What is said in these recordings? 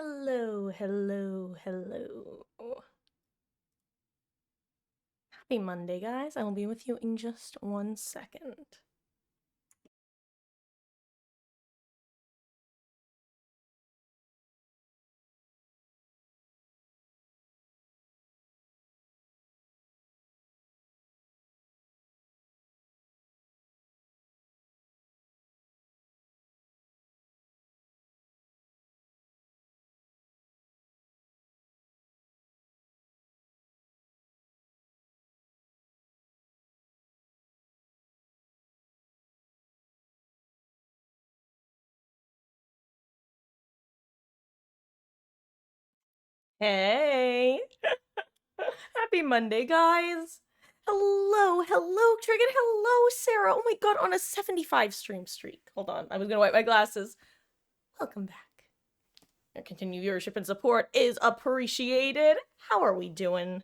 Hello, hello, hello. Happy Monday, guys. I will be with you in just 1 second. Hey! Happy Monday, guys. Hello, hello, Trigon. Hello, Sarah. Oh my god, on a 75 stream streak. Hold on, I was gonna wipe my glasses. Welcome back. Your continued viewership and support is appreciated. How are we doing?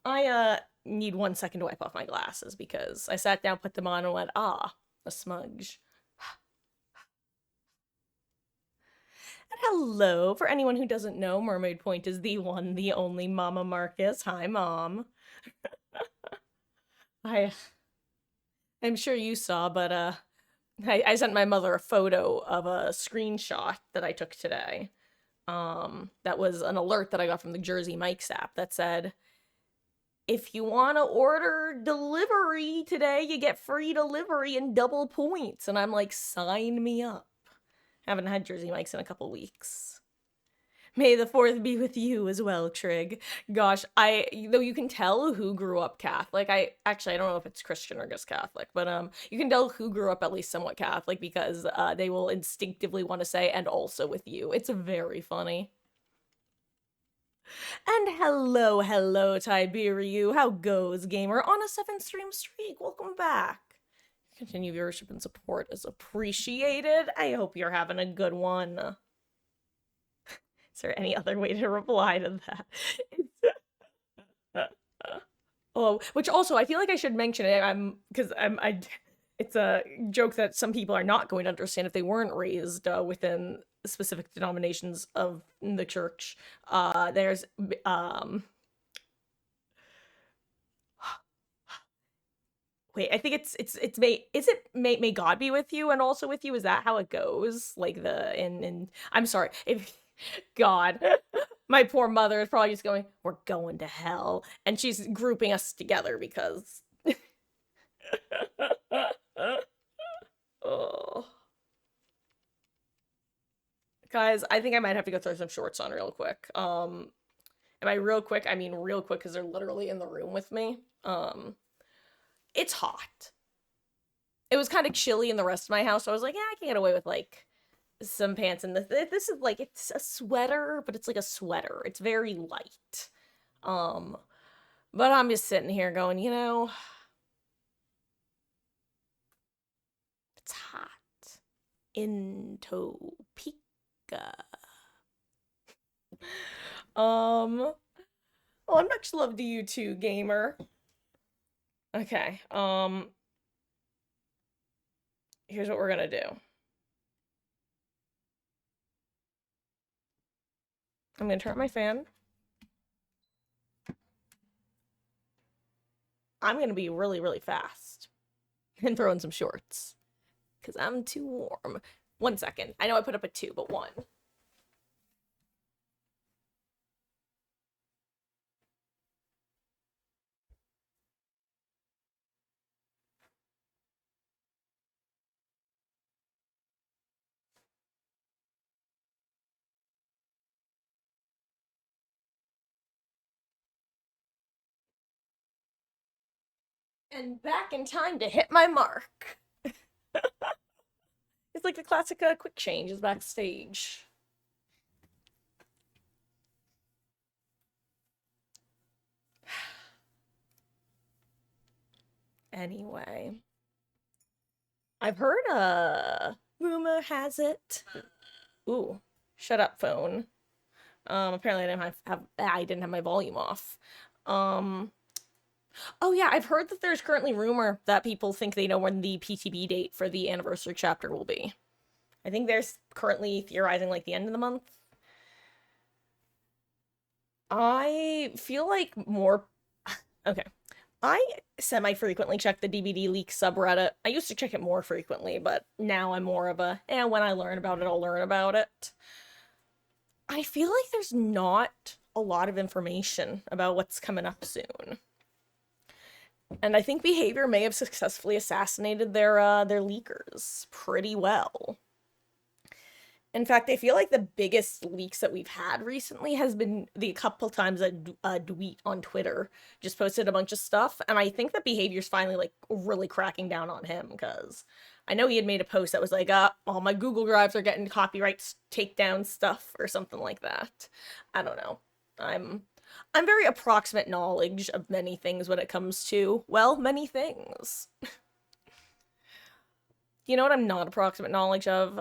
I need 1 second to wipe off my glasses because I sat down, put them on, and went, a smudge. And hello, for anyone who doesn't know, Mermaid Point is the one, the only Mama Marcus. Hi, Mom. I, I'm sure you saw, but I sent my mother a photo of a screenshot that I took today. That was an alert that I got from the Jersey Mike's app that said, if you want to order delivery today, you get free delivery and double points. And I'm like, sign me up. Haven't had Jersey Mike's in a couple weeks. May the fourth be with you as well, Trig. Gosh, though you can tell who grew up Catholic. I don't know if it's Christian or just Catholic, but you can tell who grew up at least somewhat Catholic because they will instinctively want to say and also with you. It's very funny. And hello, hello, Tiberiu. How goes, gamer? On a 7 stream streak. Welcome back. Continue viewership and support is appreciated. I hope you're having a good one. Is there any other way to reply to that? Oh, which also I feel like I should mention it. It's a joke that some people are not going to understand if they weren't raised within specific denominations of the church. There's wait, I think it's may God be with you and also with you. Is that how it goes? Like the in I'm sorry if God, my poor mother is probably just going, we're going to hell, and she's grouping us together because. Oh. Guys, I think I might have to go throw some shorts on real quick. And by real quick, I mean real quick because they're literally in the room with me. It's hot. It was kind of chilly in the rest of my house, so I was like, yeah, I can get away with like some pants. And this is like, it's a sweater, but it's like a sweater. It's very light. But I'm just sitting here going, it's hot in Topeka. Well, much love to you too, gamer. Okay, here's what we're gonna do. I'm gonna turn on my fan. I'm gonna be really, really fast and throw in some shorts because I'm too warm. 1 second. I know I put up a 2, but 1. And back in time to hit my mark. It's like the classic quick change is backstage. Anyway, I've heard rumor has it. Ooh, shut up, phone. Apparently I didn't have my volume off. Oh yeah, I've heard that there's currently rumor that people think they know when the PTB date for the anniversary chapter will be. I think they're currently theorizing like the end of the month. I feel like more. Okay. I semi-frequently check the DVD leak subreddit. I used to check it more frequently, but now I'm more of a, when I learn about it, I'll learn about it. I feel like there's not a lot of information about what's coming up soon. And I think Behavior may have successfully assassinated their leakers pretty well. In fact, I feel like the biggest leaks that we've had recently has been the couple times that Dweet on Twitter just posted a bunch of stuff, and I think that Behavior's finally like really cracking down on him because I know he had made a post that was like, all my Google Drives are getting copyright takedown stuff or something like that. I don't know. I'm very approximate knowledge of many things when it comes to, well, many things. You know what I'm not approximate knowledge of?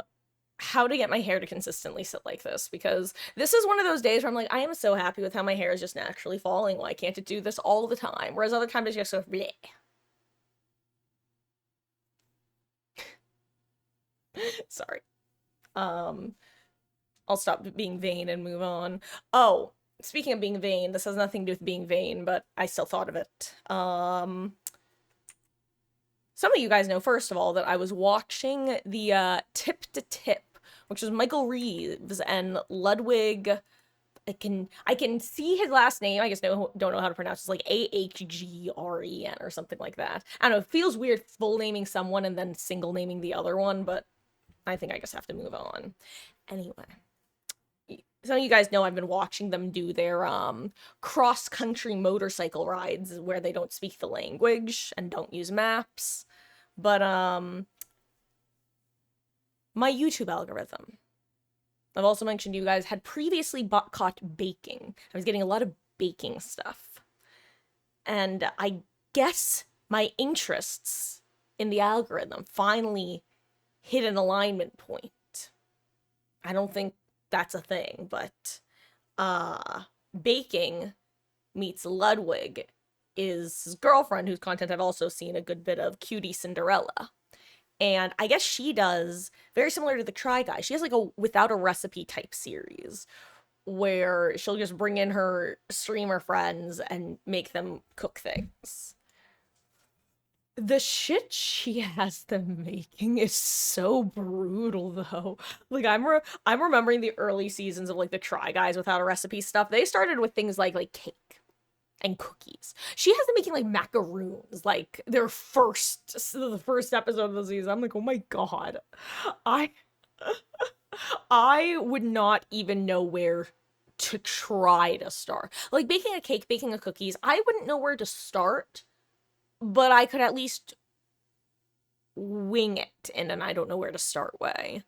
How to get my hair to consistently sit like this, because this is one of those days where I'm like, I am so happy with how my hair is just naturally falling. Why can't it do this all the time? Whereas other times it's just so bleh. Sorry. I'll stop being vain and move on. Oh, speaking of being vain, this has nothing to do with being vain, but I still thought of it. Some of you guys know, first of all, that I was watching the Tip to Tip, which was Michael Reeves and Ludwig. I can see his last name. I just don't know how to pronounce it. It's like Ahgren or something like that. I don't know. It feels weird full naming someone and then single naming the other one, but I think I just have to move on. Anyway, some of you guys know I've been watching them do their cross-country motorcycle rides where they don't speak the language and don't use maps. But my YouTube algorithm, I've also mentioned to you guys, had previously caught baking. I was getting a lot of baking stuff. And I guess my interests in the algorithm finally hit an alignment point. I don't think that's a thing, but baking meets Ludwig is his girlfriend, whose content I've also seen a good bit of, Cutie Cinderella. And I guess she does, very similar to the Try Guy, she has like a without a recipe type series where she'll just bring in her streamer friends and make them cook things. The shit she has them making is so brutal, though. Like I'm remembering the early seasons of like the Try Guys without a recipe stuff. They started with things like cake and cookies. She has them making like macaroons, like the first episode of the season. I'm like, oh my god, I I would not even know where to try to start. Like baking a cake, baking a cookies, I wouldn't know where to start, but I could at least wing it in an I don't know where to start way.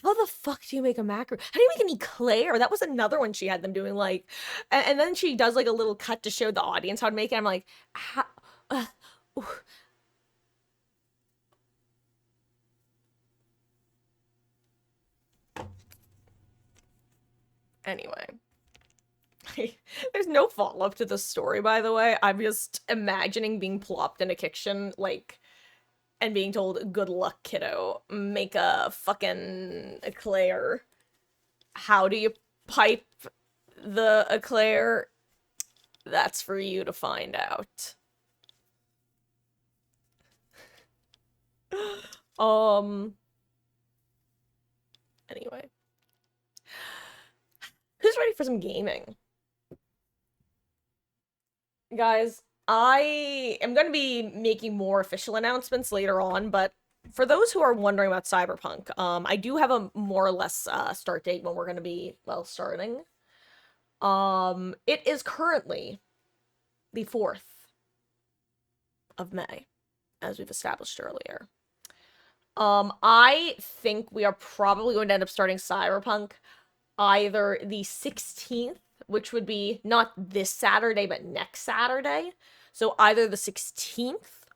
How the fuck do you make a macaron? How do you make an eclair? That was another one she had them doing, like, and then she does like a little cut to show the audience how to make it. I'm like, how? Uh, anyway, there's no follow up to the story, by the way. I'm just imagining being plopped in a kitchen, like, and being told, good luck, kiddo. Make a fucking eclair. How do you pipe the eclair? That's for you to find out. Anyway. Who's ready for some gaming? Guys, I am going to be making more official announcements later on, but for those who are wondering about Cyberpunk, I do have a more or less start date when we're going to be, well, starting. It is currently the 4th of May, as we've established earlier. I think we are probably going to end up starting Cyberpunk either the 16th, which would be not this Saturday, but next Saturday. So either the 16th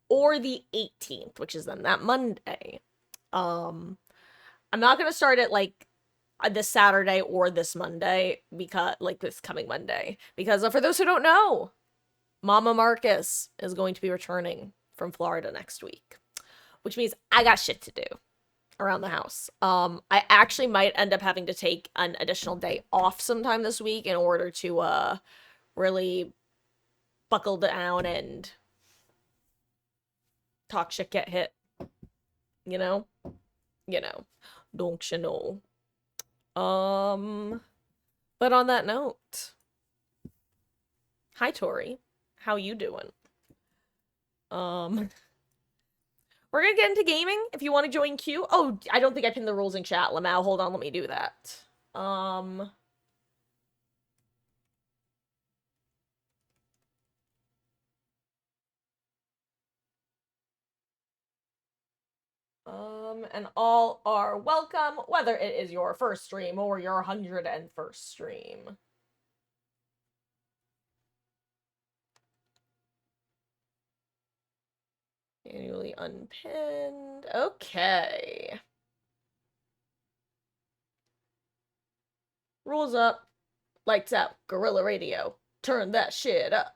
or the 18th, which is then that Monday. I'm not going to start it like this Saturday or this Monday, because like this coming Monday, because for those who don't know, Mama Marcus is going to be returning from Florida next week, which means I got shit to do. around the house. I actually might end up having to take an additional day off sometime this week in order to really buckle down and talk shit, get hit. You know, you know, don't you know? But on that note, hi Tori, how you doing? Um, we're gonna get into gaming. If you want to join queue, oh, I don't think I pinned the rules in chat, Lamau. Hold on, let me do that. And all are welcome, whether it is your first stream or your 101st stream. Manually unpinned. Okay. Rules up. Lights out. Guerrilla radio. Turn that shit up.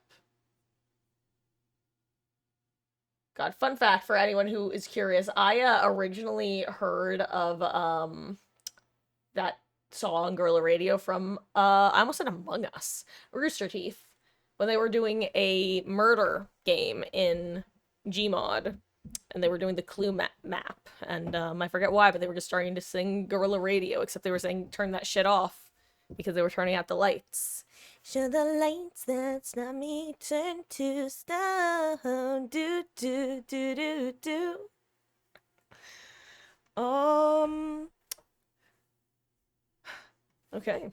God, fun fact for anyone who is curious, I originally heard of that song Guerrilla Radio from I almost said Among Us, Rooster Teeth, when they were doing a murder game in Gmod, and they were doing the clue map, and I forget why, but they were just starting to sing Guerrilla Radio, except they were saying turn that shit off because they were turning out the lights. Show the lights, that's not me, turn to stone, do do do do do. Okay.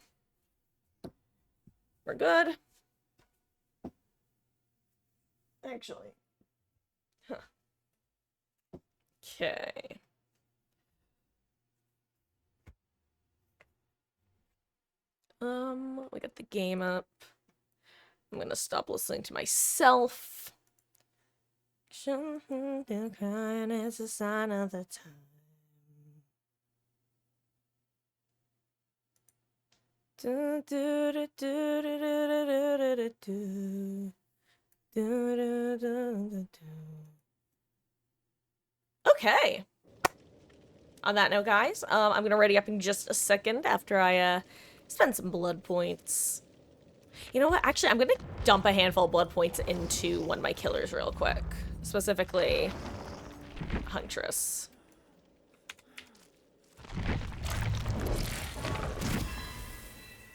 We're good. Actually. Huh. Okay. We got the game up. I'm gonna stop listening to myself. Crying is a sign of the time. Do do do do do do do do do do do. Okay. On that note, guys, I'm gonna ready up in just a second after I spend some blood points. You know what? Actually, I'm gonna dump a handful of blood points into one of my killers real quick. Specifically, Huntress.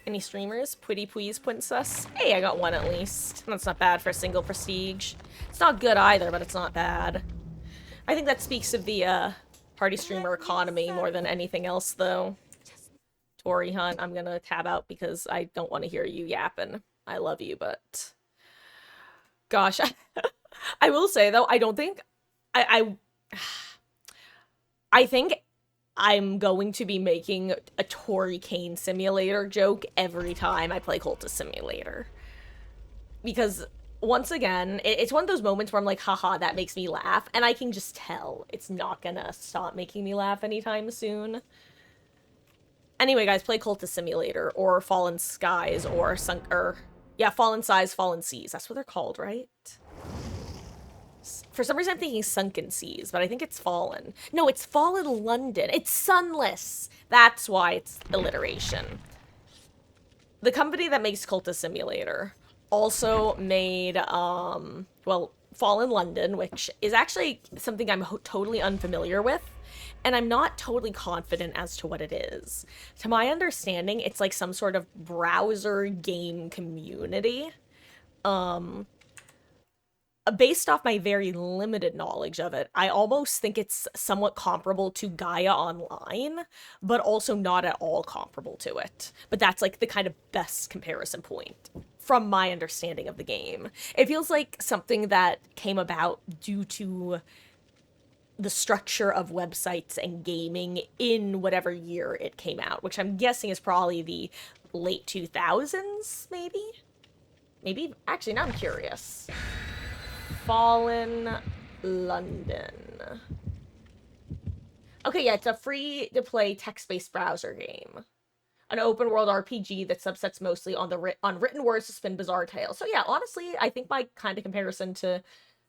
Any streamers? Pretty please, princess? Hey, I got one at least. That's not bad for a single prestige. It's not good either, but it's not bad. I think that speaks of the party streamer economy more than anything else, though. Tori Hunt, I'm gonna tab out because I don't want to hear you yapping. I love you, but gosh, I will say though, I don't think I think I'm going to be making a Tori Kane simulator joke every time I play Cultist Simulator. Because, once again, it's one of those moments where I'm like, haha, that makes me laugh, and I can just tell it's not gonna stop making me laugh anytime soon. Anyway, guys, play Cultist Simulator, or Fallen Skies, or Fallen Skies, Fallen Seas. That's what they're called, right? For some reason, I'm thinking Sunken Seas, but I think it's Fallen. No, it's Fallen London. It's Sunless. That's why it's alliteration. The company that makes Cultist Simulator also made, Fallen London, which is actually something I'm totally unfamiliar with, and I'm not totally confident as to what it is. To my understanding, it's like some sort of browser game community. Based off my very limited knowledge of it, I almost think it's somewhat comparable to Gaia Online, but also not at all comparable to it. But that's like the kind of best comparison point from my understanding of the game. It feels like something that came about due to the structure of websites and gaming in whatever year it came out, which I'm guessing is probably the late 2000s, maybe? Maybe? Actually, now I'm curious. Fallen London. Okay, yeah, it's a free-to-play text-based browser game. An open-world RPG that subsets mostly on written words to spin bizarre tales. So yeah, honestly, I think my kind of comparison to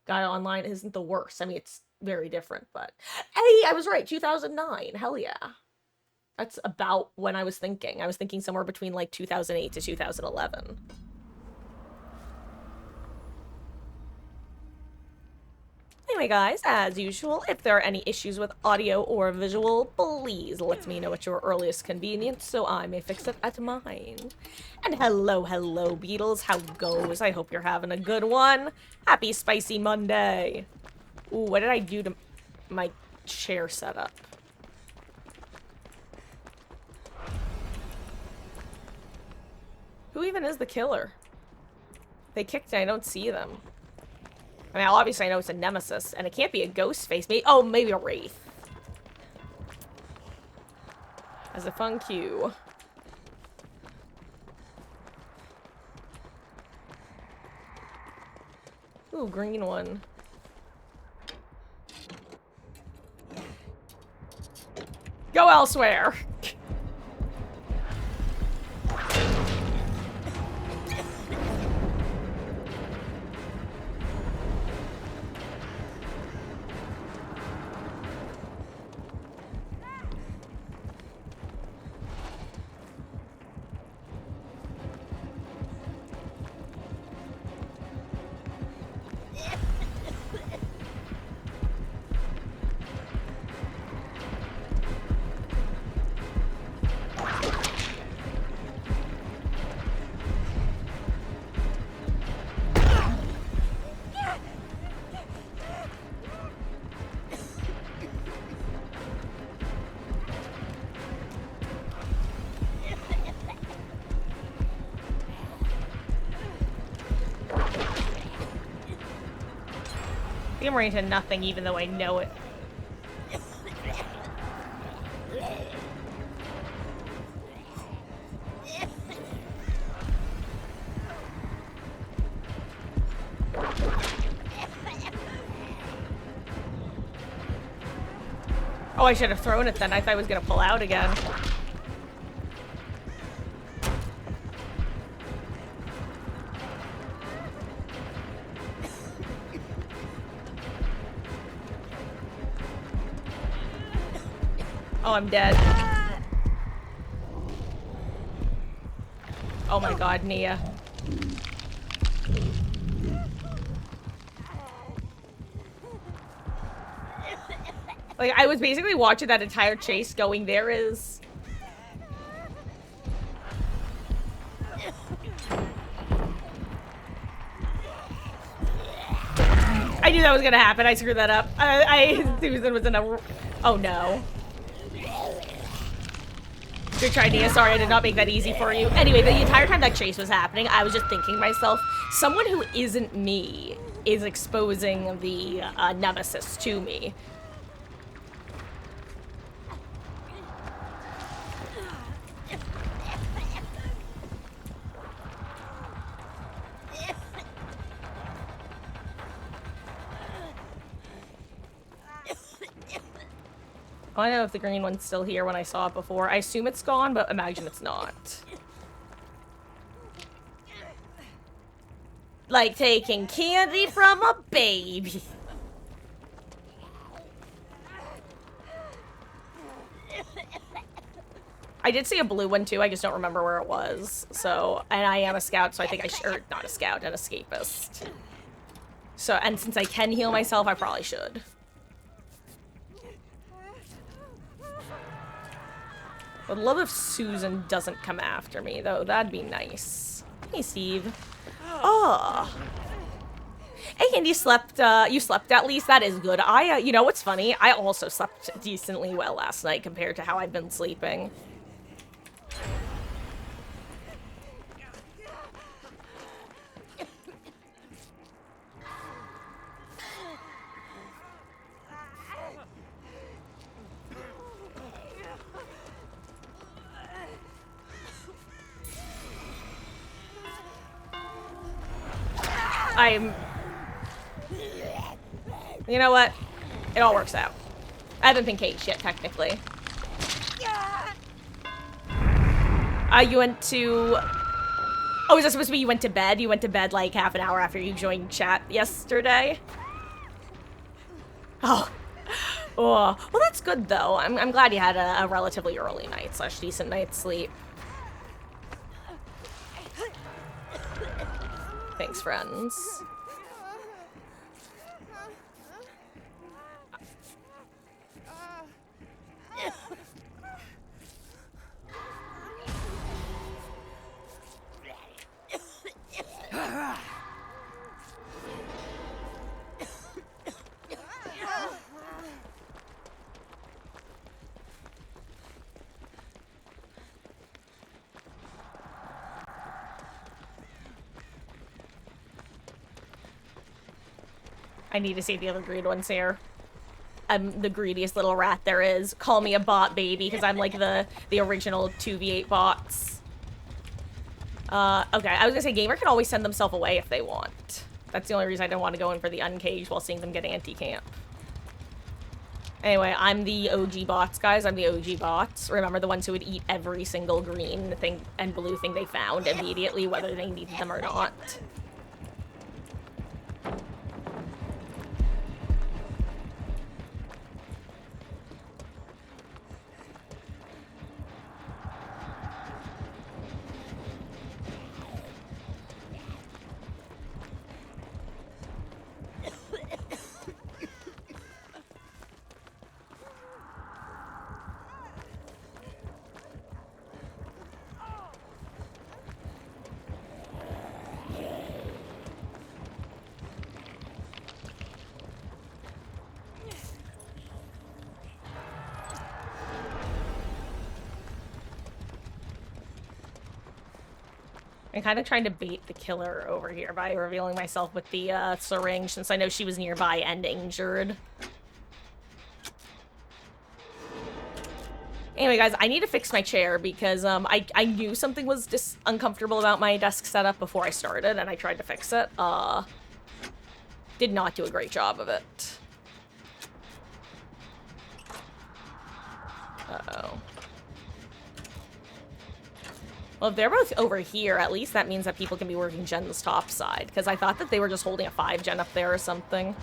Gaia Online isn't the worst. I mean, it's very different, but hey, I was right, 2009. Hell yeah. That's about when I was thinking. I was thinking somewhere between like 2008 to 2011. Anyway, guys, as usual, if there are any issues with audio or visual, please let me know at your earliest convenience so I may fix it at mine. And hello, Beetles. How goes? I hope you're having a good one. Happy Spicy Monday. Ooh, what did I do to my chair setup? Who even is the killer? They kicked it. I don't see them. I mean, obviously I know it's a nemesis, and it can't be a ghost face. Maybe, oh, maybe a wraith. As a fun cue. Ooh, green one. Go elsewhere! I'm running to nothing even though I know it. Oh, I should have thrown it then. I thought I was gonna pull out again. Oh, I'm dead. Oh my god, Nia. Like, I was basically watching that entire chase going, there is... I knew that was gonna happen. I screwed that up. Susan was in a... Oh no. Good try, Nia. Sorry, I did not make that easy for you. Anyway, the entire time that chase was happening, I was just thinking to myself, someone who isn't me is exposing the nemesis to me. I don't know if the green one's still here when I saw it before. I assume it's gone, but imagine it's not. Like taking candy from a baby. I did see a blue one too, I just don't remember where it was. So, and I am a scout, so I think I should, or not a scout, an escapist. So, and since I can heal myself, I probably should. Would love if Susan doesn't come after me, though. That'd be nice. Hey, Steve. Oh. Hey, and you slept at least? That is good. You know what's funny? I also slept decently well last night compared to how I've been sleeping. You know what? It all works out. I haven't been caged yet, technically. You went to... Oh, is that supposed to be you went to bed? You went to bed like half an hour after you joined chat yesterday? Oh. Oh. Well, that's good, though. I'm glad you had a relatively early night / decent night's sleep. Thanks, friends. I need to save the other greed ones here. I'm the greediest little rat there is. Call me a bot, baby, because I'm like the original 2v8 bots. Okay, I was gonna say Gamer can always send themselves away if they want. That's the only reason I didn't want to go in for the uncaged while seeing them get anti-camp. Anyway, I'm the OG bots, guys. I'm the OG bots. Remember, the ones who would eat every single green thing and blue thing they found immediately, whether they needed them or not. I'm kind of trying to bait the killer over here by revealing myself with the syringe, since I know she was nearby and injured. Anyway, guys, I need to fix my chair because I knew something was just uncomfortable about my desk setup before I started, and I tried to fix it. Did not do a great job of it. Uh-oh. Well, if they're both over here, at least that means that people can be working Jen's top side, because I thought that they were just holding a 5 gen up there or something.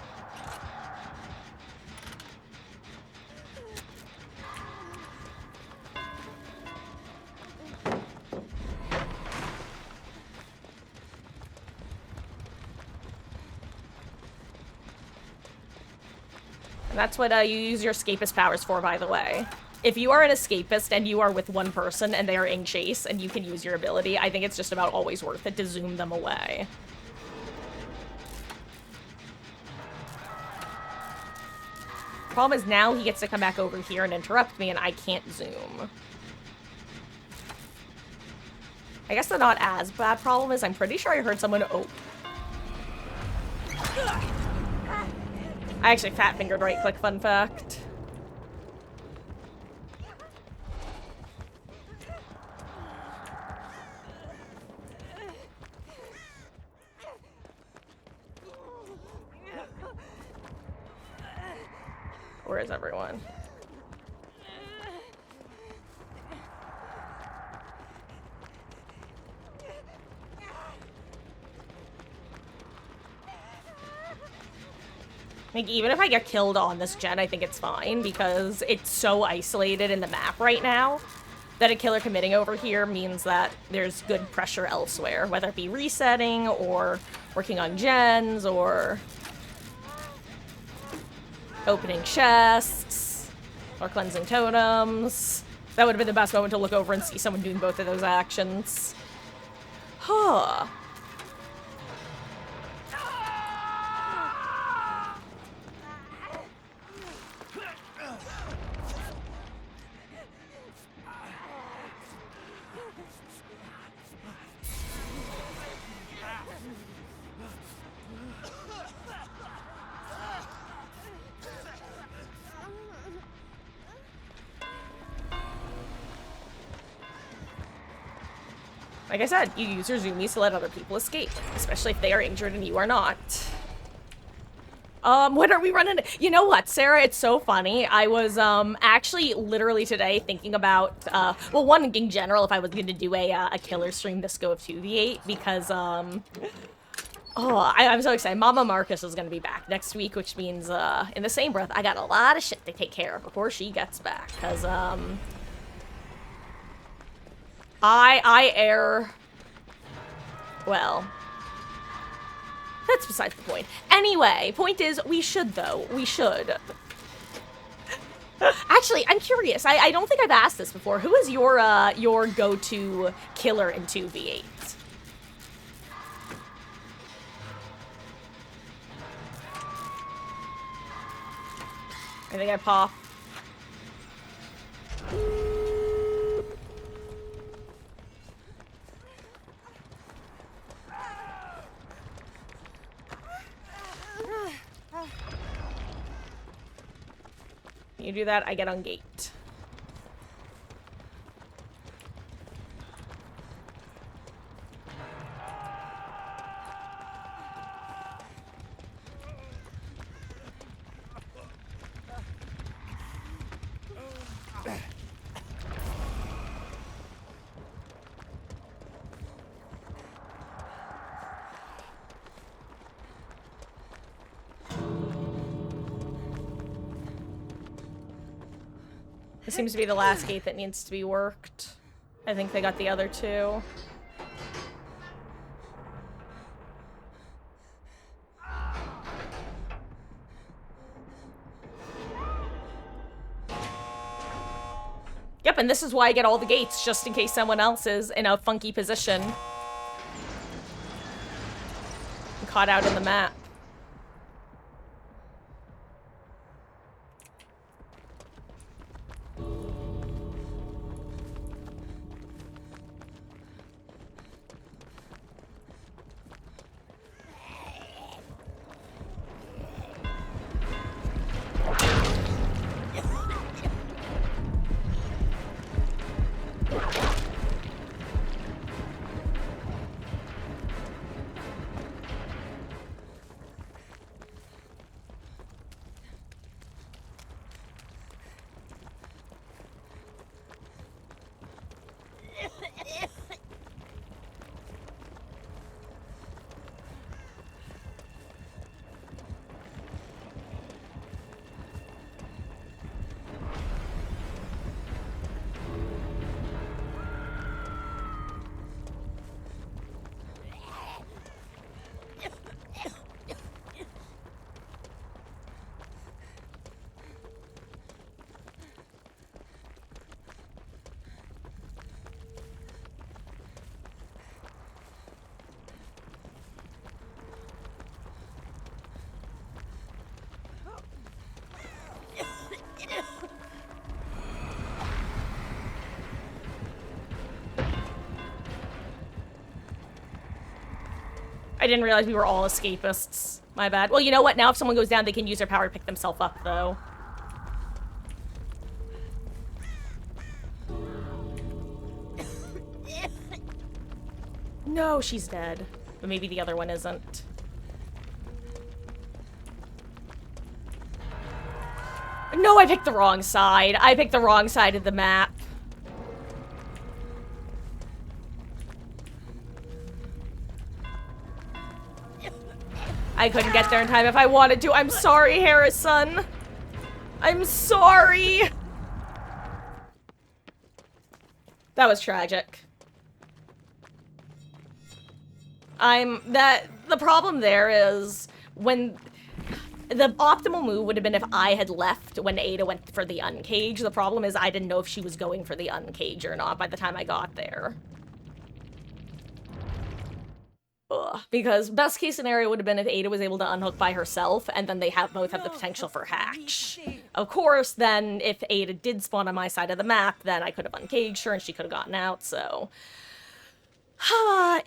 And that's what you use your escapist powers for, by the way. If you are an escapist and you are with one person and they are in chase and you can use your ability, I think it's just about always worth it to zoom them away. Problem is now he gets to come back over here and interrupt me and I can't zoom. I guess the not as bad problem is I'm pretty sure I heard someone I actually fat-fingered right-click, fun fact. Where is everyone? Like, even if I get killed on this gen, I think it's fine, because it's so isolated in the map right now that a killer committing over here means that there's good pressure elsewhere, whether it be resetting, or working on gens, or opening chests, or cleansing totems. That would have been the best moment to look over and see someone doing both of those actions. Huh. Like I said, you use your zoomies to let other people escape, especially if they are injured and you are not. When are we running? You know what, Sarah? It's so funny. I was, actually literally today thinking about, well, one, in general, if I was going to do a killer stream this go of 2v8, because, Oh, I'm so excited. Mama Marcus is gonna be back next week, which means, in the same breath, I got a lot of shit to take care of before she gets back. Cause, I air... Well... That's besides the point. Anyway, point is, we should, though. We should. Actually, I'm curious. I don't think I've asked this before. Who is your go-to killer in 2v8? I think I pop. You do that, I get on gate. This seems to be the last gate that needs to be worked. I think they got the other two. Yep, and this is why I get all the gates, just in case someone else is in a funky position. Caught out in the map. I didn't realize we were all escapists. My bad. Well, you know what? Now if someone goes down, they can use their power to pick themselves up, though. No, she's dead. But maybe the other one isn't. No, I picked the wrong side. I picked the wrong side of the map. I couldn't get there in time if I wanted to. I'm sorry, Harrison. I'm sorry. That was tragic. The problem there is when the optimal move would have been if I had left when Ada went for the uncage. The problem is I didn't know if she was going for the uncage or not by the time I got there. Ugh. Because best case scenario would have been if Ada was able to unhook by herself, and then they both have the potential for hatch. Of course, then if Ada did spawn on my side of the map, then I could have uncaged her and she could have gotten out, so...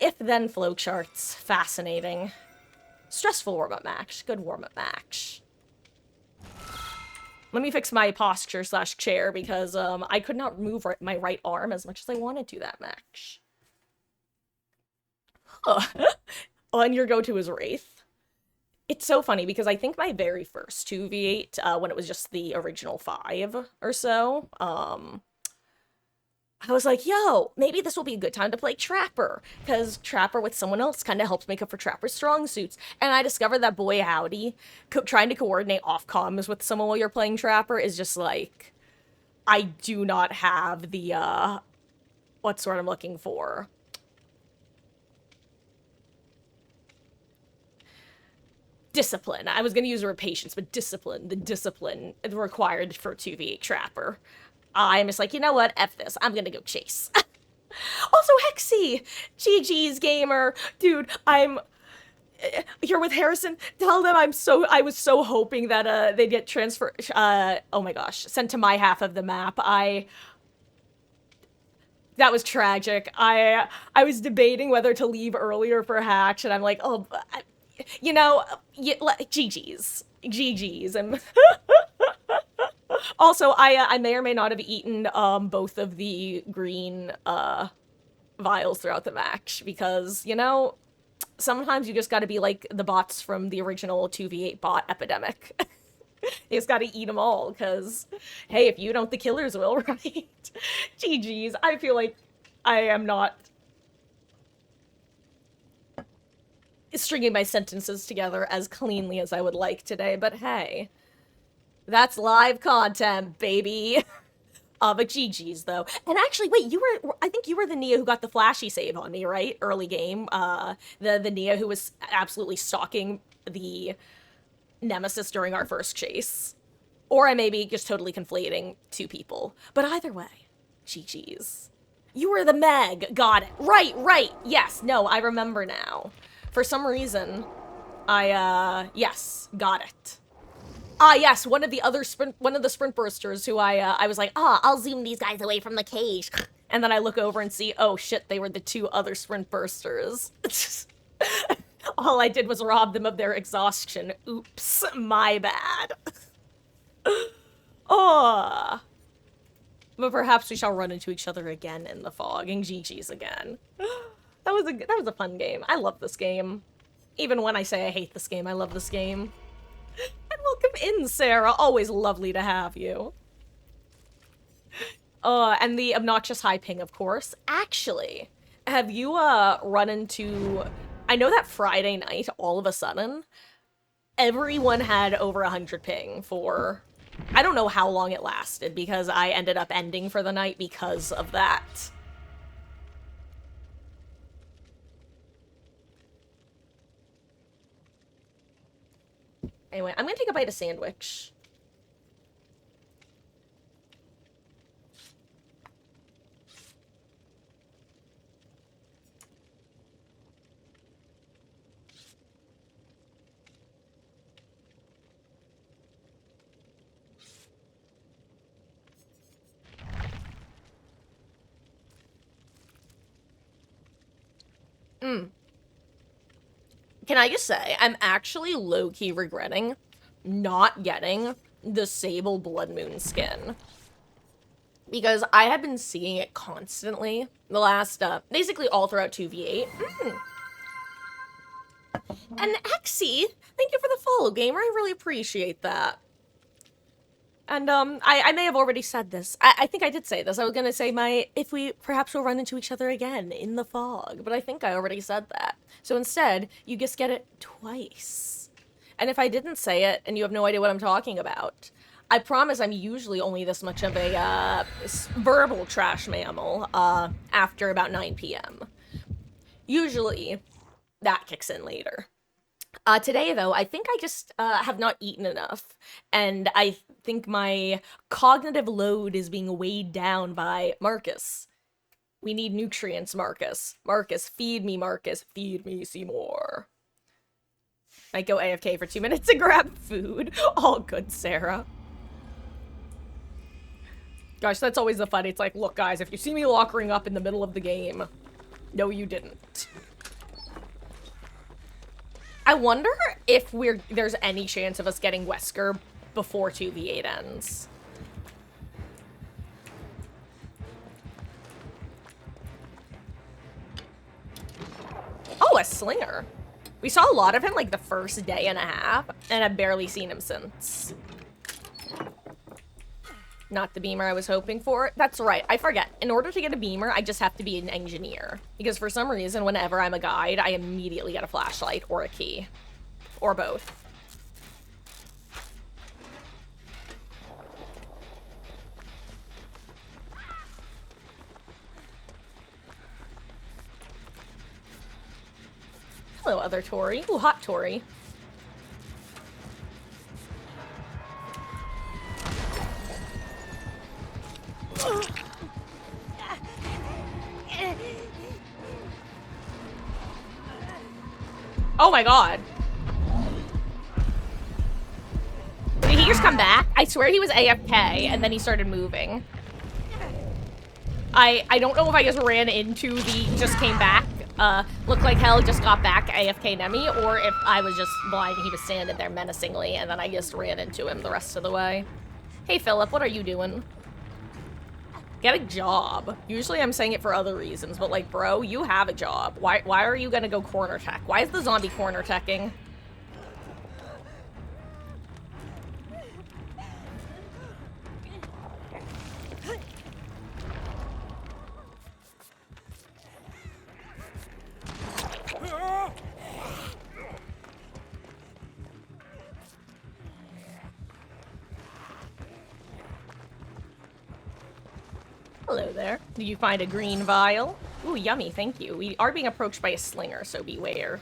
if-then flowcharts. Fascinating. Stressful warm-up match. Good warm-up match. Let me fix my posture/chair because I could not move my right arm as much as I wanted to that match. On your go-to is Wraith. It's so funny because I think my very first 2v8, when it was just the original 5 or so, I was like, yo, maybe this will be a good time to play Trapper, because Trapper with someone else kind of helps make up for Trapper's strong suits. And I discovered that, boy howdy, trying to coordinate off comms with someone while you're playing Trapper is just like, I do not have the, what's the word I'm looking for? Discipline. I was going to use the word patience, but discipline. The discipline required for 2v8 Trapper. I'm just like, you know what? F this. I'm going to go chase. Also, Hexy! GG's gamer. Dude, you're with Harrison. Tell them I was so hoping that, they'd get transferred, oh my gosh, sent to my half of the map. That was tragic. I was debating whether to leave earlier for Hatch, and I'm like, oh, you know, GG's. GG's. And also, I may or may not have eaten, both of the green, vials throughout the match, because, you know, sometimes you just gotta be like the bots from the original 2v8 bot epidemic. You just gotta eat them all, because, hey, if you don't, the killers will, right? GG's. I feel like I am not stringing my sentences together as cleanly as I would like today, but hey, that's live content, baby. But GG's, though. And actually, wait, I think you were the Nia who got the flashy save on me, right? Early game. The Nia who was absolutely stalking the Nemesis during our first chase. Or I may be just totally conflating two people. But either way, GG's. You were the Meg. Got it. Right. Yes, no, I remember now. For some reason, yes, got it. Yes, one of the sprint bursters who I was like, I'll zoom these guys away from the cage. And then I look over and see, oh shit, they were the two other sprint bursters. All I did was rob them of their exhaustion. Oops, my bad. Oh. But perhaps we shall run into each other again in the fog, and GG's again. That was a fun game. I love this game. Even when I say I hate this game, I love this game. And welcome in, Sarah. Always lovely to have you. And the obnoxious high ping, of course. Actually, have you, run into... I know that Friday night, all of a sudden, everyone had over 100 ping for... I don't know how long it lasted, because I ended up ending for the night because of that. Anyway, I'm gonna take a bite of sandwich. Can I just say, I'm actually low-key regretting not getting the Sable Blood Moon skin. Because I had been seeing it constantly the last, basically all throughout 2v8. And Exy, thank you for the follow, gamer. I really appreciate that. And, I may have already said this. I think I did say this. I was gonna say if we perhaps will run into each other again in the fog, but I think I already said that. So instead, you just get it twice. And if I didn't say it, and you have no idea what I'm talking about, I promise I'm usually only this much of a, verbal trash mammal, after about 9 p.m. Usually, that kicks in later. Today, though, I think I just, have not eaten enough, and I think my cognitive load is being weighed down by Marcus. We need nutrients, Marcus. Marcus, feed me, Marcus. Feed me, Seymour. Might go AFK for 2 minutes and grab food. All good, Sarah. Gosh, that's always the fun. It's like, look, guys, if you see me lockering up in the middle of the game, no, you didn't. I wonder if there's any chance of us getting Wesker before 2v8 ends. Oh, a slinger. We saw a lot of him like the first day and a half, and I've barely seen him since. Not the beamer I was hoping for. That's right, I forget. In order to get a beamer, I just have to be an engineer. Because for some reason, whenever I'm a guide, I immediately get a flashlight or a key. Or both. Hello, other Tori. Ooh, hot Tori. Oh my god. Did he just come back? I swear he was AFK and then he started moving. I don't know if I just ran into the just came back, looked like hell, just got back AFK Nemi, or if I was just blind and he was standing there menacingly and then I just ran into him the rest of the way. Hey Philip, what are you doing? Get a job. Usually I'm saying it for other reasons, but like, bro, you have a job. Why are you gonna go corner tech? Why is the zombie corner teching? Hello there. Did you find a green vial? Ooh, yummy, thank you. We are being approached by a slinger, so beware.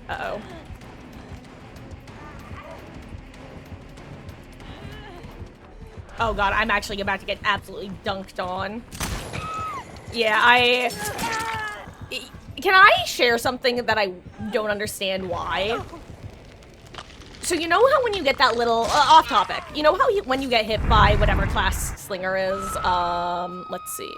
Uh-oh. Oh god, I'm actually about to get absolutely dunked on. Yeah, Can I share something that I don't understand why? So you know how when you get that little, off topic, you know how when you get hit by whatever class Slinger is, let's see,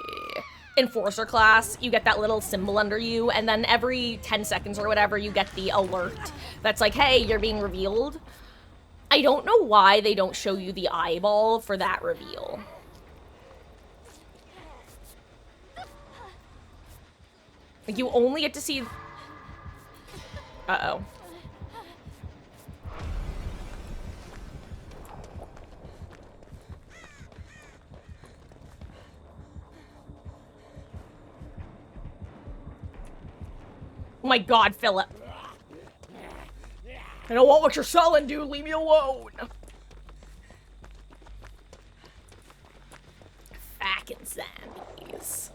Enforcer class, you get that little symbol under you, and then every 10 seconds or whatever, you get the alert that's like, hey, you're being revealed. I don't know why they don't show you the eyeball for that reveal. Like, you only get to see... Uh-oh. Oh my god, Philip. I don't want what you're selling, dude. Leave me alone. Fucking zombies.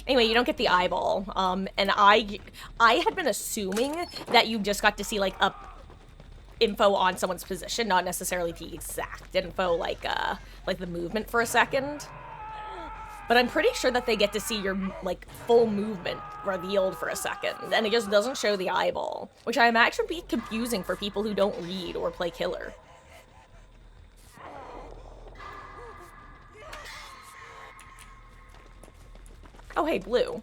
Anyway, you don't get the eyeball, and I had been assuming that you just got to see, like, info on someone's position, not necessarily the exact info, like the movement for a second. But I'm pretty sure that they get to see your, like, full movement revealed for a second, and it just doesn't show the eyeball, which I imagine would be confusing for people who don't read or play killer. Oh, hey, blue.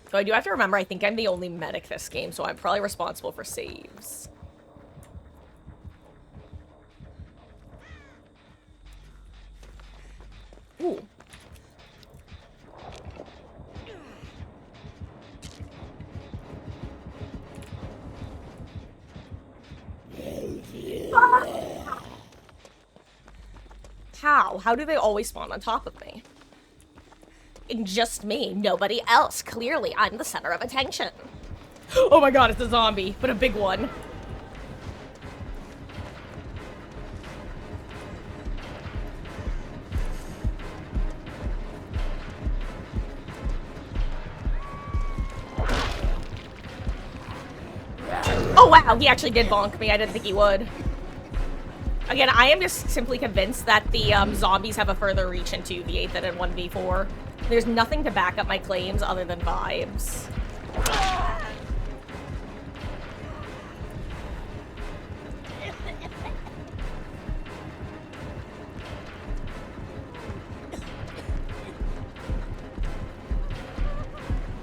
So I do have to remember, I think I'm the only medic this game, so I'm probably responsible for saves. Ooh. How do they always spawn on top of me? Just me, nobody else. Clearly, I'm the center of attention. Oh my god, it's a zombie, but a big one. Oh wow, he actually did bonk me. I didn't think he would. Again, I am just simply convinced that the zombies have a further reach into the 8th than in 1v4. There's nothing to back up my claims other than vibes.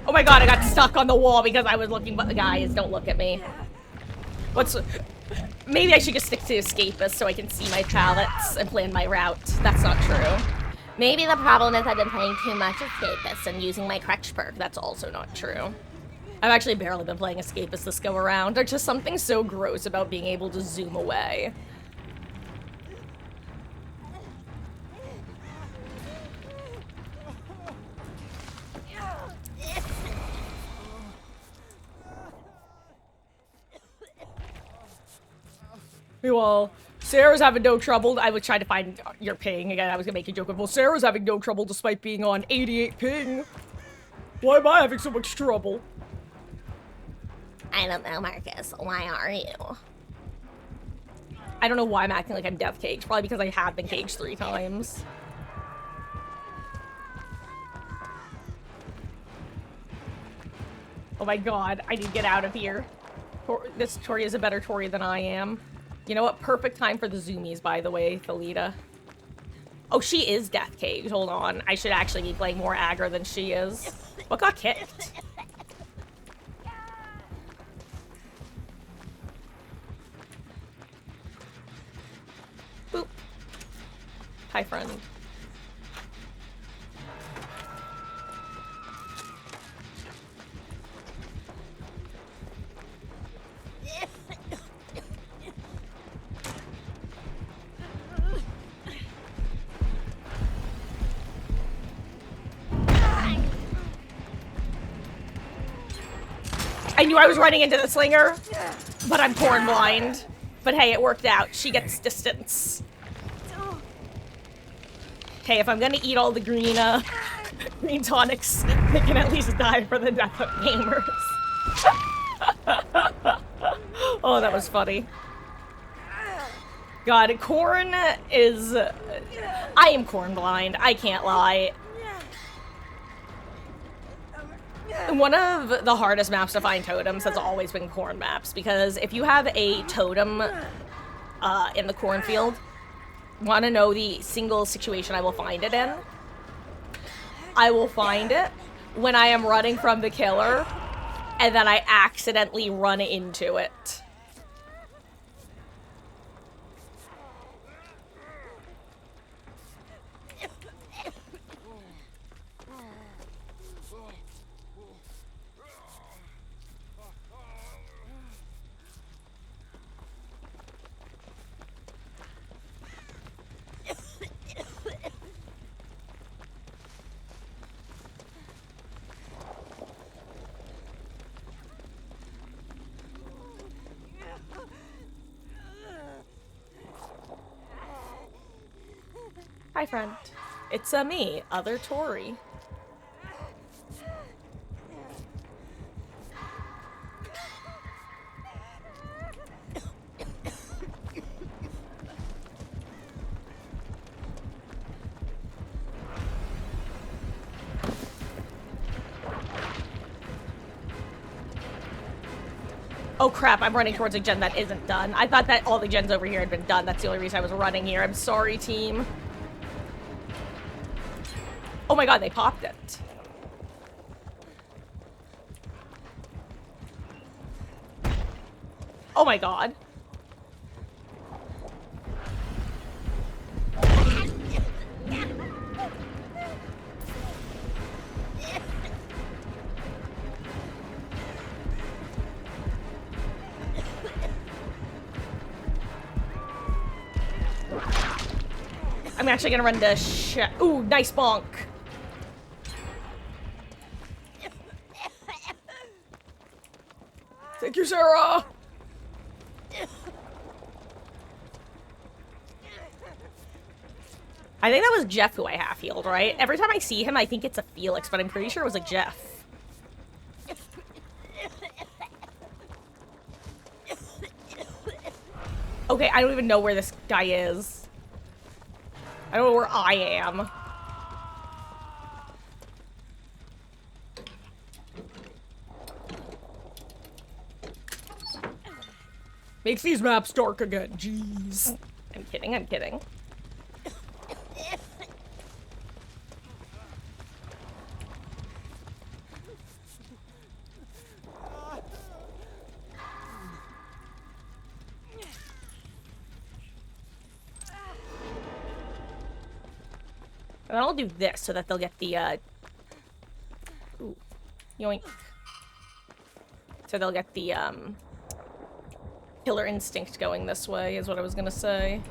Oh my god, I got stuck on the wall because I was looking, but the guys don't look at me. What's... Maybe I should just stick to escapist so I can see my pallets and plan my route. That's not true. Maybe the problem is I've been playing too much escapist and using my crutch perk. That's also not true. I've actually barely been playing escapist this go around. There's just something so gross about being able to zoom away. Well, Sarah's having no trouble. I was trying to find your ping again. I was gonna make a joke of, well, Sarah's having no trouble despite being on 88 ping. Why am I having so much trouble? I don't know, Marcus. Why are you? I don't know why I'm acting like I'm death caged. Probably because I have been caged 3 times. Oh my god, I need to get out of here. This Tori is a better Tori than I am. You know what? Perfect time for the zoomies, by the way, Thalita. Oh, she is death caged. Hold on. I should actually be playing more aggro than she is. What got kicked? Boop. Hi, friend. I knew I was running into the slinger, but I'm corn blind. But hey, it worked out. She gets distance. Hey, if I'm gonna eat all the green tonics, they can at least die for the death of gamers. Oh, that was funny. God, corn is... I am corn blind. I can't lie. One of the hardest maps to find totems has always been corn maps, because if you have a totem in the cornfield, want to know the single situation I will find it in? I will find it when I am running from the killer, and then I accidentally run into it. Hi, friend. It's me, other Tori. Oh crap, I'm running towards a gen that isn't done. I thought that all the gens over here had been done. That's the only reason I was running here. I'm sorry, team. Oh my god, they popped it. Oh my god. I'm actually gonna run to ooh, nice bonk. Thank you, Sarah! I think that was Jeff who I half-healed, right? Every time I see him, I think it's a Felix, but I'm pretty sure it was a Jeff. Okay, I don't even know where this guy is. I don't know where I am. Makes these maps dark again, jeez. I'm kidding, I'm kidding. And then I'll do this so that they'll get the, ooh, yoink. So they'll get the, killer instinct going this way, is what I was gonna say.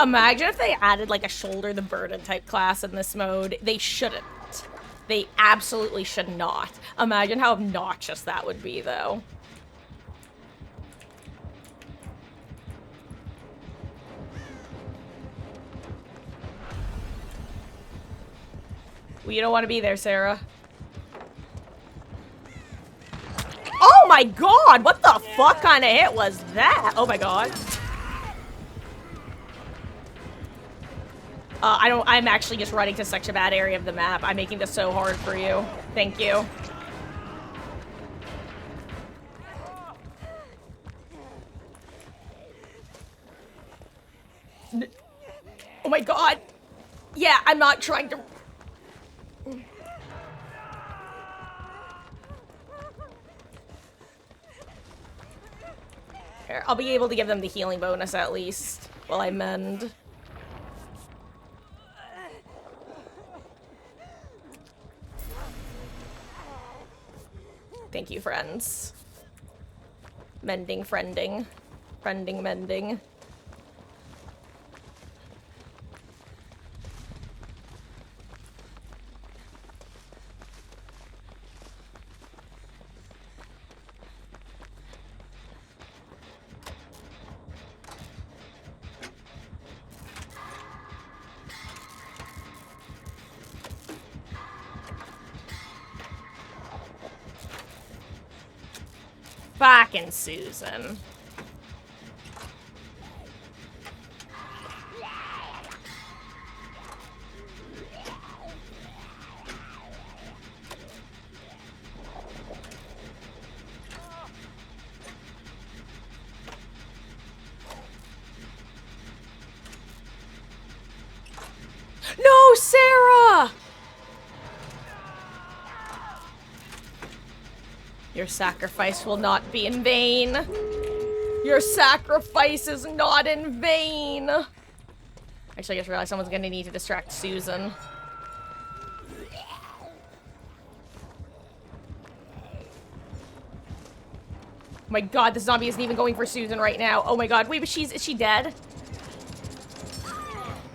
Imagine if they added, like, a shoulder the burden type class in this mode. They shouldn't. They absolutely should not. Imagine how obnoxious that would be, though. Well, you don't want to be there, Sarah. Oh my god! What the fuck kind of hit was that? Oh my god. I'm actually just running to such a bad area of the map. I'm making this so hard for you. Thank you. Oh my god. Yeah, I'm not trying to... Here, I'll be able to give them the healing bonus at least while I mend. Thank you, friends. Mending, friending. Friending, mending. Fucking Susan. No, Sarah! Your sacrifice will not be in vain. Your sacrifice is not in vain. Actually, I just realized someone's gonna need to distract Susan. Oh my god, the zombie isn't even going for Susan right now. Oh my god, wait, but is she dead?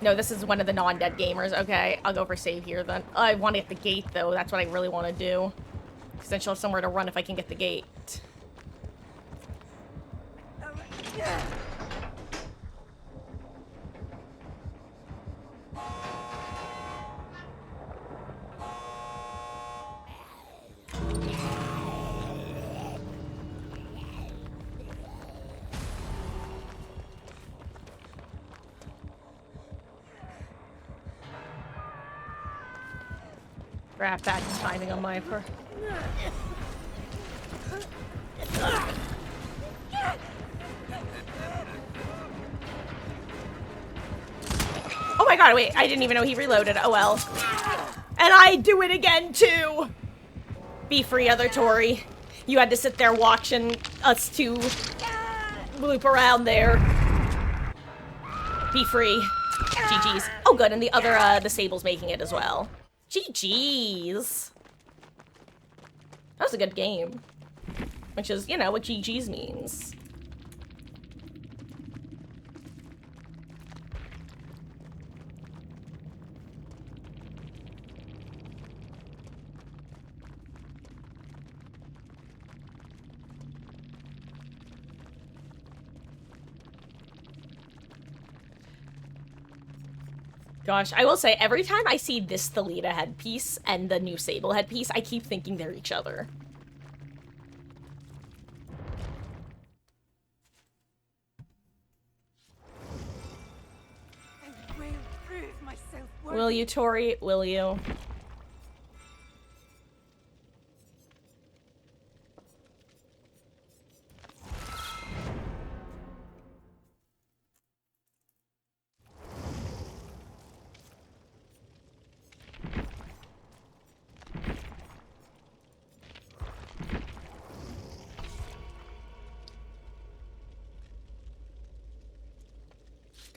No, this is one of the non-dead gamers. Okay, I'll go for save here then. I want to get the gate though, that's what I really want to do. Because then she'll have somewhere to run if I can get the gate. Crap, bad timing on my part. Oh my god, wait, I didn't even know he reloaded. Oh well. And I do it again too! Be free, other Tori. You had to sit there watching us two loop around there. Be free. GG's. Oh good, and the other, the Sable's making it as well. GG's. That was a good game. Which is, you know, what GG's means. Gosh, I will say, every time I see this Thalita headpiece and the new Sable headpiece, I keep thinking they're each other. I will prove myself worthy. Will you, Tori? Will you?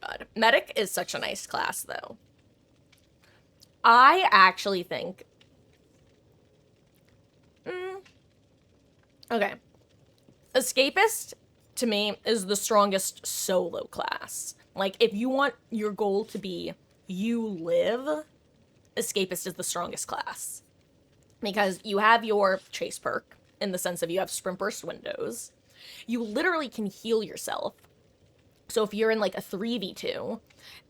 god. Medic is such a nice class, though. I actually think... Okay. Escapist, to me, is the strongest solo class. Like, if you want your goal to be you live, Escapist is the strongest class. Because you have your chase perk, in the sense of you have sprint burst windows. You literally can heal yourself. So if you're in like a 3v2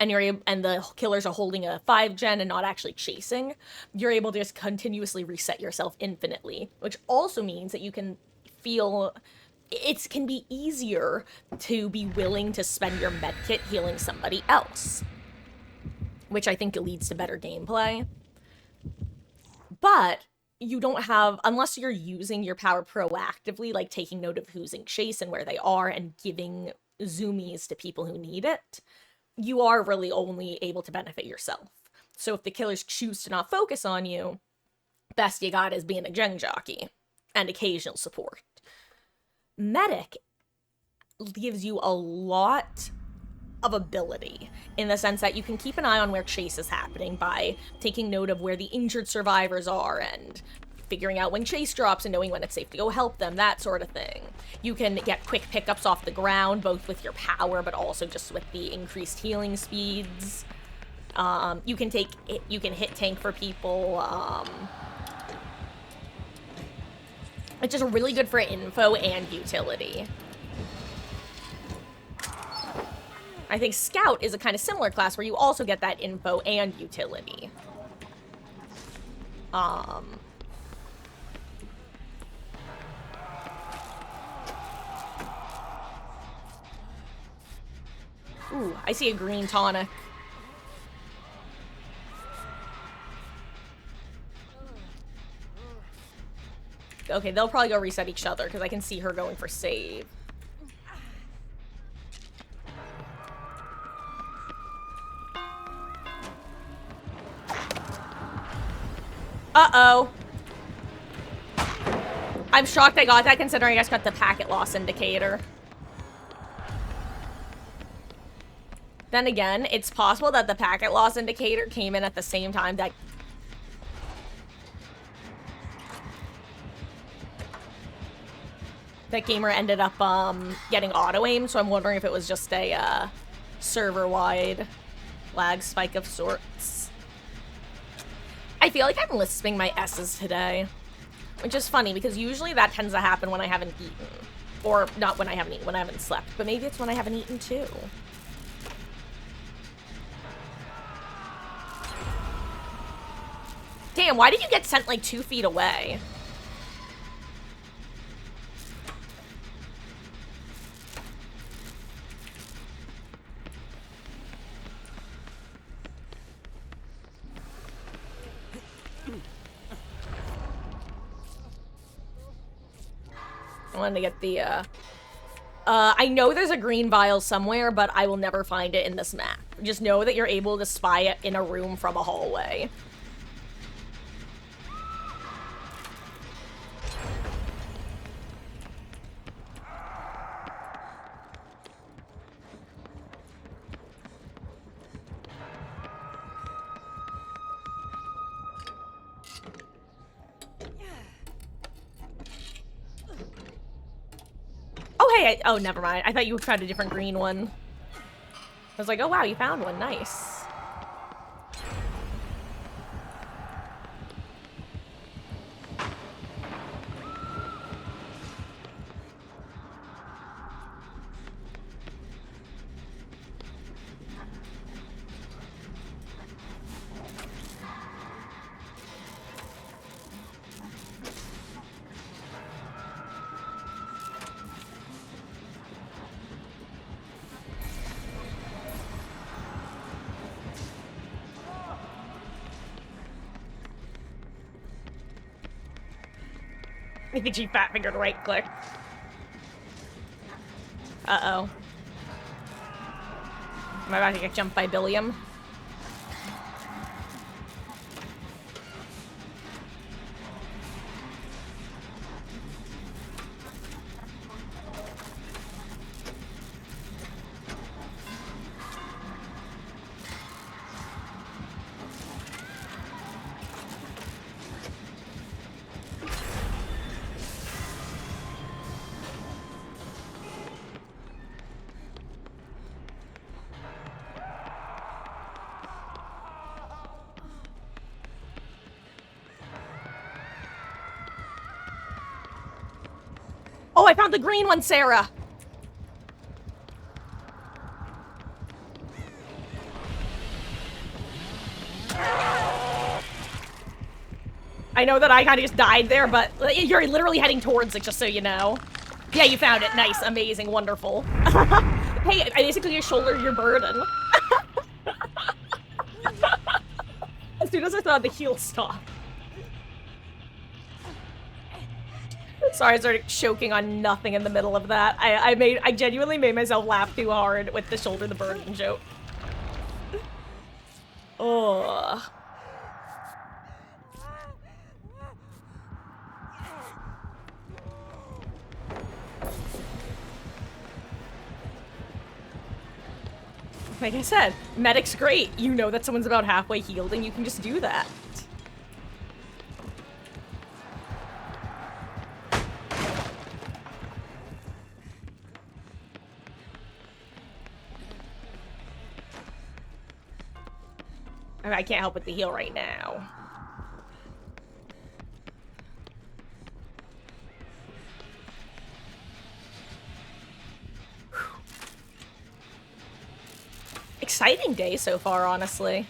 and the killers are holding a 5 gen and not actually chasing, you're able to just continuously reset yourself infinitely, which also means that you can feel it can be easier to be willing to spend your medkit healing somebody else, which I think leads to better gameplay. But you don't have, unless you're using your power proactively, like taking note of who's in chase and where they are and giving zoomies to people who need it, you are really only able to benefit yourself. So if the killers choose to not focus on you, best you got is being a gen jockey and occasional support. Medic gives you a lot of ability in the sense that you can keep an eye on where chase is happening by taking note of where the injured survivors are and figuring out when chase drops and knowing when it's safe to go help them, that sort of thing. You can get quick pickups off the ground, both with your power, but also just with the increased healing speeds. You can hit tank for people. It's just really good for info and utility. I think Scout is a kind of similar class where you also get that info and utility. Ooh, I see a green tonic. Okay, they'll probably go reset each other because I can see her going for save. Uh-oh. I'm shocked I got that considering I just got the packet loss indicator. Then again, it's possible that the packet loss indicator came in at the same time that... that gamer ended up getting auto-aim, so I'm wondering if it was just a server-wide lag spike of sorts. I feel like I'm lisping my S's today, which is funny because usually that tends to happen when I haven't eaten. Or not when I haven't eaten, when I haven't slept, but maybe it's when I haven't eaten too. Damn, why did you get sent like 2 feet away? I wanted to get the, I know there's a green vial somewhere, but I will never find it in this map. Just know that you're able to spy it in a room from a hallway. Oh, hey, oh, never mind. I thought you tried a different green one. I was like, oh, wow, you found one. Nice. I think she fat-fingered right-click. Uh-oh. Am I about to get jumped by Billiam? I found the green one, Sarah. I know that I kind of just died there, but you're literally heading towards it, just so you know. Yeah, you found it. Nice, amazing, wonderful. Hey, I basically just shouldered your burden. As soon as I saw the heal stop. Sorry, I started choking on nothing in the middle of that. I genuinely made myself laugh too hard with the shoulder the burden joke. Oh. Like I said, medic's great. You know that someone's about halfway healed and you can just do that. I mean, I can't help with the heal right now. Exciting day so far, honestly.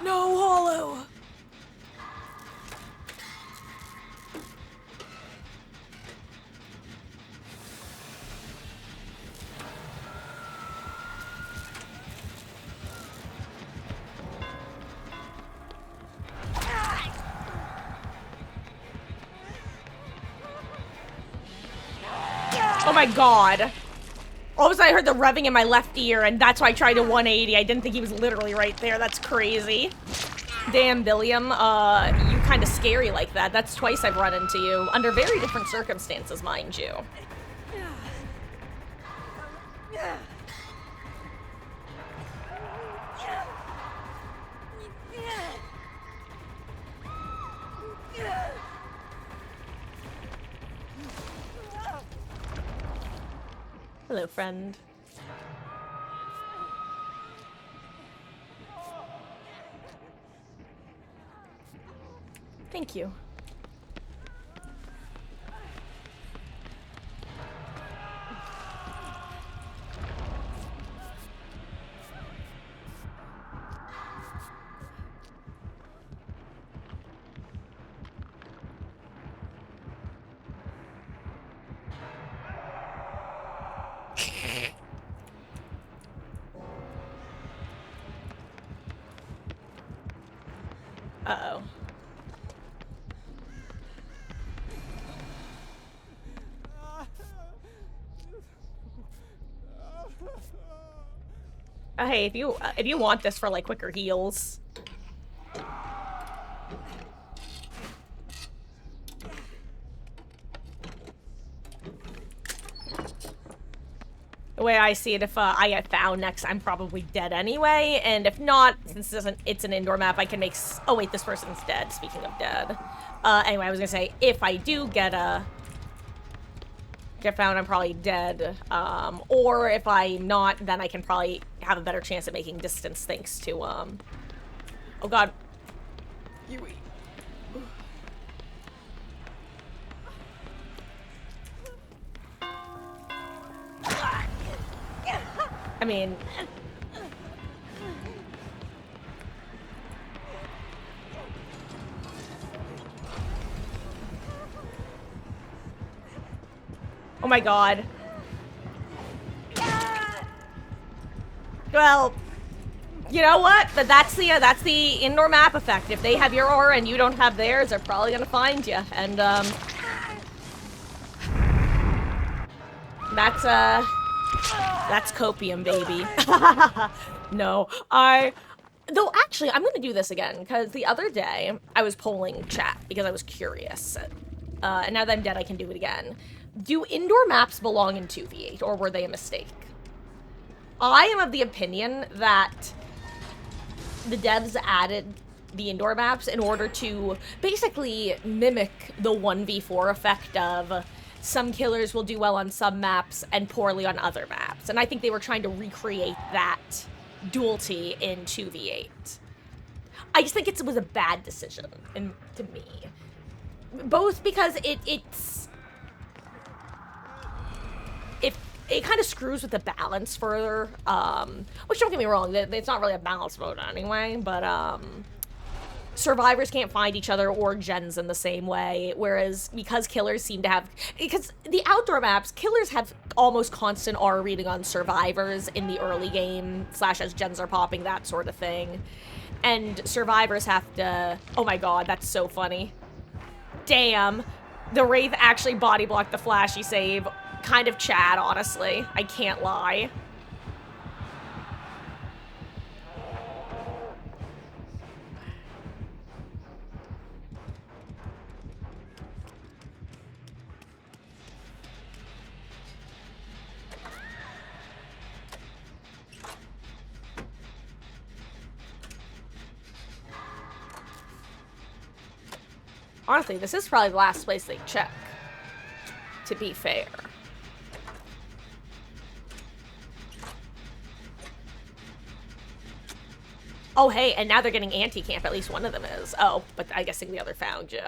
No, Hollow! Oh my god. All of a sudden I heard the revving in my left ear, and that's why I tried to 180. I didn't think he was literally right there. That's crazy. Damn, Billiam. You kind of scary like that. That's twice I've run into you. Under very different circumstances, mind you. Hello, friend. Thank you. Uh-oh. Hey, if you want this for like quicker heals. The way I see it, if I get found next, I'm probably dead anyway, and if not, since it's an indoor map, I can make oh wait, this person's dead, speaking of dead. Anyway, I was gonna say, if I do get found, I'm probably dead. Or if I'm not, then I can probably have a better chance at making distance thanks to, oh god. I mean... Oh my god. Well, you know what? But that's the indoor map effect. If they have your aura and you don't have theirs, they're probably gonna find you. And that's copium, baby. No, though actually, I'm gonna do this again because the other day I was polling chat because I was curious, and now that I'm dead, I can do it again. Do indoor maps belong in 2v8, or were they a mistake? I am of the opinion that the devs added the indoor maps in order to basically mimic the 1v4 effect of some killers will do well on some maps and poorly on other maps. And I think they were trying to recreate that dualty in 2v8. I just think it was a bad decision to me. Both because it kind of screws with the balance further, which, don't get me wrong, it's not really a balance mode anyway, but survivors can't find each other or gens in the same way, whereas because killers seem to have, because the outdoor maps, killers have almost constant R reading on survivors in the early game, / as gens are popping, that sort of thing, and survivors have to, oh my god, that's so funny. Damn, the Wraith actually body blocked the flashy save. Kind of Chad, honestly. I can't lie. Honestly, this is probably the last place they check, to be fair. Oh, hey, and now they're getting anti-camp. At least one of them is. Oh, but I guessing the other found you.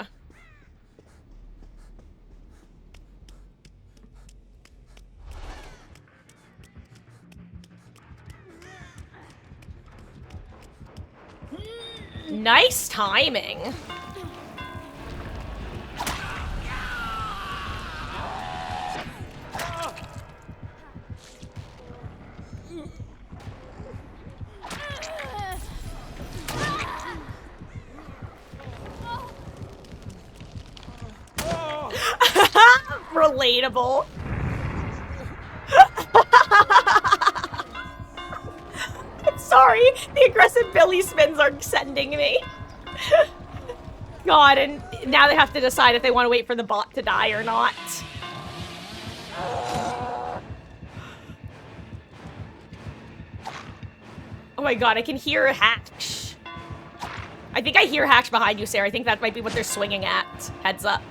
Nice timing. Relatable. I'm sorry, the aggressive Billy spins are sending me. God, and now they have to decide if they want to wait for the bot to die or not. Oh my god, I can hear Hatch. I think I hear Hatch behind you, Sarah. I think that might be what they're swinging at. Heads up.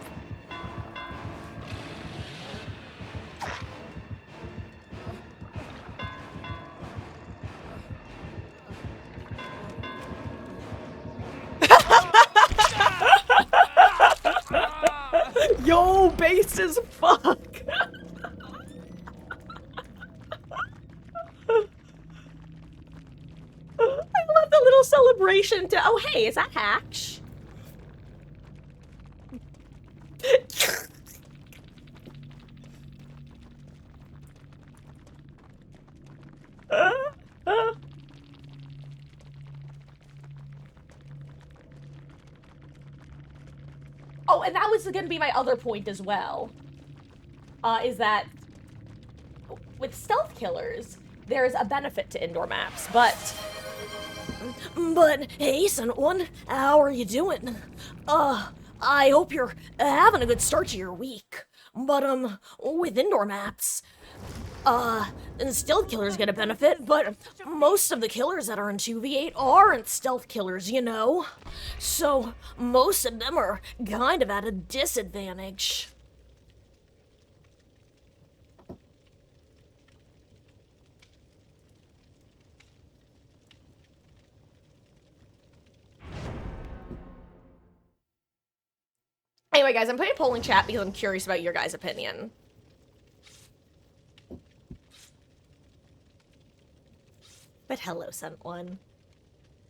Yo, base as fuck. I love the little celebration to, oh hey, is that Hatch? Oh, and that was gonna be my other point as well. Is that with stealth killers, there's a benefit to indoor maps, but hey, son one, how are you doing? I hope you're having a good start to your week. But with indoor maps, stealth killers get a benefit, but most of the killers that are in 2v8 aren't stealth killers, you know? So, most of them are kind of at a disadvantage. Anyway, guys, I'm putting a poll in chat because I'm curious about your guys' opinion. But hello, sent one.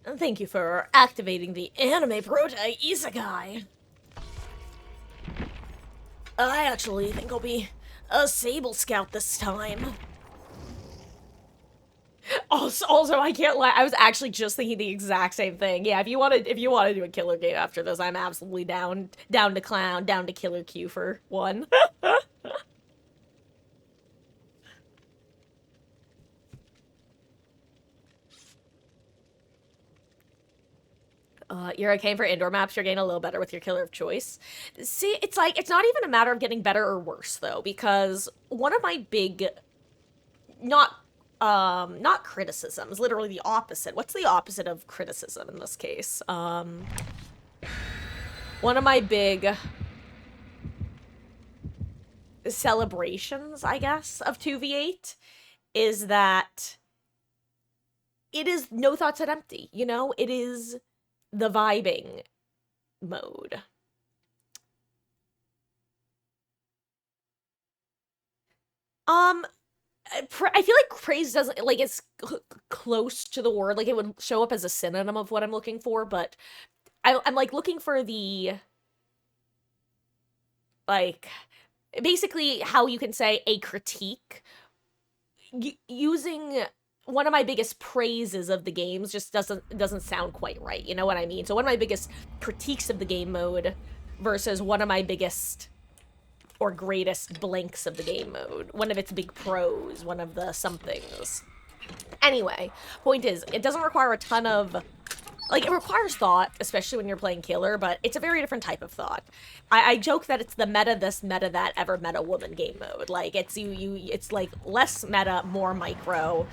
And thank you for activating the anime protai isekai. I actually think I'll be a Sable Scout this time. Also, I can't lie. I was actually just thinking the exact same thing. Yeah, if you want to do a killer game after this, I'm absolutely down to clown, down to killer Q for one. You're okay for indoor maps. You're getting a little better with your killer of choice. See, it's like, it's not even a matter of getting better or worse, though, because one of my big, not criticisms, literally the opposite. What's the opposite of criticism in this case? One of my big celebrations, I guess, of 2v8 is that it is no thoughts at empty, you know? It is the vibing mode. Um, I feel like praise doesn't like it's close to the word. Like it would show up as a synonym of what I'm looking for, but I'm like looking for the like basically how you can say a critique using one of my biggest praises of the games just doesn't sound quite right. You know what I mean? So one of my biggest critiques of the game mode versus one of my biggest or greatest blanks of the game mode. One of its big pros, one of the somethings. Anyway, point is, it doesn't require a ton of like it requires thought, especially when you're playing killer, but it's a very different type of thought. I joke that it's the meta this, meta that, ever meta woman game mode. Like it's it's like less meta, more micro.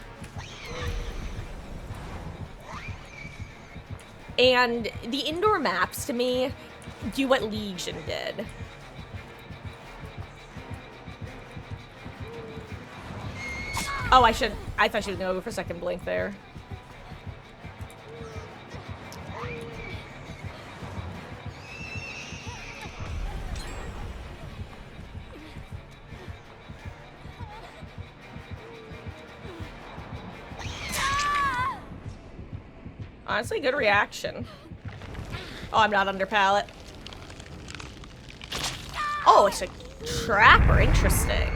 And the indoor maps to me do what Legion did. Oh, I thought she was gonna go for second blink there. Honestly, good reaction. Oh, I'm not under pallet. Oh, it's a trapper. Interesting.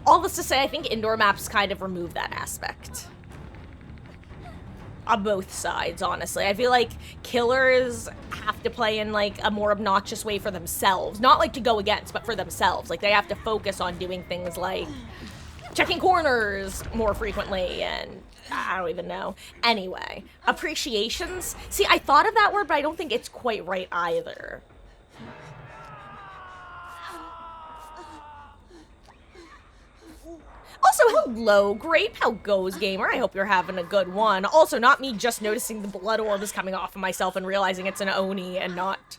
All this to say, I think indoor maps kind of remove that aspect. On both sides, honestly. I feel like killers have to play in, like, a more obnoxious way for themselves. Not, like, to go against, but for themselves. Like, they have to focus on doing things like checking corners more frequently and I don't even know. Anyway, appreciations. See, I thought of that word, but I don't think it's quite right either. Also, hello, Grape. How goes, gamer? I hope you're having a good one. Also, not me just noticing the blood orb is coming off of myself and realizing it's an Oni and not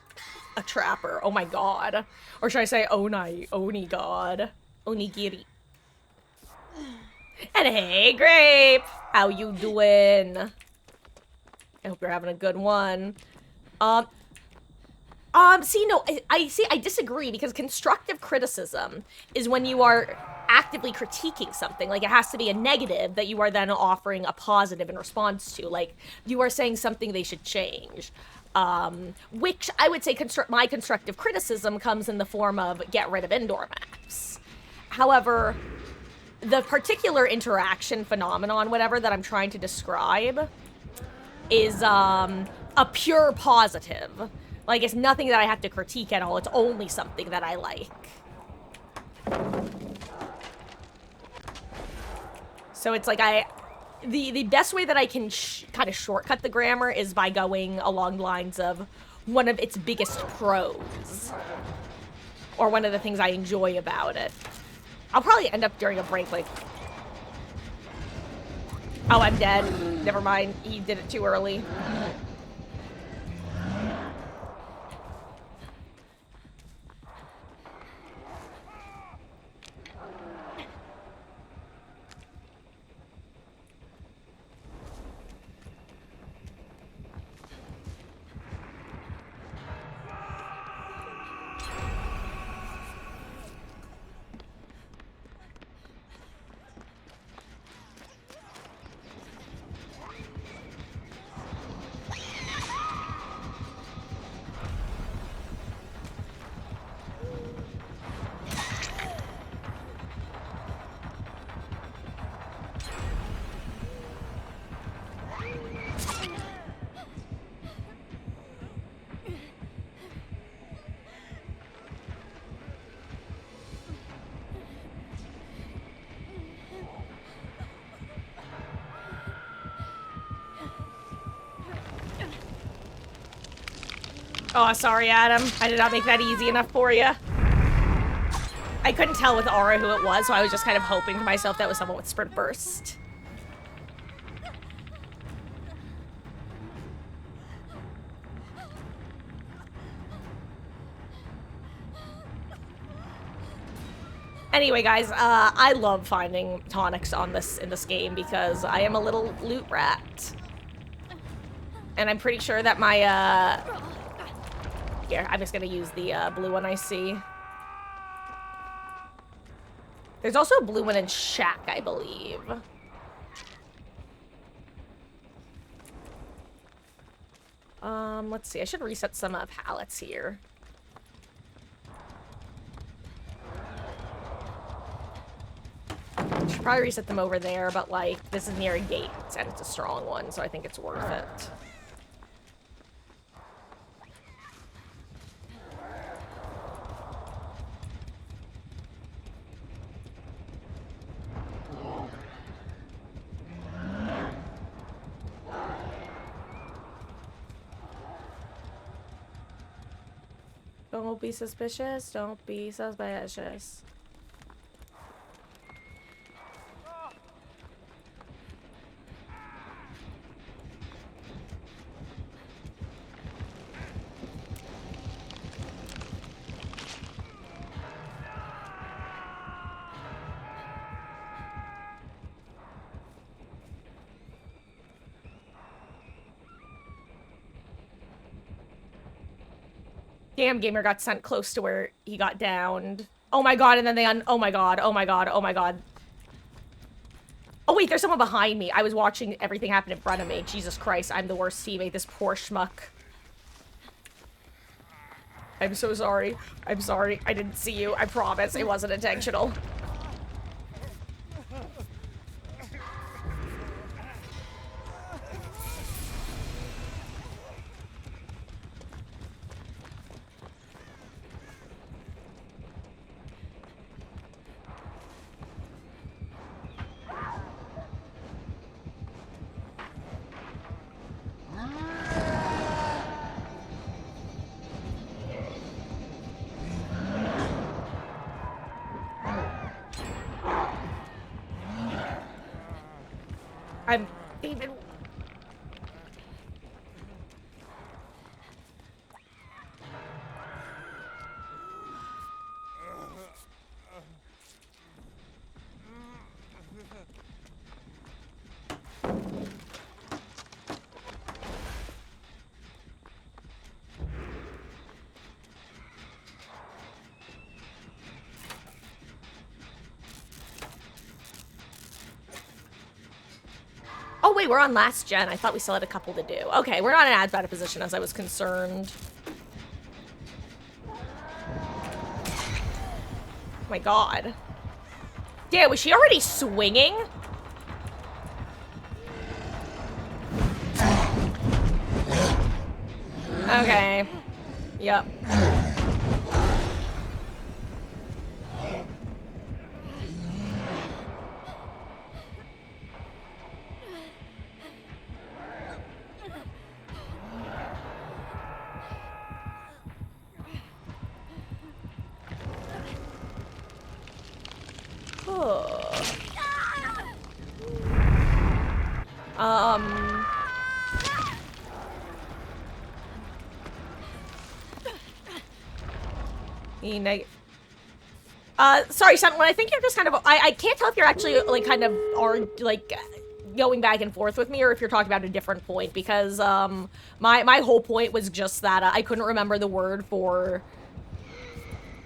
a trapper. Oh my god. Or should I say Oni god. Onigiri. And hey, Grape! How you doing? I hope you're having a good one. See, no, I disagree because constructive criticism is when you are actively critiquing something. Like, it has to be a negative that you are then offering a positive in response to. Like, you are saying something they should change. Which I would say my constructive criticism comes in the form of get rid of indoor maps. However, the particular interaction phenomenon, whatever, that I'm trying to describe is a pure positive. Like, it's nothing that I have to critique at all. It's only something that I like. So it's like the best way that I can kind of shortcut the grammar is by going along the lines of one of its biggest pros. Or one of the things I enjoy about it. I'll probably end up during a break like... Oh, I'm dead. Never mind. He did it too early. Oh, sorry, Adam. I did not make that easy enough for you. I couldn't tell with Aura who it was, so I was just kind of hoping to myself that was someone with Sprint Burst. Anyway, guys, I love finding tonics in this game because I am a little loot rat. And I'm pretty sure that my, here, I'm just gonna use the, blue one I see. There's also a blue one in Shack, I believe. Let's see. I should reset some pallets here. Should probably reset them over there, but, like, this is near a gate, and it's a strong one, so I think it's worth it. Don't be suspicious. Don't be suspicious. Damn, Gamer got sent close to where he got downed. Oh my god, and then they oh my god, oh my god, oh my god. Oh wait, there's someone behind me. I was watching everything happen in front of me. Jesus Christ, I'm the worst teammate, this poor schmuck. I'm so sorry. I'm sorry. I didn't see you. I promise. It wasn't intentional. I'm even... Oh wait, we're on last gen. I thought we still had a couple to do. Okay, we're not in as bad a position as I was concerned. Oh my god. Yeah, was she already swinging? Okay. Yep. Sorry, Sentinel, I think you're just kind of, I can't tell if you're actually, like, kind of, are, like, going back and forth with me, or if you're talking about a different point, because, my whole point was just that I couldn't remember the word for,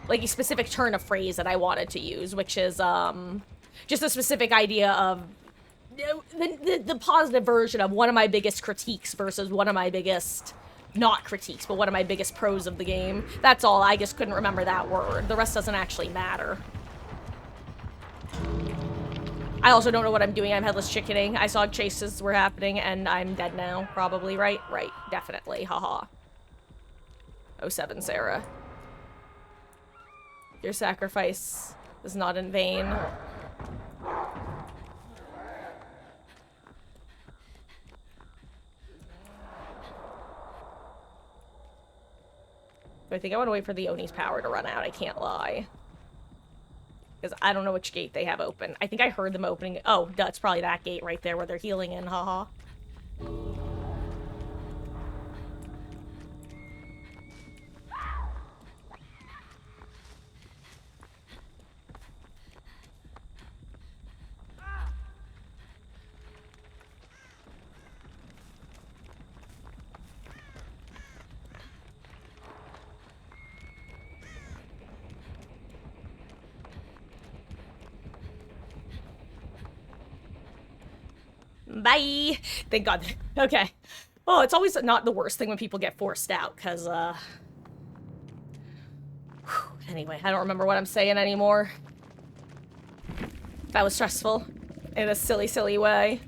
like, a specific turn of phrase that I wanted to use, which is, just a specific idea of, the positive version of one of my biggest critiques versus one of my biggest... not critiques, but one of my biggest pros of the game. That's all, I just couldn't remember that word. The rest doesn't actually matter. I also don't know what I'm doing. I'm headless chickening. I saw chases were happening, and I'm dead now, probably, right? Right, definitely, haha. 07, Sarah. Your sacrifice is not in vain. I think I want to wait for the Oni's power to run out, I can't lie. Because I don't know which gate they have open. I think I heard them opening... Oh, that's probably that gate right there where they're healing in, haha. Bye. Thank God. Okay. Oh, it's always not the worst thing when people get forced out, because, anyway, I don't remember what I'm saying anymore. That was stressful. In a silly, silly way.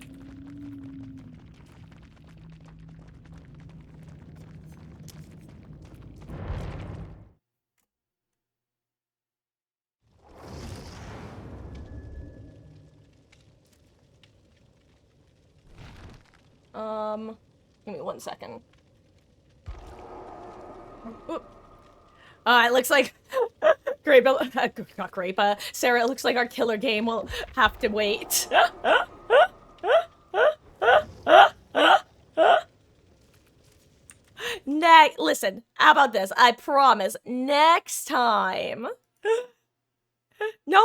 Give me 1 second. Oop. It looks like Grape, not Grape, Sarah, it looks like our killer game will have to wait. Listen, how about this? I promise, next time. No,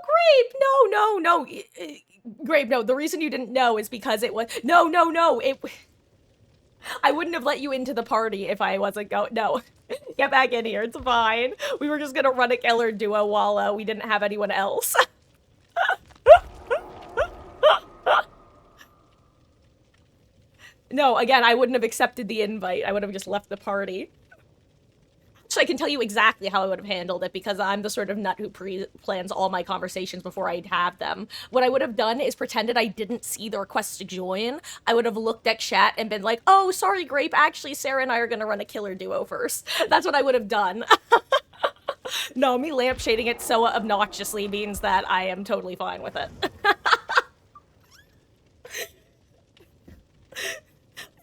Grape, no. Grape, no, the reason you didn't know is because it was, no, I wouldn't have let you into the party if I wasn't going, no. Get back in here, it's fine. We were just gonna run a killer duo while we didn't have anyone else. No, again, I wouldn't have accepted the invite. I would have just left the party. So I can tell you exactly how I would have handled it because I'm the sort of nut who plans all my conversations before I'd have them. What I would have done is pretended I didn't see the request to join. I would have looked at chat and been like, oh, sorry, Grape. Actually, Sarah and I are going to run a killer duo first. That's what I would have done. No, me lampshading it so obnoxiously means that I am totally fine with it.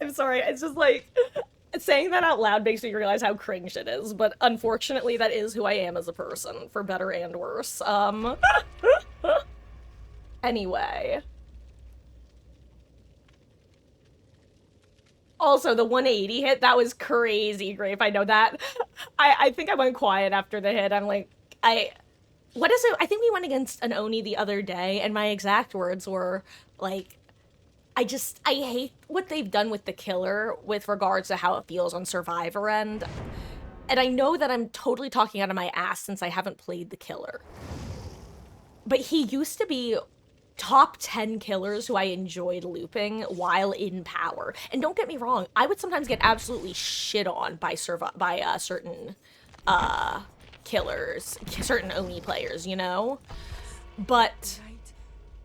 I'm sorry. It's just like... saying that out loud makes me realize how cringe it is, but unfortunately that is who I am as a person, for better and worse. Anyway. Also, the 180 hit, that was crazy, Grape, I know that. I think I went quiet after the hit, I'm like, what is it? I think we went against an Oni the other day, and my exact words were, like, I hate what they've done with the killer with regards to how it feels on Survivor end. And I know that I'm totally talking out of my ass since I haven't played the killer. But he used to be top 10 killers who I enjoyed looping while in power. And don't get me wrong, I would sometimes get absolutely shit on by certain killers, certain Oni players, you know? But... Right.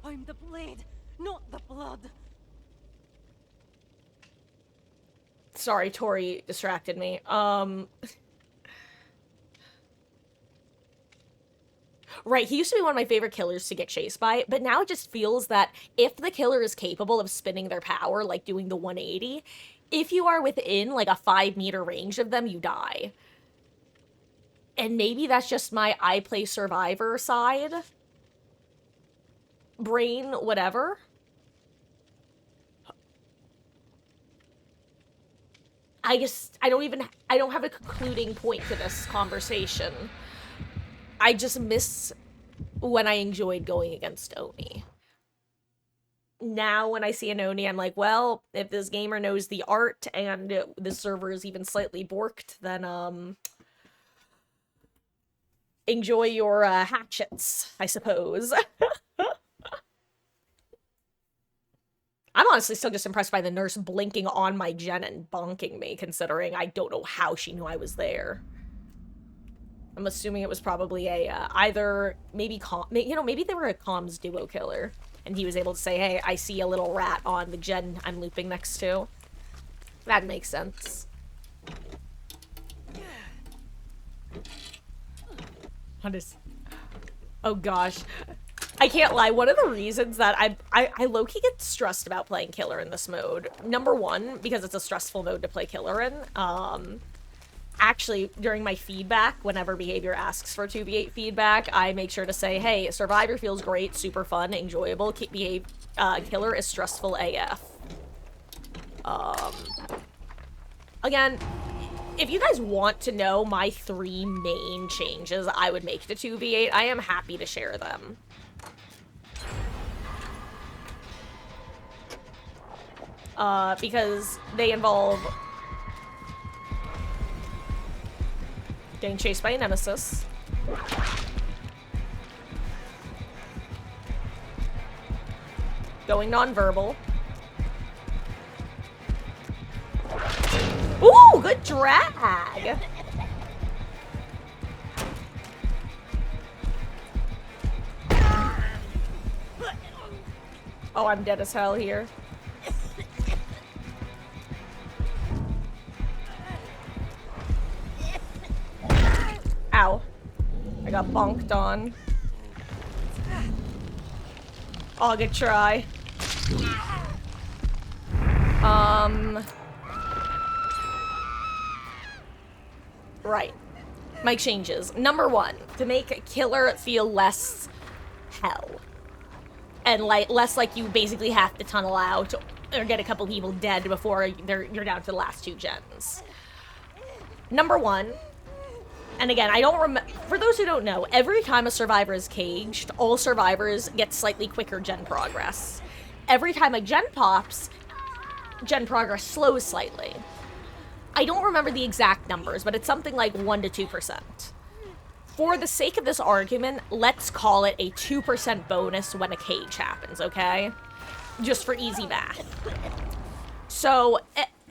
I'm the blade, not the blood. Sorry, Tori distracted me. Right, he used to be one of my favorite killers to get chased by, but now it just feels that if the killer is capable of spinning their power, like doing the 180, if you are within, like, a 5-meter range of them, you die. And maybe that's just my I play Survivor side. Brain, whatever. I don't have a concluding point to this conversation. I just miss when I enjoyed going against Oni. Now, when I see an Oni, I'm like, well, if this gamer knows the art and the server is even slightly borked, then, enjoy your, hatchets, I suppose. I'm honestly still just impressed by the nurse blinking on my gen and bonking me, considering I don't know how she knew I was there. I'm assuming it was probably a, either, maybe, maybe they were a comms duo killer, and he was able to say, hey, I see a little rat on the gen I'm looping next to. That makes sense. What is... Oh gosh. I can't lie, one of the reasons that I low-key get stressed about playing killer in this mode, number one, because it's a stressful mode to play killer in, actually, during my feedback, whenever behavior asks for 2v8 feedback, I make sure to say, hey, Survivor feels great, super fun, enjoyable, killer is stressful AF. Again, if you guys want to know my 3 main changes I would make to 2v8, I am happy to share them. Because they involve getting chased by a nemesis, going nonverbal, drag. Oh, I'm dead as hell here. Ow. I got bonked on. Oh, good try. Right. My changes. Number one, to make a killer feel less hell. And less like you basically have to tunnel out or get a couple people dead before you're down to the last 2 gens. Number one, and again, I don't remember. For those who don't know, every time a survivor is caged, all survivors get slightly quicker gen progress. Every time a gen pops, gen progress slows slightly. I don't remember the exact numbers, but it's something like 1 to 2%. For the sake of this argument, let's call it a 2% bonus when a cage happens, okay? Just for easy math. So,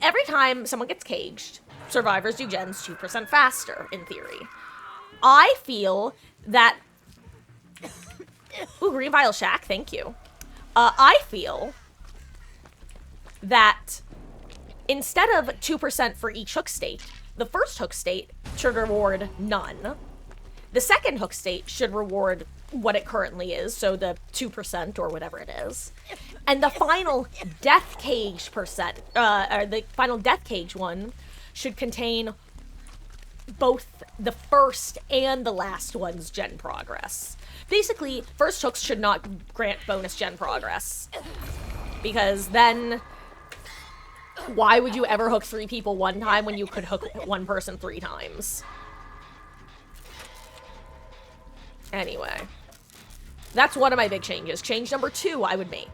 every time someone gets caged, survivors do gens 2% faster, in theory. I feel that... Ooh, Green Vial Shack, thank you. I feel that instead of 2% for each hook state, the first hook state should reward none. The second hook state should reward what it currently is, so the 2% or whatever it is. And the final death cage percent, or the final death cage one should contain both the first and the last one's gen progress. Basically, first hooks should not grant bonus gen progress. Because then, why would you ever hook 3 people one time when you could hook 1 person 3 times? Anyway. That's one of my big changes. Change number 2 I would make.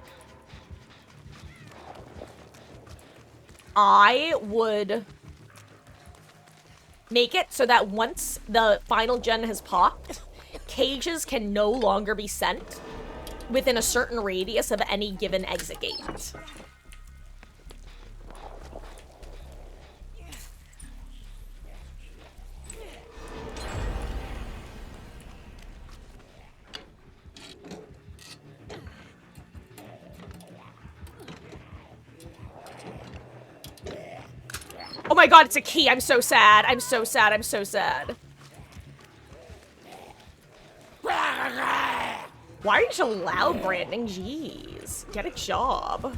I would make it so that once the final gen has popped, cages can no longer be sent within a certain radius of any given exit gate. Oh my god, it's a key. I'm so sad. I'm so sad. I'm so sad. Why are you so loud, Brandon? Jeez. Get a job.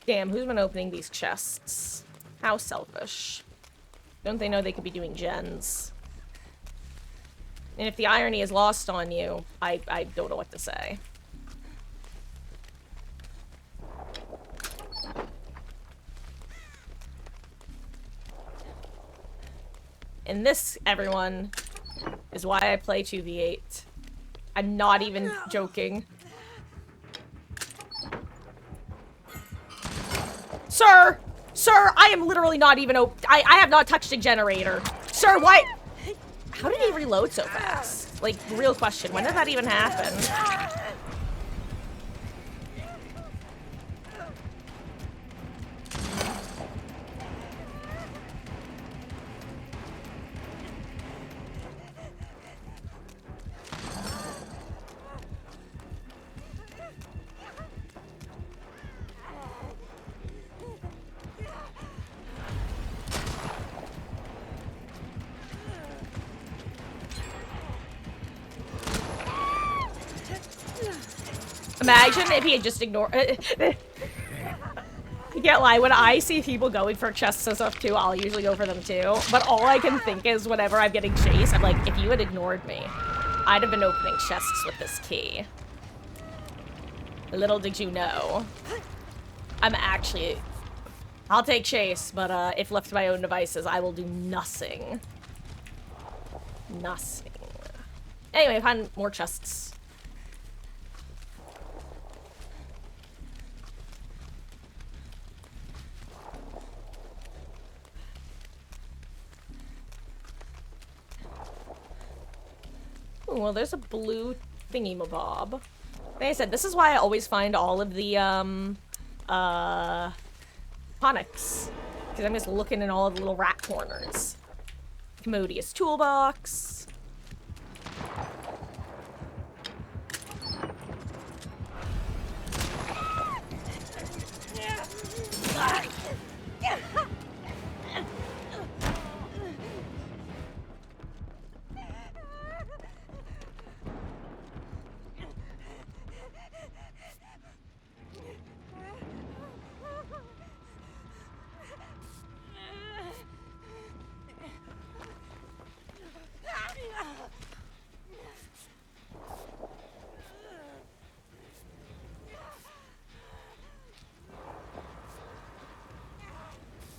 Damn, who's been opening these chests? How selfish. Don't they know they could be doing gens? And if the irony is lost on you, I don't know what to say. And this, everyone, is why I play 2v8. I'm not even joking. Sir! Sir, I am literally not even I have not touched a generator. Sir, why? How did he reload so fast? Like, real question. When did that even happen? Imagine if he had just ignored. I can't lie, when I see people going for chests and stuff too, I'll usually go for them too. But all I can think is whenever I'm getting chased, I'm like, if you had ignored me, I'd have been opening chests with this key. Little did you know. I'm actually... I'll take chase, but if left to my own devices, I will do nothing. Nothing. Anyway, find more chests. well, there's a blue thingy-mabob. Like I said, this is why I always find all of the, tonics. Because I'm just looking in all of the little rat corners. Commodious toolbox.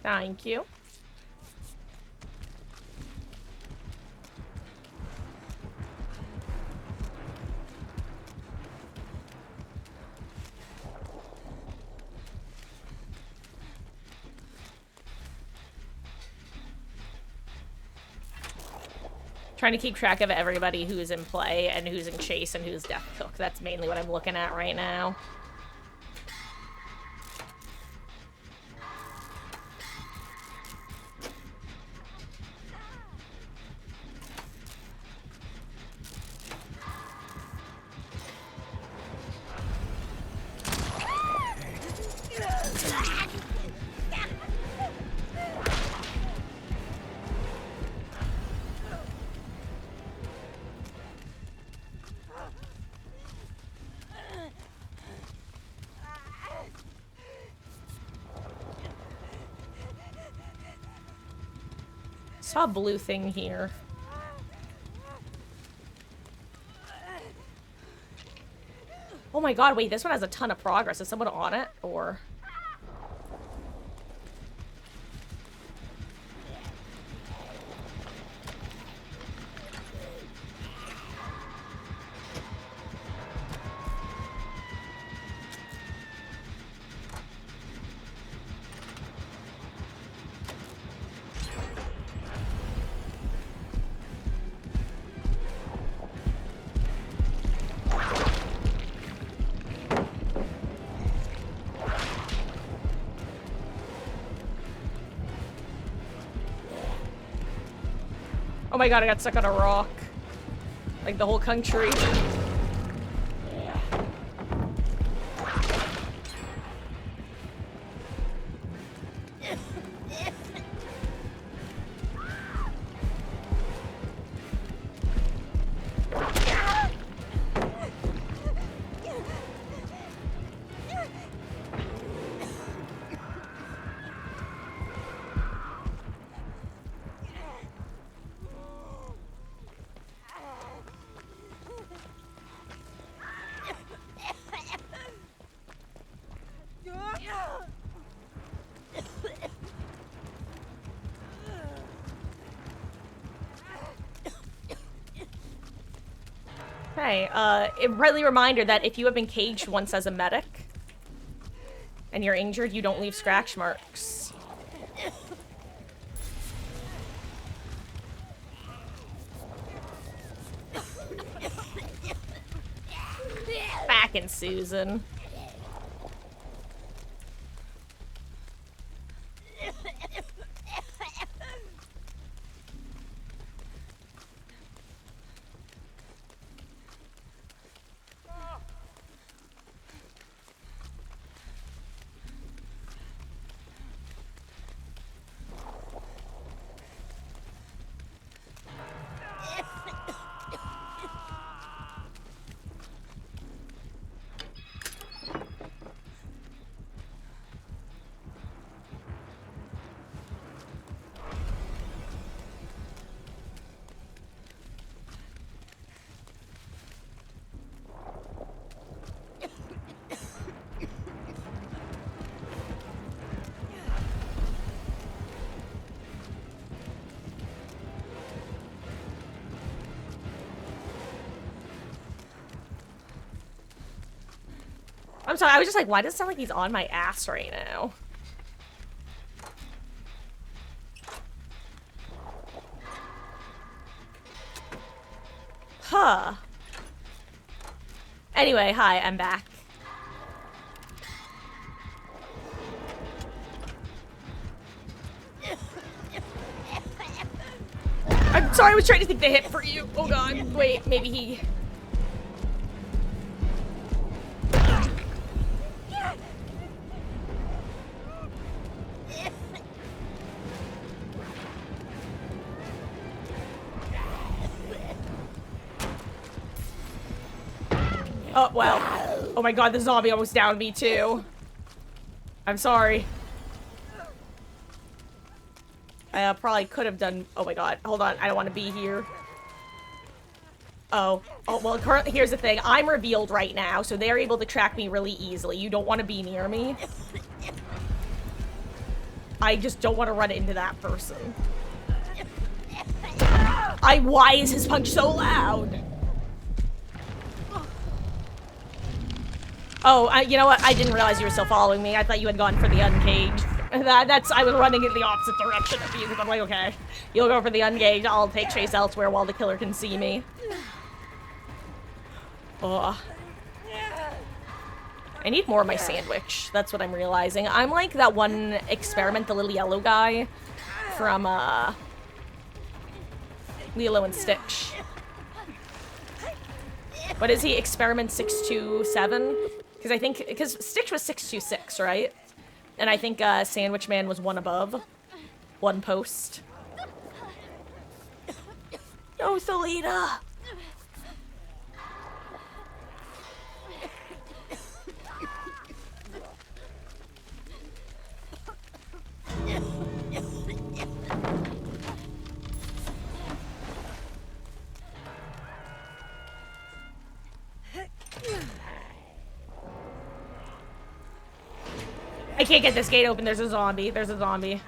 Thank you. Trying to keep track of everybody who's in play and who's in chase and who's death cook. That's mainly what I'm looking at right now. Saw a blue thing here. Oh my god, wait, this one has a ton of progress. Is someone on it? Or... oh my god, I got stuck on a rock. Like the whole country. Hey, a friendly reminder that if you have been caged once as a medic and you're injured, you don't leave scratch marks. Back in Susan. I'm sorry, I was just like, why does it sound like he's on my ass right now? Huh. Anyway, hi, I'm back. I'm sorry, I was trying to think the hit for you. Oh god, wait, maybe he... Oh, well. Oh my god, the zombie almost downed me too. I'm sorry. I probably could have done... Oh my god, hold on, I don't want to be here. Oh, well, currently, here's the thing. I'm revealed right now, so they're able to track me really easily. You don't want to be near me. I just don't want to run into that person. Why is his punch so loud? Oh, you know what? I didn't realize you were still following me. I thought you had gone for the uncaged. I was running in the opposite direction of you, because I'm like, okay, you'll go for the uncaged, I'll take chase elsewhere while the killer can see me. Ugh. I need more of my sandwich. That's what I'm realizing. I'm like that one experiment, the little yellow guy from, Lilo and Stitch. What is he? Experiment 627? Because Stitch was 626, right? And I think, Sandwich Man was one above. One post. No, Thalita! I can't get this gate open. There's a zombie. There's a zombie.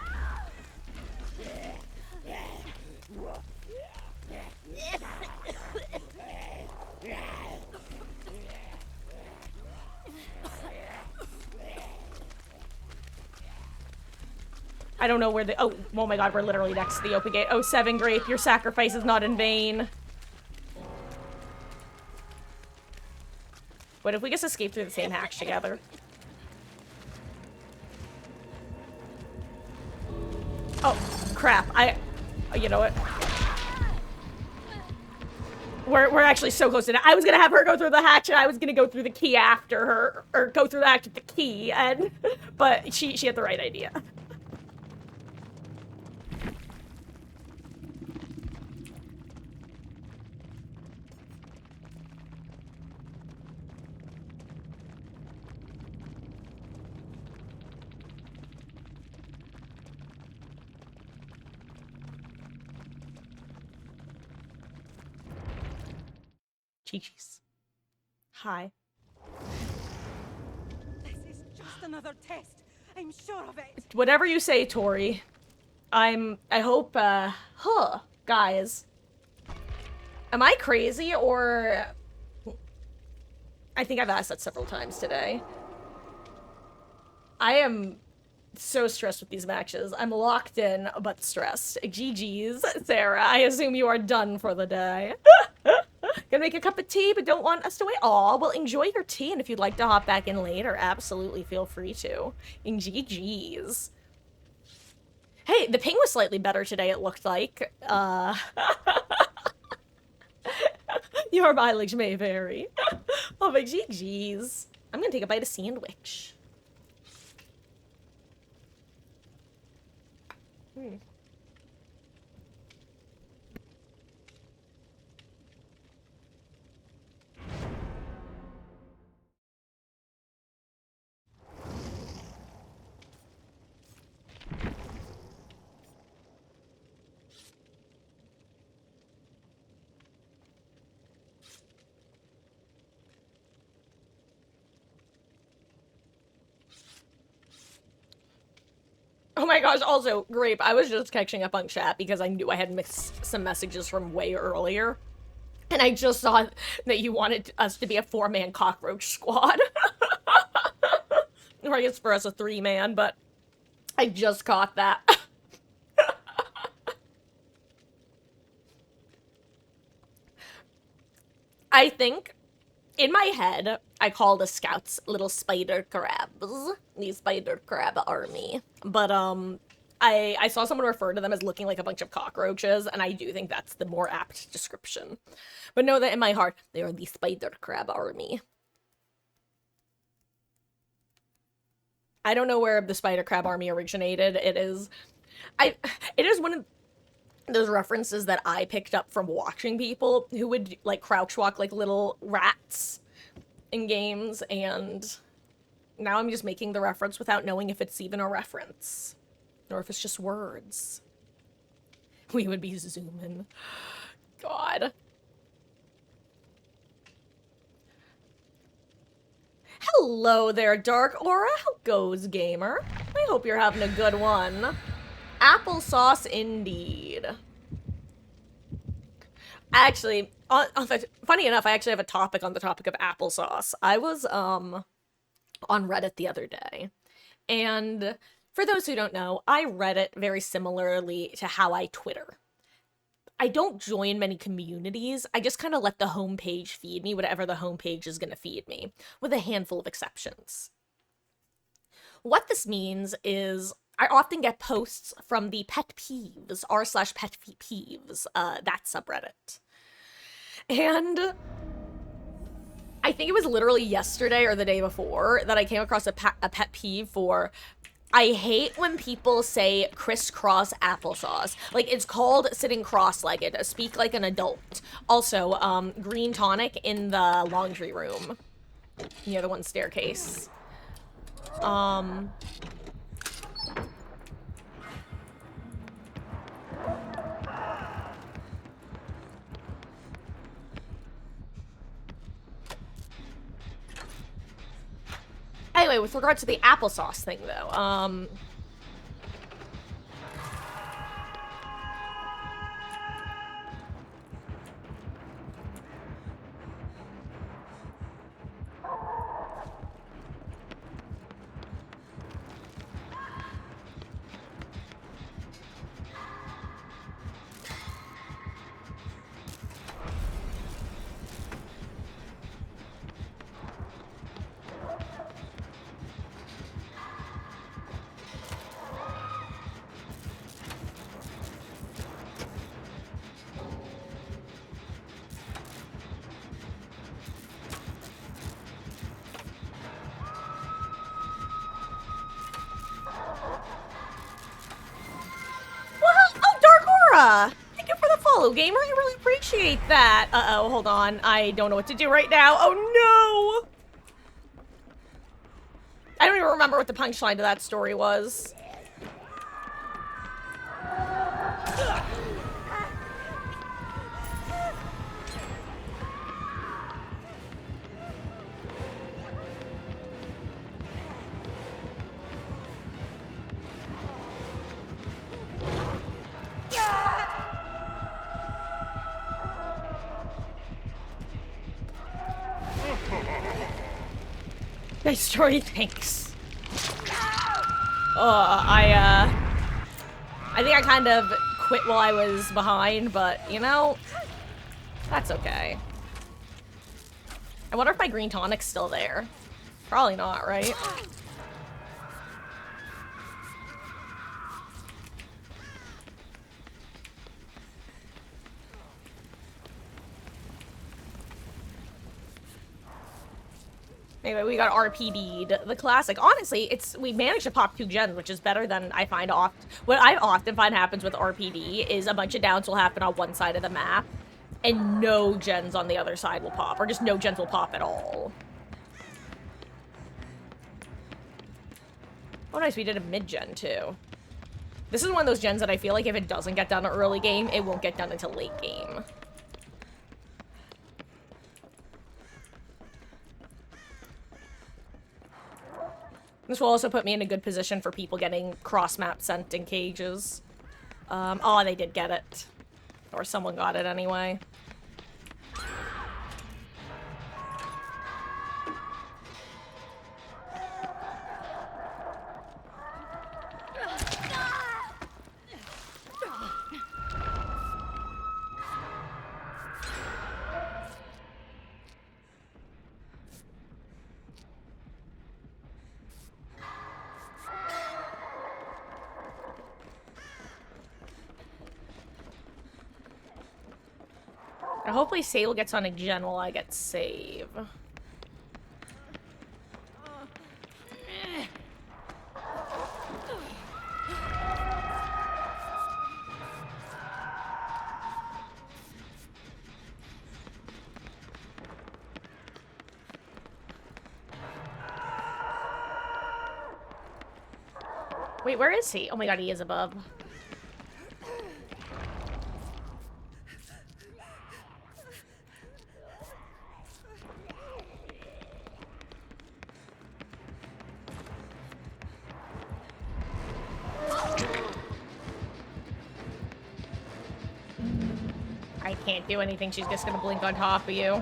I don't know where the... Oh my god, we're literally next to the open gate. Oh, 7 Grape, your sacrifice is not in vain. What if we just escape through the same hatch together? Oh, crap. You know what? We're actually so close to that. I was gonna have her go through the hatch, and I was gonna go through the key after her. Or go through the hatch with the key, and... But she had the right idea. Chi-Chi's. Hi. This is just another test. I'm sure of it. Whatever you say, Tori. I hope, guys. Am I crazy, or... I think I've asked that several times today. I am so stressed with these matches. I'm locked in, but stressed. GG's, Sarah. I assume you are done for the day. Gonna make a cup of tea, but don't want us to wait. Aw, well, enjoy your tea, and if you'd like to hop back in later, absolutely feel free to. In GG's. Hey, the ping was slightly better today, it looked like. Your mileage may vary. Oh, my GG's. I'm gonna take a bite of sandwich. Oh my gosh, also, Grape, I was just catching up on chat because I knew I had missed some messages from way earlier. And I just saw that you wanted us to be a 4-man cockroach squad. Or I guess for us a 3-man, but I just caught that. I think in my head, I call the scouts little spider crabs. The spider crab army. But I saw someone refer to them as looking like a bunch of cockroaches, and I do think that's the more apt description. But know that in my heart, they are the spider crab army. I don't know where the spider crab army originated. It is one of those references that I picked up from watching people who would like crouch walk like little rats in games, and now I'm just making the reference without knowing if it's even a reference or if it's just words. We would be zooming. God. Hello there, Dark Aura. How goes, gamer? I hope you're having a good one. Applesauce indeed. Actually, funny enough, I actually have a topic on the topic of applesauce. I was on Reddit the other day, and for those who don't know, I Reddit very similarly to how I Twitter. I don't join many communities. I just kind of let the homepage feed me whatever the homepage is going to feed me, with a handful of exceptions. What this means is I often get posts from the pet peeves, r/pet peeves, that subreddit. And I think it was literally yesterday or the day before that I came across a pet peeve for, I hate when people say crisscross applesauce. Like, it's called sitting cross-legged. Speak like an adult. Also, green tonic in the laundry room near the one staircase. Anyway, with regard to the applesauce thing, though, oh, Dark Aura! Thank you for the follow, gamer. I really appreciate that. Uh-oh, hold on. I don't know what to do right now. Oh, no! I don't even remember what the punchline to that story was. Nice story, thanks. I think I kind of quit while I was behind, but, you know, that's okay. I wonder if my green tonic's still there. Probably not, right? Anyway, we got RPD'd, the classic. Honestly, we managed to pop 2 gens, which is better than I find what I often find happens with RPD is a bunch of downs will happen on one side of the map, and no gens on the other side will pop, or just no gens will pop at all. Oh, nice, we did a mid-gen, too. This is one of those gens that I feel like if it doesn't get done early game, it won't get done until late game. This will also put me in a good position for people getting cross-map sent in cages. Oh, they did get it. Or someone got it anyway. Hopefully Sable gets on a gen while I get save. Wait, where is he? Oh my god, he is above. I can't do anything. She's just gonna blink on top of you.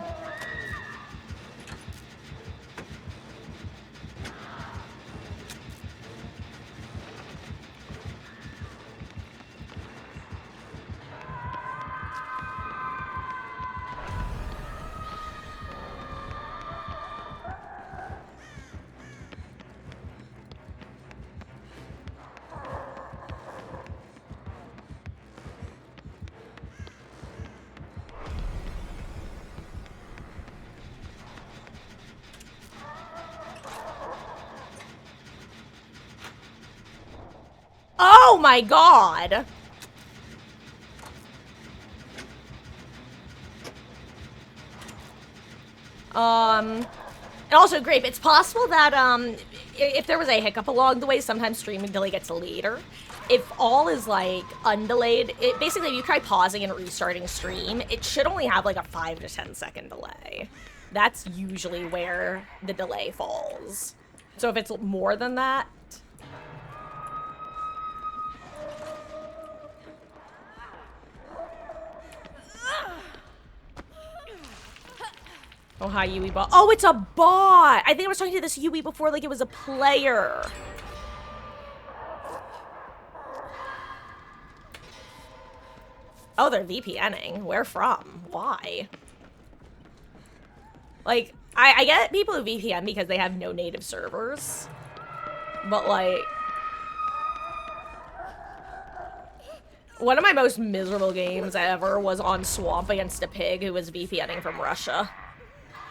Oh my god! And also, Grape, it's possible that, if there was a hiccup along the way, sometimes streaming delay gets later. If all is, like, undelayed, basically, if you try pausing and restarting stream, it should only have, like, a 5 to 10 second delay. That's usually where the delay falls. So if it's more than that... Oh, hi, Yui bot. Oh, it's a bot! I think I was talking to this Yui before like it was a player. Oh, they're VPNing. Where from? Why? Like, I get people who VPN because they have no native servers. But, like... One of my most miserable games ever was on Swamp against a pig who was VPNing from Russia.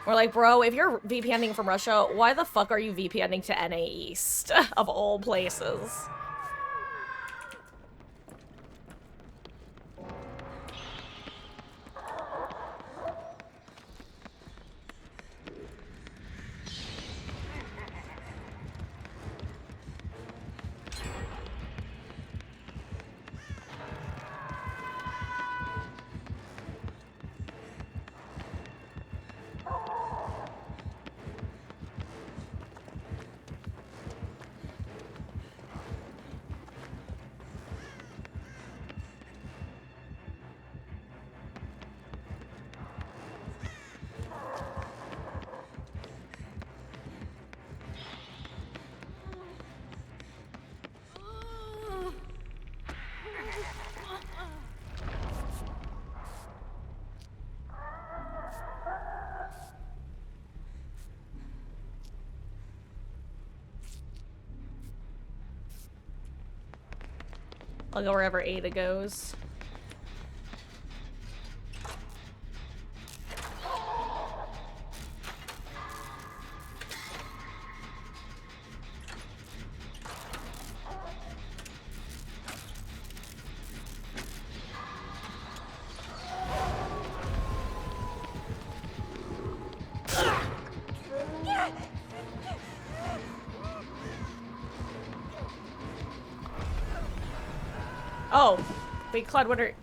We're like, bro, if you're VPNing from Russia, why the fuck are you VPNing to NA East, of all places? I'll go wherever Ada goes. Oh, wait, Claude, what are...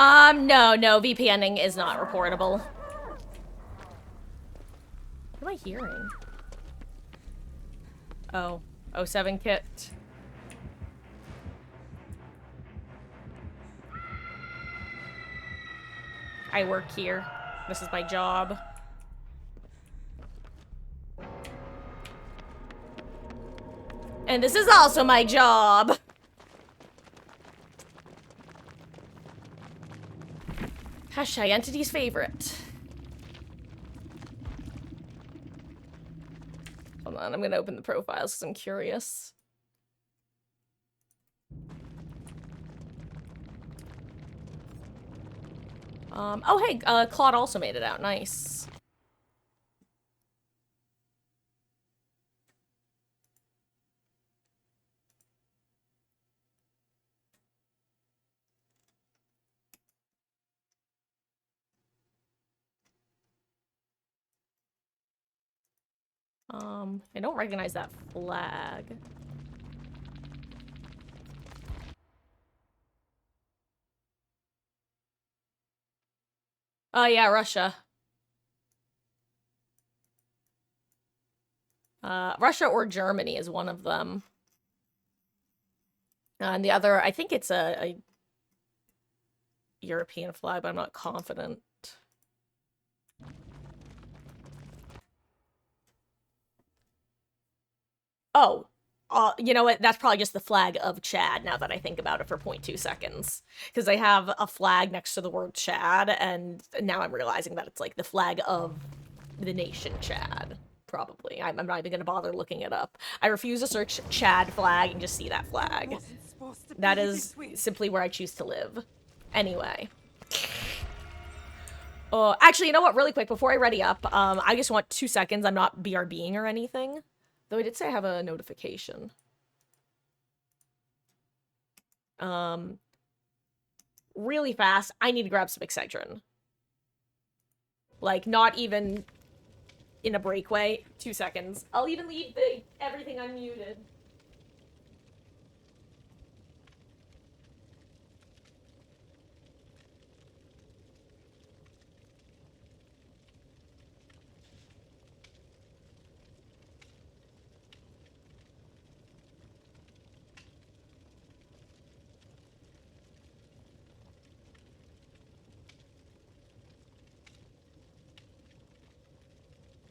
No, VPNing is not reportable. What am I hearing? Oh, '07 kit. I work here. This is my job. And this is also my job. Hashtag entity's favorite. Hold on, I'm gonna open the profiles because I'm curious. Oh hey, Claude also made it out, nice. I don't recognize that flag. Oh yeah, Russia. Russia or Germany is one of them. And the other, I think it's a European flag, but I'm not confident. Oh, you know what? That's probably just the flag of Chad now that I think about it for 0.2 seconds. Because they have a flag next to the word Chad, and now I'm realizing that it's like the flag of the nation Chad. Probably. I'm not even going to bother looking it up. I refuse to search Chad flag and just see that flag. That is simply where I choose to live. Anyway. Actually, you know what? Really quick, before I ready up, I just want 2 seconds. I'm not BRBing or anything. Though I did say I have a notification. Really fast, I need to grab some Excedrin. Like, not even in a breakaway. 2 seconds. I'll even leave everything unmuted.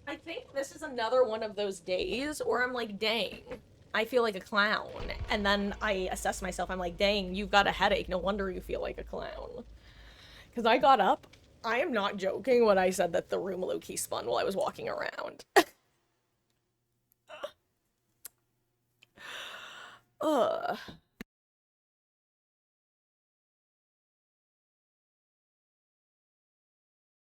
I think this is another one of those days where I'm like, dang, I feel like a clown. And then I assess myself, I'm like, dang, you've got a headache. No wonder you feel like a clown. Because I got up. I am not joking when I said that the room low-key spun while I was walking around. Ugh.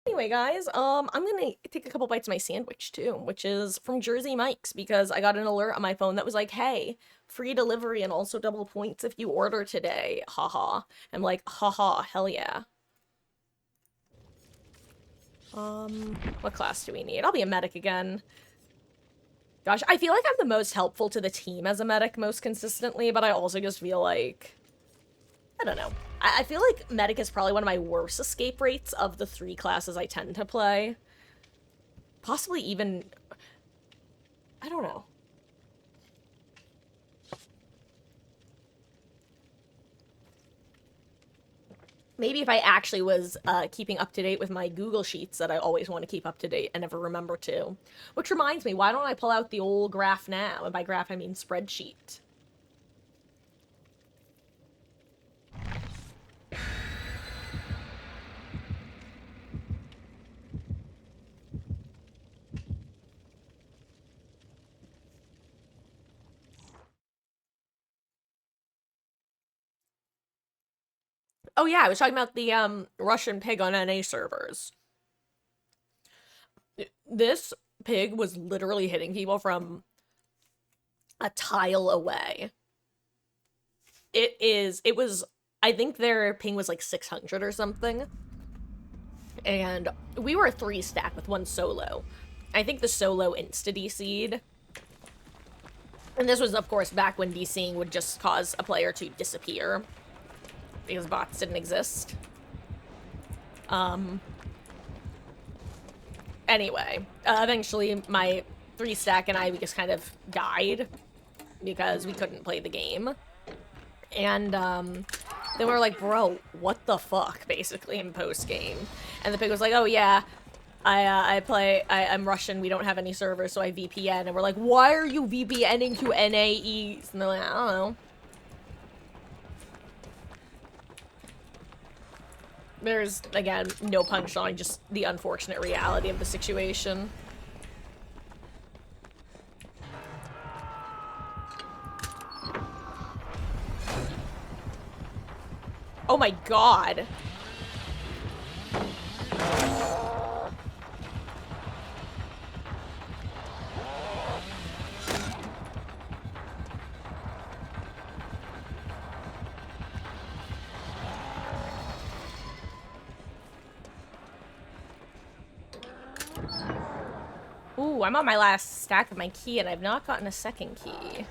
Anyway, guys, I'm gonna take a couple bites of my sandwich too, which is from Jersey Mike's because I got an alert on my phone that was like, hey, free delivery and also double points if you order today. Haha. I'm like, haha, hell yeah. What class do we need? I'll be a medic again. Gosh, I feel like I'm the most helpful to the team as a medic most consistently, but I also just feel like, I don't know. I feel like medic is probably one of my worst escape rates of the 3 classes I tend to play. Possibly even, I don't know. Maybe if I actually was keeping up to date with my Google Sheets that I always want to keep up to date and never remember to. Which reminds me, why don't I pull out the old graph now? And by graph, I mean spreadsheet. Oh yeah, I was talking about the Russian pig on NA servers. This pig was literally hitting people from a tile away. It was, I think their ping was like 600 or something. And we were a 3 stack with 1 solo. I think the solo insta-DC'd. And this was, of course, back when DCing would just cause a player to disappear. Because bots didn't exist. Anyway, eventually my 3-stack and I, we just kind of died because we couldn't play the game. And then we were like, bro, what the fuck, basically, in post-game. And the pig was like, oh yeah, I'm Russian, we don't have any servers, so I VPN. And we're like, why are you VPNing to NAEs? And they're like, I don't know. There's, again, no punchline, just the unfortunate reality of the situation. Oh my god. Ooh, I'm on my last stack of my key and I've not gotten a second key.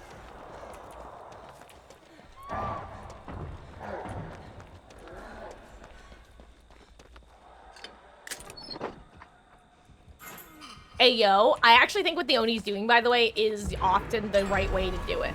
Hey, yo, I actually think what the Oni's doing, by the way, is often the right way to do it.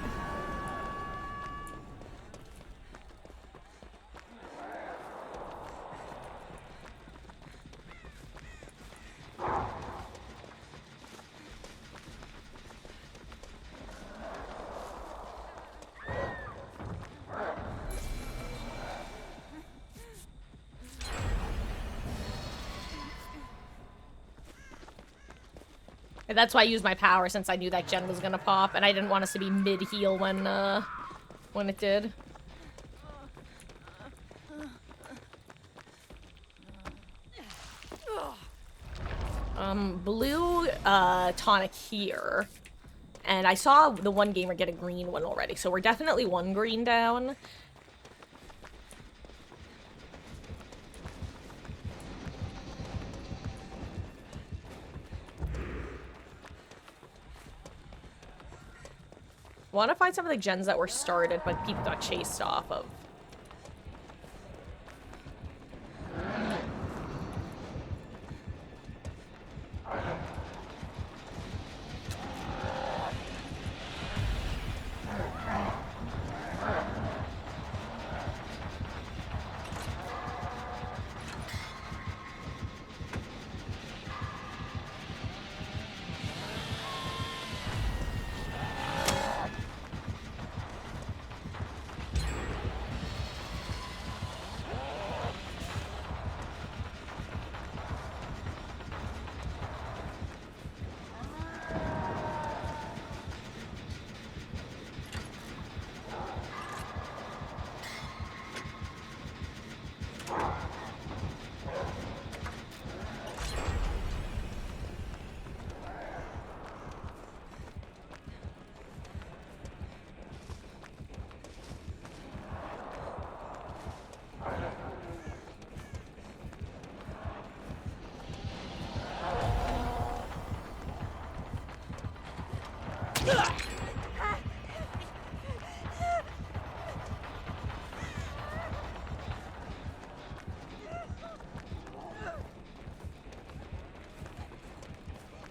And that's why I used my power, since I knew that gen was gonna pop, and I didn't want us to be mid-heal when it did. Blue, tonic here. And I saw the one gamer get a green one already, so we're definitely one green down. Want to find some of the gens that were started, but people got chased off of.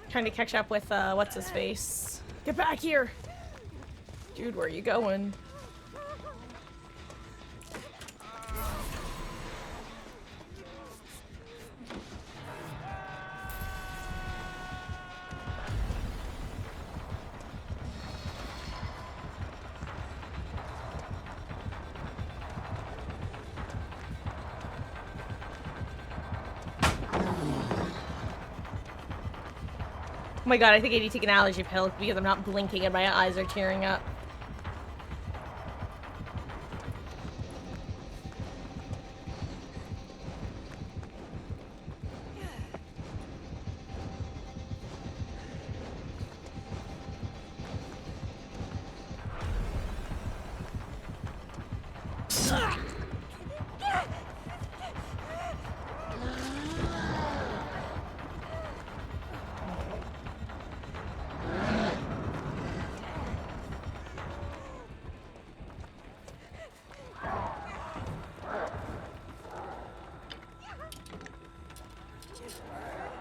Trying to catch up with, what's his face? Get back here! Dude, where are you going? Oh my god, I think I need to take an allergy pill because I'm not blinking and my eyes are tearing up.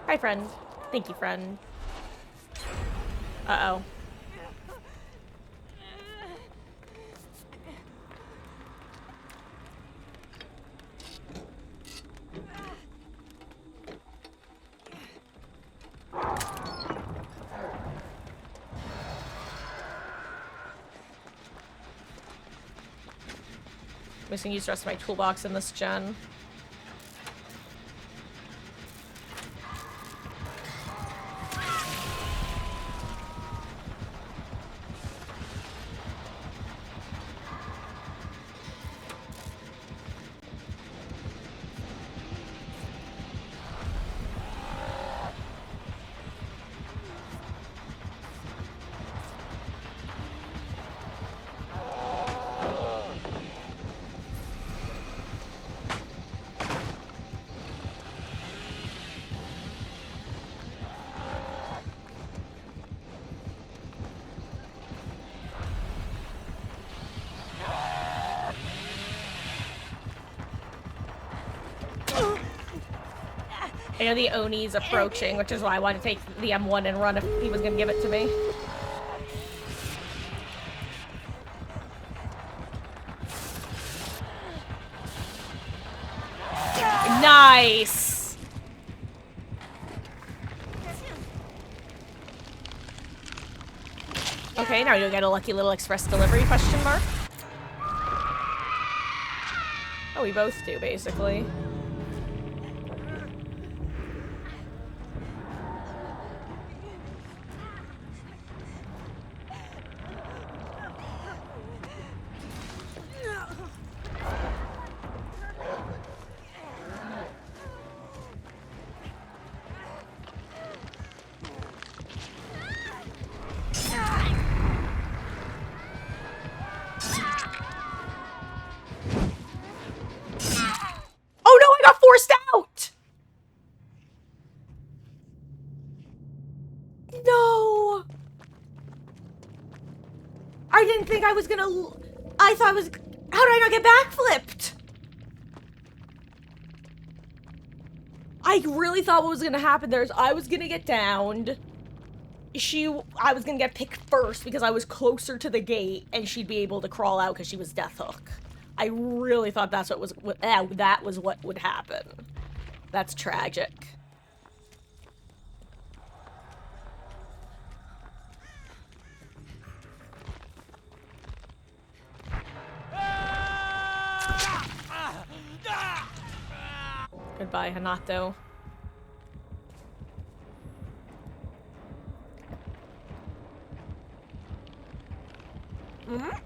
Hi, friend. Thank you, friend. Uh-oh. Missing use the rest of my toolbox in this gen. I know the Oni's approaching, which is why I wanted to take the M1 and run if he was gonna give it to me. Nice! Okay, now you'll get a lucky little express delivery, question mark. Oh, we both do, basically. Oh no, I got forced out! No! I didn't think I was gonna... I thought I was... How did I not get backflipped? I really thought what was gonna happen there is I was gonna get downed. I was gonna get picked first because I was closer to the gate and she'd be able to crawl out because she was Death Hook. I really thought that was what would happen. That's tragic. Goodbye, Hanato. Mm-hmm.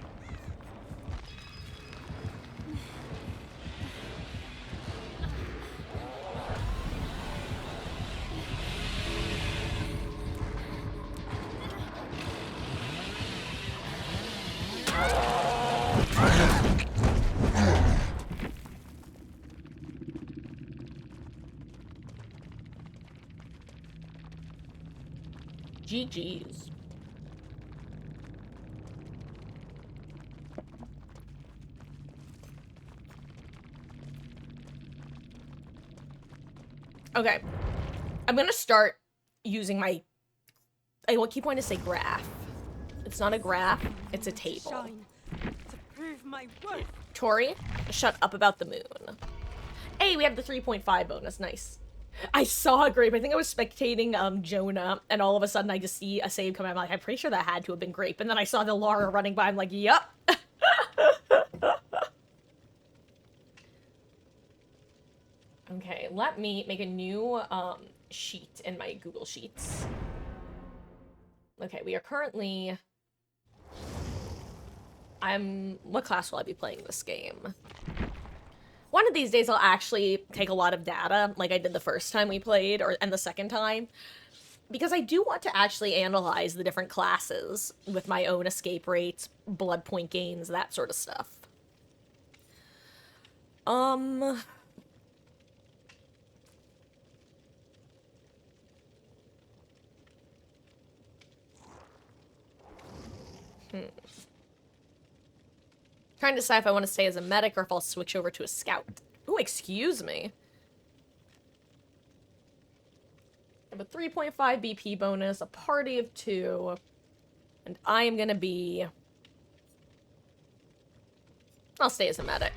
GG's. Okay. I'm gonna start using my... I keep wanting to say graph. It's not a graph, it's a table. To prove my worth. Tori, shut up about the moon. Hey, we have the 3.5 bonus, nice. I saw a grape. I think I was spectating Jonah, and all of a sudden I just see a save come out. I'm like, I'm pretty sure that had to have been grape. And then I saw the Lara running by. I'm like, yup. Okay, let me make a new sheet in my Google Sheets. Okay, we are currently... What class will I be playing this game? One of these days I'll actually take a lot of data, like I did the first time we played, and the second time. Because I do want to actually analyze the different classes with my own escape rates, blood point gains, that sort of stuff. Trying to decide if I want to stay as a medic or if I'll switch over to a scout. Ooh, excuse me. have a 3.5 BP bonus, a party of 2, and I am gonna be... I'll stay as a medic.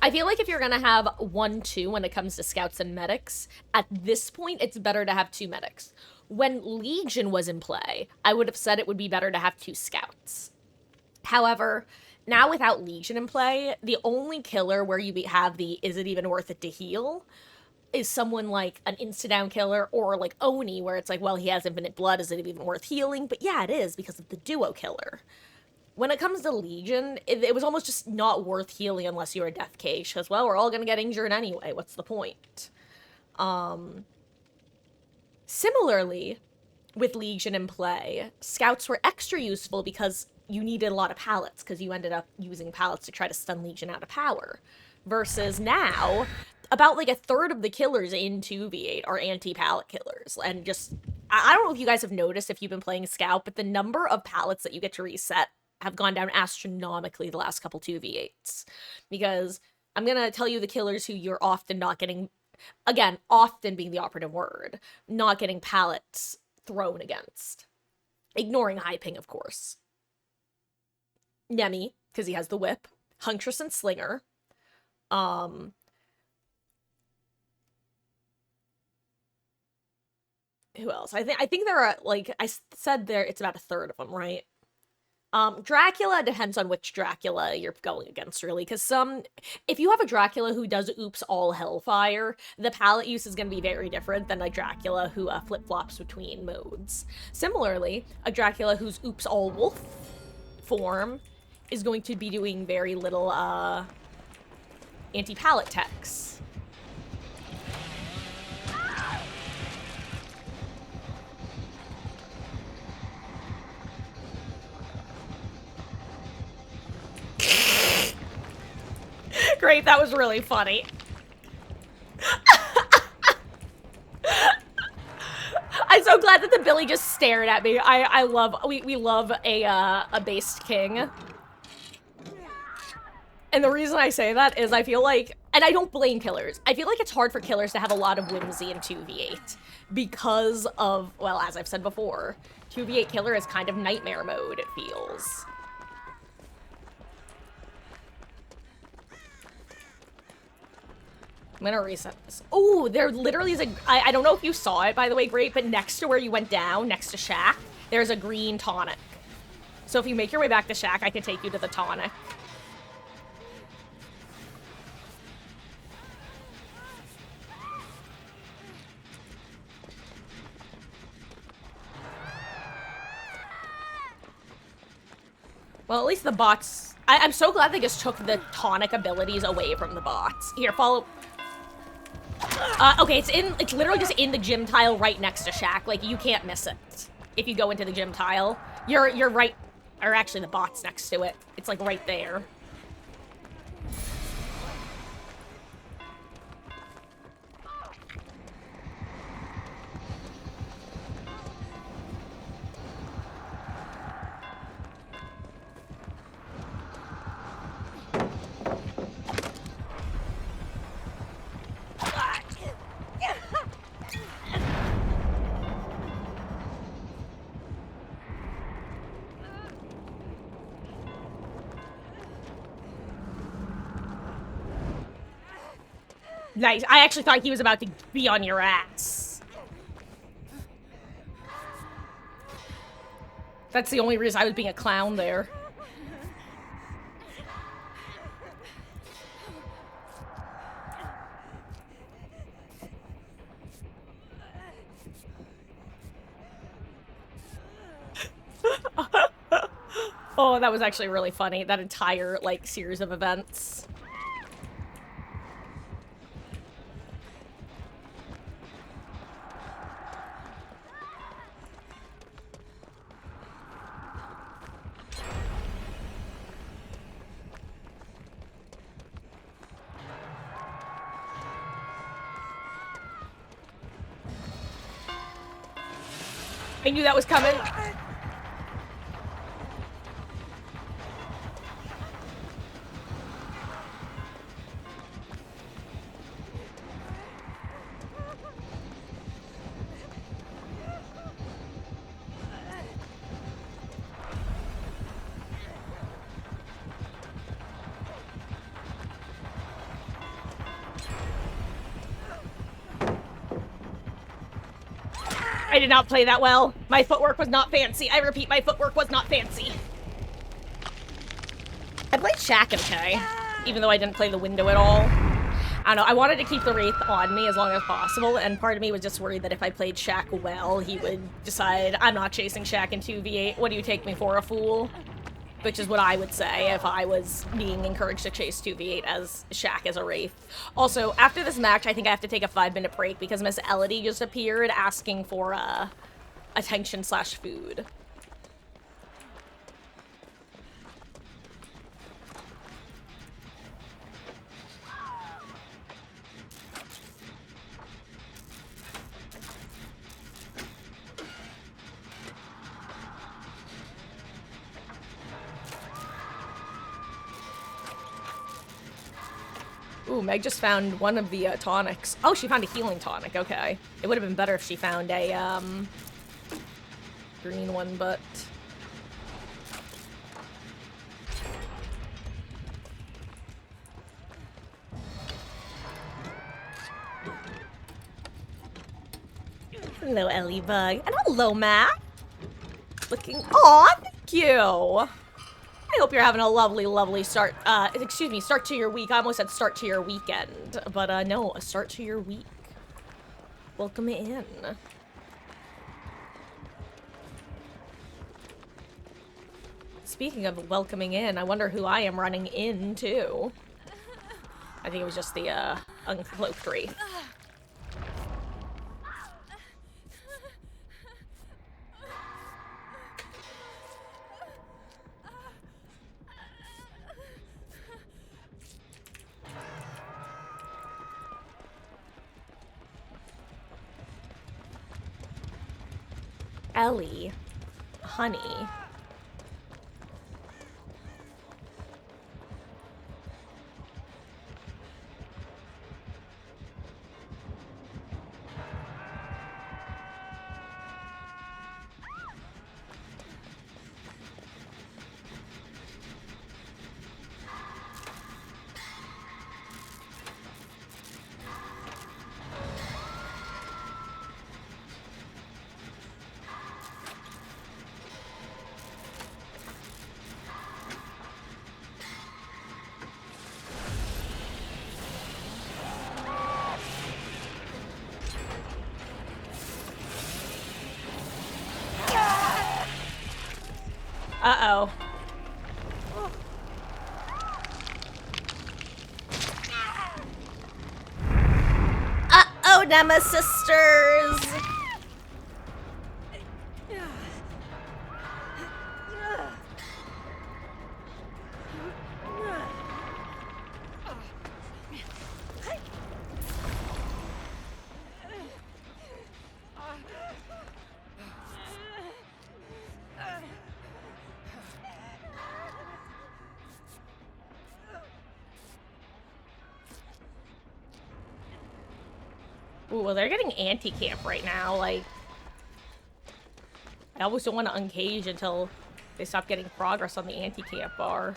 I feel like if you're gonna have 1-2 when it comes to scouts and medics, at this point, it's better to have 2 medics. When Legion was in play, I would have said it would be better to have 2 scouts. However, now without Legion in play, the only killer where you have the is it even worth it to heal is someone like an insta-down killer or like Oni, where it's like, well, he has infinite blood, is it even worth healing? But yeah, it is because of the duo killer. When it comes to Legion, it was almost just not worth healing unless you were Death Cage, because, well, we're all gonna get injured anyway, what's the point? Similarly, with Legion in play, scouts were extra useful because you needed a lot of pallets, because you ended up using pallets to try to stun Legion out of power. Versus now, about like a third of the killers in 2v8 are anti-pallet killers. And just, I don't know if you guys have noticed if you've been playing Scout, but the number of pallets that you get to reset have gone down astronomically the last couple 2v8s. Because I'm gonna tell you the killers who you're often not getting, again, often being the operative word, not getting pallets thrown against. Ignoring high ping, of course. Nemi, because he has the whip. Huntress and Slinger. Who else? I think there are, like, I said there, it's about a third of them, right? Dracula depends on which Dracula you're going against, really, because if you have a Dracula who does oops all hellfire, the palette use is going to be very different than a Dracula who flip-flops between modes. Similarly, a Dracula who's oops all wolf form is going to be doing very little, anti-palette techs. Great, that was really funny. I'm so glad that the Billy just stared at me. I love, we love a based king. And the reason I say that is I feel like, and I don't blame killers, I feel like it's hard for killers to have a lot of whimsy in 2v8 because of, well, as I've said before, 2v8 killer is kind of nightmare mode, it feels. I'm gonna reset this. Oh, there literally is I don't know if you saw it, by the way, great, but next to where you went down, next to Shack, there's a green tonic. So if you make your way back to Shack, I can take you to the tonic. Well, at least the bots... I'm so glad they just took the tonic abilities away from the bots. Here, follow... okay, it's literally just in the gym tile right next to Shack. Like, you can't miss it. If you go into the gym tile, you're right... Or actually, the bot's next to it. It's, like, right there. Nice. I actually thought he was about to be on your ass. That's the only reason I was being a clown there. Oh, that was actually really funny. That entire, like, series of events. I knew that was coming. I did not play that well. My footwork was not fancy. I repeat, my footwork was not fancy. I played Shaq okay, even though I didn't play the window at all. I don't know, I wanted to keep the Wraith on me as long as possible, and part of me was just worried that if I played Shaq well, he would decide, I'm not chasing Shaq in 2v8, what do you take me for, a fool? Which is what I would say if I was being encouraged to chase 2v8 as Shaq as a Wraith. Also, after this match, I think I have to take a 5-minute break because Miss Elodie just appeared asking for, attention/food. Ooh, Meg just found one of the tonics. Oh, she found a healing tonic, okay. It would have been better if she found a, green one, but... Hello, Ellie Bug. And hello, Matt. Looking... Aw, thank you! I hope you're having a lovely, lovely start, start to your week. I almost said start to your weekend, but no, a start to your week. Welcome in. Speaking of welcoming in, I wonder who I am running into. I think it was just the, uncloaked Wraith. Ellie. Honey. Uh-oh. Uh-oh, Nemesisters! Ooh, well, they're getting anti-camp right now, like... I always don't want to uncage until they stop getting progress on the anti-camp bar.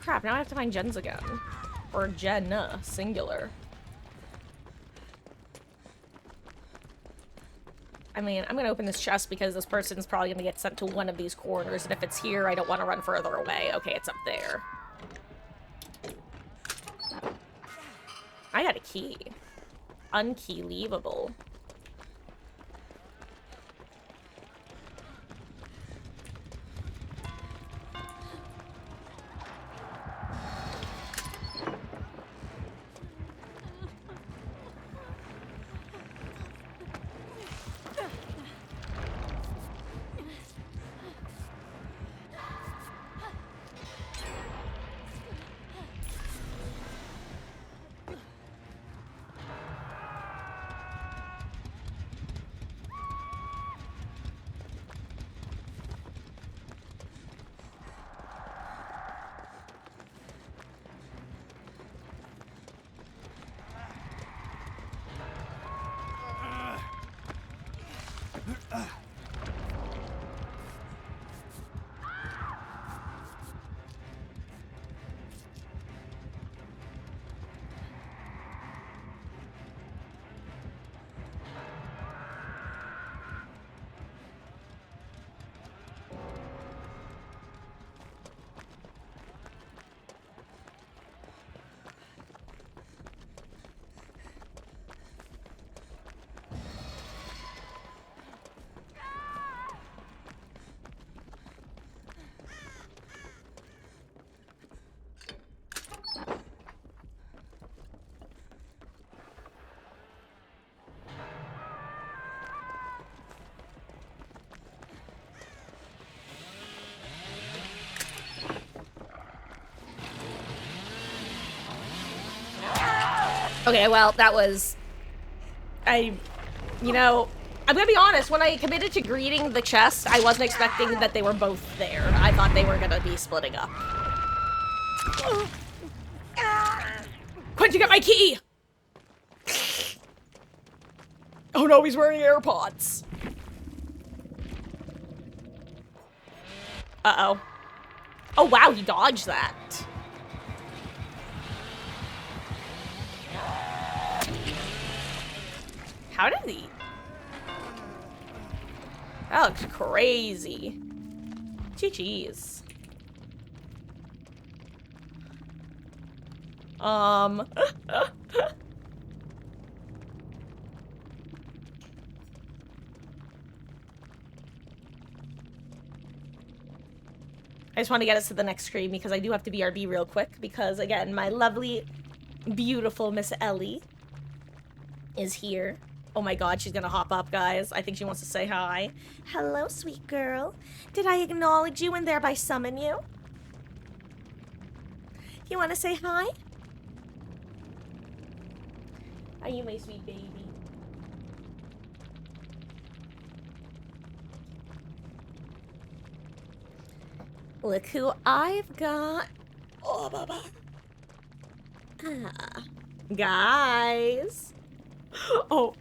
Crap, now I have to find Jen's again. Or Jenna, singular. I mean, I'm gonna open this chest because this person's probably gonna get sent to one of these corners, and if it's here, I don't want to run further away. Okay, it's up there. I got a key. Unkey leavable. Okay, well, that was... You know, I'm gonna be honest, when I committed to greeting the chest, I wasn't expecting that they were both there. I thought they were gonna be splitting up. When'd you get my key? Oh no, he's wearing AirPods. Uh-oh. Oh wow, he dodged that. How did he? That looks crazy. Jeez. I just want to get us to the next screen because I do have to BRB real quick because, again, my lovely, beautiful Miss Ellie is here. Oh my god, she's gonna hop up, guys. I think she wants to say hi. Hello, sweet girl. Did I acknowledge you and thereby summon you? You want to say hi? Are you my sweet baby? Look who I've got. Oh, baba. Ah. Guys. Oh.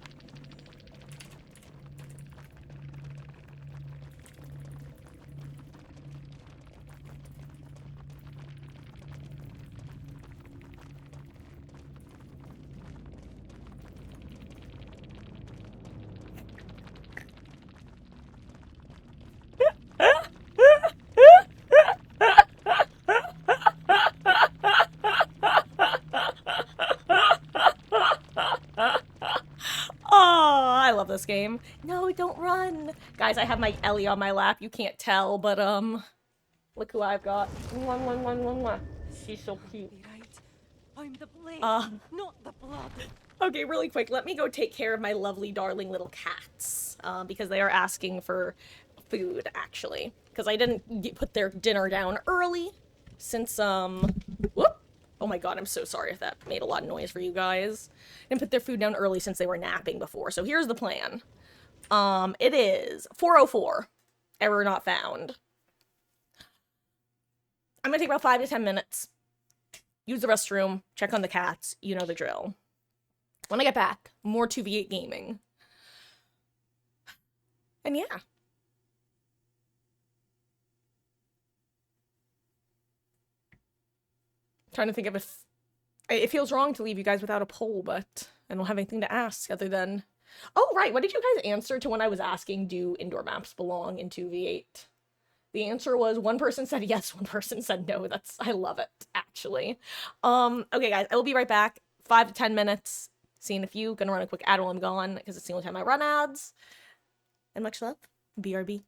Oh, I love this game. No, don't run. Guys, I have my Ellie on my lap. You can't tell, but, look who I've got. Mwah, mwah, mwah, mwah, mwah. She's so cute. Right. I'm the blade, not the blood. Okay, really quick, let me go take care of my lovely, darling little cats, because they are asking for food, actually. Because I didn't put their dinner down early, since, whoop! Oh my god, I'm so sorry if that made a lot of noise for you guys. Didn't put their food down early since they were napping before, so here's the plan. It is 4:04. Error not found. I'm gonna take about 5 to 10 minutes. Use the restroom, check on the cats, you know the drill. When I get back, more 2v8 gaming. And yeah. Trying to think of if... It feels wrong to leave you guys without a poll, but I don't have anything to ask other than... Oh, right, what did you guys answer to when I was asking, do indoor maps belong in 2v8? The answer was one person said yes, one person said no. I love it, actually. Okay, guys, I will be right back. 5 to 10 minutes. Seeing if you. Gonna run a quick ad while I'm gone, because it's the only time I run ads. And much love. BRB.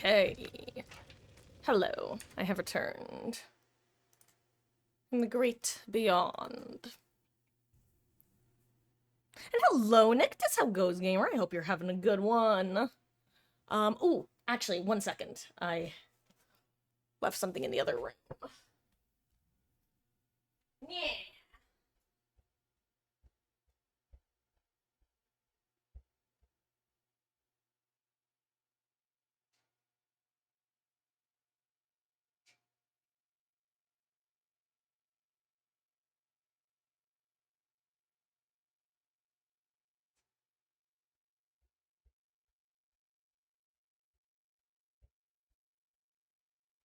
Okay. Hello. I have returned from the great beyond. And hello, Nick. That's how goes, gamer. I hope you're having a good one. Ooh, actually, 1 second. I left something in the other room. Yeah.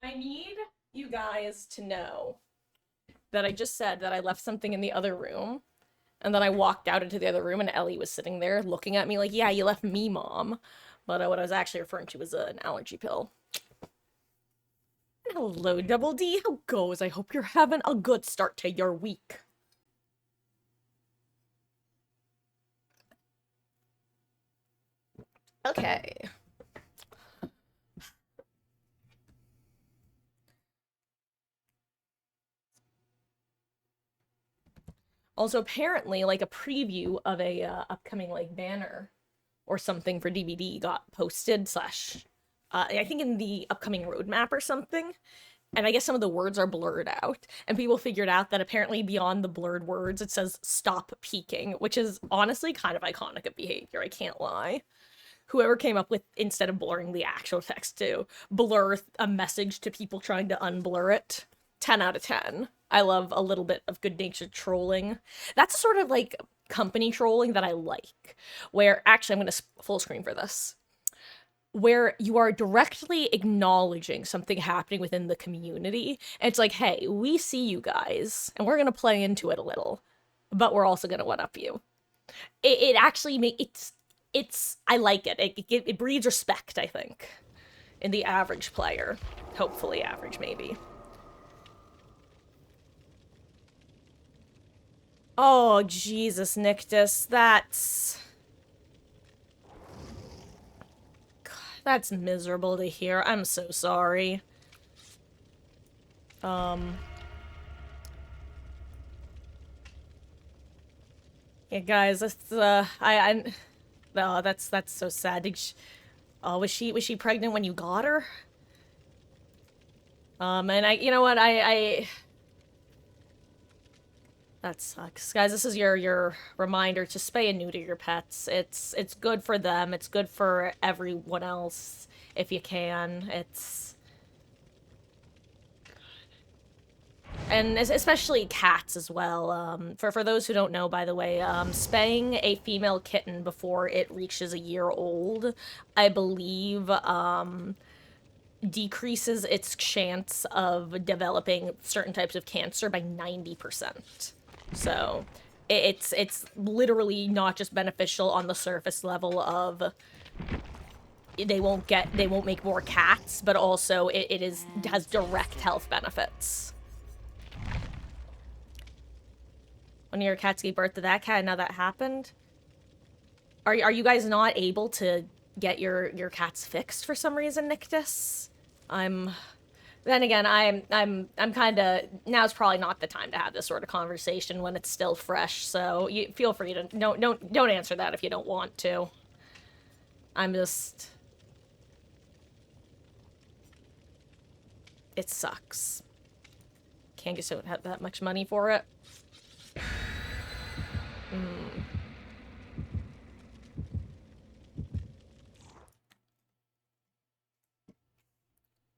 I need you guys to know that I just said that I left something in the other room. And then I walked out into the other room, and Ellie was sitting there looking at me like, yeah, you left me, Mom. But what I was actually referring to was an allergy pill. Hello, Double D. How goes? I hope you're having a good start to your week. Okay. Also, apparently, like a preview of a upcoming like banner or something for DVD got posted slash I think in the upcoming roadmap or something. And I guess some of the words are blurred out. And people figured out that apparently beyond the blurred words, it says stop peeking, which is honestly kind of iconic of behavior, I can't lie. Whoever came up with, instead of blurring the actual text, to blur a message to people trying to unblur it, 10 out of 10. I love a little bit of good natured trolling. That's sort of like company trolling that I like, where actually I'm going to full screen for this, where you are directly acknowledging something happening within the community. And it's like, hey, we see you guys, and we're going to play into it a little, but we're also going to one up you. It actually it's I like it. It breeds respect, I think, in the average player. Hopefully average, maybe. Oh, Jesus, Nictus, that's miserable to hear. I'm so sorry. Um, yeah, guys, oh, that's so sad. Oh, was she pregnant when you got her? And you know what, that sucks. Guys, this is your reminder to spay and neuter your pets. It's good for them. It's good for everyone else if you can. And especially cats as well. For those who don't know, by the way, spaying a female kitten before it reaches a year old, I believe, decreases its chance of developing certain types of cancer by 90%. So it's literally not just beneficial on the surface level of they won't make more cats, but also it has direct health benefits. When your cats gave birth to that cat, and now that happened. Are you guys not able to get your cats fixed for some reason, Nictus? I'm Then again, I'm kind of now's probably not the time to have this sort of conversation when it's still fresh. So you feel free to don't answer that if you don't want to. I'm just it sucks. Can't just don't have that much money for it.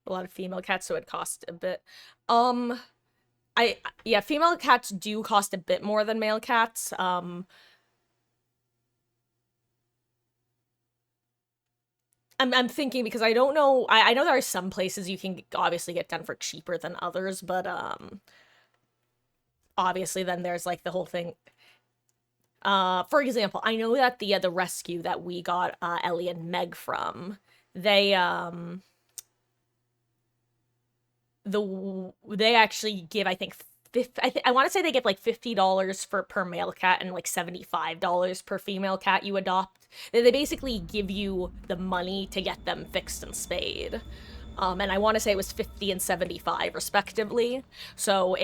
A lot of female cats, so it cost a bit. Um, yeah, female cats do cost a bit more than male cats. I'm thinking because I don't know. I know there are some places you can obviously get done for cheaper than others, but obviously then there's like the whole thing. For example, I know that the rescue that we got Ellie and Meg from, they they actually give, I think, I want to say they give like $50 for per male cat and like $75 per female cat you adopt. They basically give you the money to get them fixed and spayed. And I want to say it was 50 and 75 respectively. So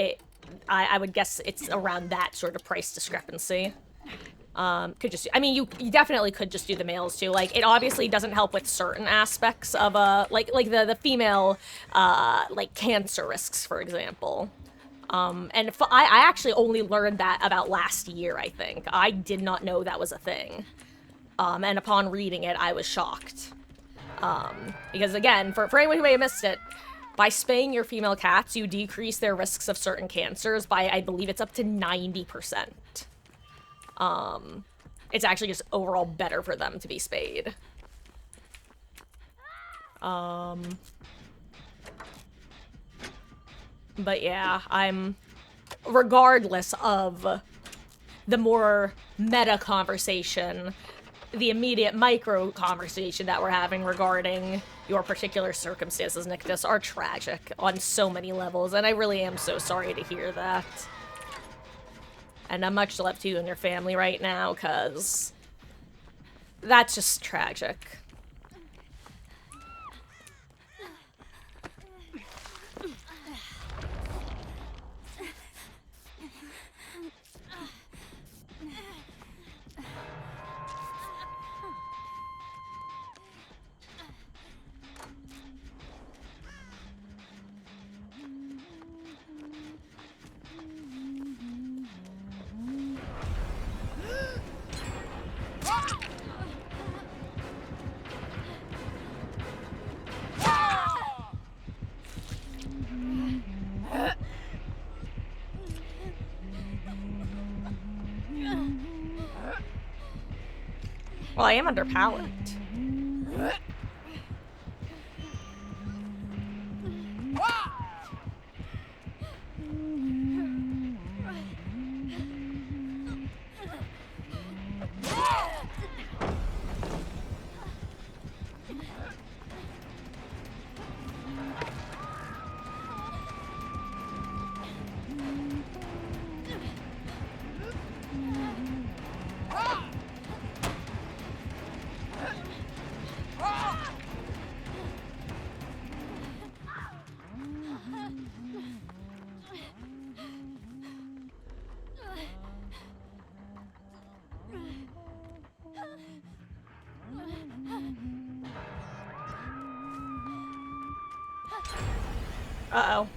I would guess it's around that sort of price discrepancy. Could just, I mean, you definitely could just do the males too. Like, it obviously doesn't help with certain aspects of like the female like cancer risks, for example. And I actually only learned that about last year, I think. I did not know that was a thing. And upon reading it, I was shocked. Because again, for anyone who may have missed it, by spaying your female cats, you decrease their risks of certain cancers by, I believe it's up to 90%. It's actually just overall better for them to be spayed. But yeah, regardless of the more meta conversation, the immediate micro conversation that we're having regarding your particular circumstances, Nictus, are tragic on so many levels, and I really am so sorry to hear that. And I'm much love to you and your family right now, because that's just tragic. Well, I am under pallet. Uh-oh.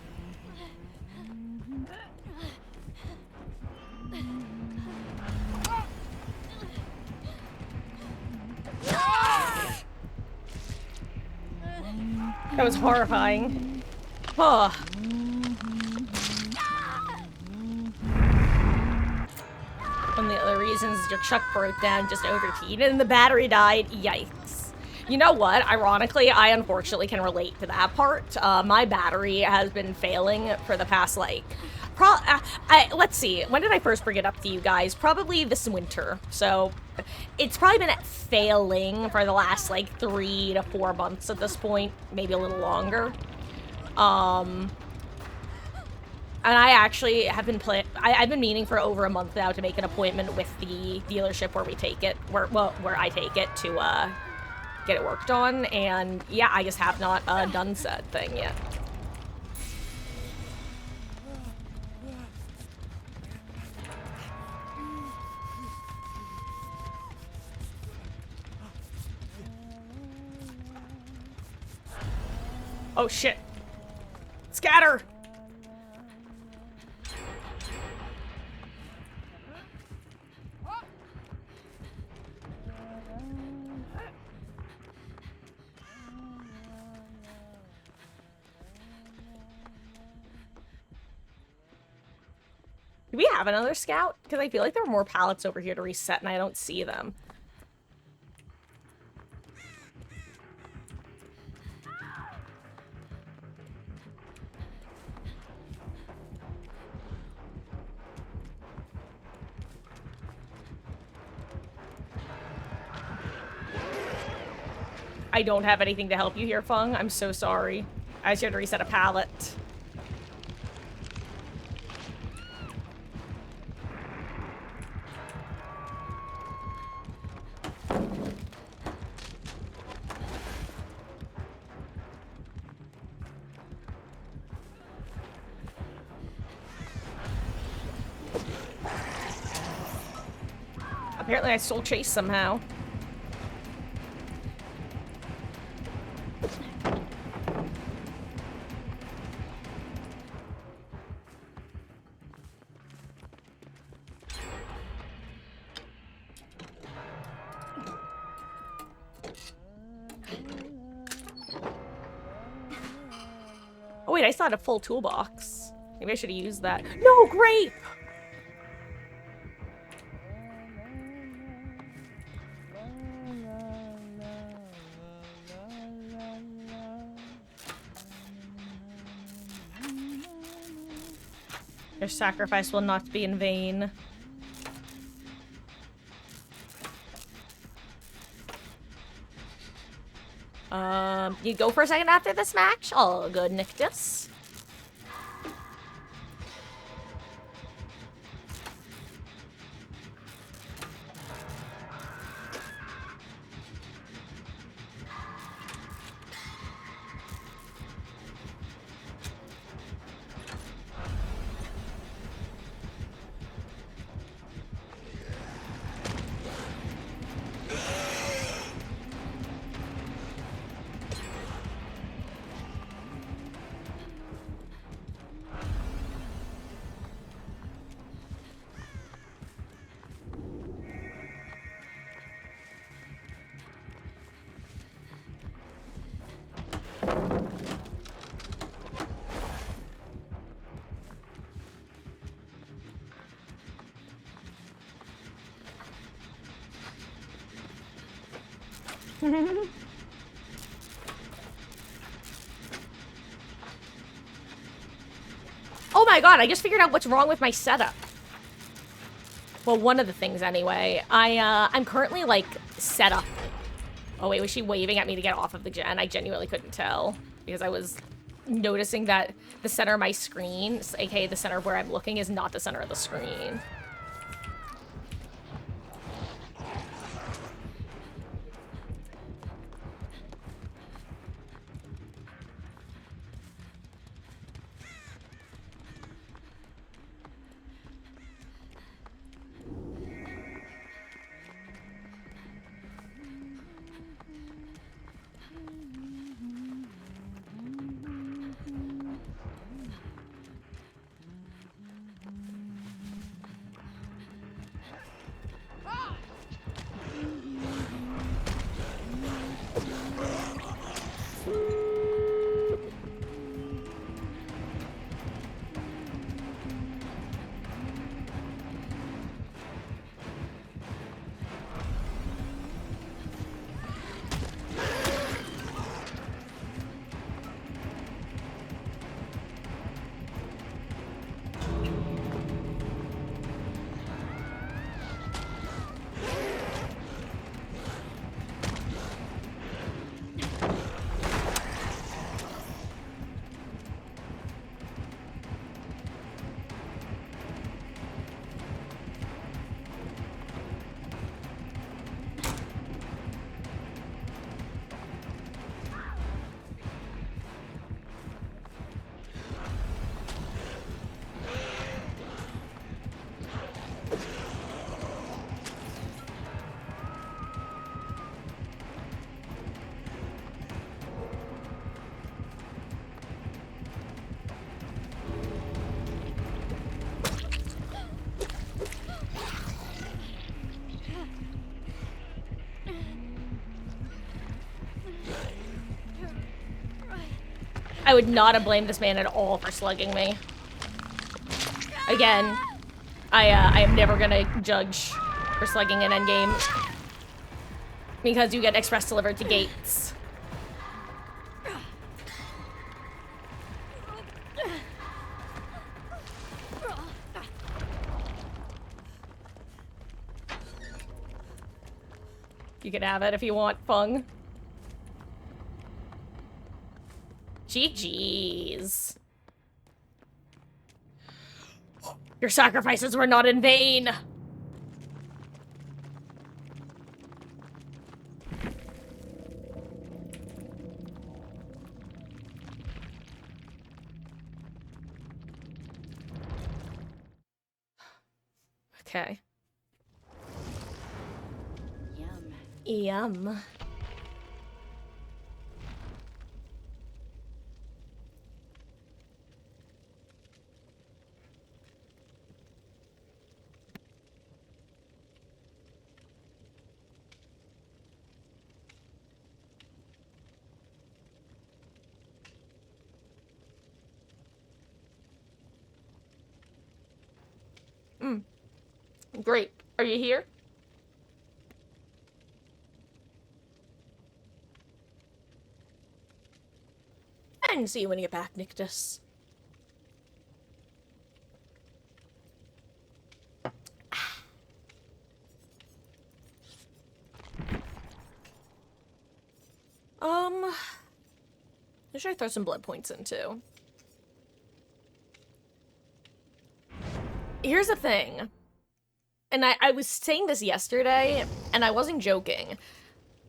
That was horrifying. Oh. One of the other reasons your truck broke down, just overheated and the battery died. Yikes. You know what? Ironically, I unfortunately can relate to that part. My battery has been failing for the past, like, let's see. When did I first bring it up to you guys? Probably this winter. So it's probably been failing for the last, like, 3 to 4 months at this point. Maybe a little longer. And I actually have been I've been meaning for over a month now to make an appointment with the dealership where we take it, where I take it to get it worked on. And yeah, I just have not done said thing yet. Oh shit! Scatter! Do we have another scout? Because I feel like there are more pallets over here to reset and I don't see them. I don't have anything to help you here, Fung. I'm so sorry. I was here to reset a pallet. Apparently I stole Chase somehow. Oh wait, I still had a full toolbox. Maybe I should have used that. No, grape! Your sacrifice will not be in vain. You go for a second after this match? Oh, good, Nictus. Oh my god, I just figured out what's wrong with my setup. Well, one of the things anyway. I'm currently, like, set up. Oh wait, was she waving at me to get off of the gen? I genuinely couldn't tell. Because I was noticing that the center of my screen, aka the center of where I'm looking, is not the center of the screen. I would not have blamed this man at all for slugging me. Again, I am never gonna judge for slugging an endgame because you get express delivered to gates. You can have it if you want, Fung. GG's. Your sacrifices were not in vain. Okay. Yum. Great. Are you here? And see you when you get back, Nictus. Who should I throw some blood points into? Here's the thing. And I was saying this yesterday, and I wasn't joking.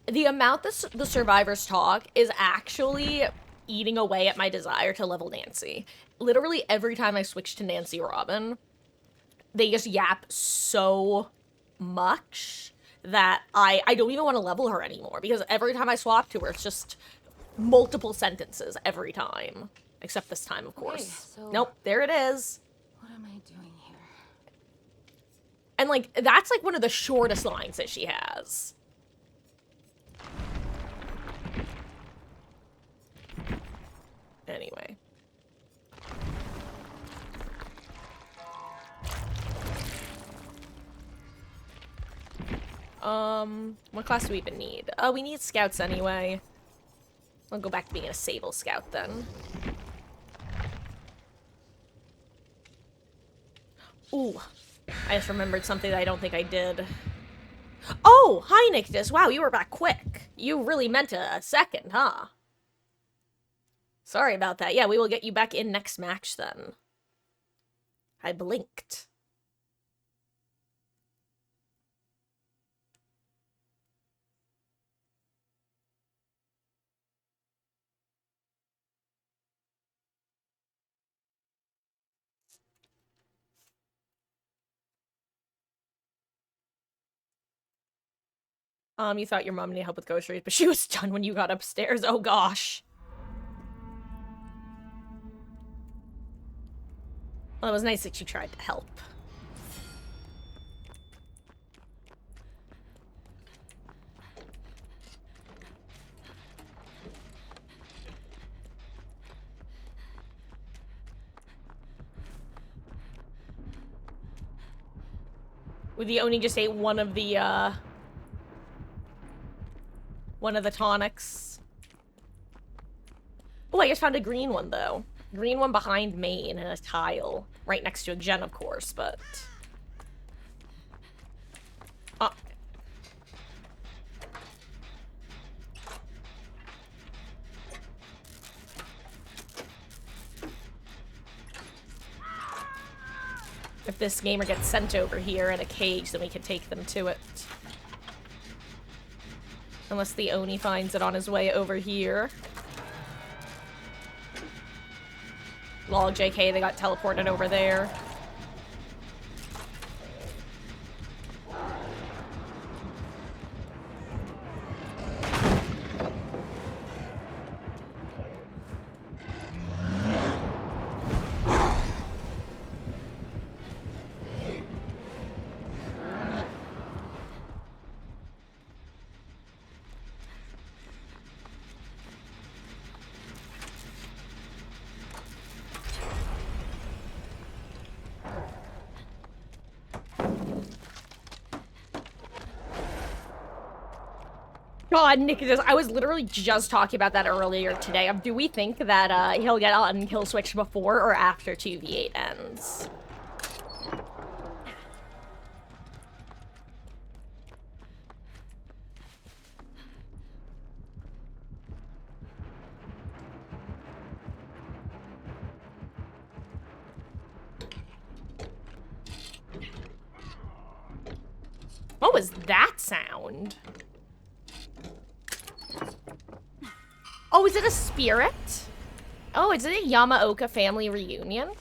The amount the survivors talk is actually eating away at my desire to level Nancy. Literally every time I switch to Nancy Robin, they just yap so much that I don't even want to level her anymore, because every time I swap to her, it's just multiple sentences every time. Except this time, of course. Okay, so Nope, there it is. what am I doing here? And, like, that's, like, one of the shortest lines that she has. Anyway. What class do we even need? We need scouts anyway. I'll go back to being a Sable scout then. Ooh. I just remembered something that I don't think I did. Oh! Hi, Nictus! Wow, you were back quick. You really meant a second, huh? Sorry about that. Yeah, we will get you back in next match then. I blinked. You thought your mom needed help with groceries, but she was done when you got upstairs. Oh gosh. Well, it was nice that she tried to help. We only just ate one of the tonics. Oh, I just found a green one, though. Green one behind Maine and a tile. Right next to a gen, of course, but... Oh. If this gamer gets sent over here in a cage, then we can take them to it. Unless the Oni finds it on his way over here. Lol, JK, they got teleported over there. God, Nicholas, I was literally just talking about that earlier today. Do we think that he'll get on kill switch before or after 2v8 ends? What was that sound? Oh, is it a spirit? Oh, is it a Yamaoka family reunion?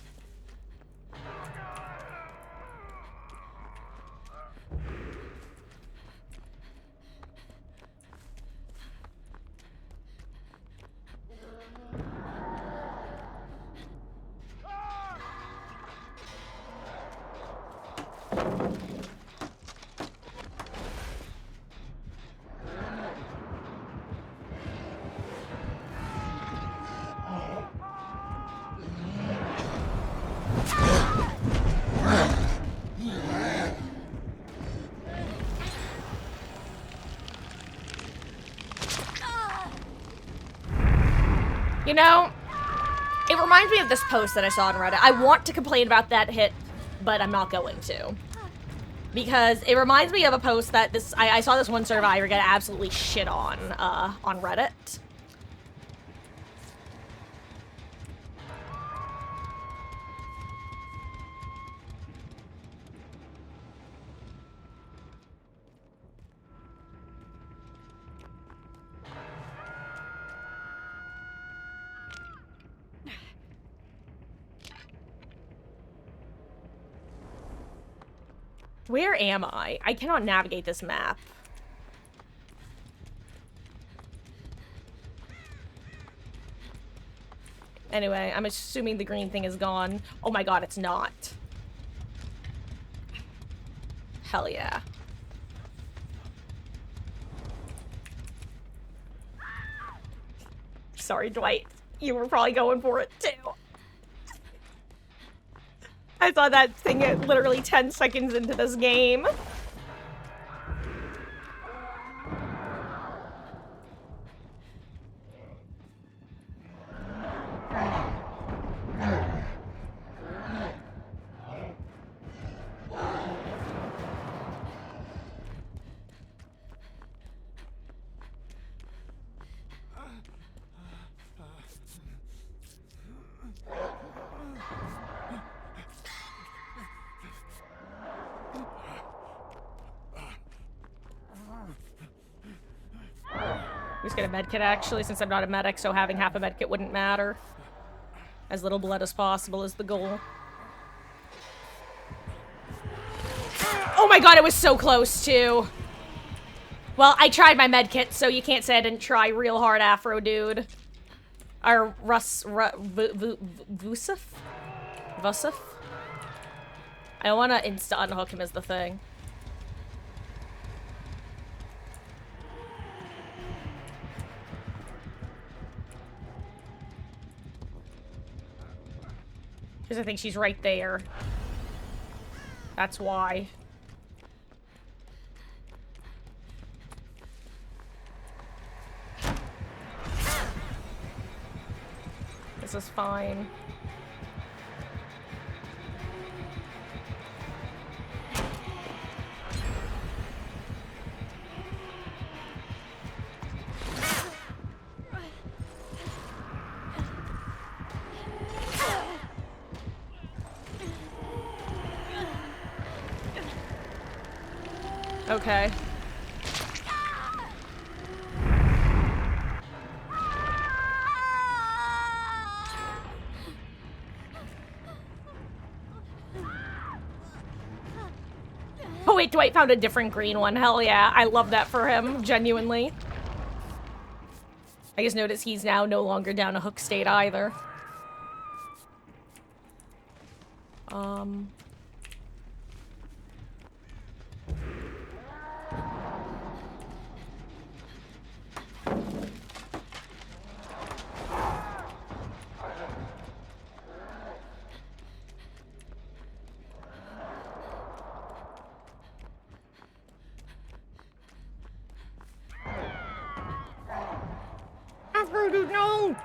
You know, it reminds me of this post that I saw on Reddit. I want to complain about that hit, but I'm not going to. Because it reminds me of a post that I saw this one survivor get absolutely shit on Reddit. Where am I? I cannot navigate this map. Anyway, I'm assuming the green thing is gone. Oh my god, it's not. Hell yeah. Sorry, Dwight. You were probably going for it, too. I saw that thing at literally 10 seconds into this game. I'm just gonna medkit actually, since I'm not a medic, so having half a medkit wouldn't matter. As little blood as possible is the goal. Oh my god, it was so close too. Well, I tried my medkit, so you can't say I didn't try real hard, Afro dude. Or Vusif? I want to insta unhook him as the thing. Because I think she's right there. That's why. This is fine. Okay. Oh wait, Dwight found a different green one. Hell yeah, I love that for him, genuinely. I just noticed he's now no longer down a hook state either. Dude, no!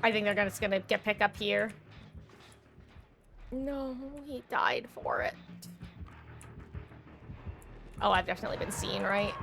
I think they're just gonna get pick up here. No, he died for it. Oh, I've definitely been seen, right?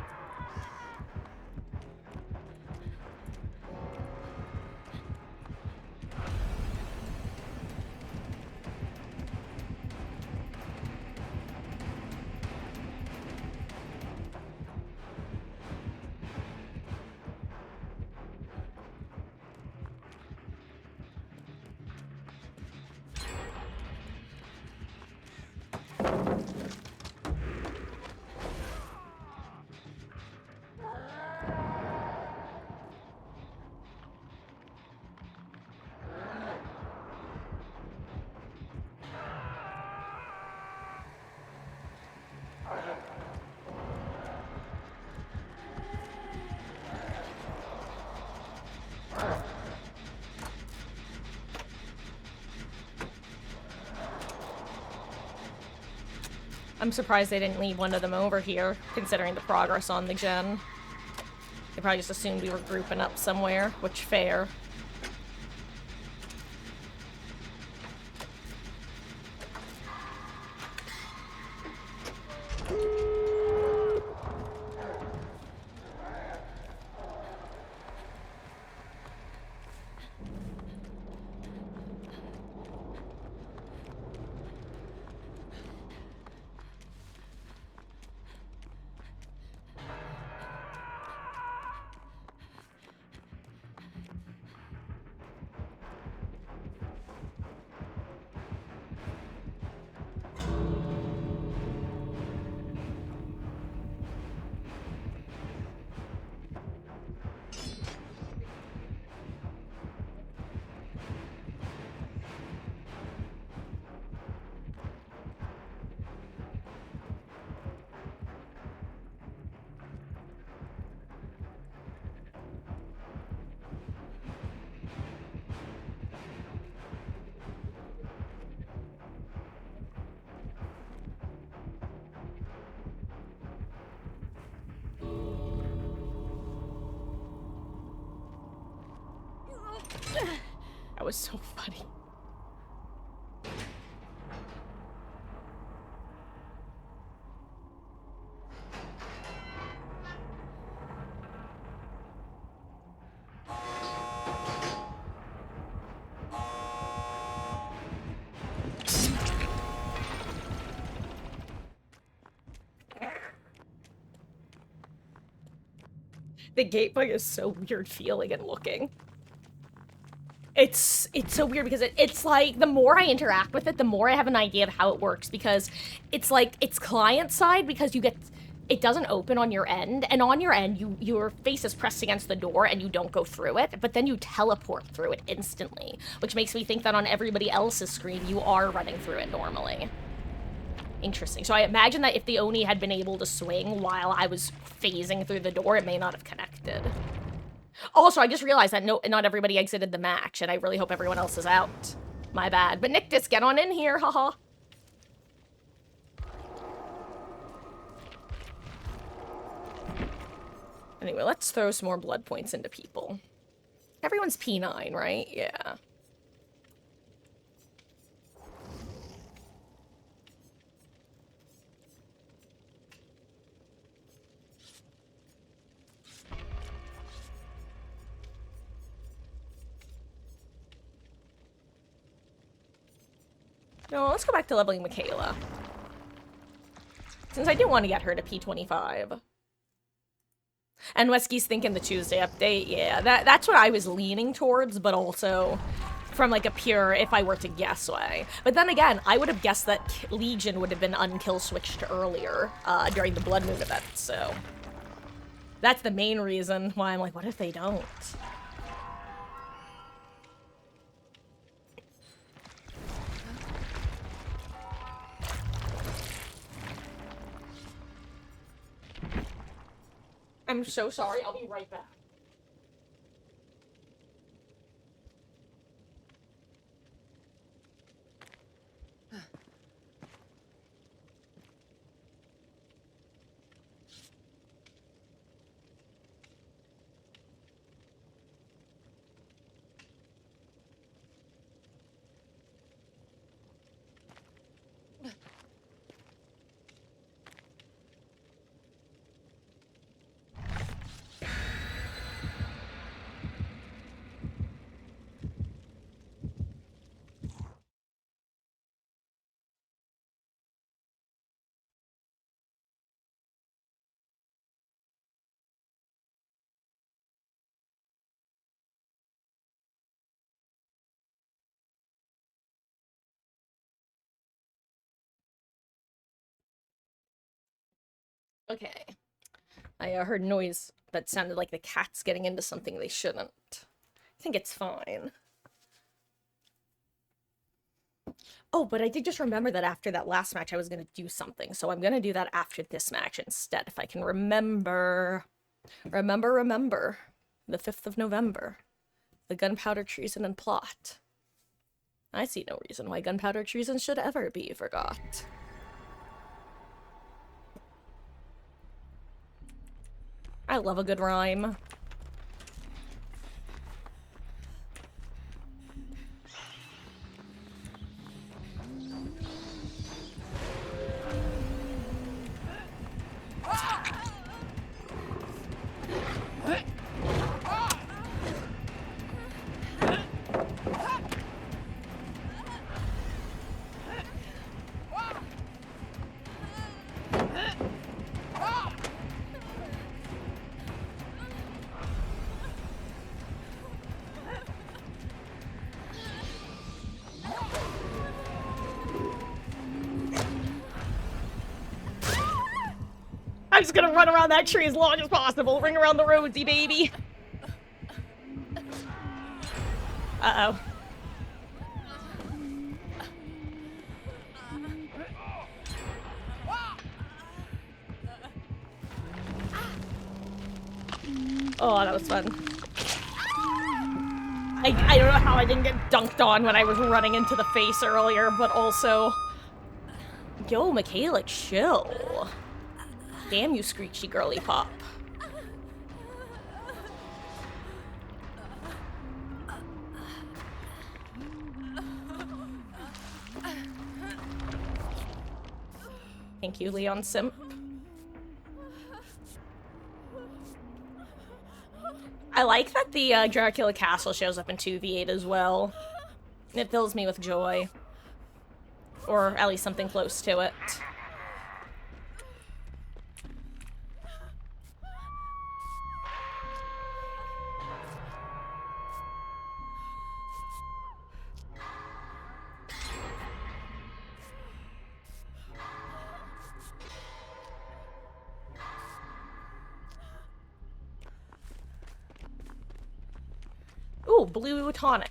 I'm surprised they didn't leave one of them over here, considering the progress on the gen. They probably just assumed we were grouping up somewhere, which fair. That was so funny. The gate bug is so weird feeling and looking. It's so weird because it's like the more I interact with it, the more I have an idea of how it works, because it's like it's client side, because you get it doesn't open on your end, and on your end your face is pressed against the door and you don't go through it, but then you teleport through it instantly, which makes me think that on everybody else's screen you are running through it normally. Interesting. So I imagine that if the Oni had been able to swing while I was phasing through the door, it may not have connected. Also, I just realized that not everybody exited the match, and I really hope everyone else is out. My bad. But Nictus, get on in here, haha. Anyway, let's throw some more blood points into people. Everyone's P9, right? Yeah. No, let's go back to leveling Michaela. Since I do want to get her to P25. And Wesky's thinking the Tuesday update, yeah, that's what I was leaning towards, but also from like a pure if I were to guess way. But then again, I would have guessed that Legion would have been unkill switched earlier during the Blood Moon event, so that's the main reason why I'm like, what if they don't? I'm so sorry, I'll be right back. Okay. I heard noise that sounded like the cat's getting into something they shouldn't. I think it's fine. Oh, but I did just remember that after that last match I was going to do something, so I'm going to do that after this match instead, if I can remember. Remember. The 5th of November. The gunpowder treason and plot. I see no reason why gunpowder treason should ever be forgot. I love a good rhyme. I'm just gonna run around that tree as long as possible. Ring around the roadsy, baby. Uh-oh. Oh, that was fun. I don't know how I didn't get dunked on when I was running into the face earlier, but also... Yo, Michaela, chill. Damn you, screechy girly pop. Thank you, Leon Simp. I like that the Dracula Castle shows up in 2v8 as well. It fills me with joy. Or at least something close to it. Ooh, blue tonic.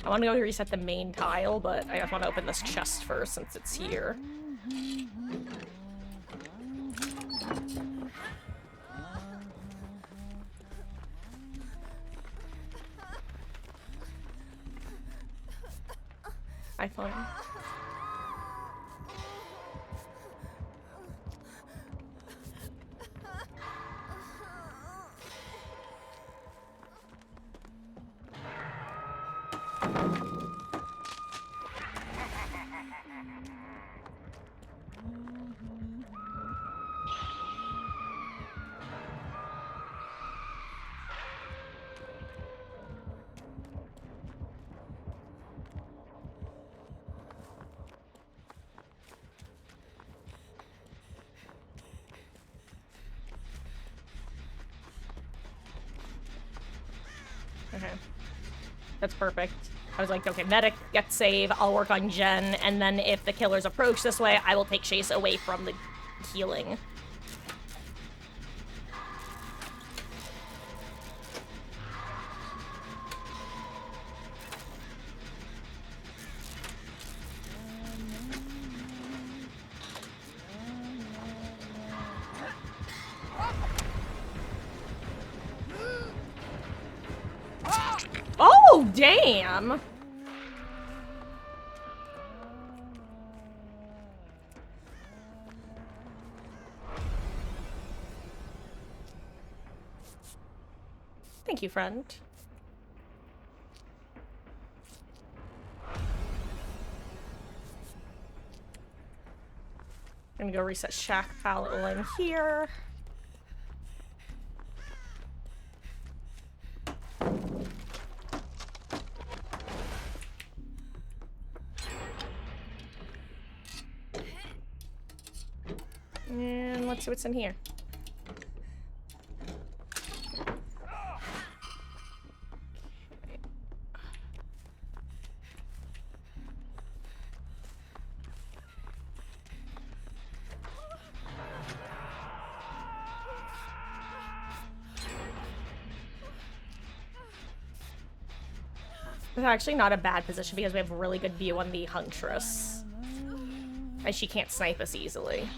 I want to go reset the main tile, but I just want to open this chest first since it's here. iPhone. Okay. That's perfect. I was like, okay, medic, get save, I'll work on Jen, and then if the killers approach this way, I will take Chase away from the healing. Oh, damn! Thank you, friend. I'm gonna go reset Shack palette while I'm here. And let's see what's in here. It's actually not a bad position because we have a really good view on the Huntress. And she can't snipe us easily.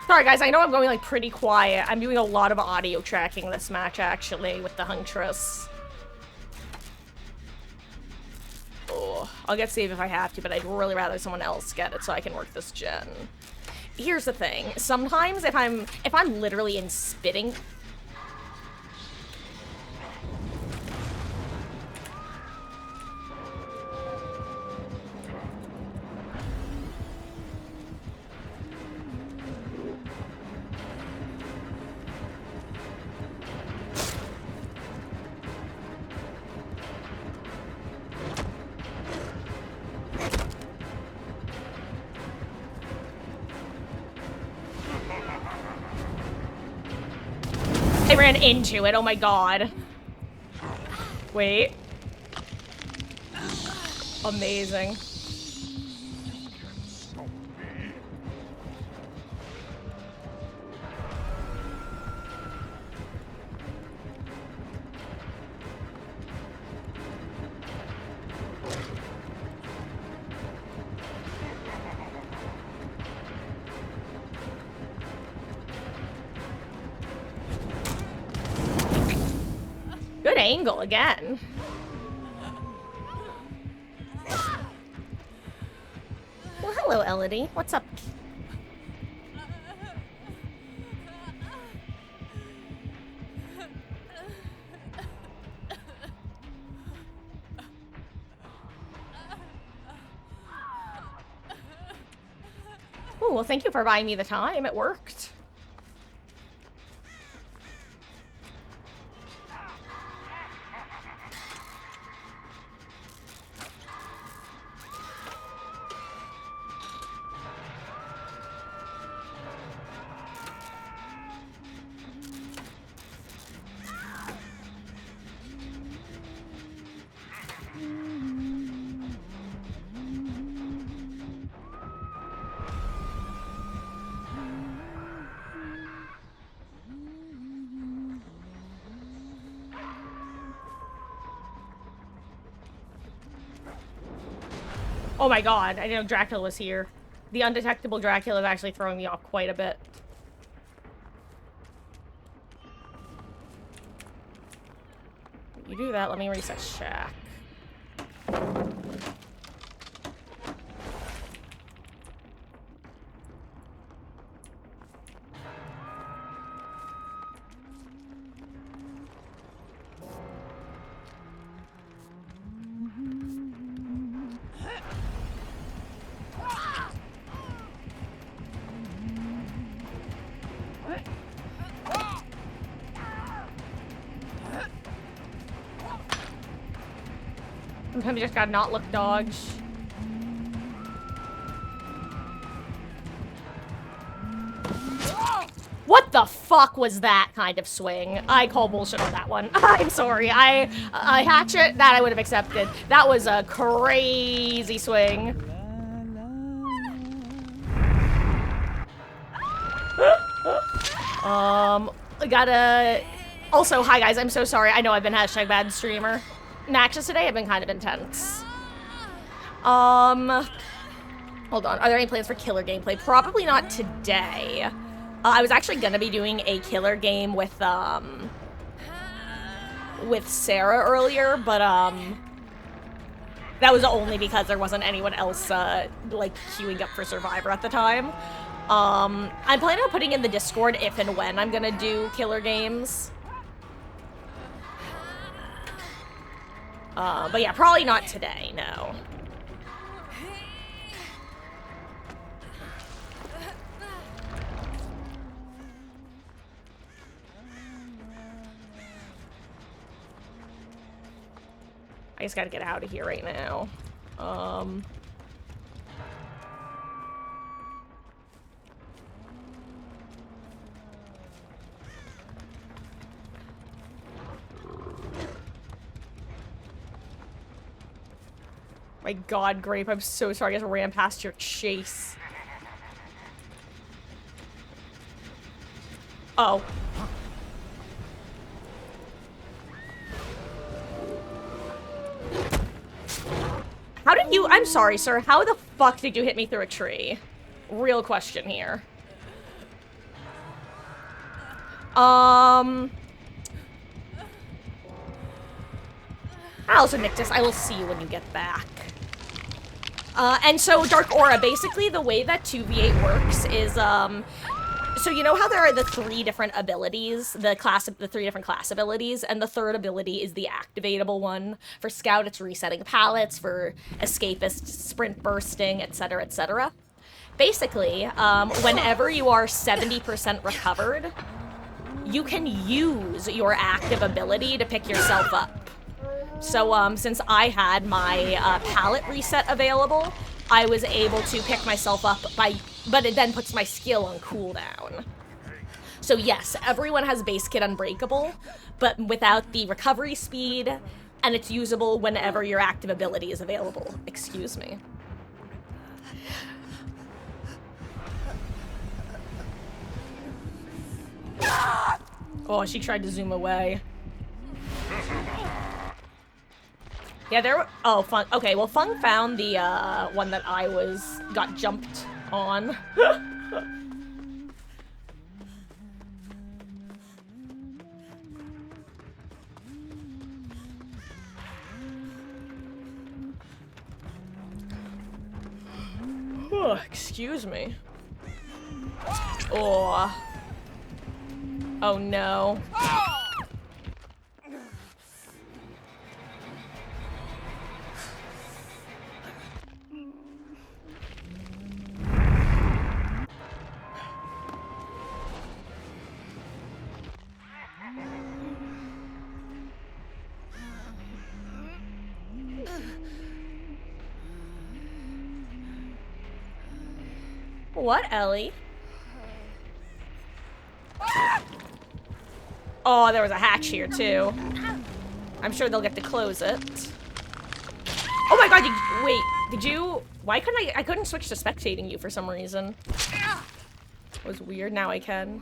Sorry, guys, I know I'm going, like, pretty quiet. I'm doing a lot of audio tracking this match, actually, with the Huntress. Oh, I'll get save if I have to, but I'd really rather someone else get it so I can work this gen. Here's the thing. Sometimes if I'm literally in spitting... I ran into it, oh my god. Wait. Amazing. Good angle again. Well, hello, Elodie. What's up? Oh, well, thank you for buying me the time. It worked. Oh my god, I didn't know Dracula was here. The undetectable Dracula is actually throwing me off quite a bit. You do that, let me reset shack. Sometimes you just gotta not look dodge. What the fuck was that kind of swing? I call bullshit on that one. I'm sorry. I hatchet, that I would have accepted. That was a crazy swing. I gotta... Also, hi guys, I'm so sorry. I know I've been hashtag bad streamer. Naxxas today have been kind of intense. Hold on. Are there any plans for killer gameplay? Probably not today. I was actually gonna be doing a killer game with Sarah earlier, but, that was only because there wasn't anyone else, like, queuing up for Survivor at the time. I'm planning on putting in the Discord if and when I'm gonna do killer games. But yeah, probably not today, no. I just gotta get out of here right now. My god, Grape, I'm so sorry I just ran past your chase. Oh. How did you- I'm sorry, sir. How the fuck did you hit me through a tree? Real question here. Um... Also, Nictus, I will see you when you get back. And so, Dark Aura, basically the way that 2v8 works is, so you know how there are the three different abilities, the three different class abilities, and the third ability is the activatable one. For Scout, it's resetting pallets, for Escapist, sprint bursting, etc., etc. Basically, whenever you are 70% recovered, you can use your active ability to pick yourself up. So, since I had my pallet reset available, I was able to pick myself up but it then puts my skill on cooldown. So yes, everyone has base kit unbreakable, but without the recovery speed, and it's usable whenever your active ability is available. Excuse me. Oh, she tried to zoom away. Yeah, oh, Fung. Okay, well, Fung found the, one that got jumped on. Oh, excuse me. Oh. Oh, no. What, Ellie? Oh, there was a hatch here, too. I'm sure they'll get to close it. Oh my god, wait, did you... Why couldn't I couldn't switch to spectating you for some reason. It was weird, now I can.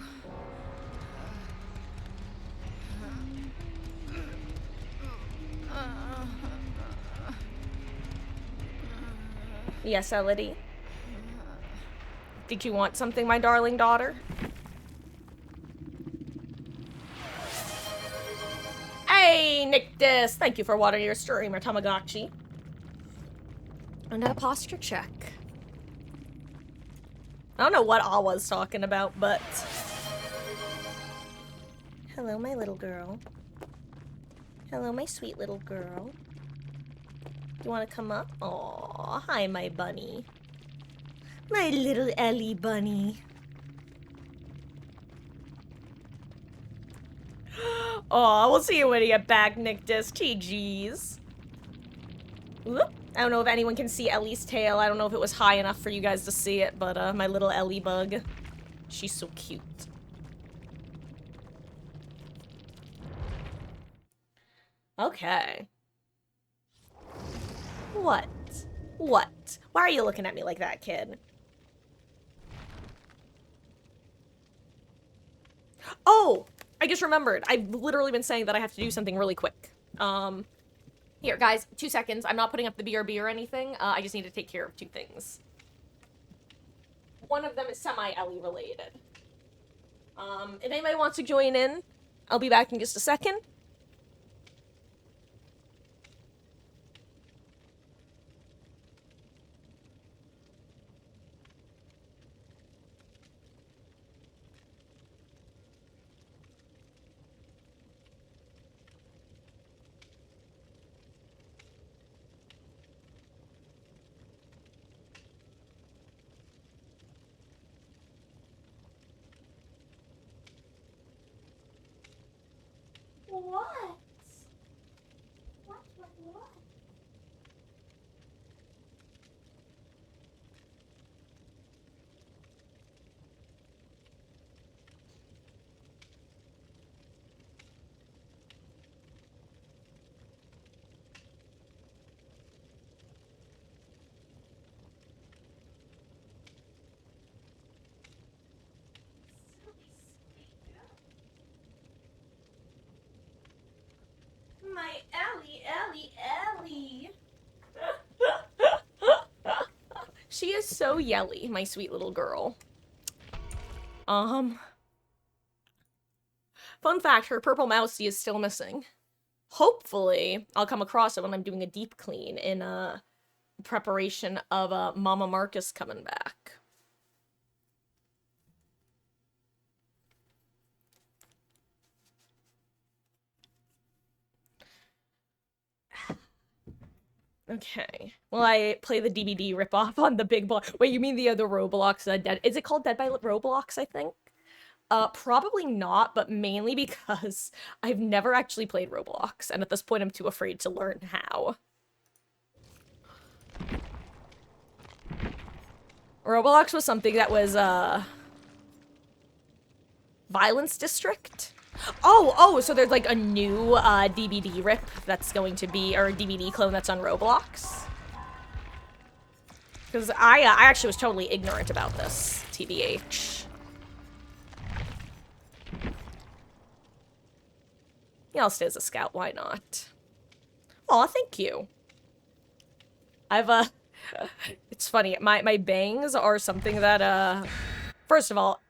Yes, Elodie? Did you want something, my darling daughter? Hey, Nictus! Thank you for watering your streamer, Tamagotchi. And a posture check. I don't know what I was talking about, but... Hello, my little girl. Hello, my sweet little girl. You want to come up? Aw, hi, my bunny. My little Ellie bunny. Aw, we'll see you when you get back, Nictus. TG's. Whoop. I don't know if anyone can see Ellie's tail. I don't know if it was high enough for you guys to see it, but my little Ellie bug. She's so cute. Okay. What? What? Why are you looking at me like that, kid? Oh! I just remembered. I've literally been saying that I have to do something really quick. Here, guys, 2 seconds. I'm not putting up the BRB or anything. I just need to take care of 2 things. One of them is semi-Ellie related. If anybody wants to join in, I'll be back in just a second. What? What? My Ellie. She is so yelly, my sweet little girl. Fun fact, her purple mousey is still missing. Hopefully, I'll come across it when I'm doing a deep clean in preparation of Mama Marcus coming back. Okay. Well, I play the DVD ripoff on the big block. Wait, you mean the other Roblox? Dead? Is it called Dead by Roblox? I think. Probably not, but mainly because I've never actually played Roblox, and at this point I'm too afraid to learn how. Roblox was something that was, Violence District? Oh, so there's like a new, DVD rip that's going to be, or a DVD clone that's on Roblox? Because I actually was totally ignorant about this, TBH. Yeah, I'll stay as a scout, why not? Aw, thank you. I've, it's funny, my bangs are something that, first of all,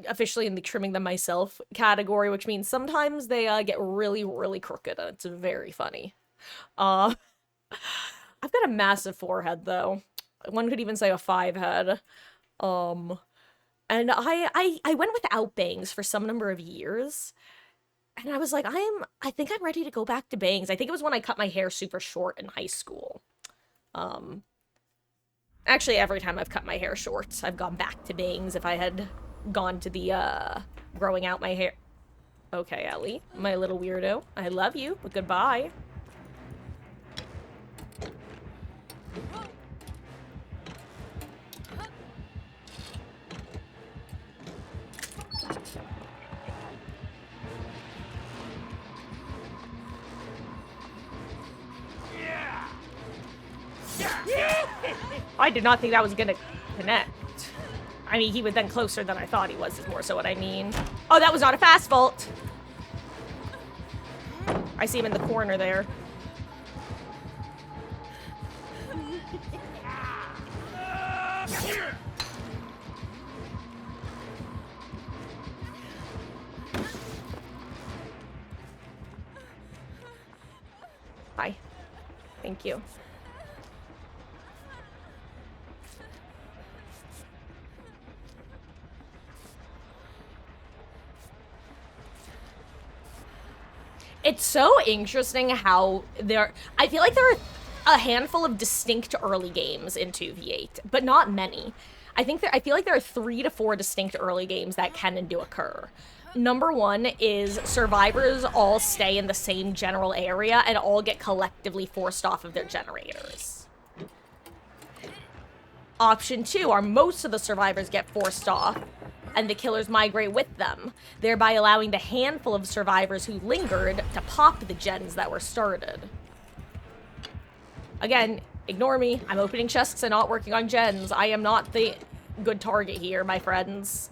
officially in the trimming them myself category, which means sometimes they, get really, really crooked, and it's very funny. I've got a massive forehead, though. One could even say a 5 head. And I went without bangs for some number of years. And I was like, I think I'm ready to go back to bangs. I think it was when I cut my hair super short in high school. Actually, every time I've cut my hair short, I've gone back to bangs if I had gone to the, growing out my hair. Okay, Ellie, my little weirdo. I love you, but goodbye. I did not think that was gonna connect. I mean, he was then closer than I thought he was, is more so what I mean. Oh, that was not a fast vault! I see him in the corner there. Hi. Thank you. It's so interesting how I feel like there are a handful of distinct early games in 2v8, but not many. I feel like there are 3 to 4 distinct early games that can and do occur. Number 1 is survivors all stay in the same general area and all get collectively forced off of their generators. Option 2 are most of the survivors get forced off, and the killers migrate with them, thereby allowing the handful of survivors who lingered to pop the gens that were started. Again, ignore me. I'm opening chests and not working on gens. I am not the good target here, my friends.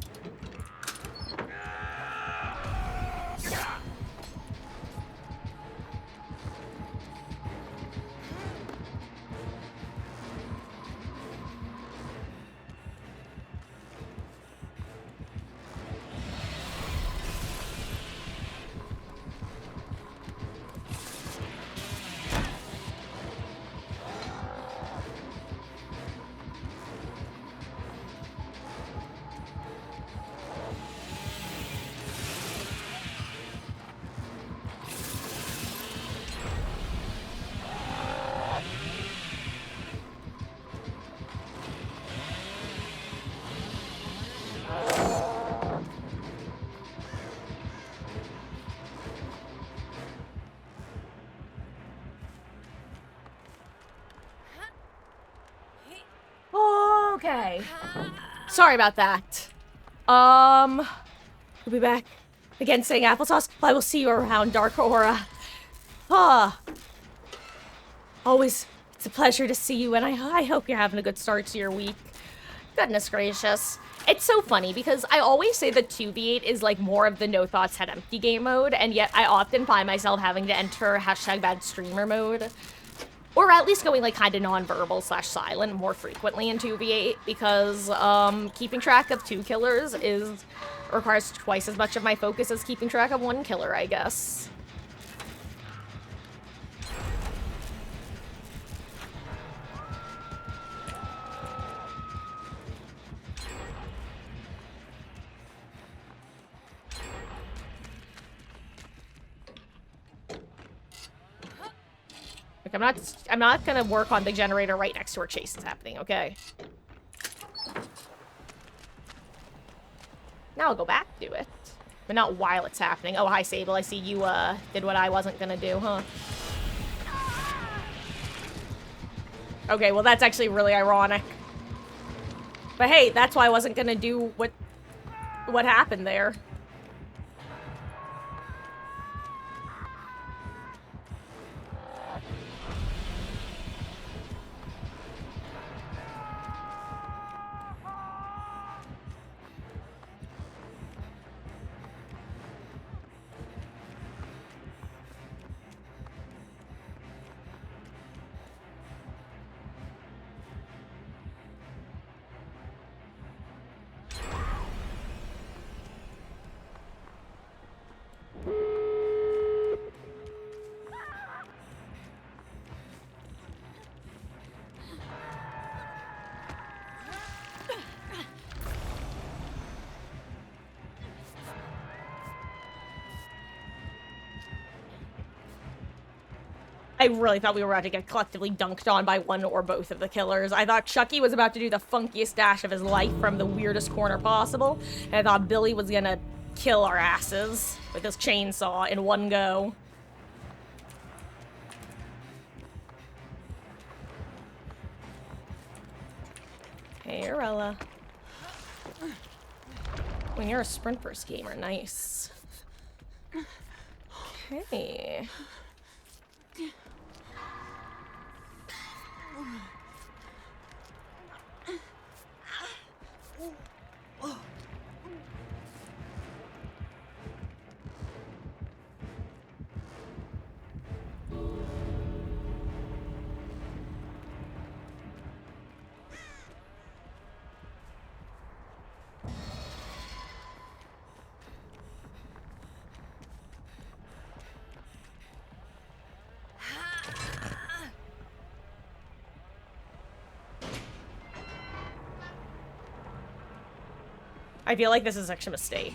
Okay. Sorry about that. We'll be back again saying applesauce. I will see you around, Dark Aura. Always, it's a pleasure to see you, and I hope you're having a good start to your week. Goodness gracious. It's so funny because I always say that 2v8 is like more of the no thoughts head empty game mode, and yet I often find myself having to enter #bad streamer mode. Or at least going, like, kind of non-verbal / silent more frequently in 2v8, because, keeping track of 2 killers requires twice as much of my focus as keeping track of 1 killer, I guess. Like, I'm not gonna work on the generator right next to where Chase is happening, okay? Now I'll go back to it. But not while it's happening. Oh, hi, Sable. I see you, did what I wasn't gonna do, huh? Okay, well, that's actually really ironic. But hey, that's why I wasn't gonna do what happened there. I really thought we were about to get collectively dunked on by one or both of the killers. I thought Chucky was about to do the funkiest dash of his life from the weirdest corner possible, and I thought Billy was gonna kill our asses with his chainsaw in one go. Hey, Arella. When you're a sprint burst gamer, nice. Okay. I feel like this is such a mistake.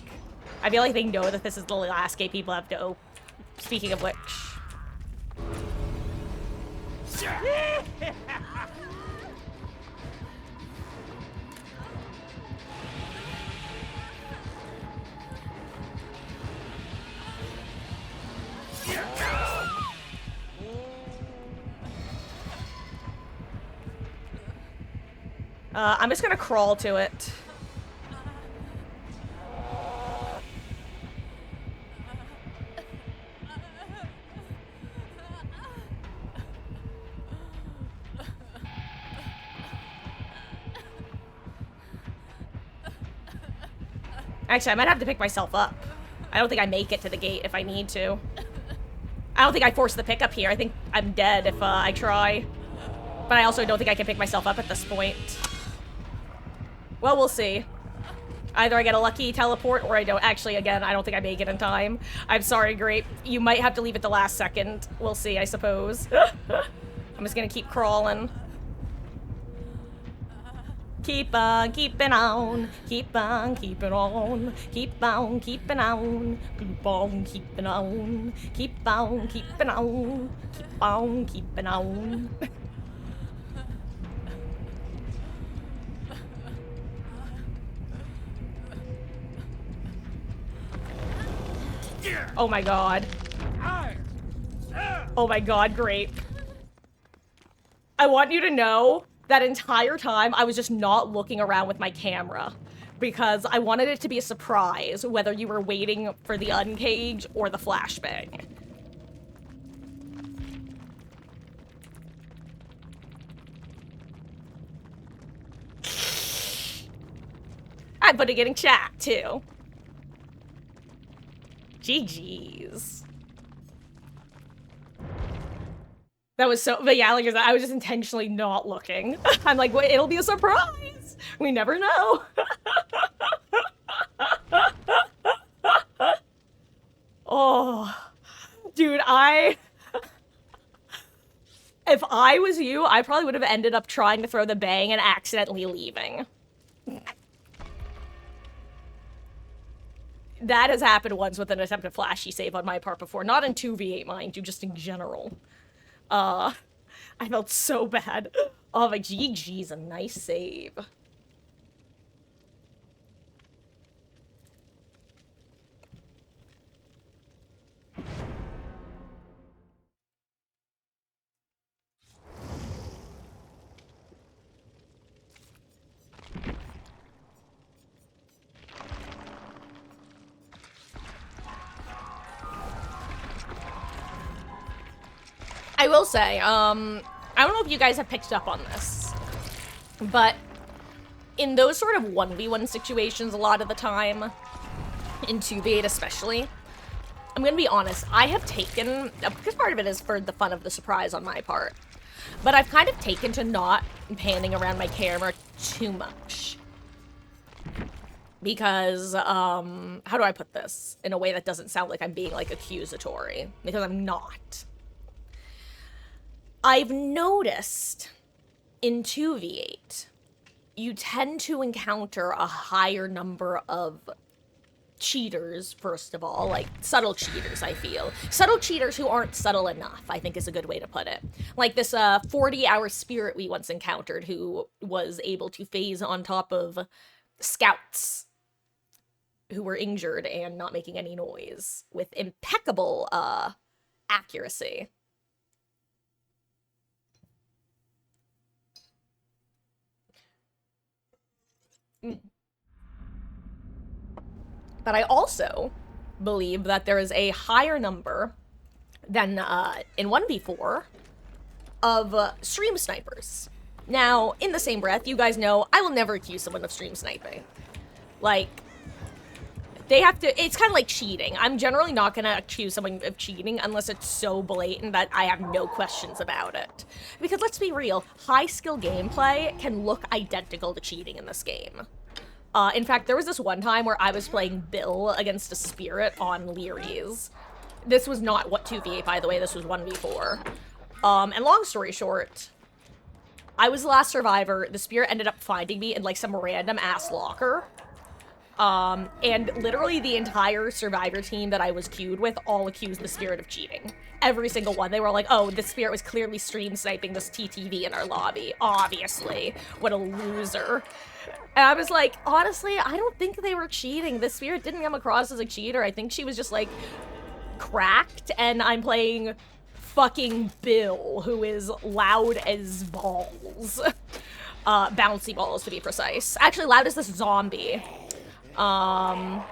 I feel like they know that this is the last gate people have to open. Speaking of which. I'm just gonna crawl to it. Actually, I might have to pick myself up. I don't think I make it to the gate if I need to. I don't think I force the pickup here. I think I'm dead if I try. But I also don't think I can pick myself up at this point. Well, we'll see. Either I get a lucky teleport or I don't. Actually, again, I don't think I make it in time. I'm sorry, Grape. You might have to leave at the last second. We'll see, I suppose. I'm just gonna keep crawling. Keep on keeping on, keep on keeping on, keep on keeping on, keep on keeping on, keep on keeping on, keep on keeping on. Oh my god. Oh my god, Grape. I want you to know that entire time I was just not looking around with my camera because I wanted it to be a surprise whether you were waiting for the uncage or the flashbang. I'm putting it in chat too. GG's. That was so, but yeah, like I said, I was just intentionally not looking. I'm like, wait, it'll be a surprise. We never know. Oh, dude, if I was you, I probably would have ended up trying to throw the bang and accidentally leaving. That has happened once with an attempted flashy save on my part before. Not in 2v8, mind you, just in general. I felt so bad. Oh, my GG's a nice save. I will say, I don't know if you guys have picked up on this, but in those sort of 1v1 situations a lot of the time, in 2v8 especially, I'm gonna be honest, I have taken, because part of it is for the fun of the surprise on my part, but I've kind of taken to not panning around my camera too much. Because, how do I put this in a way that doesn't sound like I'm being, like, accusatory? Because I'm not. I've noticed in 2v8, you tend to encounter a higher number of cheaters, first of all, like subtle cheaters, I feel. Subtle cheaters who aren't subtle enough, I think is a good way to put it. Like this 40-hour spirit we once encountered who was able to phase on top of scouts who were injured and not making any noise with impeccable accuracy. But I also believe that there is a higher number than in 1v4 of stream snipers. Now, in the same breath, you guys know I will never accuse someone of stream sniping. Like, they have to, it's kind of like cheating. I'm generally not going to accuse someone of cheating unless it's so blatant that I have no questions about it. Because let's be real, high skill gameplay can look identical to cheating in this game. In fact, there was this one time where I was playing Bill against a spirit on Leary's. This was not what 2v8, by the way, this was 1v4. And long story short, I was the last survivor. The spirit ended up finding me in like some random ass locker. And literally the entire survivor team that I was queued with all accused the spirit of cheating. Every single one. They were like, oh, the spirit was clearly stream sniping this TTV in our lobby. Obviously. What a loser. And I was like, honestly, I don't think they were cheating. The spirit didn't come across as a cheater. I think she was just like cracked, and I'm playing fucking Bill, who is loud as balls. Bouncy balls, to be precise. Actually, loud as this zombie. Oh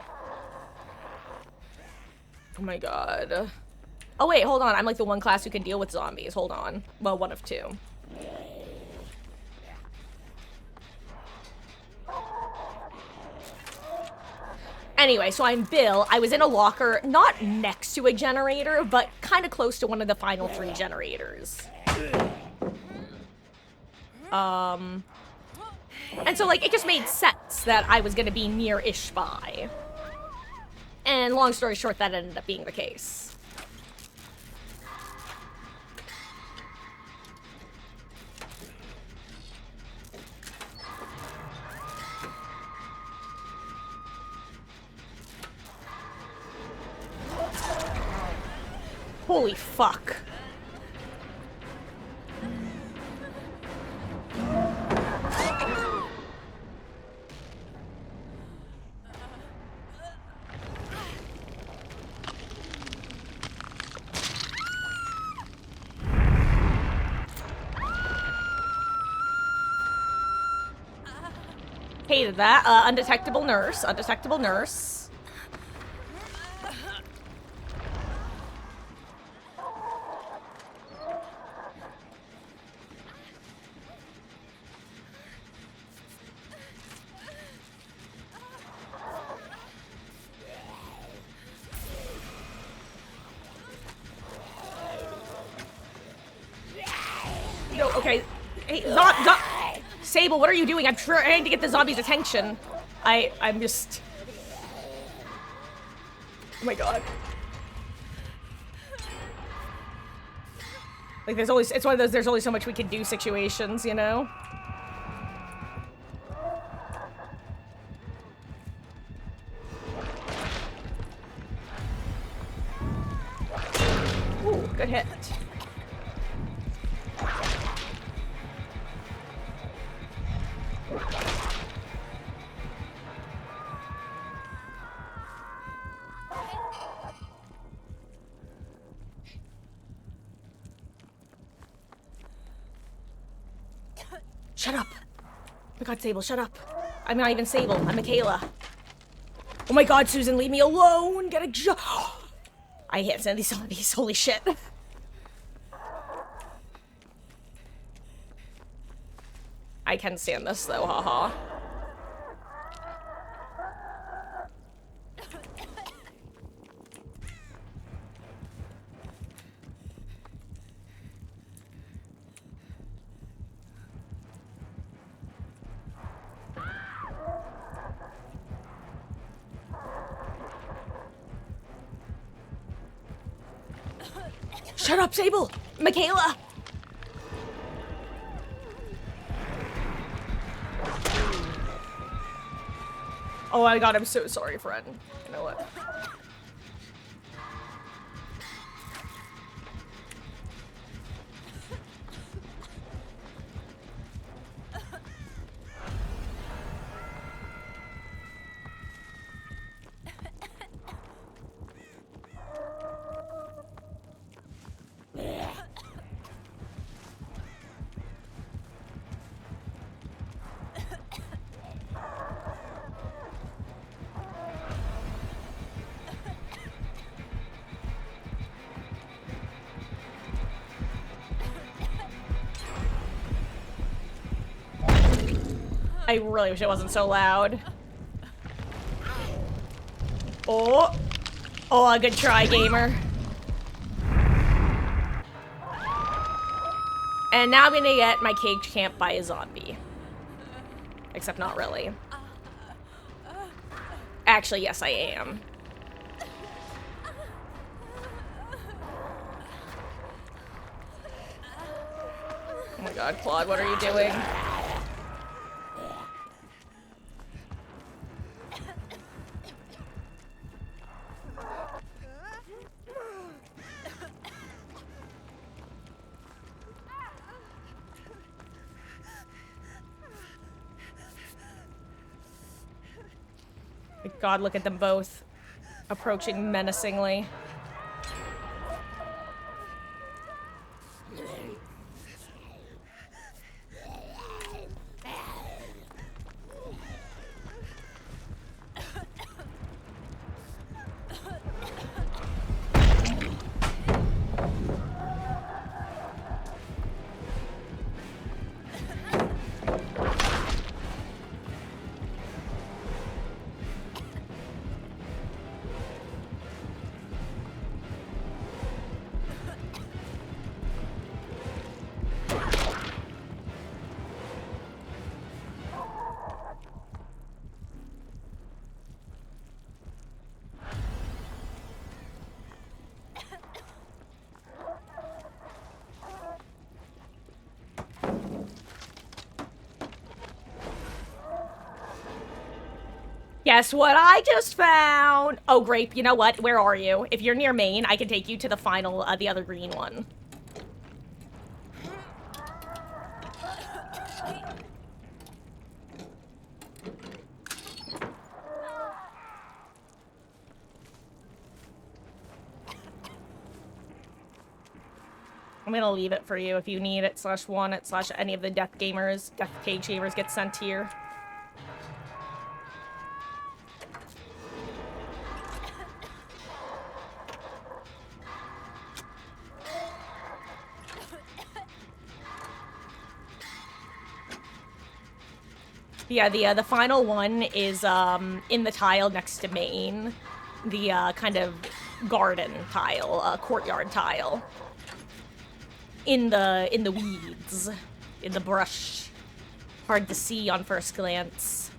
my god. Oh wait, hold on. I'm like the one class who can deal with zombies. Hold on. Well, one of two. Anyway, so I'm Bill. I was in a locker, not next to a generator, but kind of close to one of the final 3 generators. And so, like, it just made sense that I was gonna be near-ish by. And long story short, that ended up being the case. Holy fuck. Hated that. Undetectable nurse. Undetectable nurse. Okay. Hey, Sable, what are you doing? I'm trying to get the zombie's attention. I'm just... Oh my god. Like, there's always... It's one of those there's only so much we can do situations, you know? Ooh, good hit. Shut up. Oh my god, Sable, shut up. I'm not even Sable. I'm Michaela. Oh my god, Susan, leave me alone. Get a job. I can't stand these zombies. Holy shit. I can stand this, though. Haha. Shut up, Sable! Michaela! Oh my god, I'm so sorry, friend. You know what? I really wish it wasn't so loud. Oh. Oh, a good try, gamer. And now I'm gonna get my cage camped by a zombie. Except not really. Actually, yes, I am. Oh my god, Claude, what are you doing? God, look at them both approaching menacingly. Guess what I just found? Oh, Grape, you know what? Where are you? If you're near Maine, I can take you to the final, the other green one. I'm gonna leave it for you if you need it, /want it, / any of the death cage gamers get sent here. Yeah, the final one is in the tile next to Maine. The kind of garden tile, courtyard tile. in the weeds, in the brush. Hard to see on first glance.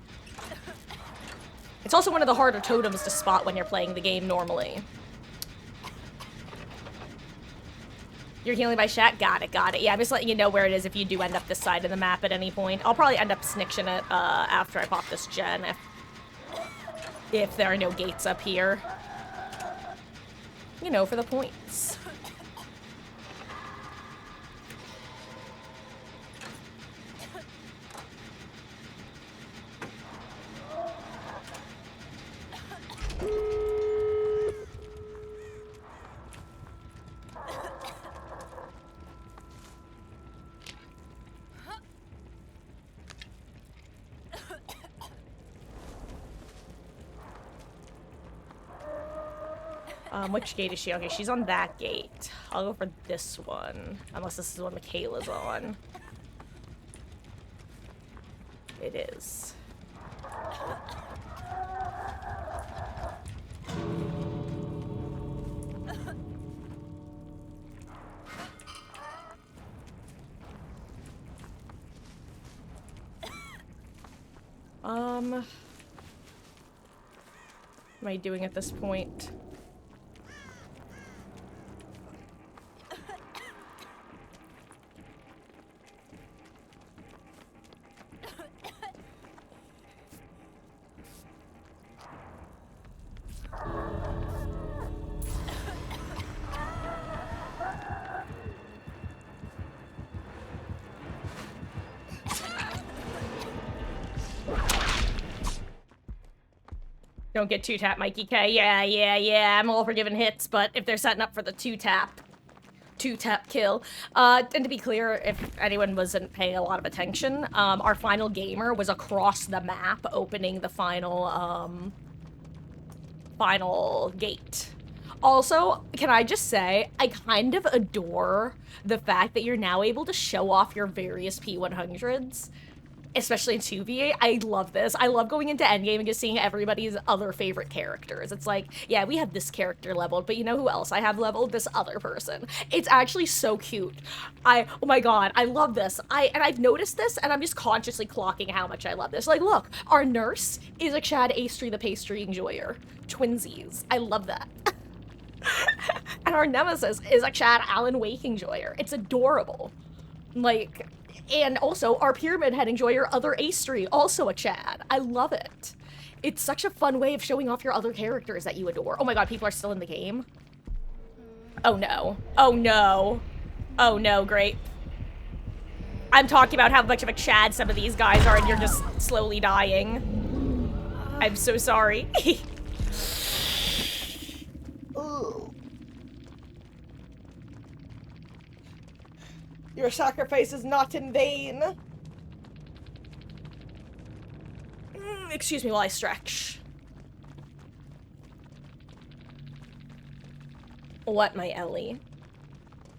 It's also one of the harder totems to spot when you're playing the game normally. You're healing by Shat? Got it, got it. Yeah, I'm just letting you know where it is if you do end up this side of the map at any point. I'll probably end up snitching it after I pop this gen if there are no gates up here. You know, for the points. Which gate is she? Okay, she's on that gate. I'll go for this one. Unless this is the one Michaela's on. It is. What am I doing at this point? Don't get two-tap, Mikey K. Yeah. I'm all for giving hits, but if they're setting up for the two-tap kill. And to be clear, if anyone wasn't paying a lot of attention, our final gamer was across the map opening the final gate. Also, can I just say, I kind of adore the fact that you're now able to show off your various P100s. Especially in 2v8, I love this. I love going into endgame and just seeing everybody's other favorite characters. It's like, yeah, we have this character leveled, but you know who else I have leveled? This other person. It's actually so cute. Oh my god, I love this. And I've noticed this, and I'm just consciously clocking how much I love this. Like, look, our nurse is a Chad Astry the pastry enjoyer. Twinsies. I love that. And our nemesis is a Chad Alan Wake enjoyer. It's adorable. Like... And also, our Pyramid Head enjoyer, Other Astry, also a Chad. I love it. It's such a fun way of showing off your other characters that you adore. Oh my god, people are still in the game? Oh no. Oh no. Oh no, great. I'm talking about how much of a Chad some of these guys are and you're just slowly dying. I'm so sorry. Ooh. Your sacrifice is not in vain. Excuse me while I stretch. What, my Ellie?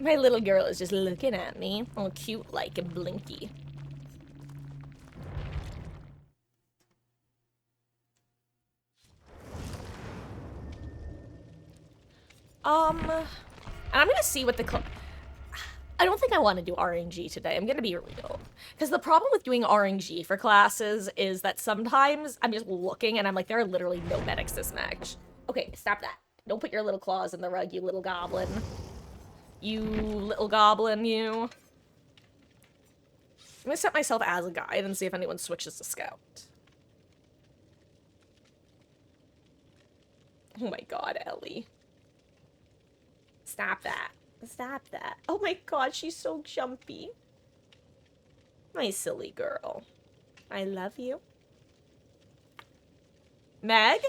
My little girl is just looking at me, all cute like and blinky. And I'm gonna see what the I don't think I want to do RNG today. I'm gonna be real. Because the problem with doing RNG for classes is that sometimes I'm just looking and I'm like, there are literally no medics this match. Okay, stop that. Don't put your little claws in the rug, you little goblin. You little goblin, you. I'm gonna set myself as a guide and see if anyone switches to scout. Oh my god, Ellie. Stop that. Stop that. Oh my god, she's so jumpy. My silly girl. I love you. Meg?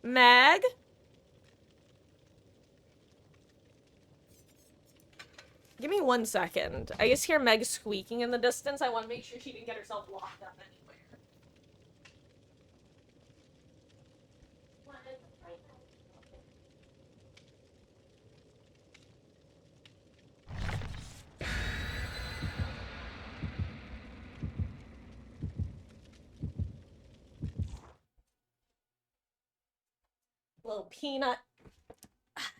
Meg? Give me 1 second. I just hear Meg squeaking in the distance. I want to make sure she didn't get herself locked up anywhere. little peanut.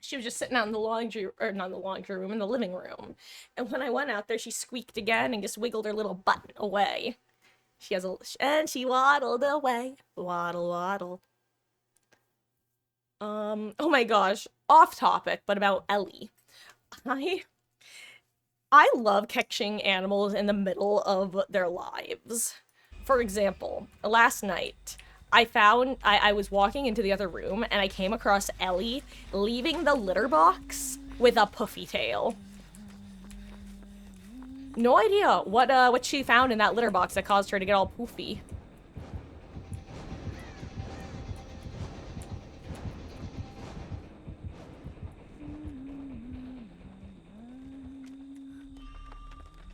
She was just sitting out in the laundry, or not in the laundry room, in the living room. And when I went out there, she squeaked again and just wiggled her little butt away. And she waddled away. Waddle, waddle. Oh my gosh, off topic, but about Ellie. I I love catching animals in the middle of their lives. For example, last night, I was walking into the other room and I came across Ellie leaving the litter box with a puffy tail. No idea what she found in that litter box that caused her to get all poofy.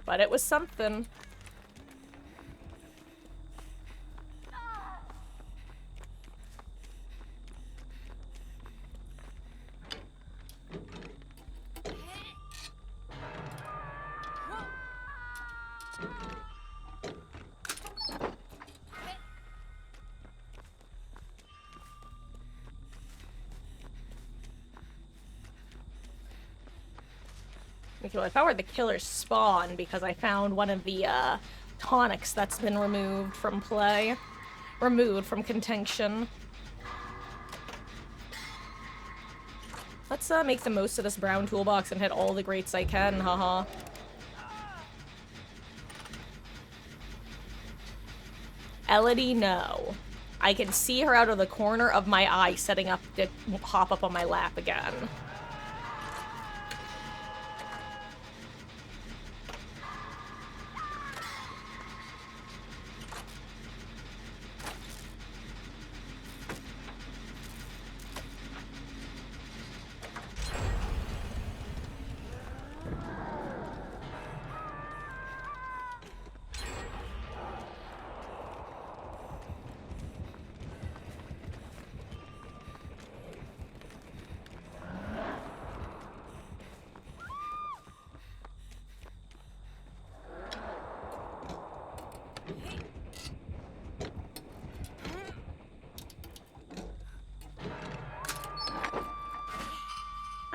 But it was something. Okay, well, I found where the killers spawn because I found one of the tonics that's been removed from play. Removed from contention. Let's make the most of this brown toolbox and hit all the greats I can, haha. Elodie, no. I can see her out of the corner of my eye setting up to hop up on my lap again.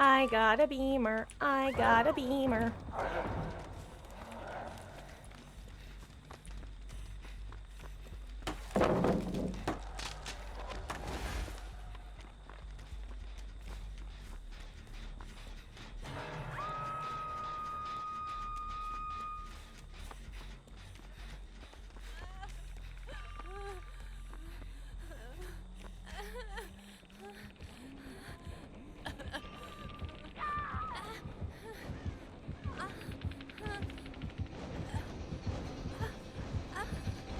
I got a beamer. I got a beamer.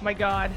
Oh my god.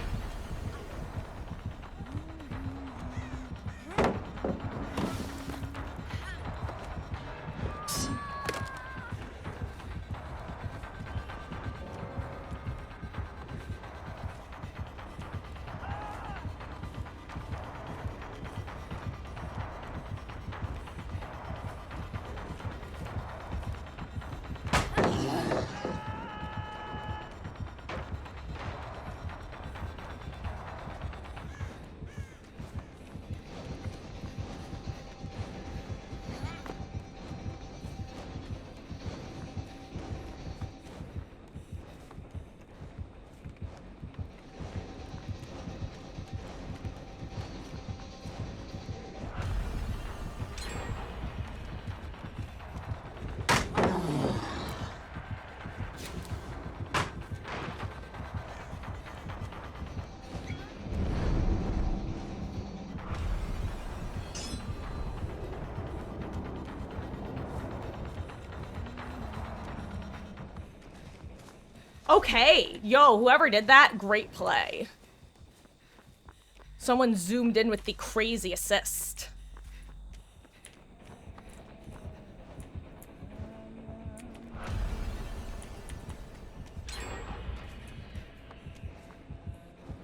Okay, yo, whoever did that, great play. Someone zoomed in with the crazy assist.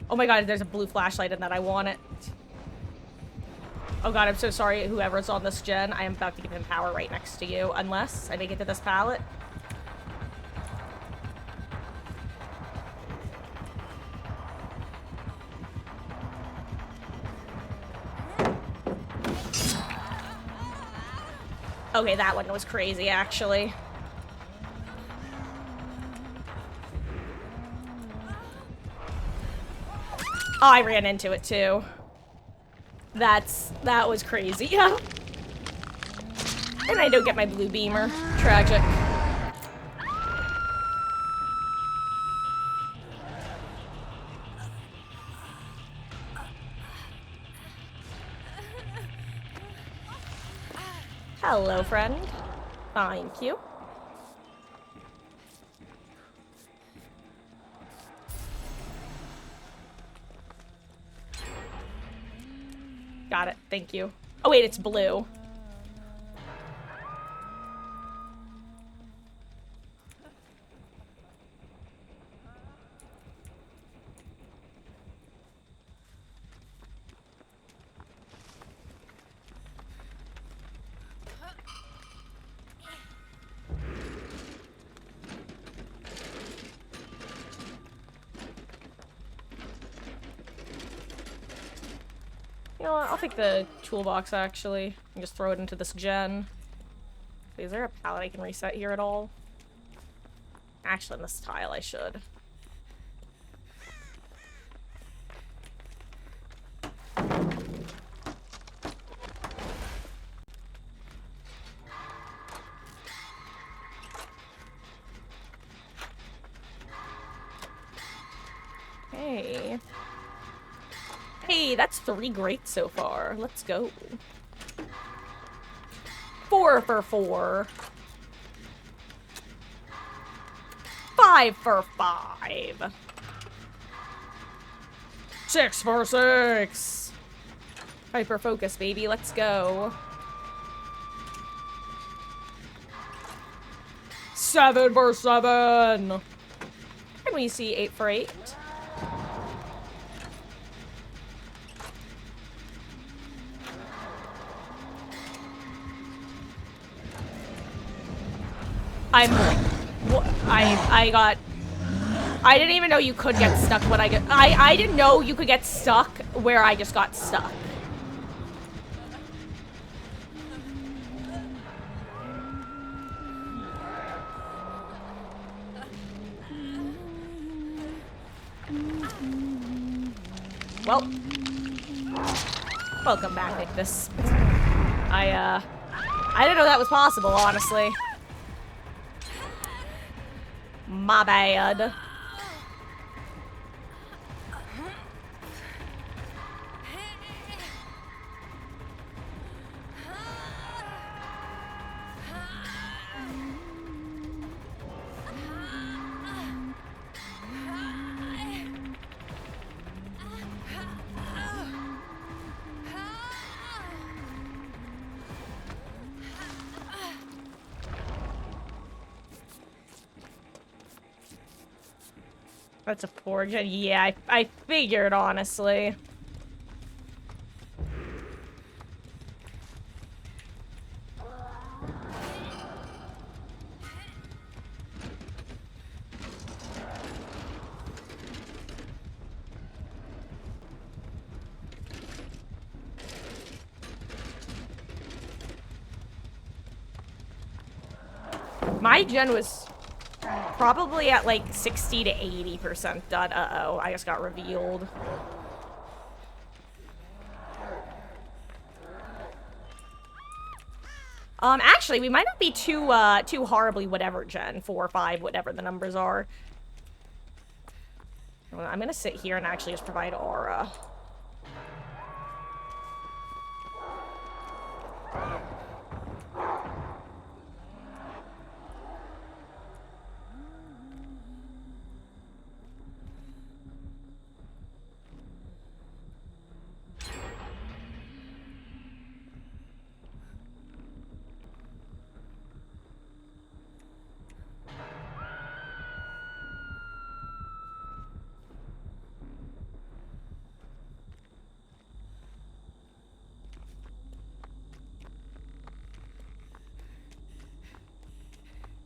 Oh my god, there's a blue flashlight in that. I want it. Oh god, I'm so sorry, whoever's on this gen. I am about to give him power right next to you, unless I make it to this pallet. Okay, that one was crazy, actually. Oh, I ran into it, too. That was crazy, yeah. And I don't get my blue beamer. Tragic. Hello, friend. Thank you. Got it. Thank you. Oh, wait, it's blue. You know what? I'll take the toolbox, actually, and just throw it into this gen. Is there a pallet I can reset here at all? Actually, in this tile, I should. Hey. Hey, that's 3 great so far. Let's go. 4 for 4. 5 for 5. 6 for 6. Hyper focus, baby. Let's go. 7 for 7. And we see 8 for 8. I didn't even know you could get stuck when I didn't know you could get stuck where I just got stuck. Well, welcome back, Nictus. I didn't know that was possible, honestly. My bad. That's a poor gen. Yeah, I figured, honestly. My gen was probably at like 60 to 80% done. Uh-oh, I just got revealed. Actually, we might not be too horribly whatever gen. 4 or 5, whatever the numbers are. Well, I'm gonna sit here and actually just provide aura.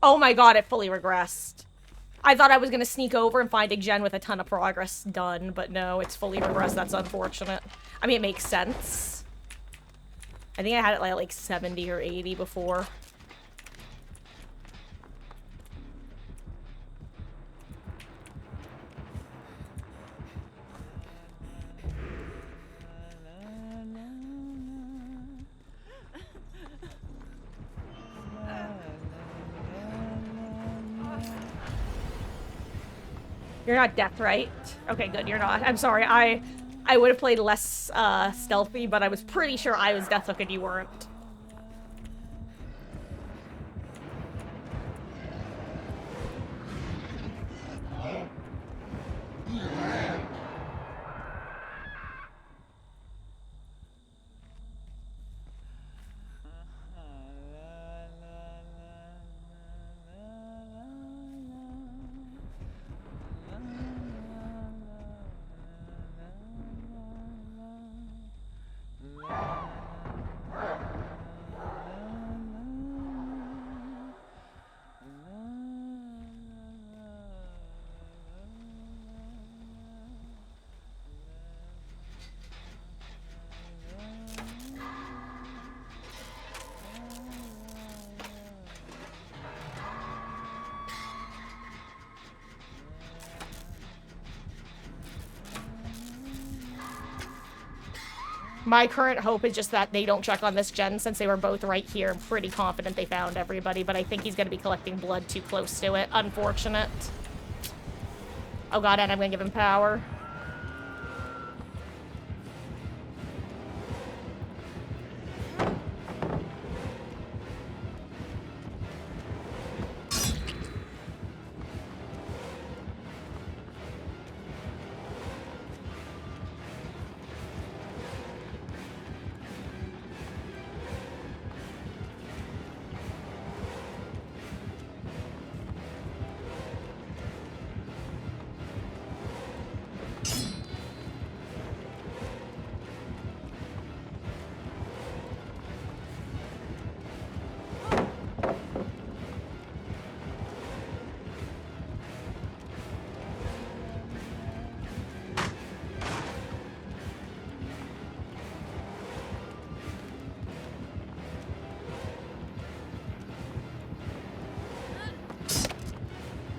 Oh my god, it fully regressed. I thought I was gonna sneak over and find a gen with a ton of progress done, but no, it's fully regressed. That's unfortunate. I mean, it makes sense. I think I had it like 70 or 80 before. You're not death, right? Okay, good, you're not. I'm sorry, I would have played less, stealthy, but I was pretty sure I was Deathhook and you weren't. My current hope is just that they don't check on this gen since they were both right here. I'm pretty confident they found everybody, but I think he's going to be collecting blood too close to it. Unfortunate. Oh god, and I'm going to give him power.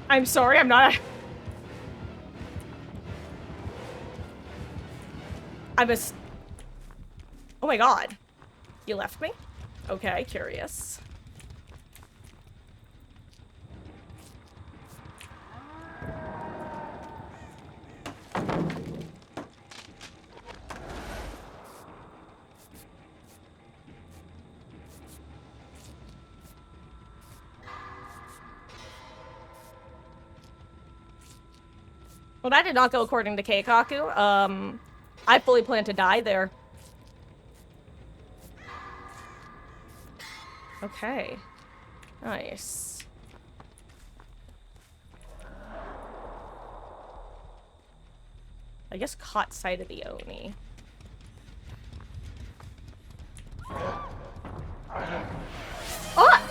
I'm sorry, I'm not. Oh my god. You left me? Okay, curious. Well, that did not go according to Keikaku. I fully plan to die there. Okay. Nice. I guess caught sight of the Oni. Oh!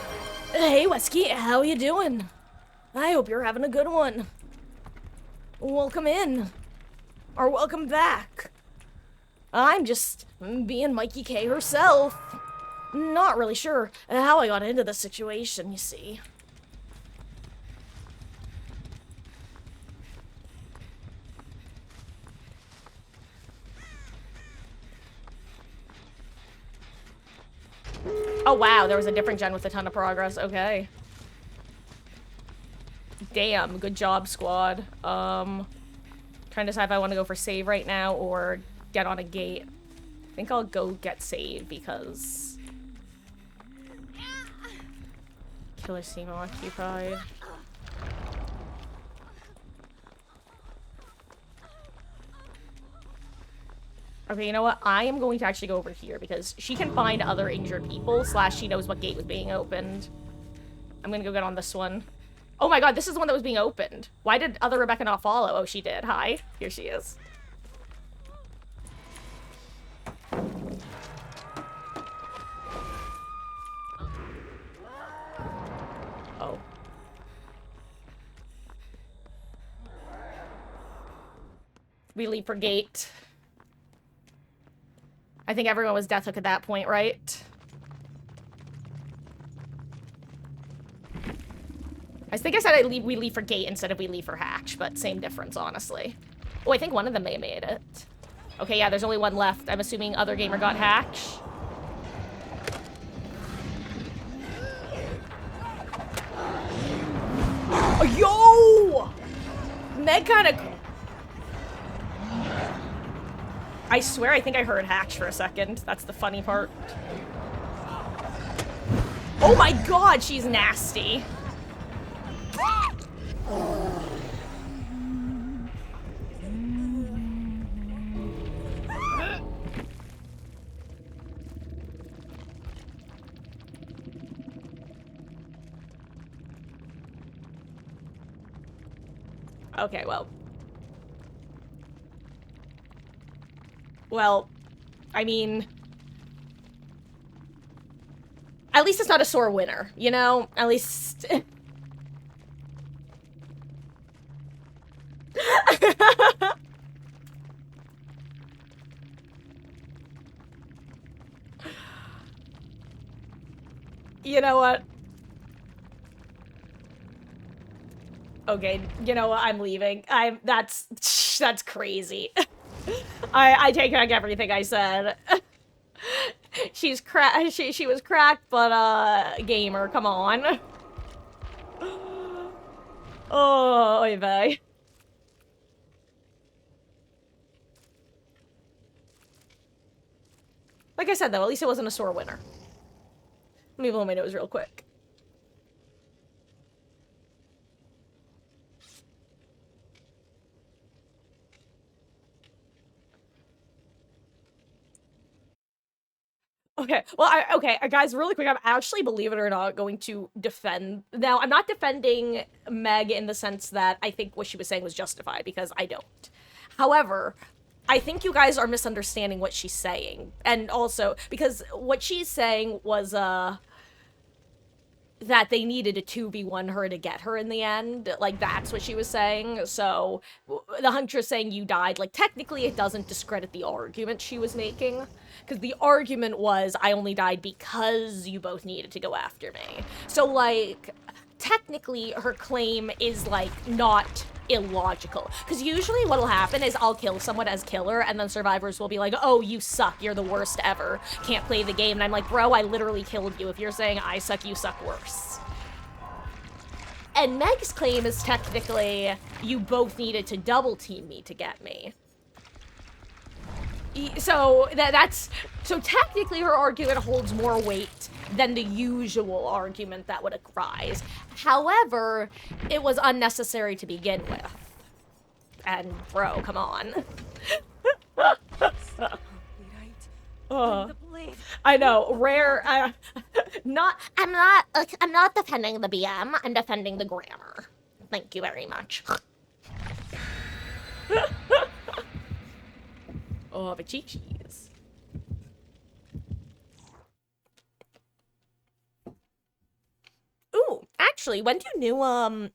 Hey, Wesky, how you doing? I hope you're having a good one. Welcome in. Or welcome back. I'm just being Mikey K herself. Not really sure how I got into this situation, you see. Oh wow, there was a different gen with a ton of progress. Okay. Damn, good job, squad. Trying to decide if I want to go for save right now or get on a gate. I think I'll go get save because killer seem occupied. Okay, you know what? I am going to actually go over here because she can find other injured people, / she knows what gate was being opened. I'm gonna go get on this one. Oh my god, this is the one that was being opened. Why did other Rebecca not follow? Oh, she did. Hi. Here she is. Oh. We leave for gate. I think everyone was Deathhook at that point, right? I think I said we leave for gate instead of we leave for hatch, but same difference, honestly. Oh, I think one of them may have made it. Okay, yeah, there's only one left. I'm assuming other gamer got hatch. Yo! Meg kind of... I swear I think I heard Hatch for a second. That's the funny part. Oh my god, she's nasty. Okay, well. Well, I mean... At least it's not a sore winner, you know? At least... You know what? Okay, you know what? I'm leaving. That's crazy. I take back everything I said. She was cracked, but gamer, come on. Oh, oy vey. Like I said though, at least it wasn't a sore winner. Let me blow my nose real quick. Okay, well, okay, guys, really quick, I'm actually, believe it or not, going to defend... Now, I'm not defending Meg in the sense that I think what she was saying was justified, because I don't. However, I think you guys are misunderstanding what she's saying. And also, because what she's saying was, that they needed a 2v1 her to get her in the end. Like, that's what she was saying. So, the Huntress saying you died, like, technically it doesn't discredit the argument she was making. Because the argument was, I only died because you both needed to go after me. So, like, technically her claim is, like, not illogical. Because usually what'll happen is I'll kill someone as killer, and then survivors will be like, oh, you suck, you're the worst ever, can't play the game. And I'm like, bro, I literally killed you. If you're saying I suck, you suck worse. And Meg's claim is technically, you both needed to double team me to get me. So so technically her argument holds more weight than the usual argument that would arise. However, it was unnecessary to begin with. And bro, come on. I know, rare. I'm not defending the BM. I'm defending the grammar. Thank you very much. Oh, but cheese. Ooh, actually, when do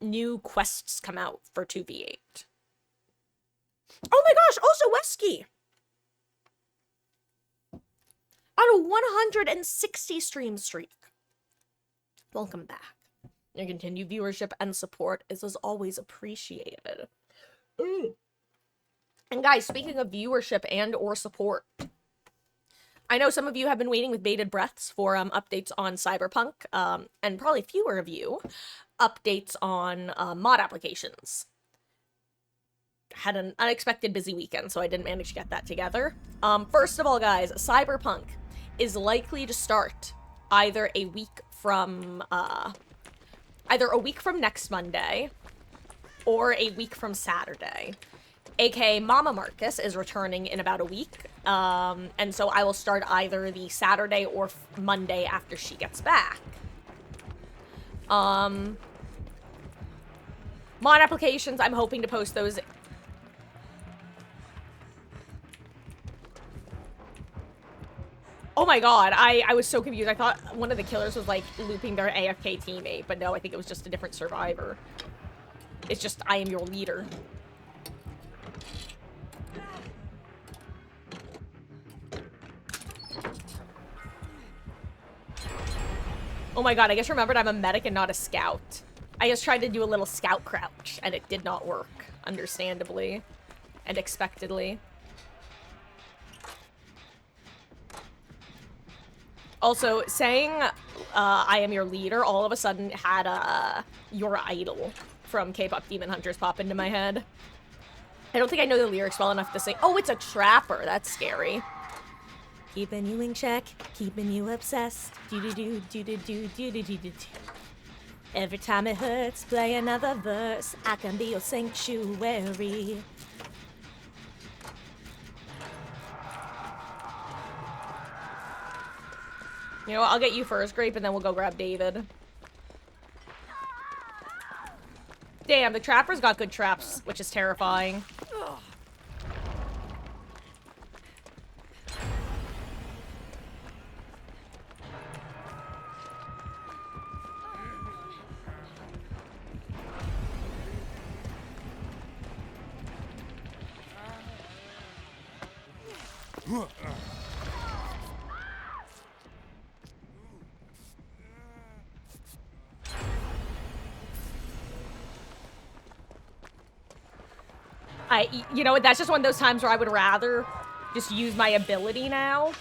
new quests come out for 2v8? Oh my gosh, also Wesky! On a 160 stream streak. Welcome back. Your continued viewership and support is as always appreciated. Ooh. And guys, speaking of viewership and or support, I know some of you have been waiting with bated breaths for updates on Cyberpunk, and probably fewer of you updates on mod applications. Had an unexpected busy weekend, so I didn't manage to get that together. First of all, guys, Cyberpunk is likely to start either a week from next Monday or a week from Saturday. aka Mama Marcus is returning in about a week, and so I will start either the Saturday or Monday after she gets back. Mod applications, I'm hoping to post those. Oh my god, I was so confused. I thought one of the killers was, like, looping their AFK teammate, but no, I think it was just a different survivor. It's just, I am your leader. Oh my god, I just remembered I'm a medic and not a scout. I just tried to do a little scout crouch, and it did not work, understandably and expectedly. Also, saying I am your leader all of a sudden had you're idle from K-pop Demon Hunters pop into my head. I don't think I know the lyrics well enough to say, oh, it's a trapper. That's scary. Keeping you in check, keeping you obsessed. Do-do-do, do-do-do, do-do-do-do. Every time it hurts, play another verse. I can be your sanctuary. You know what? I'll get you first, Grape, and then we'll go grab David. Damn, the trapper's got good traps, which is terrifying. You know what, that's just one of those times where I would rather just use my ability now.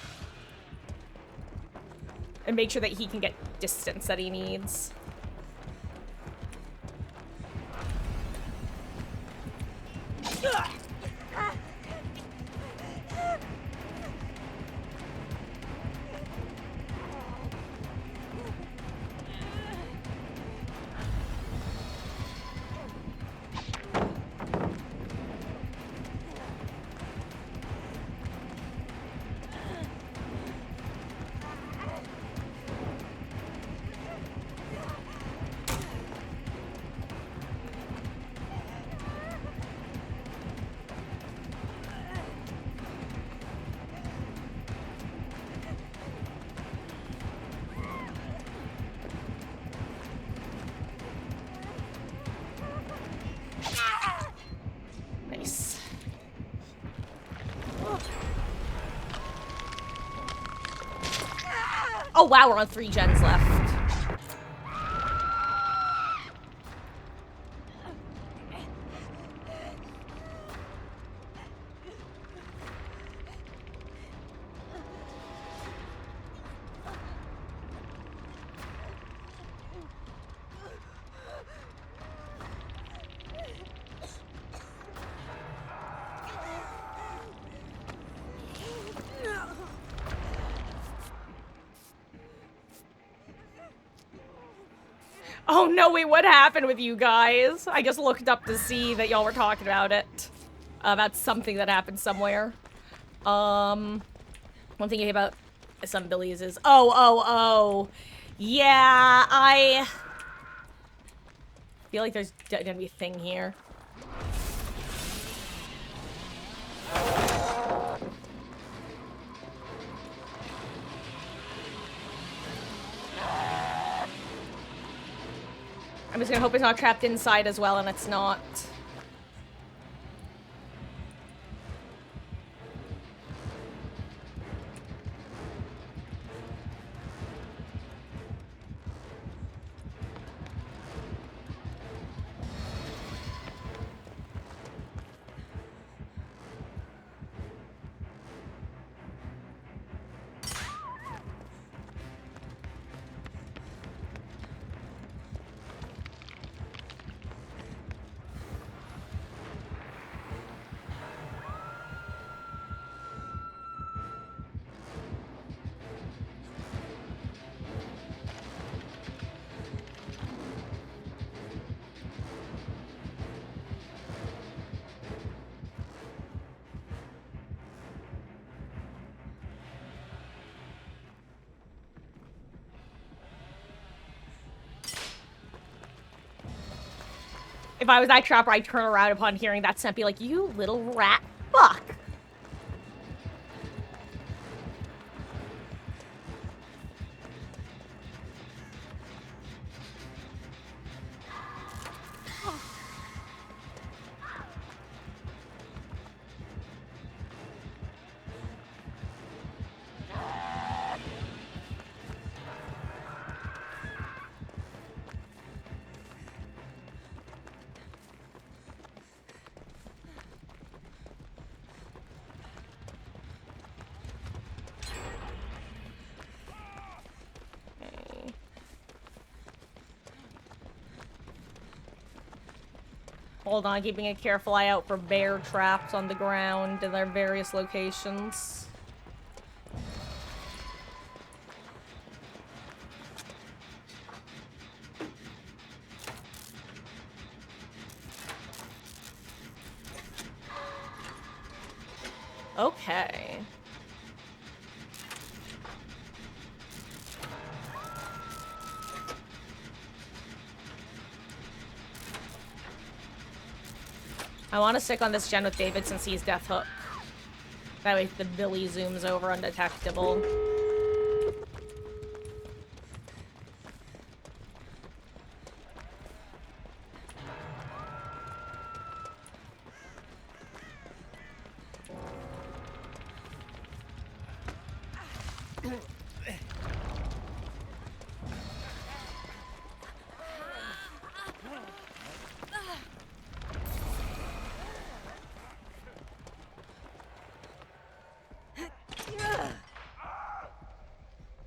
And make sure that he can get distance that he needs. Nice. Oh wow, we're on 3 gens left. Oh no, wait, what happened with you guys? I just looked up to see that y'all were talking about it. About something that happened somewhere. One thing about some abilities is, oh. Yeah, I feel like there's gonna be a thing here. I'm just gonna hope it's not trapped inside as well, and it's not. If I was that trapper, I'd turn around upon hearing that scent, be like, you little rat fuck. Hold on, keeping a careful eye out for bear traps on the ground in their various locations. Okay. I want to stick on this gen with David since he's Death Hook. That way the Billy zooms over undetectable.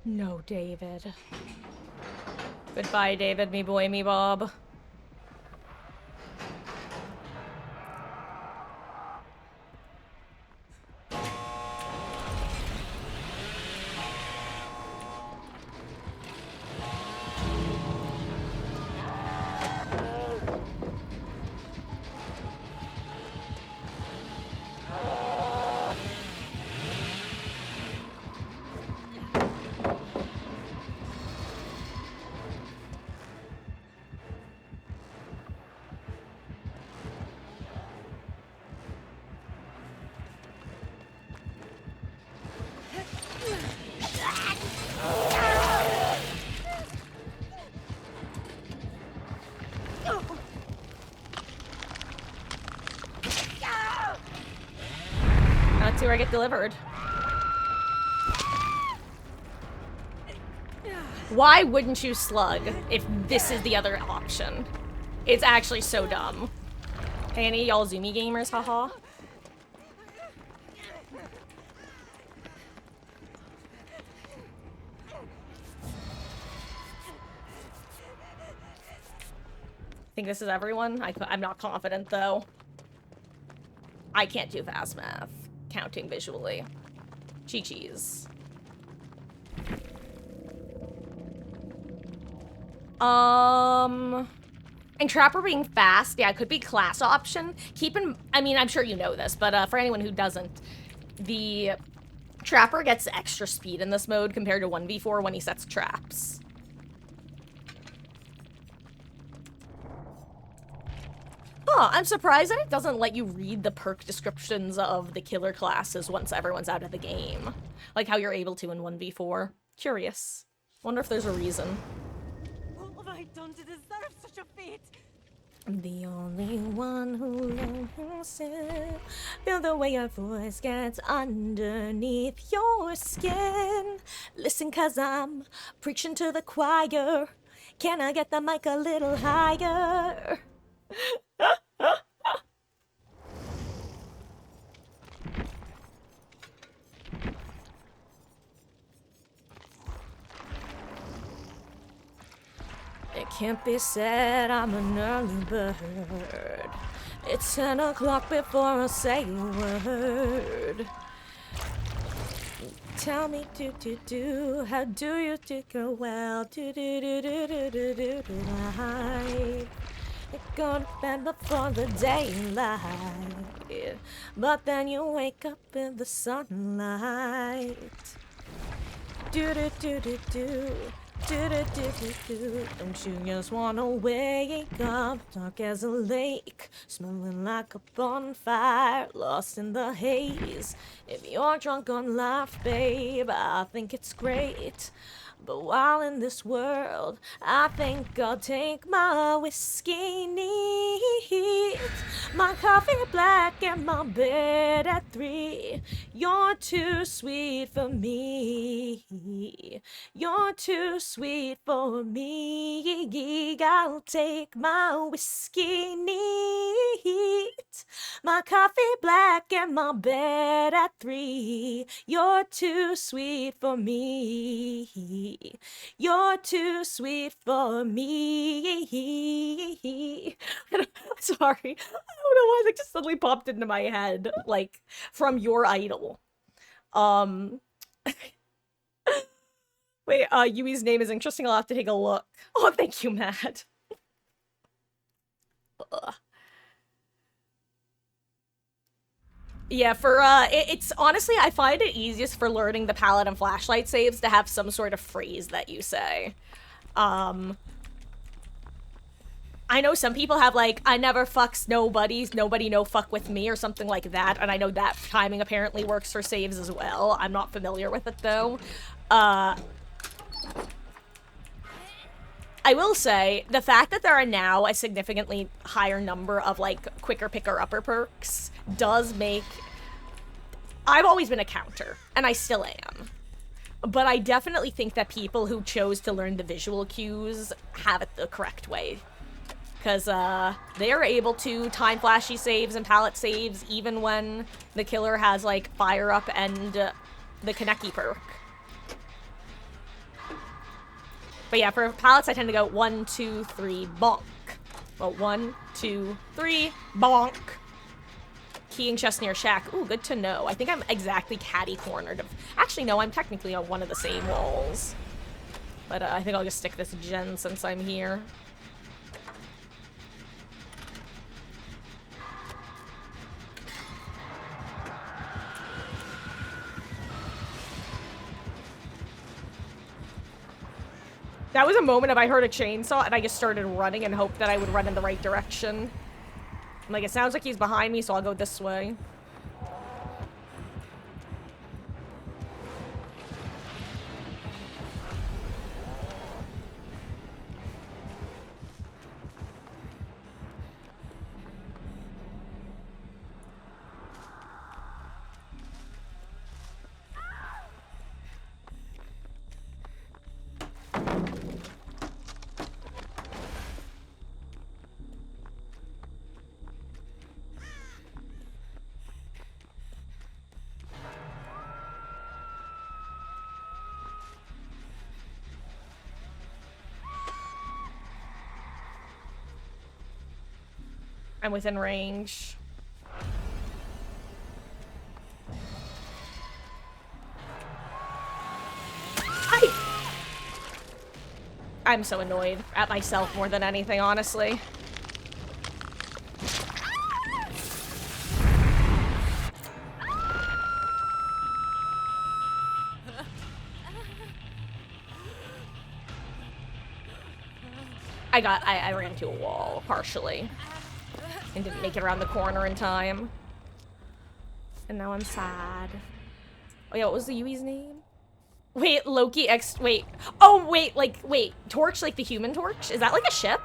No, David. Goodbye, David, me boy, me Bob. That's where I get delivered. Why wouldn't you slug if this is the other option? It's actually so dumb. Hey, any of y'all Zoomy gamers, haha? Think this is everyone? I'm not confident, though. I can't do fast math. Counting visually. Chi-Chi's. And Trapper being fast, yeah, it could be class option. I mean, I'm sure you know this, but for anyone who doesn't, the Trapper gets extra speed in this mode compared to 1v4 when he sets traps. Huh, I'm surprised that it doesn't let you read the perk descriptions of the killer classes once everyone's out of the game. Like how you're able to in 1v4. Curious. Wonder if there's a reason. What have I done to deserve such a fate? The only one who loves himself. Feel the way your voice gets underneath your skin. Listen, 'cause I'm preaching to the choir. Can I get the mic a little higher? It can't be said I'm an early bird. It's 10 o'clock before I say a word. Tell me, how do you do go well? Life. You're going to bed before the daylight, but then you wake up in the sunlight. Don't you just wanna wake up, dark as a lake, smelling like a bonfire, lost in the haze? If you're drunk on life, babe, I think it's great. But while in this world, I think I'll take my whiskey neat, my coffee black, and my bed at 3. You're too sweet for me. You're too sweet for me. I'll take my whiskey neat, my coffee black, and my bed at 3. You're too sweet for me. me. You're too sweet for me. Sorry. I don't know why that just suddenly popped into my head, like, from Your Idol. Um, wait, Yui's name is interesting. I'll have to take a look. Oh, thank you, Matt. Ugh. Yeah, for, it's honestly, I find it easiest for learning the palette and flashlight saves to have some sort of phrase that you say. I know some people have, like, I never fucks nobodies, nobody no fuck with me, or something like that, and I know that timing apparently works for saves as well. I'm not familiar with it, though. I will say, the fact that there are now a significantly higher number of, like, quicker picker-upper perks does make... I've always been a counter, and I still am. But I definitely think that people who chose to learn the visual cues have it the correct way. Because, they are able to time flashy saves and palette saves even when the killer has, like, Fire Up and the Kaneki perk. But yeah, for pallets, I tend to go 1, 2, 3, bonk. Well, 1, 2, 3, bonk. Keying chest near shack. Ooh, good to know. I think I'm exactly catty-cornered. Actually, no, I'm technically on one of the same walls. But I think I'll just stick this gen since I'm here. That was a moment of I heard a chainsaw and I just started running and hoped that I would run in the right direction. I'm like, it sounds like he's behind me, so I'll go this way. I'm within range. I'm so annoyed at myself more than anything, honestly. I ran into a wall, partially. And didn't make it around the corner in time. And now I'm sad. Oh yeah, what was the Yui's name? Wait, Loki X... Wait. Oh, wait, like, wait. Torch, like the Human Torch? Is that like a ship?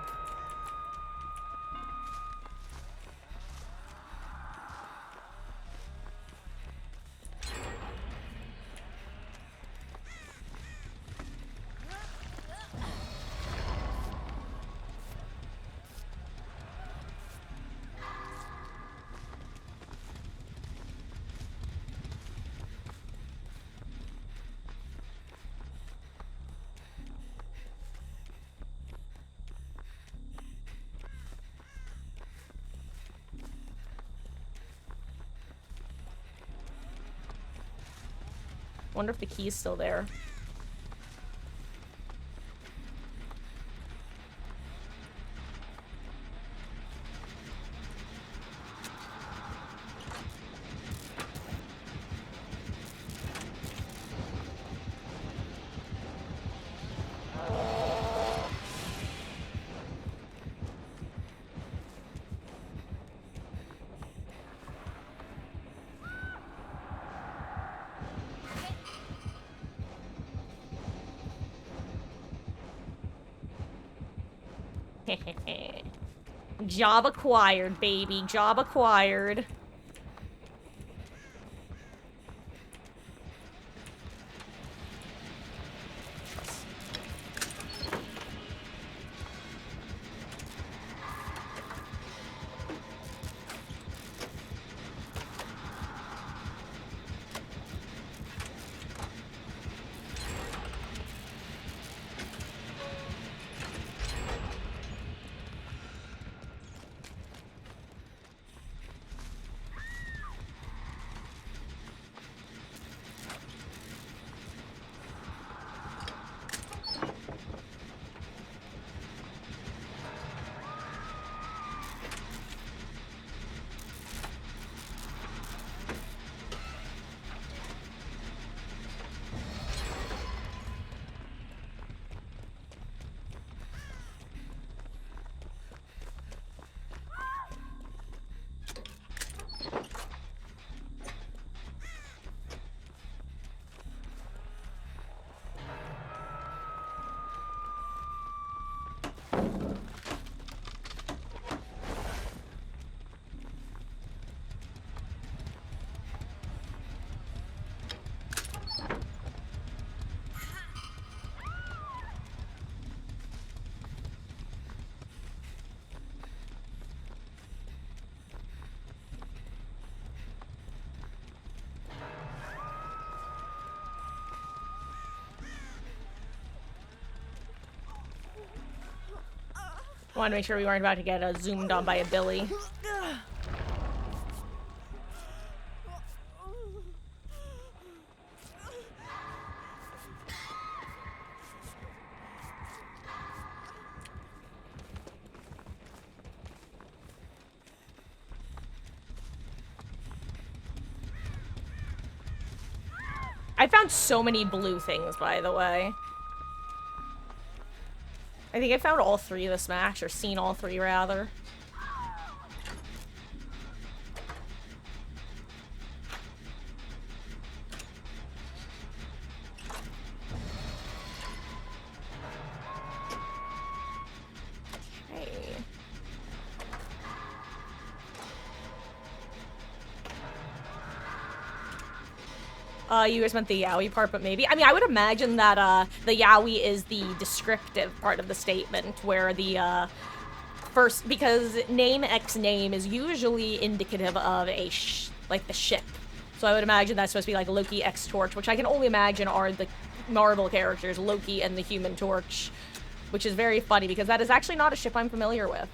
Wonder if the key's still there. Job acquired, baby. Job acquired. Wanted to make sure we weren't about to get zoomed on by a Billy. I found so many blue things, by the way. I think I found all 3 this match, or seen all 3, rather. Okay. You guys meant the yaoi part, but maybe. I mean, I would imagine that the yaoi is the descriptive part of the statement, where the first, because name X name is usually indicative of a like the ship. So I would imagine that's supposed to be like Loki X Torch, which I can only imagine are the Marvel characters, Loki and the Human Torch, which is very funny because that is actually not a ship I'm familiar with.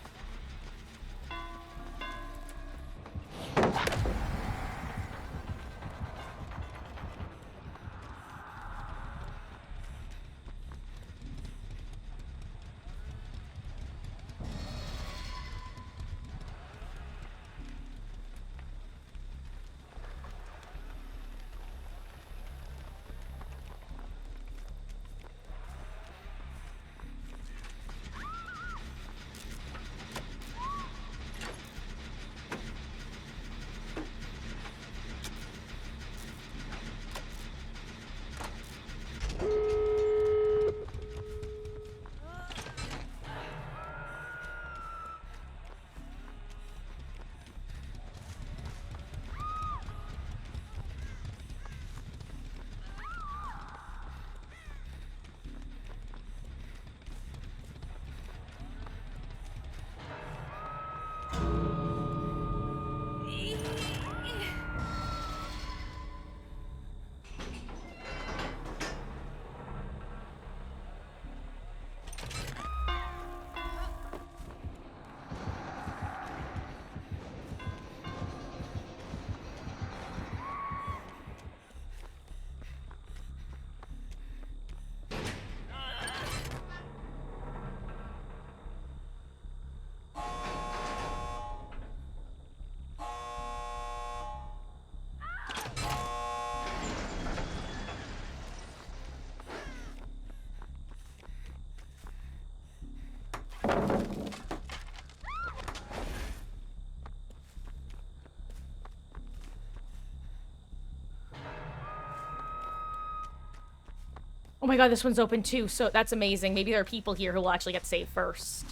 Oh my god, this one's open too, so that's amazing. Maybe there are people here who will actually get saved first.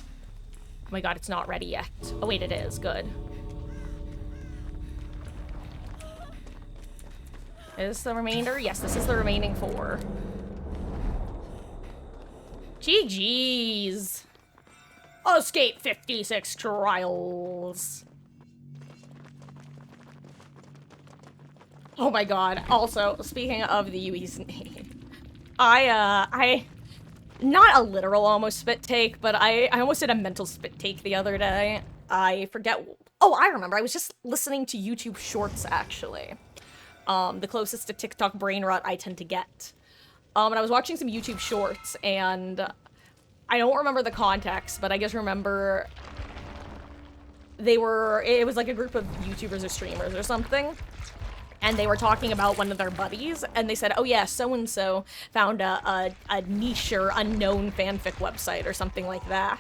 Oh my god, it's not ready yet. Oh wait, it is. Good. Is this the remainder? Yes, this is the remaining 4. GG's. Escape 56 trials. Oh my god. Also, speaking of the Yui's name, I not a literal almost spit take, but I almost did a mental spit take the other day. I forget. Oh, I remember. I was just listening to YouTube Shorts, actually. The closest to TikTok brain rot I tend to get. And I was watching some YouTube Shorts, and I don't remember the context, but I just remember it was like a group of YouTubers or streamers or something. And they were talking about one of their buddies, and they said, oh yeah, so-and-so found a niche or unknown fanfic website or something like that.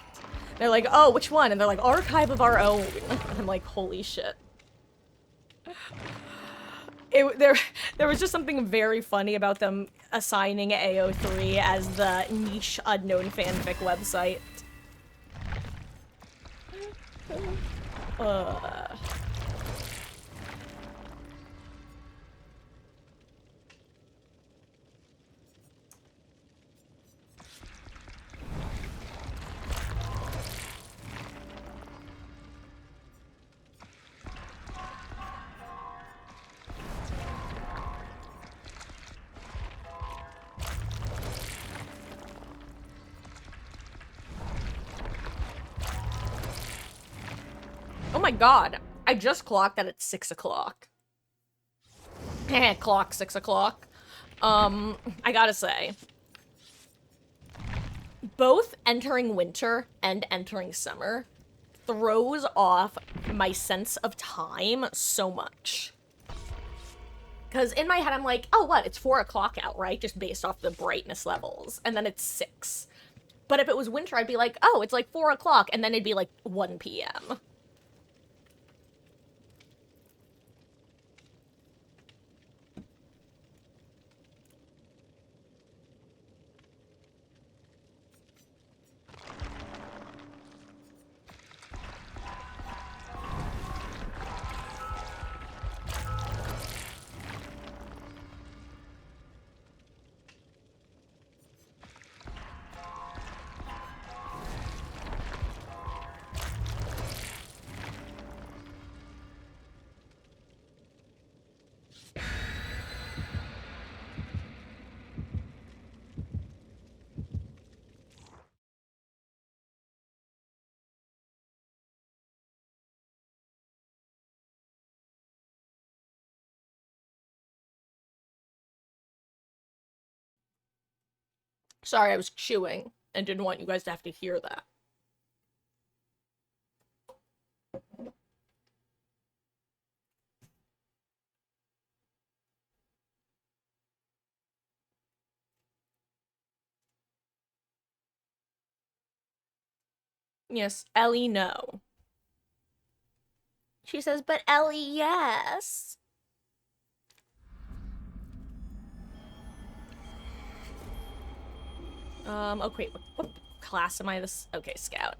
They're like, oh, which one? And they're like, Archive of Our Own. I'm like, holy shit. There was just something very funny about them assigning AO3 as the niche unknown fanfic website. my god. I just clocked that it's 6 o'clock. Clock 6 o'clock. I gotta say, both entering winter and entering summer throws off my sense of time so much. Because in my head, I'm like, oh, what? It's 4 o'clock out, right? Just based off the brightness levels. And then it's 6. But if it was winter, I'd be like, oh, it's like 4 o'clock. And then it'd be like 1 p.m. Sorry, I was chewing and didn't want you guys to have to hear that. Yes, Ellie, no. She says, but Ellie, yes. Okay, wait, what class am I this? Okay, scout.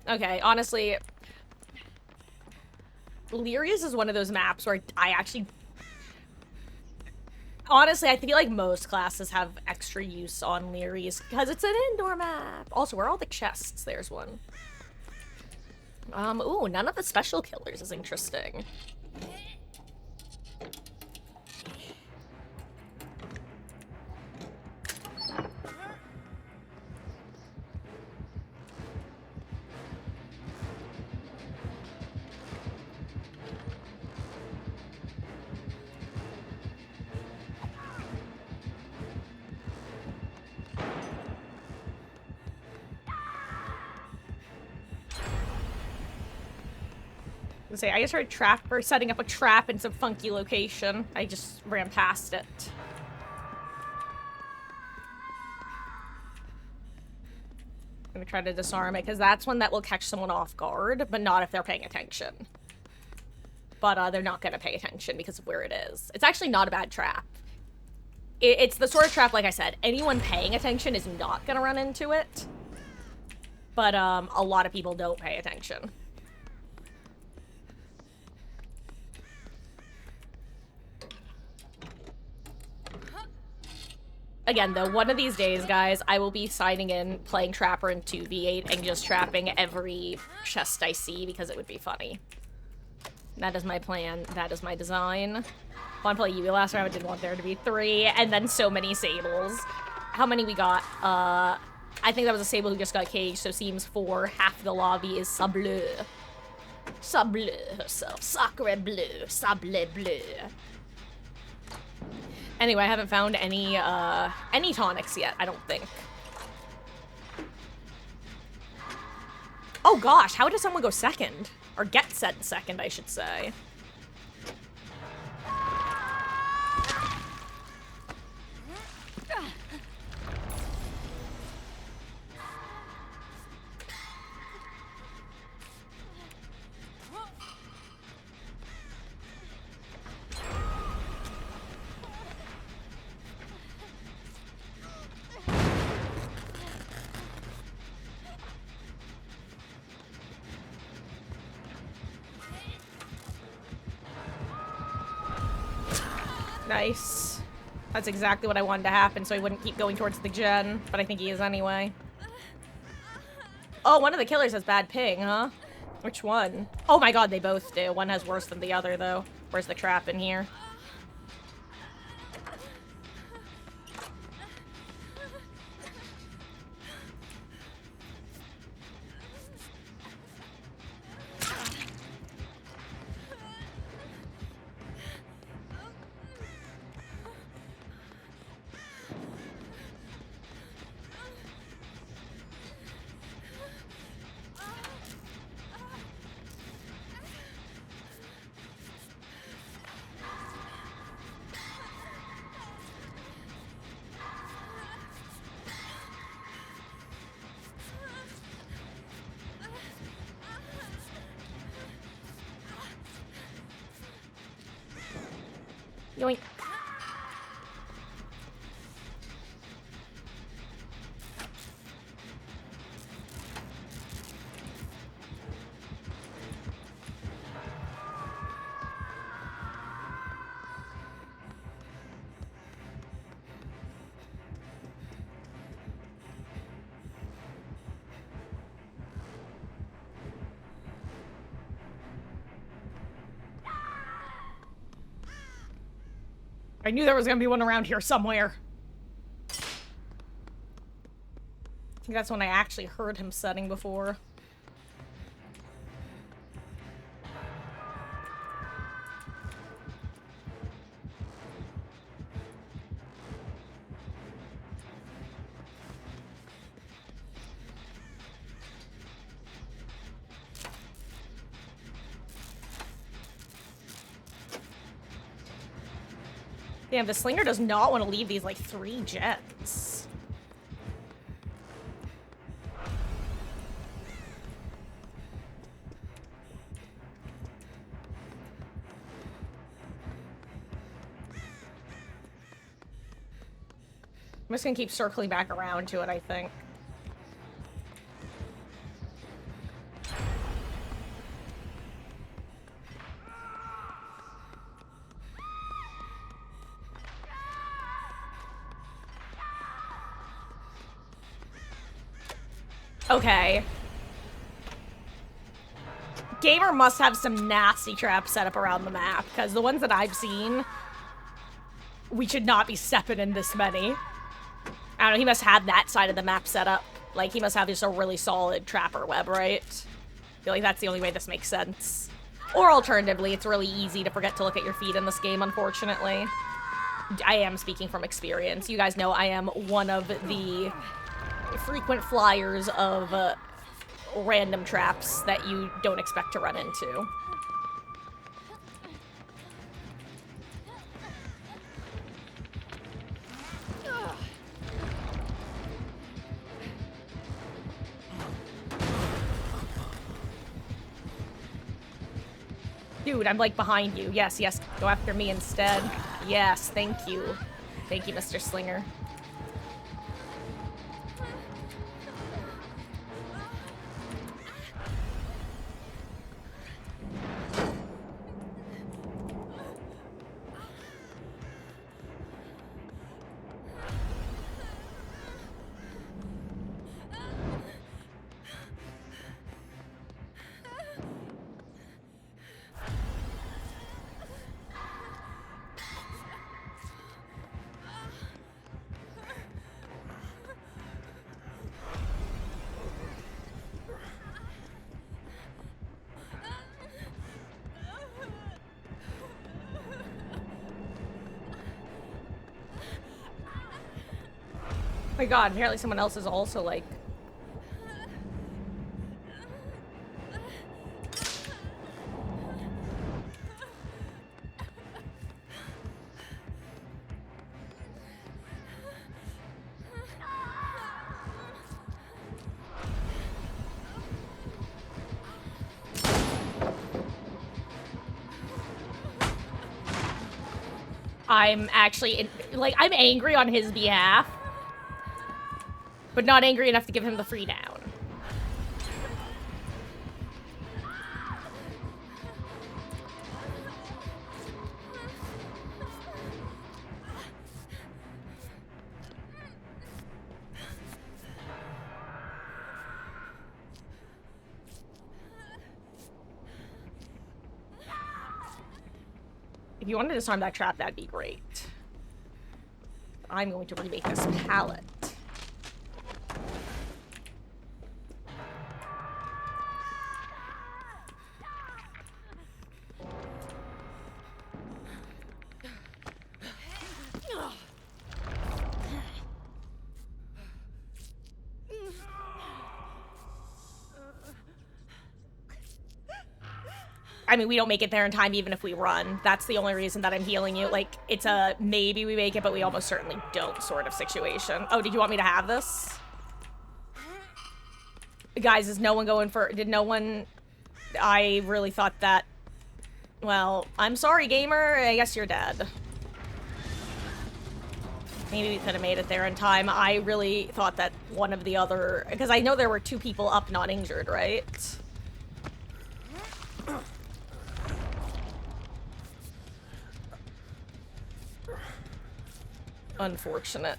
Okay, honestly, Lyria's is one of those maps where I actually... Honestly, I feel like most classes have extra use on Lyria's because it's an indoor map. Also, where are all the chests? There's one. Ooh, none of the special killers is interesting. Say, I just heard Trapper setting up a trap in some funky location. I just ran past it. I'm gonna try to disarm it, because that's one that will catch someone off guard, but not if they're paying attention. But they're not gonna pay attention because of where it is. It's actually not a bad trap. It's the sort of trap, like I said, anyone paying attention is not gonna run into it. But a lot of people don't pay attention. Again, though, one of these days, guys, I will be signing in, playing Trapper in 2v8, and just trapping every chest I see, because it would be funny. That is my plan. That is my design. I want to play Yui last round, I didn't want there to be 3, and then so many Sables. How many we got? I think that was a Sable who just got caged, so seems 4. Half the lobby is Sable. Sable herself. Sacre bleu. Sable bleu. Anyway, I haven't found any tonics yet, I don't think. Oh gosh, how does someone go second? Or get sent second, I should say. Nice. That's exactly what I wanted to happen, so he wouldn't keep going towards the gen, but I think he is anyway. Oh, one of the killers has bad ping, huh? Which one? Oh my god, they both do. One has worse than the other, though. Where's the trap in here? Yoink. I knew there was gonna be one around here somewhere. I think that's when I actually heard him setting before. Damn, the slinger does not want to leave these, like, 3 jets. I'm just gonna keep circling back around to it, I think. Okay. Gamer must have some nasty traps set up around the map, because the ones that I've seen, we should not be stepping in this many. I don't know, he must have that side of the map set up. Like, he must have just a really solid trapper web, right? I feel like that's the only way this makes sense. Or alternatively, it's really easy to forget to look at your feet in this game, unfortunately. I am speaking from experience. You guys know I am one of the frequent flyers of random traps that you don't expect to run into. Dude, I'm like behind you. Yes, yes, go after me instead. Yes, thank you. Thank you, Mr. Slinger. Oh my god, apparently someone else is also like... I'm actually, like, I'm angry on his behalf, but not angry enough to give him the free down. If you wanted to disarm that trap, that'd be great. I'm going to remake this pallet. I mean, we don't make it there in time even if we run. That's the only reason that I'm healing you. Like, it's a maybe we make it, but we almost certainly don't sort of situation. Oh, did you want me to have this? Guys, is no one going for... Did no one... I really thought that... Well, I'm sorry, gamer. I guess you're dead. Maybe we could have made it there in time. I really thought that one of the other... Because I know there were 2 people up not injured, right? Unfortunate.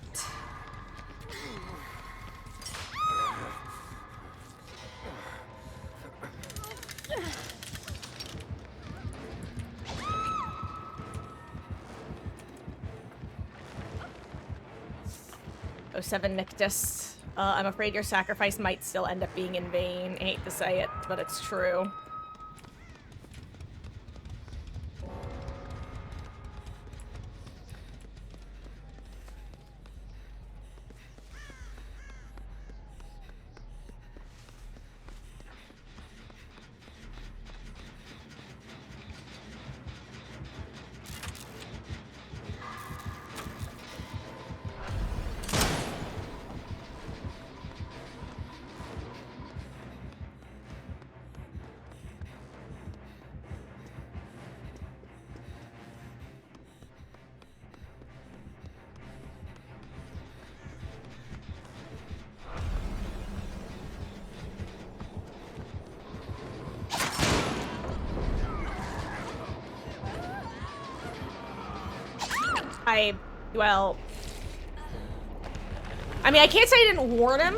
Oh, 7 Nictus. I'm afraid your sacrifice might still end up being in vain. I hate to say it, but it's true. Well... I mean, I can't say I didn't warn him.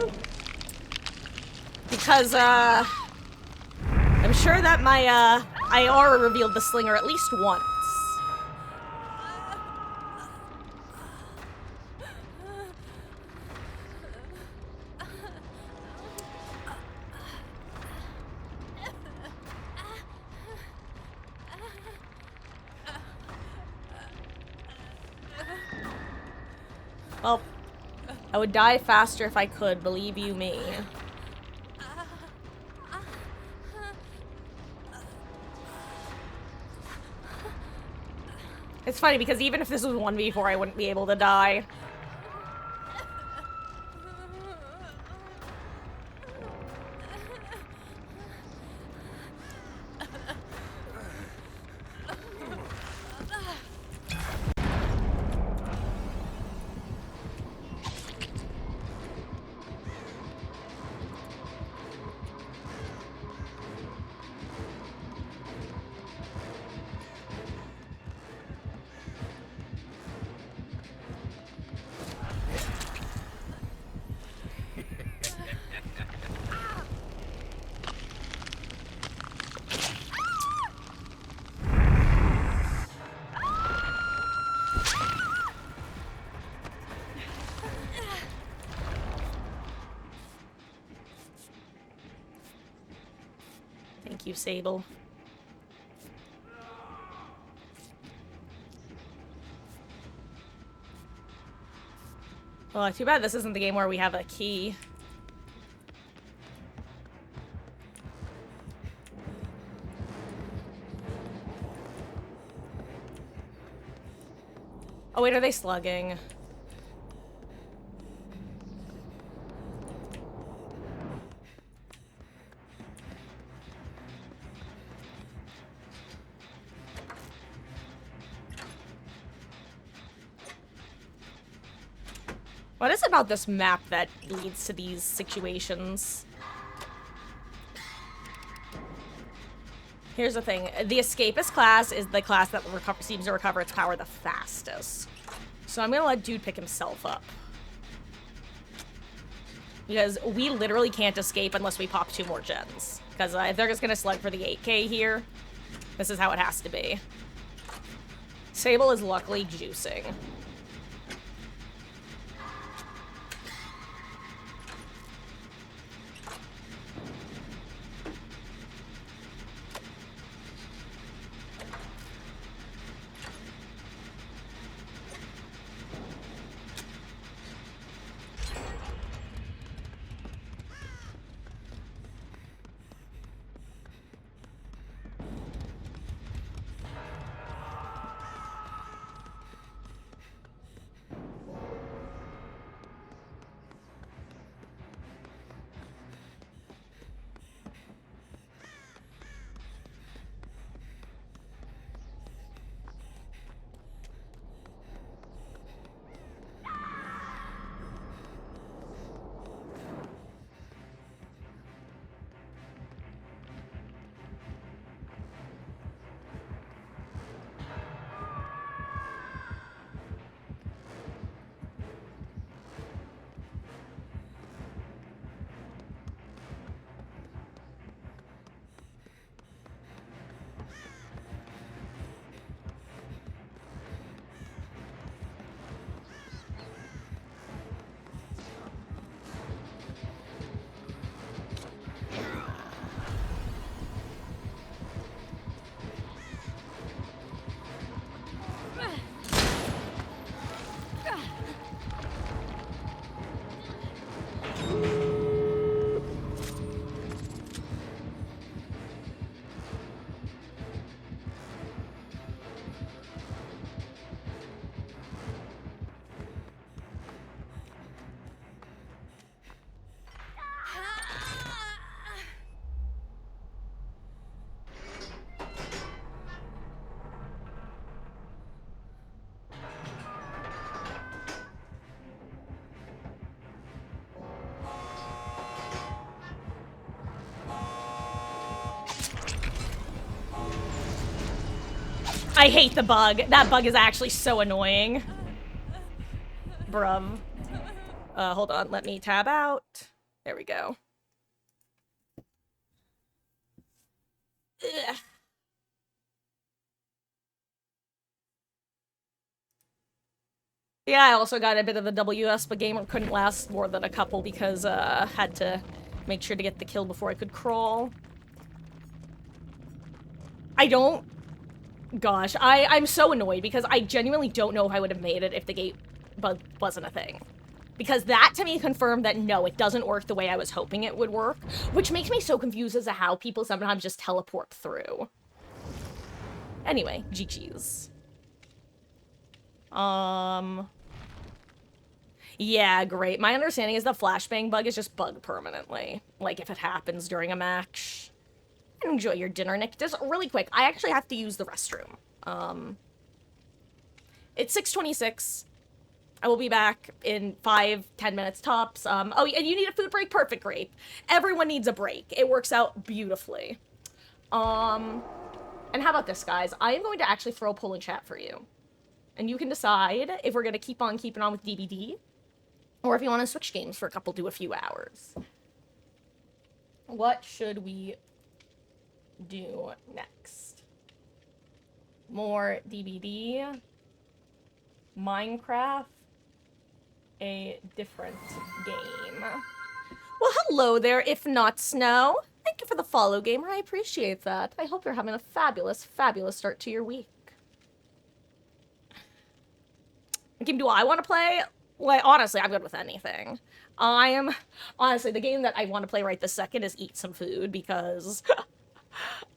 Because, I'm sure that my, IR revealed the slinger at least once. Well, I would die faster if I could, believe you me. It's funny because even if this was 1v4, I wouldn't be able to die. Thank you, Sable. Well, too bad this isn't the game where we have a key. Oh wait, are they slugging? What is it about this map that leads to these situations? Here's the thing. The Escapist class is the class that seems to recover its power the fastest. So I'm gonna let Dude pick himself up. Because we literally can't escape unless we pop 2 more gens. Because if they're just gonna slug for the 8K here, this is how it has to be. Sable is luckily juicing. I hate the bug. That bug is actually so annoying. Bruv. Hold on. Let me tab out. There we go. Ugh. Yeah, I also got a bit of the WS, but gamer couldn't last more than a couple because had to make sure to get the kill before I could crawl. I don't... Gosh, I'm so annoyed because I genuinely don't know if I would have made it if the gate bug wasn't a thing. Because that, to me, confirmed that, no, it doesn't work the way I was hoping it would work. Which makes me so confused as to how people sometimes just teleport through. Anyway, GG's. Yeah, great. My understanding is the flashbang bug is just bugged permanently. Like, if it happens during a match. Enjoy your dinner, Nick. Just really quick, I actually have to use the restroom. It's 6:26. I will be back in 5-10 minutes tops. Oh, and you need a food break? Perfect, great. Everyone needs a break. It works out beautifully. And how about this, guys? I am going to actually throw a poll in chat for you. And you can decide if we're going to keep on keeping on with DBD, or if you want to switch games for a few hours. What should we do next? More DBD, Minecraft, a different game. Well, hello there, if not Snow. Thank you for the follow, gamer. I appreciate that. I hope you're having a fabulous, fabulous start to your week. What game do I want to play? Like, honestly, I'm good with anything. Honestly, the game that I want to play right this second is Eat Some Food, because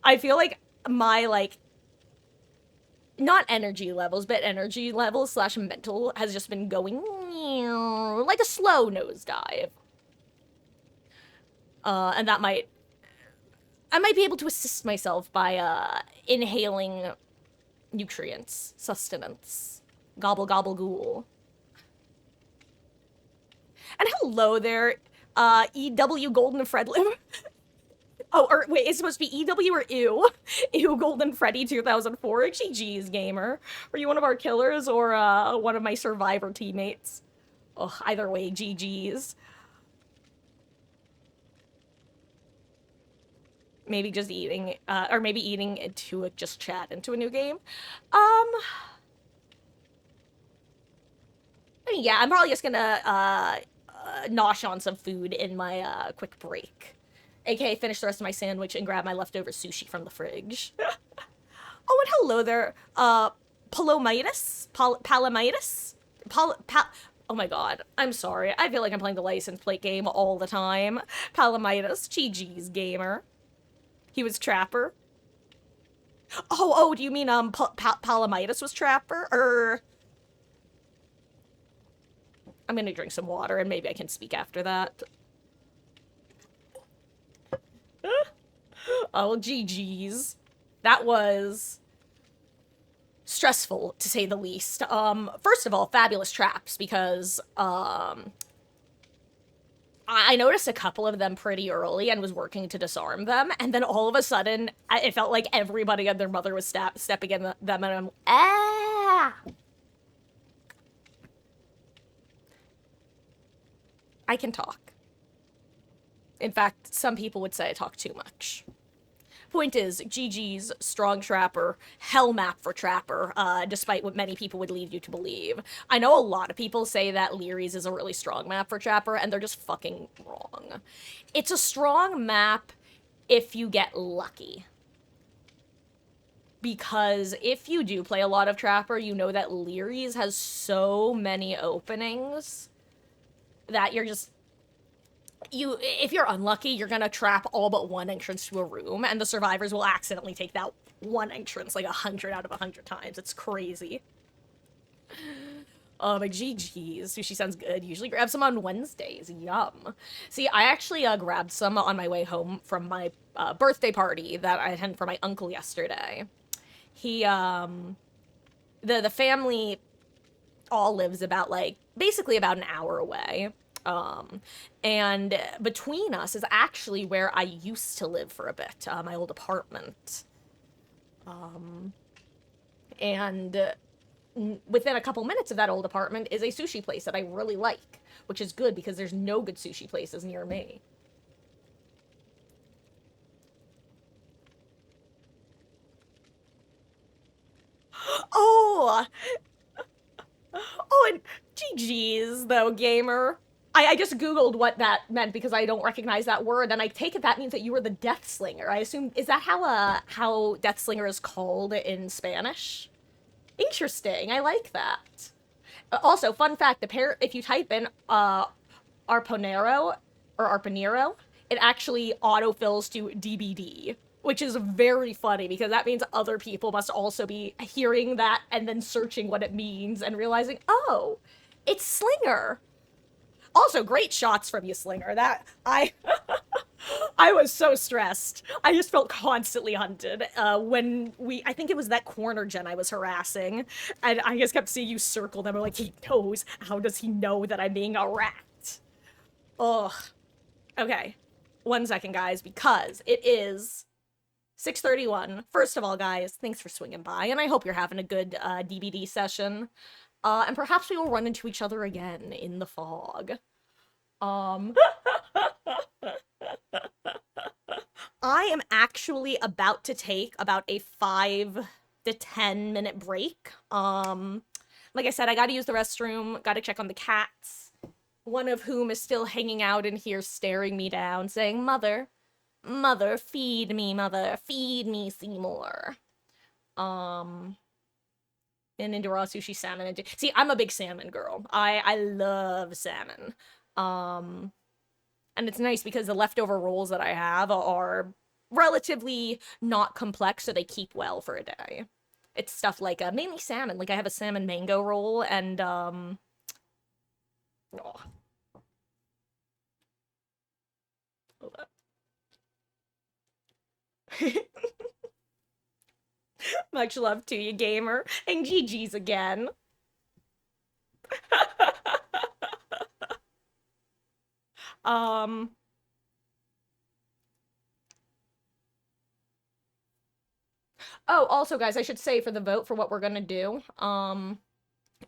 I feel like my, like, not energy levels, but energy levels / mental has just been going like a slow nosedive. And that I might be able to assist myself by, inhaling nutrients, sustenance, gobble gobble ghoul. And hello there, EW Golden Fredlin. Oh, or wait, it's supposed to be EW or Ew? Ew Golden Freddy 2004. GG's, gamer. Were you one of our killers or one of my survivor teammates? Oh, either way, GG's. Maybe just eating, or maybe eating into just chat into a new game. Yeah, I'm probably just gonna, nosh on some food in my, quick break. AKA finish the rest of my sandwich and grab my leftover sushi from the fridge. Oh, and hello there, Palomitis? Palomitis? Oh my god, I'm sorry. I feel like I'm playing the license plate game all the time. Palomitis, GG's, gamer. He was Trapper. Oh, do you mean, Palomitis was Trapper? Or... I'm gonna drink some water and maybe I can speak after that. Oh, GG's. That was stressful, to say the least. First of all, fabulous traps, because, I noticed a couple of them pretty early and was working to disarm them, and then all of a sudden, it felt like everybody and their mother was stepping in them, and I'm, ah! I can talk. In fact, some people would say I talk too much. Point is, GG's, strong Trapper, hell map for Trapper, despite what many people would lead you to believe. I know a lot of people say that Leary's is a really strong map for Trapper, and they're just fucking wrong. It's a strong map if you get lucky. Because if you do play a lot of Trapper, you know that Leary's has so many openings that you're just... if you're unlucky, you're gonna trap all but one entrance to a room, and the survivors will accidentally take that one entrance like 100 out of 100 times. It's crazy. But GG's. Sushi sounds good. Usually grab some on Wednesdays. Yum. See, I actually grabbed some on my way home from my birthday party that I attended for my uncle yesterday. He, the family all lives about, like, basically about an hour away. And between us is actually where I used to live for a bit, my old apartment. And within a couple minutes of that old apartment is a sushi place that I really like, which is good because there's no good sushi places near me. Oh, oh, and GG's though, gamer. I just googled what that meant because I don't recognize that word, and I take it that means that you were the Death Slinger. I assume is that how Death Slinger is called in Spanish? Interesting. I like that. Also, fun fact: the pair if you type in Arponero or Arpanero, it actually autofills to DBD, which is very funny because that means other people must also be hearing that and then searching what it means and realizing, oh, it's Slinger. Also, great shots from you, Slinger. That I was so stressed. I just felt constantly hunted. I think it was that corner gen I was harassing, and I just kept seeing you circle them. I'm like, he knows. How does he know that I'm being a rat? Ugh. Okay. 1 second, guys, because it is 6:31. First of all, guys, thanks for swinging by, and I hope you're having a good DBD session. And perhaps we will run into each other again in the fog. Um, I am actually about to take about a 5 to 10 minute break. Like I said, I gotta use the restroom, gotta check on the cats, one of whom is still hanging out in here staring me down, saying, Mother, Mother, feed me, Seymour. Um, and into raw sushi salmon. See, I'm a big salmon girl. I love salmon. Um, and it's nice because the leftover rolls that I have are relatively not complex, so they keep well for a day. It's stuff like mainly salmon. Like I have a salmon mango roll, and oh, hold up. Much love to you, gamer, and GG's again. um. Oh, also, guys, I should say for the vote for what we're gonna do.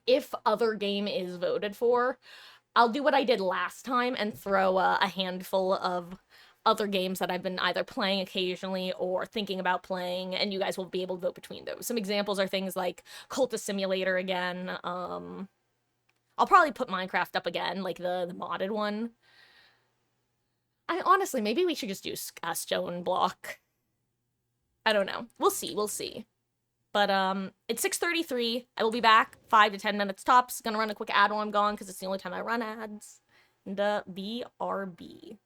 If other game is voted for, I'll do what I did last time and throw a handful of other games that I've been either playing occasionally or thinking about playing, and you guys will be able to vote between those. Some examples are things like Cultist Simulator again. I'll probably put Minecraft up again, like the modded one. I honestly, maybe we should just do Stone Block. I don't know. We'll see. We'll see. But it's 6:33. I will be back 5 to 10 minutes tops. Gonna run a quick ad while I'm gone because it's the only time I run ads. And BRB.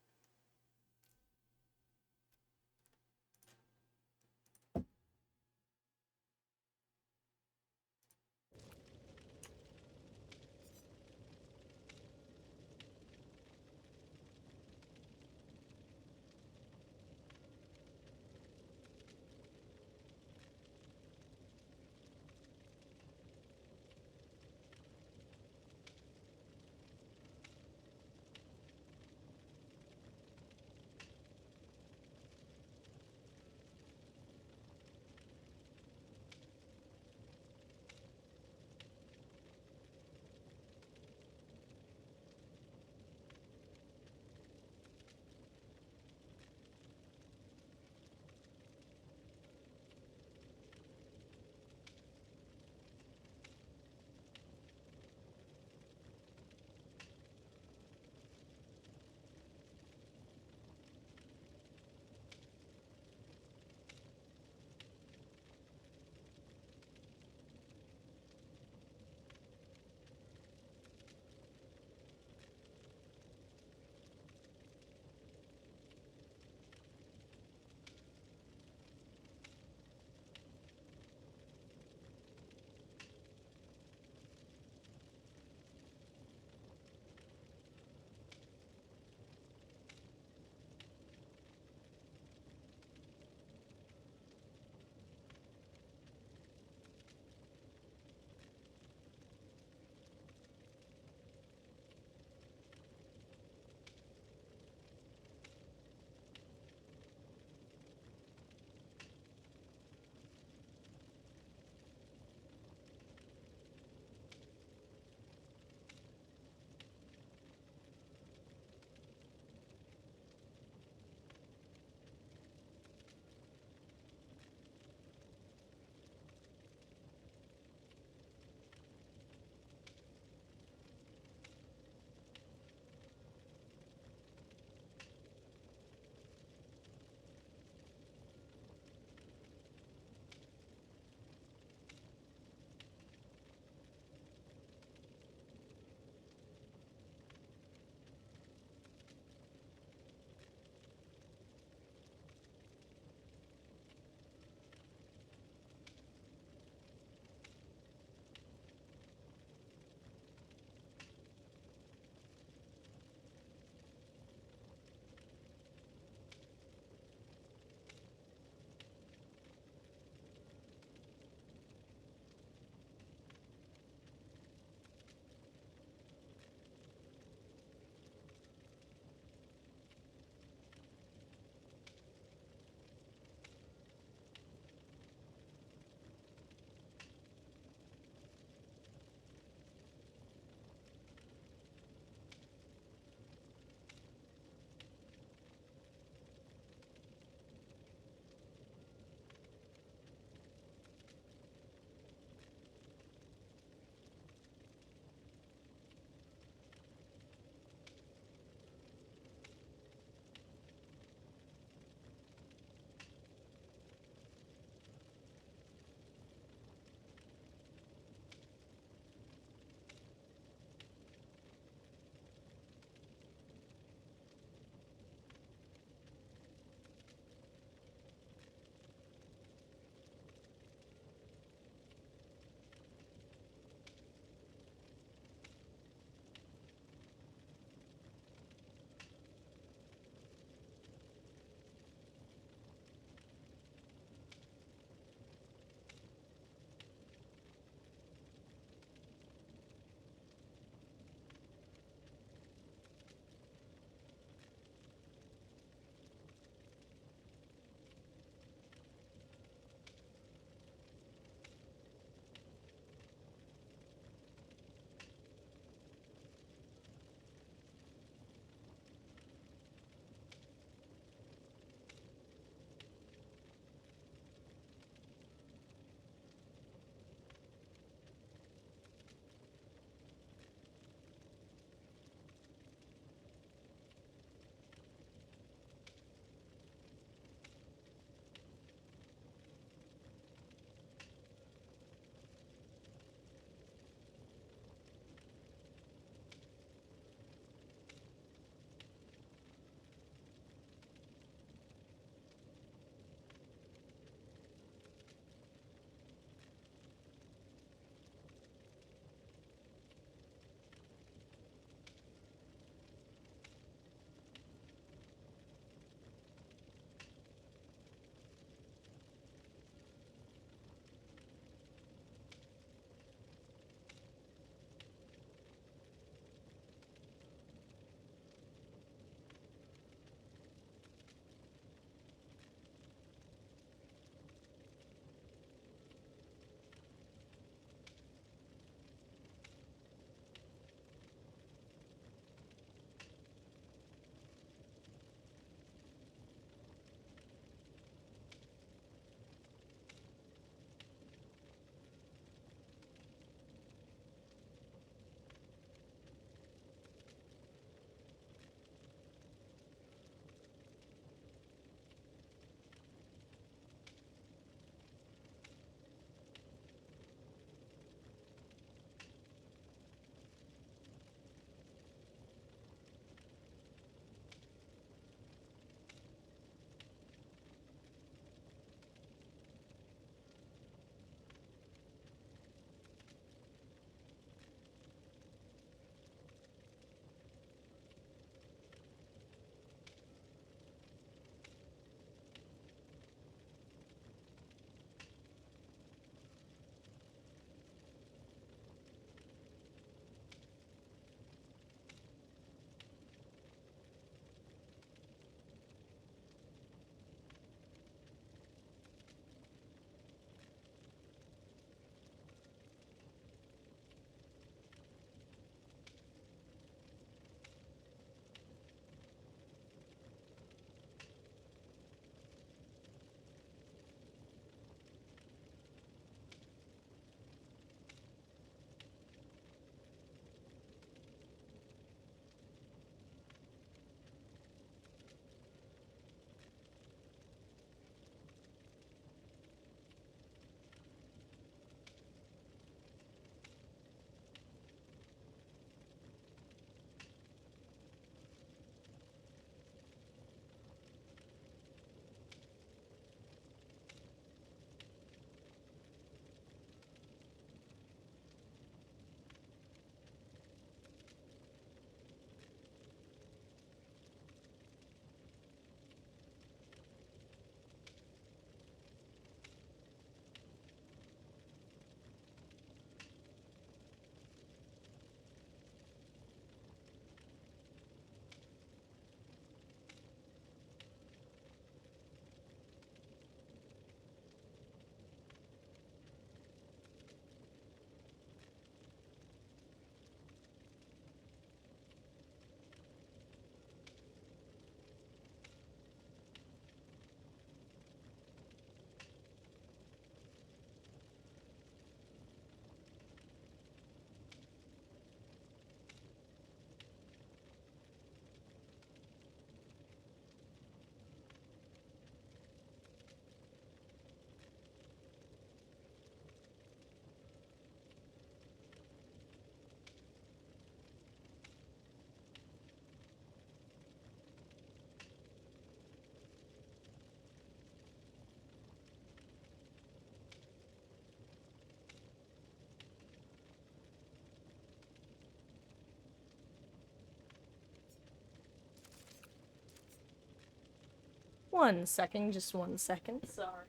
1 second, just 1 second, sorry.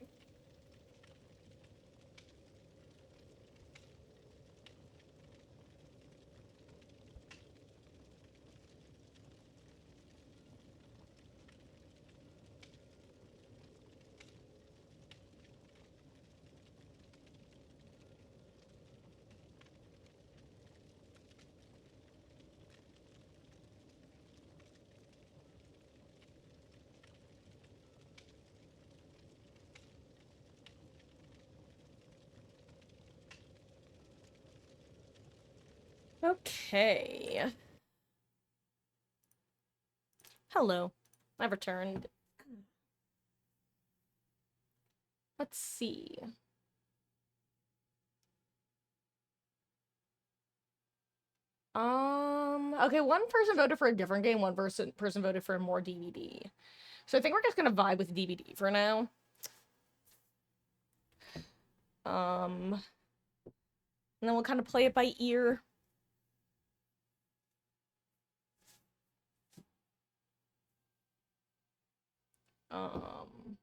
Okay. Hello. I've returned. Let's see. Okay, one person voted for a different game, one person voted for more DVD. So I think we're just gonna vibe with DVD for now. And then we'll kind of play it by ear. Um,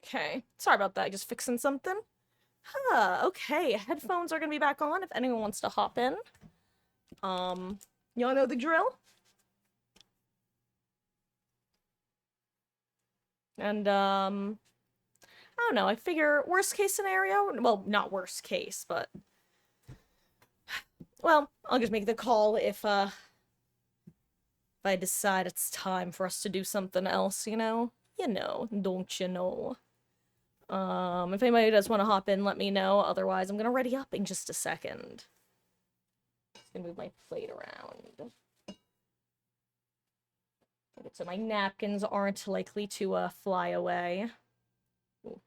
okay. Sorry about that, just fixing something. Huh, okay. Headphones are gonna be back on if anyone wants to hop in. Y'all know the drill? And, I don't know, I figure worst case scenario, well, not worst case, but, well, I'll just make the call if I decide it's time for us to do something else, you know? You know, don't you know? If anybody does want to hop in, let me know. Otherwise, I'm gonna ready up in just a second. Just gonna move my plate around. So my napkins aren't likely to, fly away. Ooh.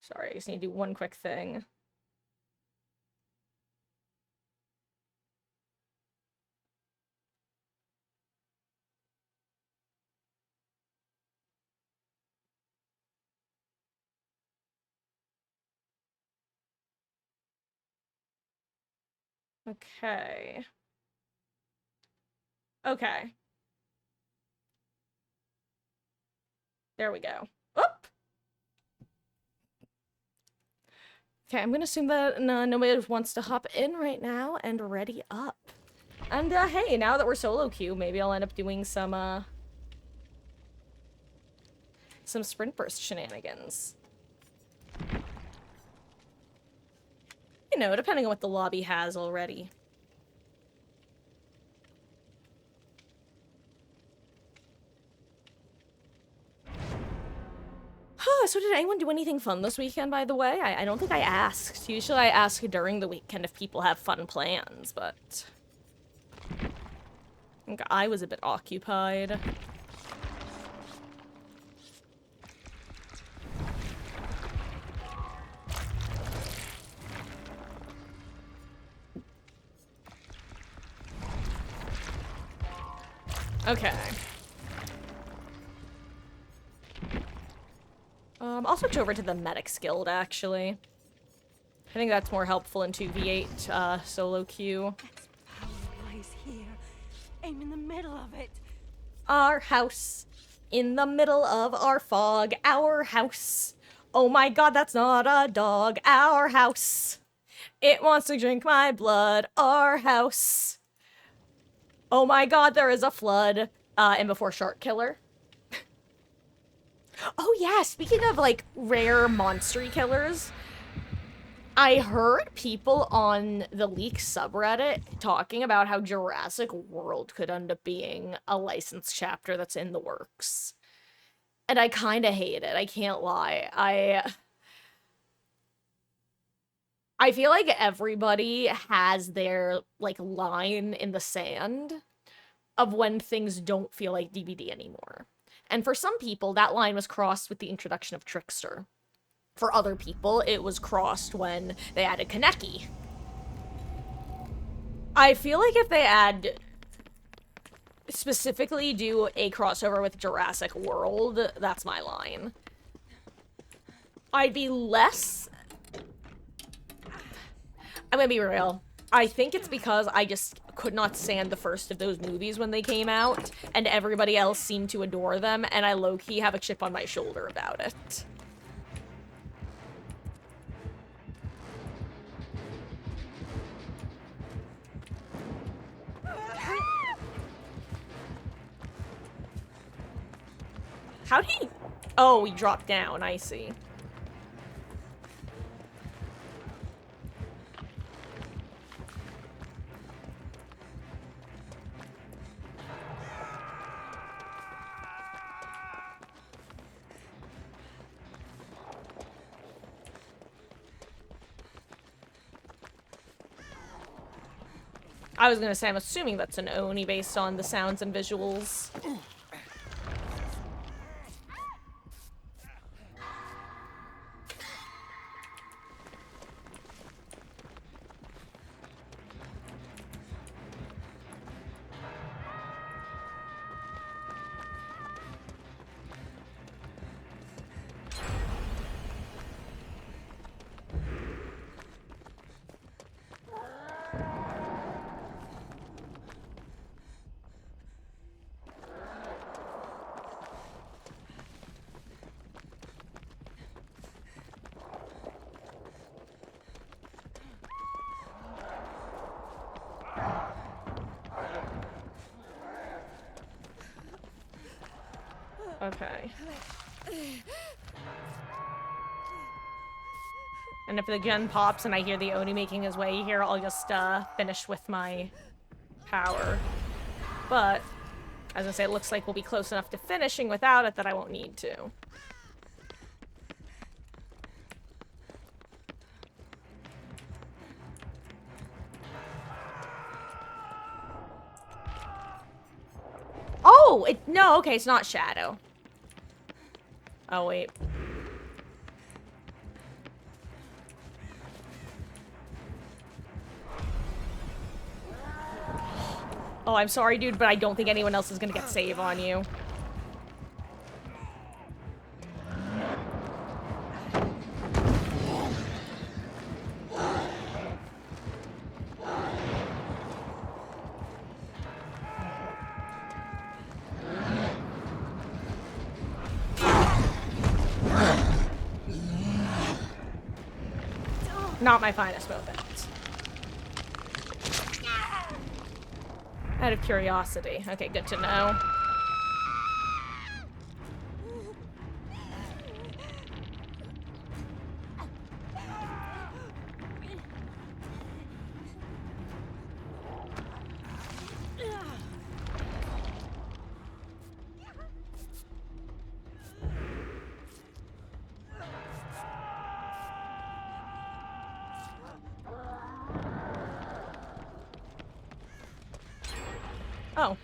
Sorry, I just need to do one quick thing. Okay. Okay. There we go. Oop! Okay, I'm gonna assume that nobody wants to hop in right now and ready up. And, hey, now that we're solo queue, maybe I'll end up doing some sprint burst shenanigans. You know, depending on what the lobby has already. So did anyone do anything fun this weekend, by the way? I don't think I asked. Usually I ask during the weekend if people have fun plans, but... I think I was a bit occupied. Okay. I'll switch over to the Medics Guild, actually. I think that's more helpful in 2v8, solo queue. Its power lies here. I'm in the middle of it. Our house. In the middle of our fog. Our house. Oh my god, that's not a dog. Our house. It wants to drink my blood. Our house. Oh my god, there is a flood. And before Shark Killer. Oh yeah, speaking of, like, rare monstery killers, I heard people on the Leak subreddit talking about how Jurassic World could end up being a licensed chapter that's in the works. And I kinda hate it, I can't lie. I feel like everybody has their, like, line in the sand of when things don't feel like DBD anymore. And for some people, that line was crossed with the introduction of Trickster. For other people, it was crossed when they added Kaneki. I feel like if they add specifically do a crossover with Jurassic World, that's my line. I'd be less. I'm gonna be real. I think it's because I just could not stand the first of those movies when they came out, and everybody else seemed to adore them, and I low-key have a chip on my shoulder about it. How'd he... Oh, he dropped down, I see. I was gonna say, I'm assuming that's an Oni based on the sounds and visuals. Okay. And if the gun pops and I hear the Oni making his way here, I'll just finish with my power. But, as I say, it looks like we'll be close enough to finishing without it that I won't need to. Oh! No, okay, it's not Shadow. Oh, wait. Oh, I'm sorry, dude, but I don't think anyone else is gonna get save on you. Not my finest moment. Out of curiosity. Okay, good to know. Oh.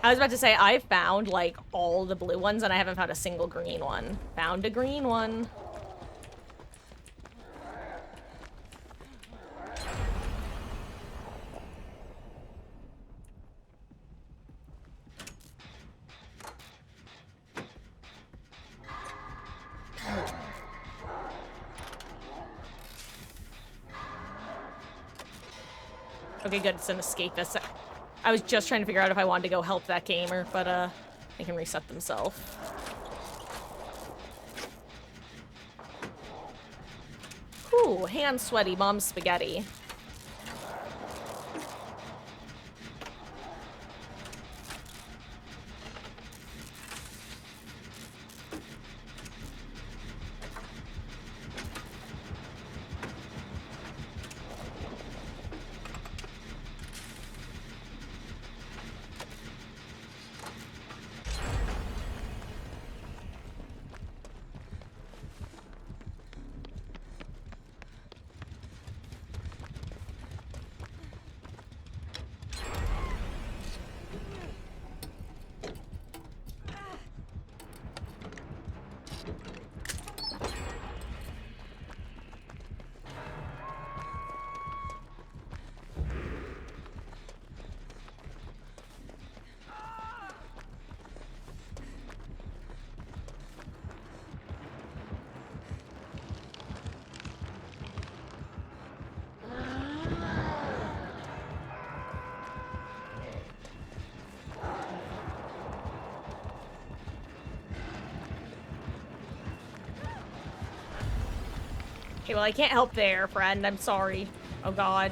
I was about to say, I found, like, all the blue ones, and I haven't found a single green one. Found a green one. Okay, good, it's an escapist. I was just trying to figure out if I wanted to go help that gamer, but, they can reset themselves. Ooh, hand sweaty, mom's spaghetti. Okay, well, I can't help there, friend. I'm sorry. Oh, God.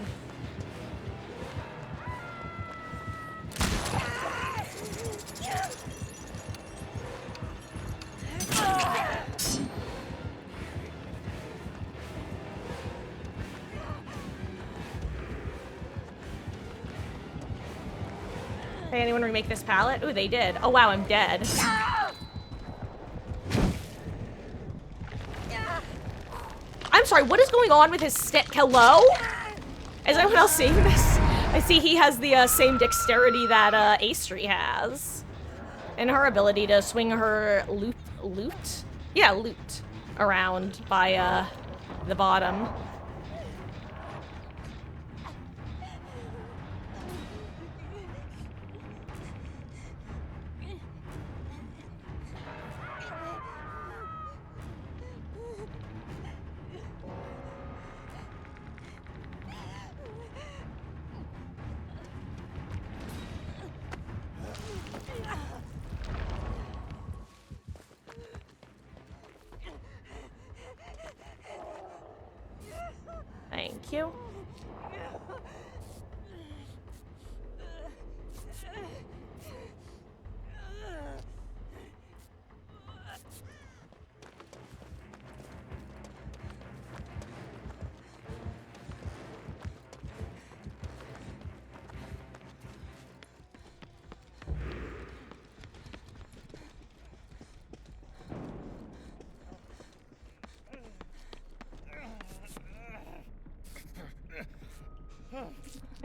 Hey, anyone remake this palette? Ooh, they did. Oh, wow, I'm dead. I'm sorry, what is going on with his stick? Hello? Is anyone else seeing this? I see he has the same dexterity that Astri has. And her ability to swing her loot? Yeah, loot around by the bottom. Thank you.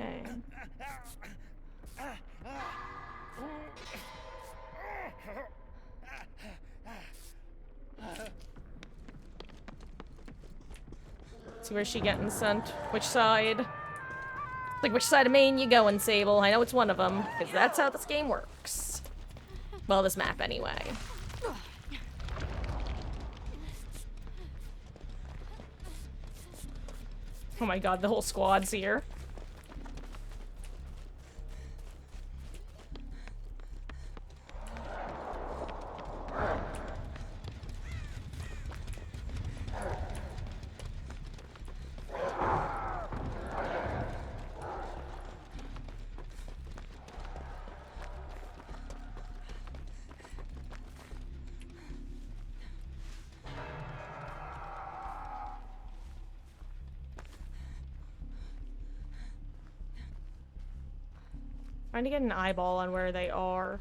Okay. See where's she getting sent? Which side? Like, which side of Maine you going, Sable? I know it's one of them, because that's how this game works. Well, this map, anyway. Oh my god, the whole squad's here. Trying to get an eyeball on where they are.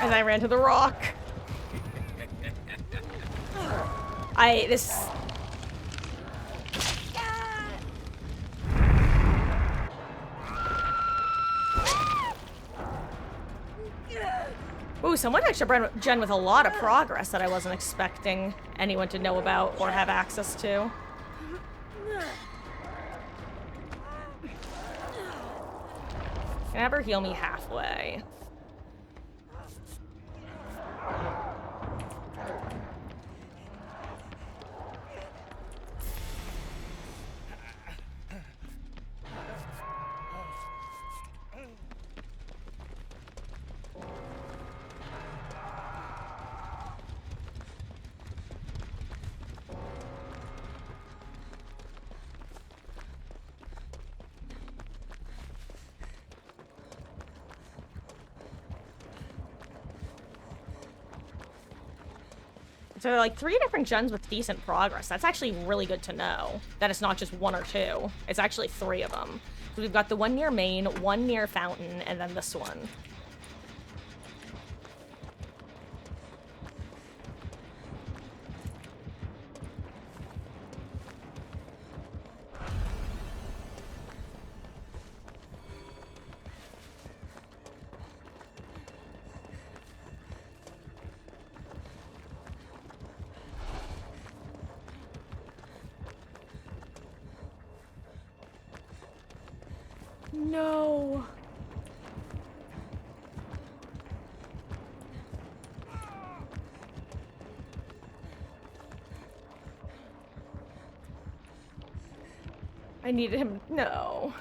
And I ran to the rock. This... Ooh, someone actually gen with a lot of progress that I wasn't expecting anyone to know about or have access to. Can have her heal me halfway. So there are like 3 different gens with decent progress. That's actually really good to know. That it's not just 1 or 2. It's actually 3 of them. So we've got the one near Main, one near Fountain, and then this one. No. I needed him. No.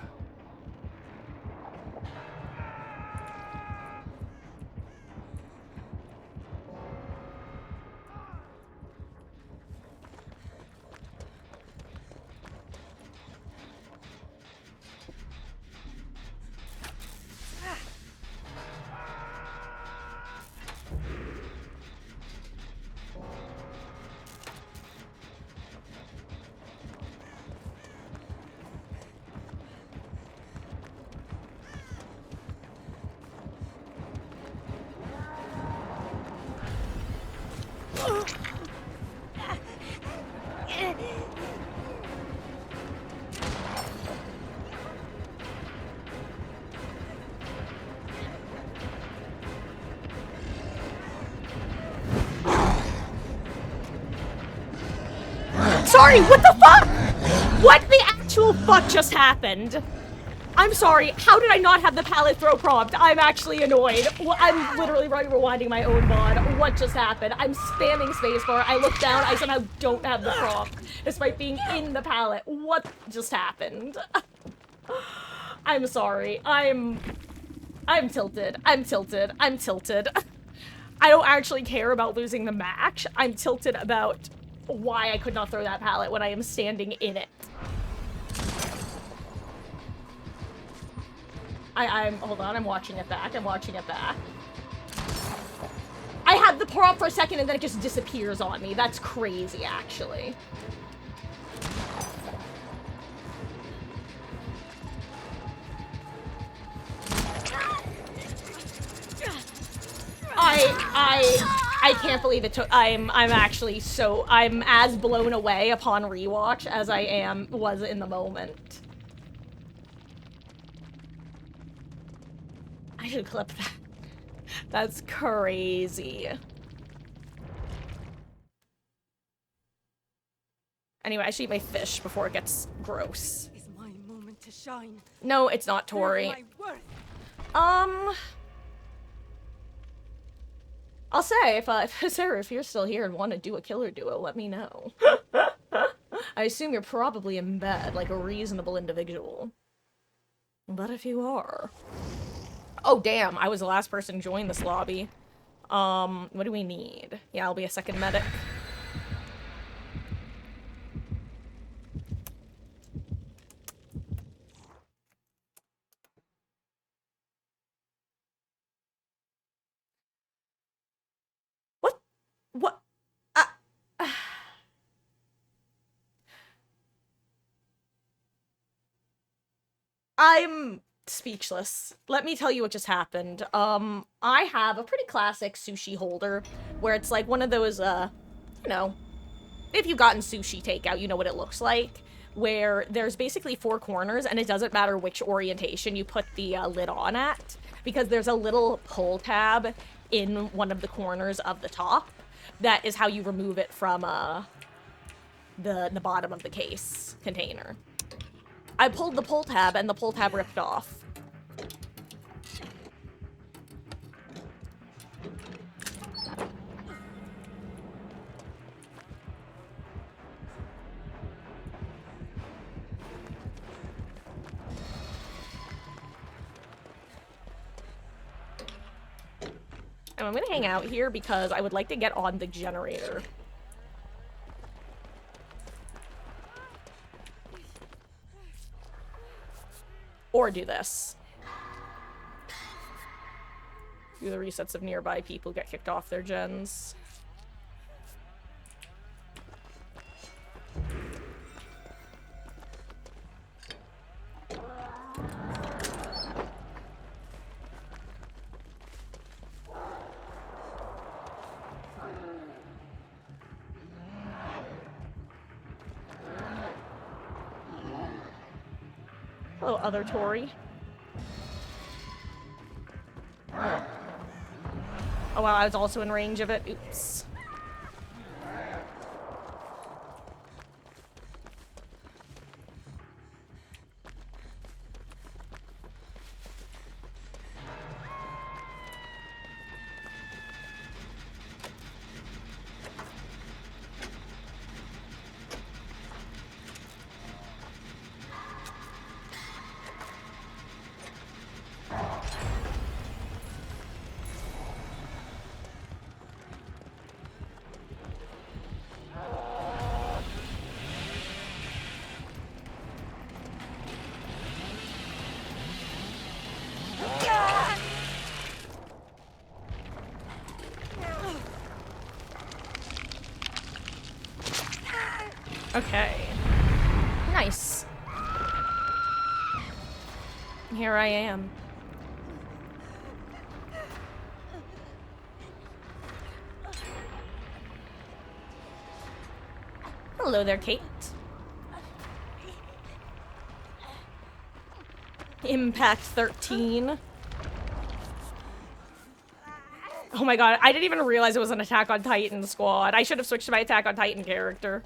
Sorry, what the fuck? What the actual fuck just happened? I'm sorry, how did I not have the pallet throw prompt? I'm actually annoyed. I'm literally rewinding my own VOD. What just happened? I'm spamming spacebar. I look down, I somehow don't have the prompt, despite being in the pallet. What just happened? I'm sorry. I'm tilted. I'm tilted. I'm tilted. I don't actually care about losing the match. I'm tilted about why I could not throw that pallet when I am standing in it. Hold on, I'm watching it back. I'm watching it back. I had the prompt for a second and then it just disappears on me. That's crazy, actually. I can't believe it took. I'm actually so. I'm as blown away upon rewatch as I was in the moment. I should clip that. That's crazy. Anyway, I should eat my fish before it gets gross. It's my moment to shine. No, it's not, Tori. My worth. I'll say, Sarah, if you're still here and want to do a killer duo, let me know. I assume you're probably in bed, like a reasonable individual. But if you are... Oh, damn, I was the last person to join this lobby. What do we need? Yeah, I'll be a second medic. What? I'm speechless. Let me tell you what just happened. I have a pretty classic sushi holder where it's like one of those, you know, if you've gotten sushi takeout, you know what it looks like, where there's basically 4 corners and it doesn't matter which orientation you put the lid on at, because there's a little pull tab in one of the corners of the top. That is how you remove it from the bottom of the case container. I pulled the pull tab and the pull tab ripped off. And I'm gonna hang out here because I would like to get on the generator. Or do this. Do the resets of nearby people get kicked off their gens. Hello, other Tory. Oh wow, I was also in range of it. Oops. Okay. Nice. Here I am. Hello there, Kate. Impact 13. Oh my god, I didn't even realize it was an Attack on Titan squad. I should have switched to my Attack on Titan character.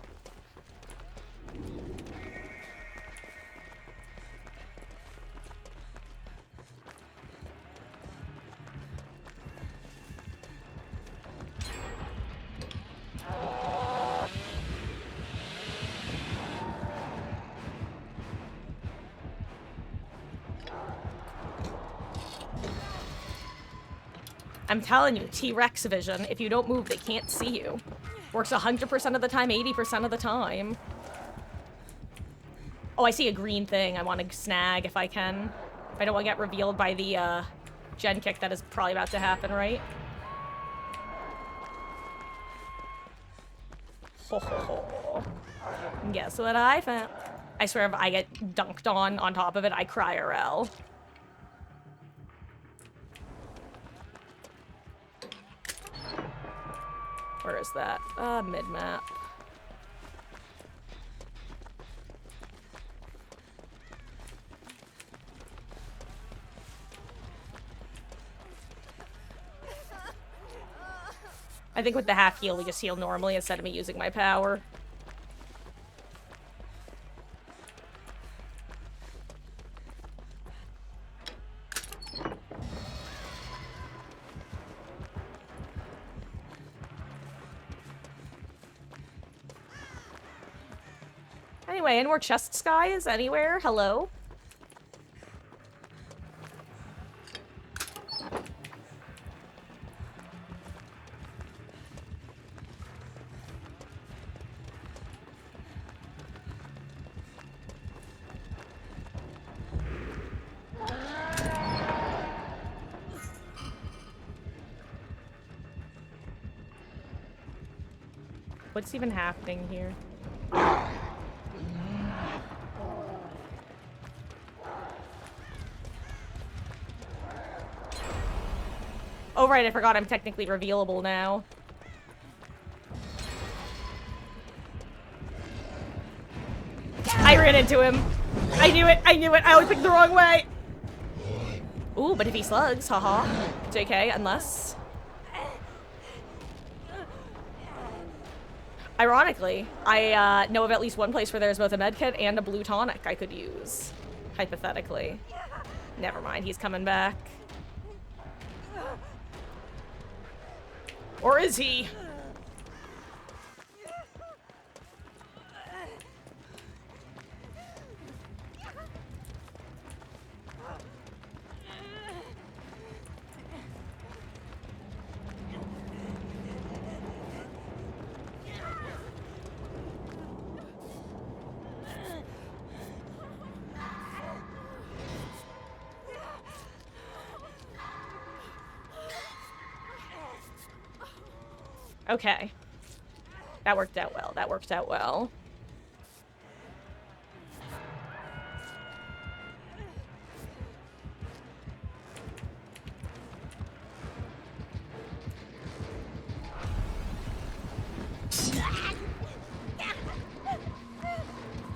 I'm telling you, T-Rex vision. If you don't move, they can't see you. Works 100% of the time, 80% of the time. Oh, I see a green thing I want to snag if I can. If I don't want to get revealed by the gen kick that is probably about to happen, right? Ho ho ho. Guess what I found? I swear if I get dunked on top of it, I cry RL. Where is that? Mid-map. I think with the half heal, we just heal normally instead of me using my power. Anyway, any more chest skies anywhere? Hello? What's even happening here? Oh right, I forgot I'm technically revealable now. I ran into him. I knew it, I knew it. I always picked the wrong way. Ooh, but if he slugs, haha. JK, unless... Ironically, I know of at least one place where there's both a medkit and a blue tonic I could use. Hypothetically. Never mind, he's coming back. Or is he? Okay. That worked out well. That worked out well.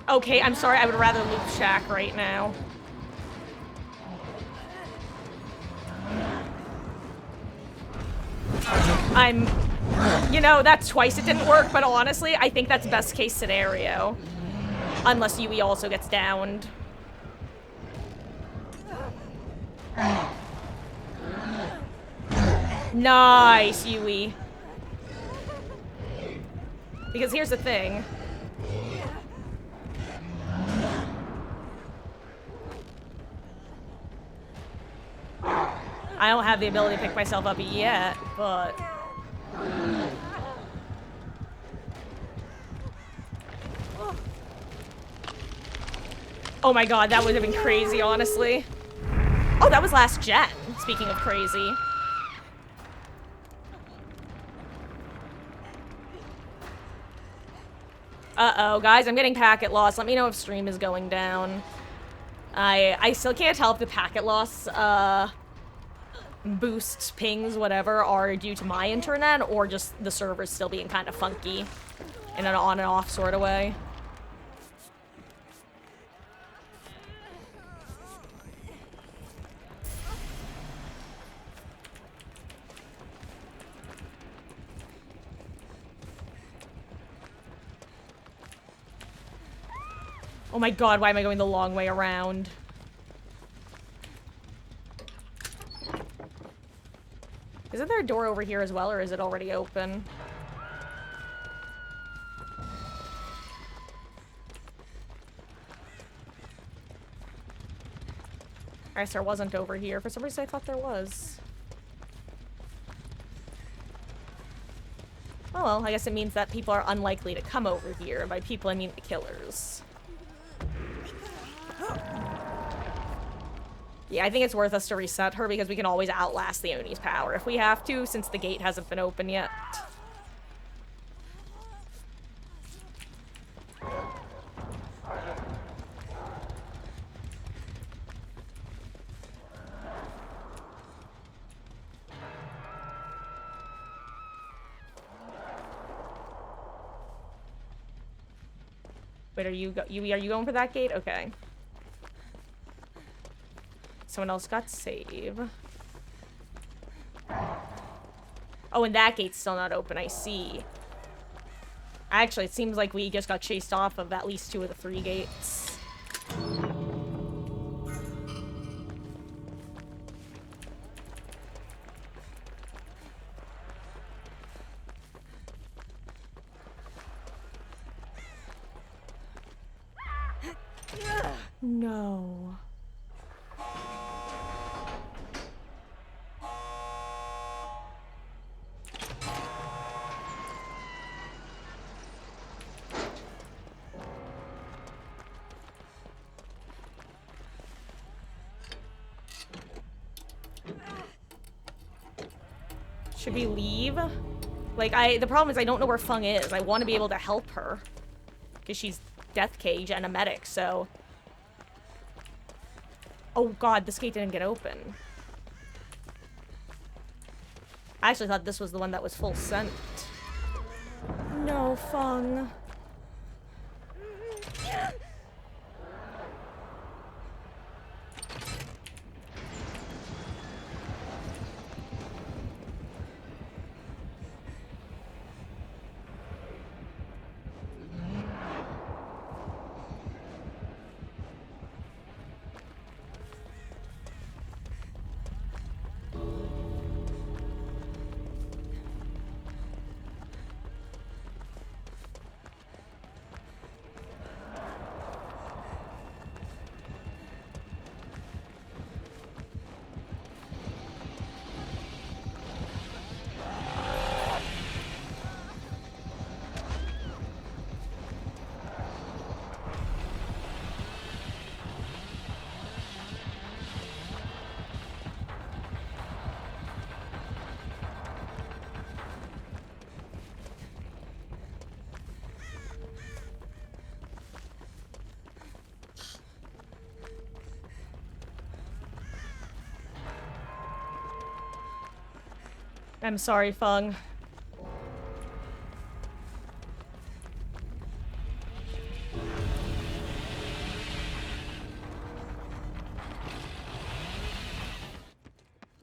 Okay, I'm sorry. I would rather loot Shack right now. You know, that's twice it didn't work, but honestly, I think that's best case scenario. Unless Yui also gets downed. Nice, Yui. Because here's the thing. I don't have the ability to pick myself up yet, but... Oh my god, that would have been crazy, honestly. Oh, that was last gen, speaking of crazy. Uh-oh, guys, I'm getting packet loss. Let me know if stream is going down. I still can't tell if the packet loss, boosts, pings, whatever, are due to my internet or just the servers still being kind of funky in an on and off sort of way. Oh my god, why am I going the long way around? Isn't there a door over here as well, or is it already open? I guess there wasn't over here. For some reason I thought there was. Oh well, I guess it means that people are unlikely to come over here. And by people, I mean the killers. Yeah, I think it's worth us to reset her because we can always outlast the Oni's power if we have to, since the gate hasn't been open yet. Wait, are you going for that gate? Okay. Someone else got save. Oh, and that gate's still not open, I see. Actually, it seems like we just got chased off of at least 2 of the 3 gates. No. Should we leave? Like, the problem is I don't know where Fung is. I want to be able to help her. Because she's Death Cage and a medic, so... Oh god, this gate didn't get open. I actually thought this was the one that was full sent. No, Fung. I'm sorry, Fung.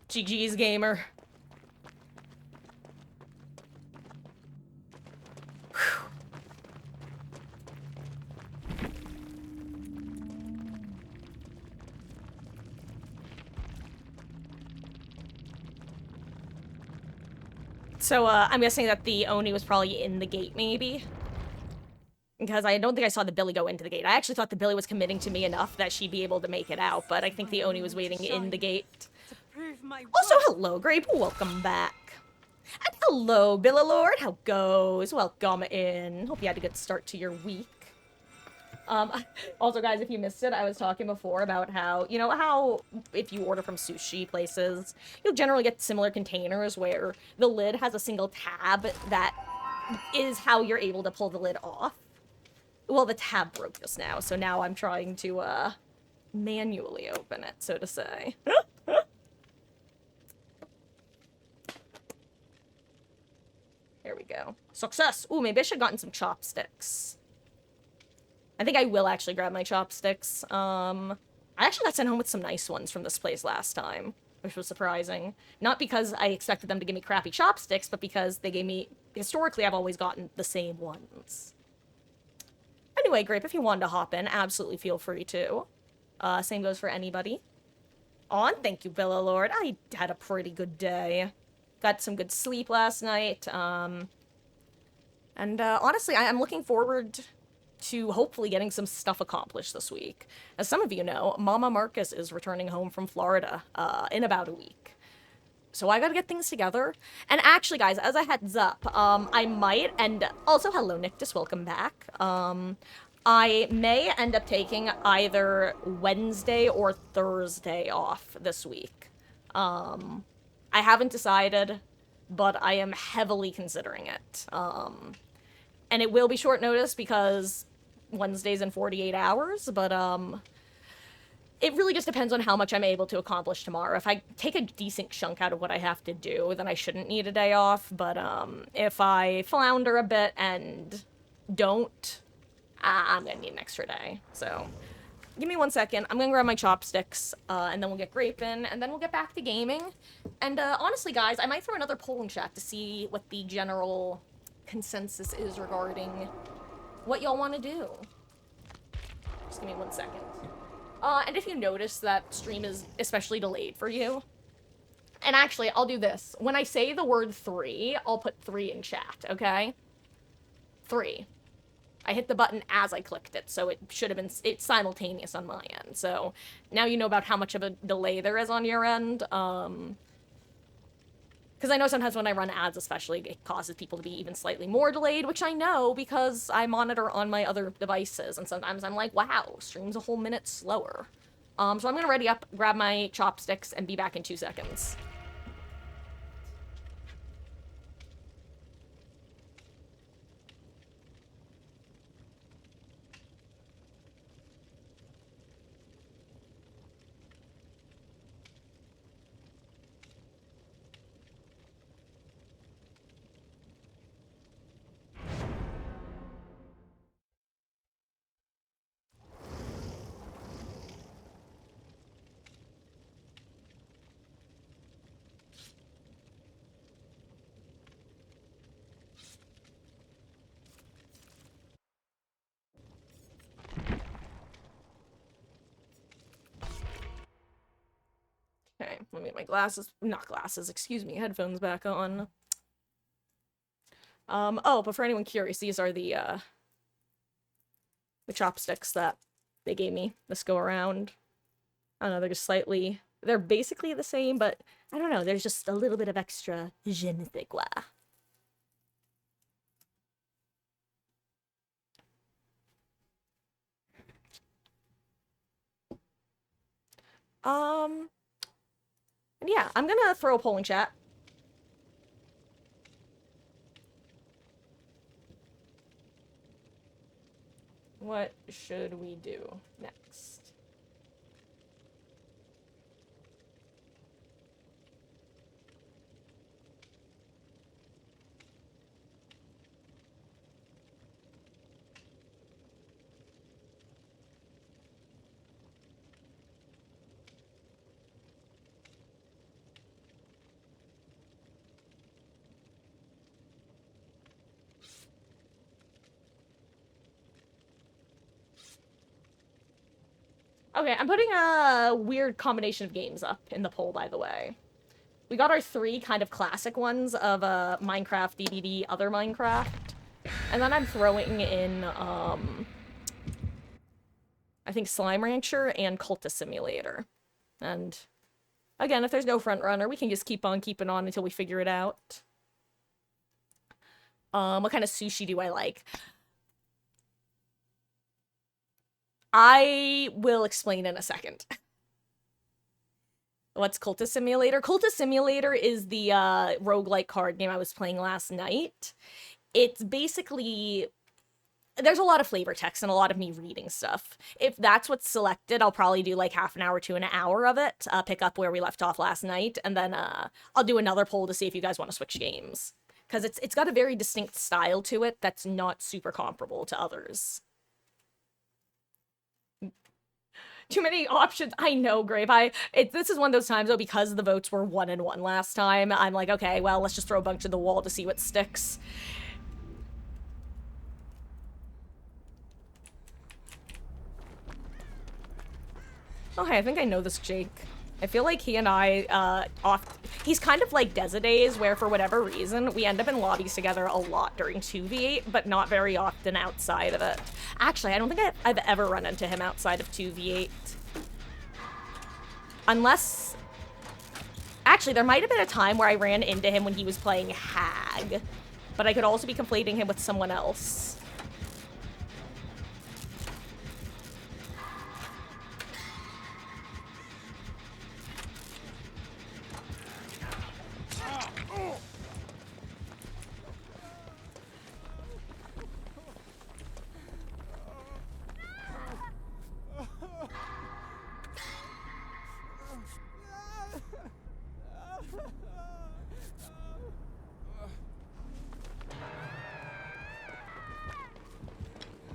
GG's, gamer. So, I'm guessing that the Oni was probably in the gate, maybe? Because I don't think I saw the Billy go into the gate. I actually thought the Billy was committing to me enough that she'd be able to make it out, but I think the Oni was waiting in the gate. Also, hello, Grape. Welcome back. And hello, Billalord. How goes? Welcome in. Hope you had a good start to your week. Also, guys, if you missed it, I was talking before about how, you know, how if you order from sushi places, you'll generally get similar containers where the lid has a single tab that is how you're able to pull the lid off. Well, the tab broke just now, so now I'm trying to, manually open it, so to say. There we go. Success! Ooh, maybe I should have gotten some chopsticks. I think I will actually grab my chopsticks. I actually got sent home with some nice ones from this place last time, which was surprising. Not because I expected them to give me crappy chopsticks, but because they gave me... Historically, I've always gotten the same ones. Anyway, Grape, if you wanted to hop in, absolutely feel free to. Same goes for anybody. On, thank you, Bella Lord. I had a pretty good day. Got some good sleep last night. And honestly, I'm looking forward to hopefully getting some stuff accomplished this week. As some of you know, Mama Marcus is returning home from Florida in about a week. So I gotta get things together. And actually, guys, as a heads up, I might, and also hello, Nictus, welcome back. I may end up taking either Wednesday or Thursday off this week. I haven't decided, but I am heavily considering it. And it will be short notice because Wednesday's in 48 hours, but it really just depends on how much I'm able to accomplish tomorrow. If I take a decent chunk out of what I have to do, then I shouldn't need a day off, but if I flounder a bit and don't, I'm gonna need an extra day. So give me 1 second. I'm gonna grab my chopsticks, and then we'll get Grape in, and then we'll get back to gaming. And honestly, guys, I might throw another poll in chat to see what the general consensus is regarding what y'all want to do. Just give me 1 second. And if you notice that stream is especially delayed for you, and actually, I'll do this. When I say the word 3, I'll put 3 in chat, okay? 3. I hit the button as I clicked it, so it should have been, it's simultaneous on my end. So now you know about how much of a delay there is on your end. Because I know sometimes when I run ads especially, it causes people to be even slightly more delayed, which I know because I monitor on my other devices, and sometimes I'm like, wow, stream's a whole minute slower. So I'm gonna ready up, grab my chopsticks, and be back in 2 seconds. Okay, let me get my glasses, not glasses, excuse me, headphones back on. Oh, but for anyone curious, these are the chopsticks that they gave me this go around. I don't know, they're just slightly, they're basically the same, but I don't know, there's just a little bit of extra je ne sais quoi. And yeah, I'm gonna throw a poll in chat. What should we do next? Okay, I'm putting a weird combination of games up in the poll, by the way. We got our 3 kind of classic ones of Minecraft, DDD, other Minecraft. And then I'm throwing in, I think Slime Rancher and Cultist Simulator. And again, if there's no front runner, we can just keep on keeping on until we figure it out. What kind of sushi do I like? I will explain in a second. What's Cultist Simulator? Cultist Simulator is the roguelike card game I was playing last night. It's basically there's a lot of flavor text and a lot of me reading stuff. If that's what's selected, I'll probably do like half an hour to an hour of it, pick up where we left off last night, and then I'll do another poll to see if you guys want to switch games. Because it's got a very distinct style to it that's not super comparable to others. Too many options. I know, Grave. This is one of those times, though, because the votes were 1-1 last time, I'm like, okay, well, let's just throw a bunch at the wall to see what sticks. Okay, I think I know this Jake. I feel like he and I, he's kind of like Desidays, where for whatever reason, we end up in lobbies together a lot during 2v8, but not very often outside of it. Actually, I don't think I've ever run into him outside of 2v8. Unless... Actually, there might have been a time where I ran into him when he was playing Hag, but I could also be conflating him with someone else.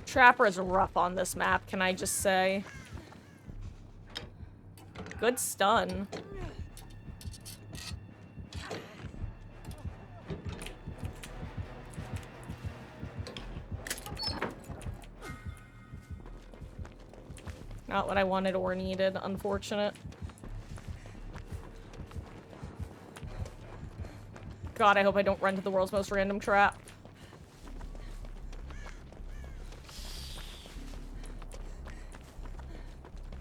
Trapper is rough on this map, can I just say? Good stun. Not what I wanted or needed, unfortunate. God, I hope I don't run to the world's most random trap.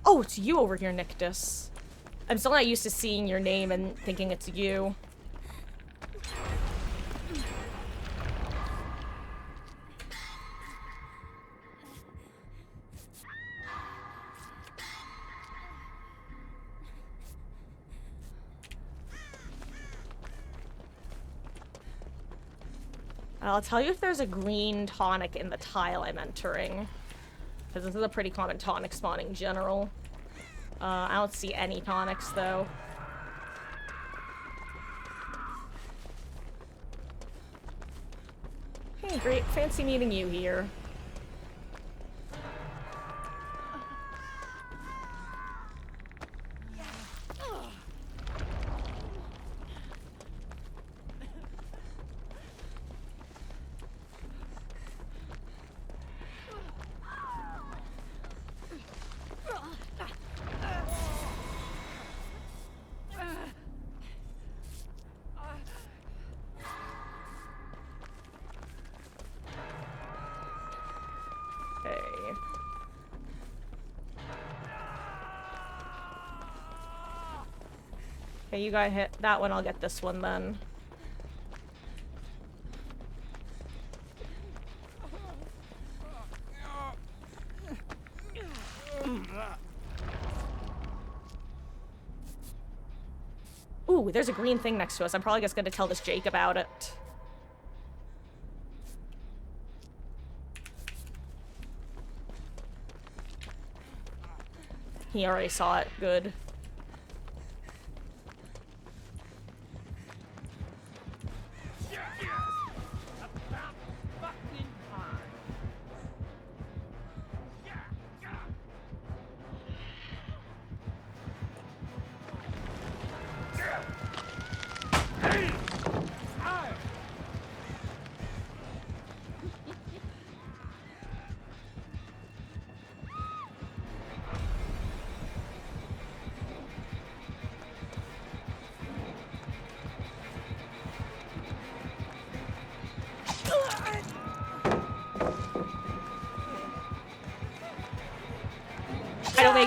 Oh, it's you over here, Nictus. I'm still not used to seeing your name and thinking it's you. I'll tell you if there's a green tonic in the tile I'm entering. Because this is a pretty common tonic spawn in general. I don't see any tonics, though. Hey, great. Fancy meeting you here. Okay, you got hit that one, I'll get this one then. Ooh, there's a green thing next to us. I'm probably just gonna tell this Jake about it. He already saw it. Good.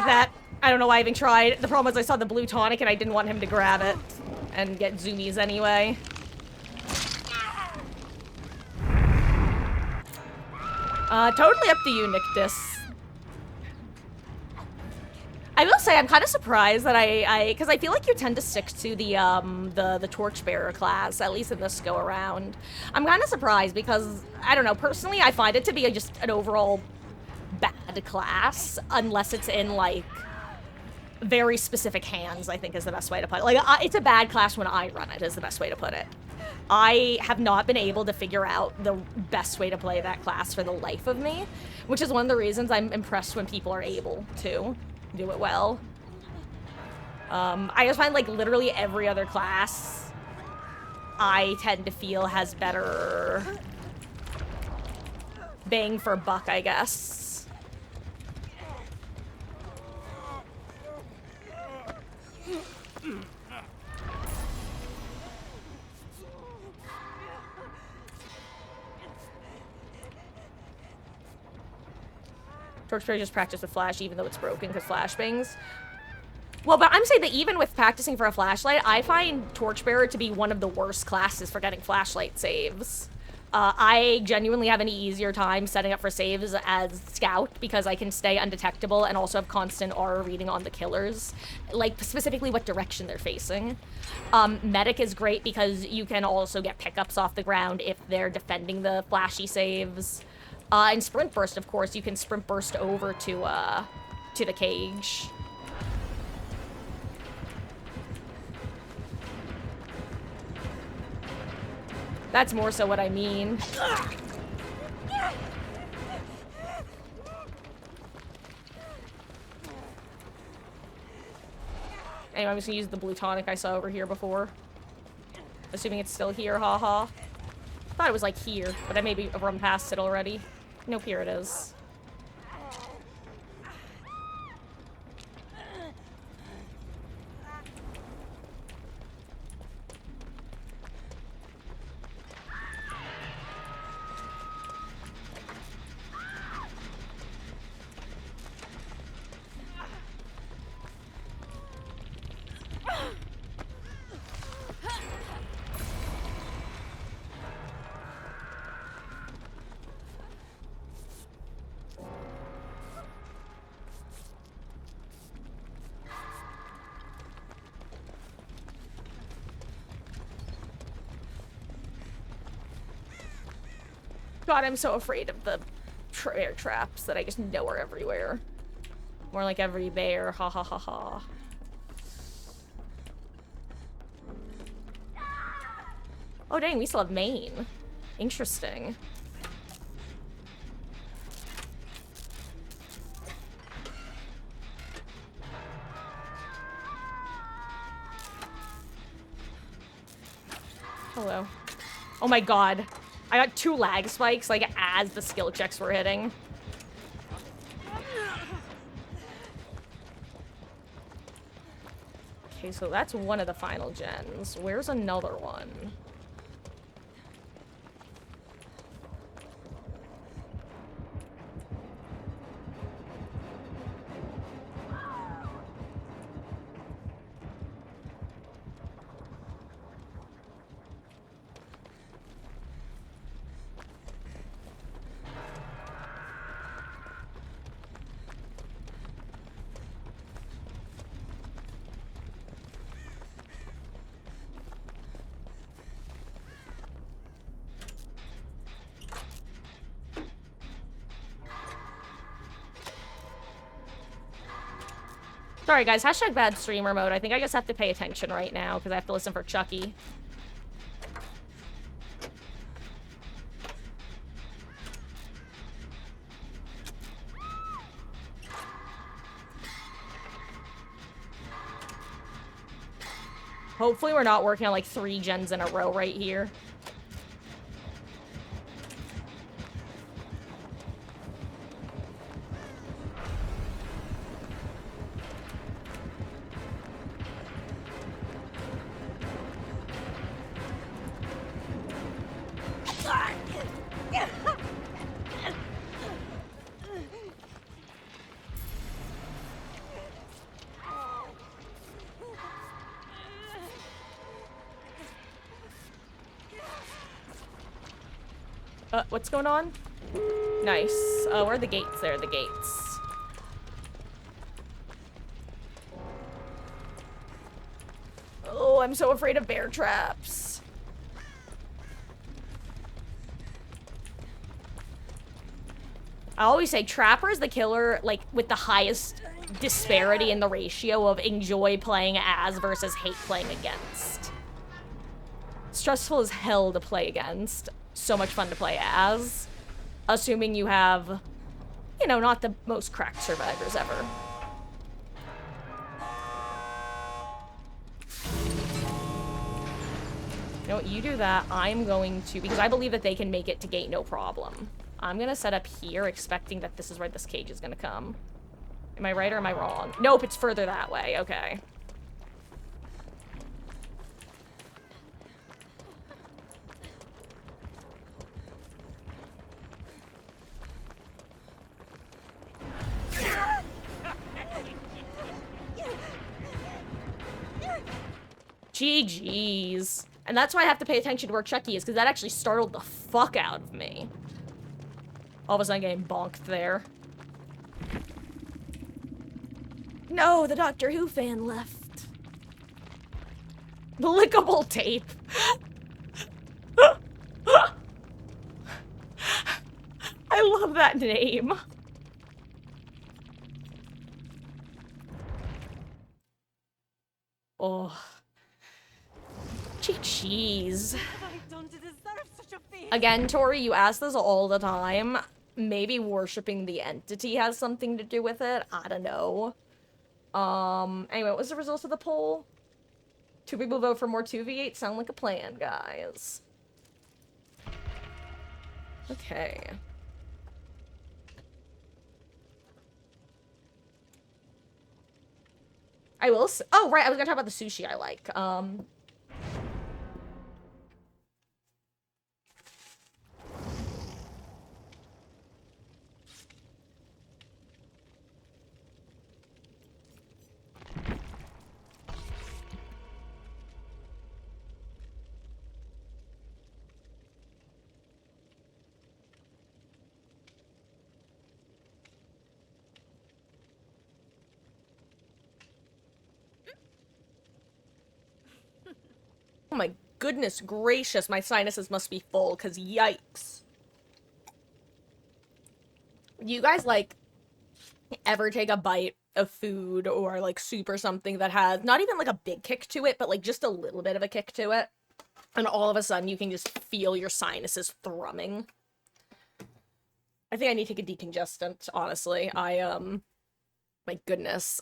That. I don't know why I even tried. The problem was I saw the blue tonic and I didn't want him to grab it and get zoomies anyway. Totally up to you, Nictus. I will say I'm kind of surprised that because I feel like you tend to stick to the torchbearer class, at least in this go around. I'm kind of surprised because I don't know, personally I find it to be just an overall bad class unless it's in like very specific hands, I think is the best way to put it. Like it's a bad class when I run it is the best way to put it. I have not been able to figure out the best way to play that class for the life of me, which is one of the reasons I'm impressed when people are able to do it well. I just find like literally every other class I tend to feel has better bang for buck, I guess. Torchbearer just practice with flash even though it's broken because flash bangs. Well, but I'm saying that even with practicing for a flashlight, I find Torchbearer to be one of the worst classes for getting flashlight saves. I genuinely have an easier time setting up for saves as Scout because I can stay undetectable and also have constant aura reading on the killers, like specifically what direction they're facing. Medic is great because you can also get pickups off the ground if they're defending the flashy saves. And Sprint Burst, of course, you can Sprint Burst over to the cage. That's more so what I mean. Anyway, I'm just gonna use the blue tonic I saw over here before. Assuming it's still here, haha. Thought it was like here, but I maybe run past it already. Nope, here it is. God, I'm so afraid of the bear traps that I just know are everywhere. More like every bear, ha ha ha ha. Oh dang, we still have main. Interesting. Hello. Oh my god. I got 2 lag spikes, like, as the skill checks were hitting. Okay, so that's one of the final gens. Where's another one? Sorry guys, hashtag bad streamer mode. I think I just have to pay attention right now because I have to listen for Chucky. Hopefully we're not working on like 3 gens in a row right here. What's going on? Nice. Where are the gates? There are the gates. no! I'm so afraid of bear traps. I always say Trapper is the killer, like, with the highest disparity in the ratio of enjoy playing as versus hate playing against. Stressful as hell to play against. So much fun to play as. Assuming you have, you know, not the most cracked survivors ever. You know what, you do that. I'm going to, because I believe that they can make it to gate no problem. I'm gonna set up here, expecting that this is where this cage is gonna come. Am I right or am I wrong? Nope, it's further that way. Okay. GG's. And that's why I have to pay attention to where Chucky is, because that actually startled the fuck out of me. All of a sudden getting bonked there. No, the Doctor Who fan left. The lickable tape. I love that name. Oh. Cheese. What have I done to deserve such a fate? Again, Tori, you ask this all the time. Maybe worshipping the entity has something to do with it. I don't know. Anyway, what was the result of the poll? 2 people vote for more 2v8. Sound like a plan, guys. Okay. I will oh, right, I was gonna talk about the sushi I like. Oh my goodness gracious, my sinuses must be full, because yikes. You guys, like, ever take a bite of food or, like, soup or something that has not even, like, a big kick to it, but, like, just a little bit of a kick to it? And all of a sudden, you can just feel your sinuses thrumming. I think I need to take a decongestant, honestly. My goodness.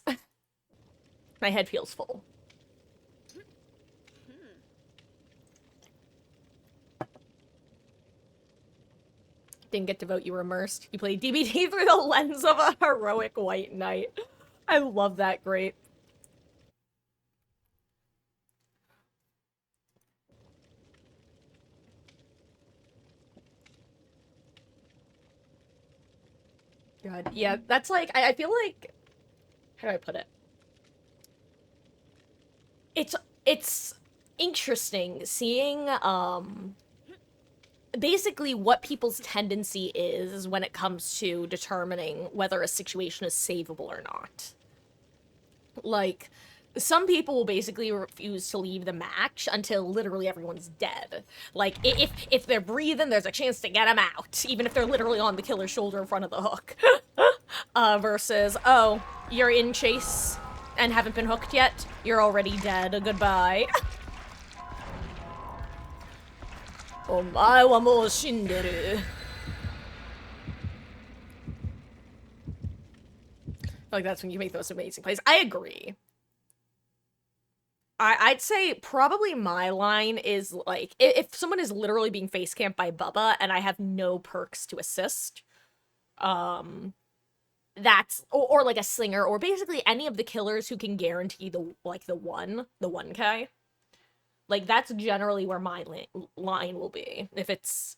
My head feels full. Didn't get to vote, you were immersed. You played DBD through the lens of a heroic white knight. I love that great. God, yeah, that's like, I feel like, how do I put it? It's interesting seeing, basically what people's tendency is when it comes to determining whether a situation is savable or not. Like, some people will basically refuse to leave the match until literally everyone's dead. Like, if they're breathing, there's a chance to get them out, even if they're literally on the killer's shoulder in front of the hook. Versus, oh, you're in chase and haven't been hooked yet, you're already dead, goodbye. Omae wa mou shinderu. Like, that's when you make those amazing plays. I agree. I'd say probably my line is, like, if someone is literally being face camped by Bubba and I have no perks to assist, that's, or like a slinger, or basically any of the killers who can guarantee the 1k. Like, that's generally where my line will be. If it's...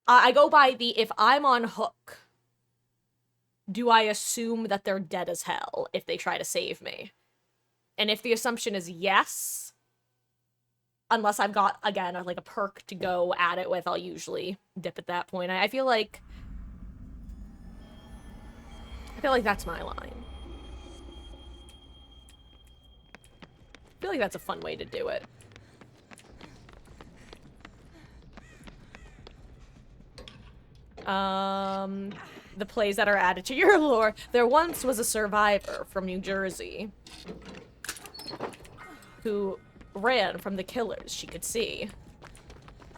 I go by the, if I'm on hook, do I assume that they're dead as hell if they try to save me? And if the assumption is yes, unless I've got, again, like a perk to go at it with, I'll usually dip at that point. I feel like that's my line. feel like that's a fun way to do it. The plays that are added to your lore. There once was a survivor from New Jersey who ran from the killers she could see.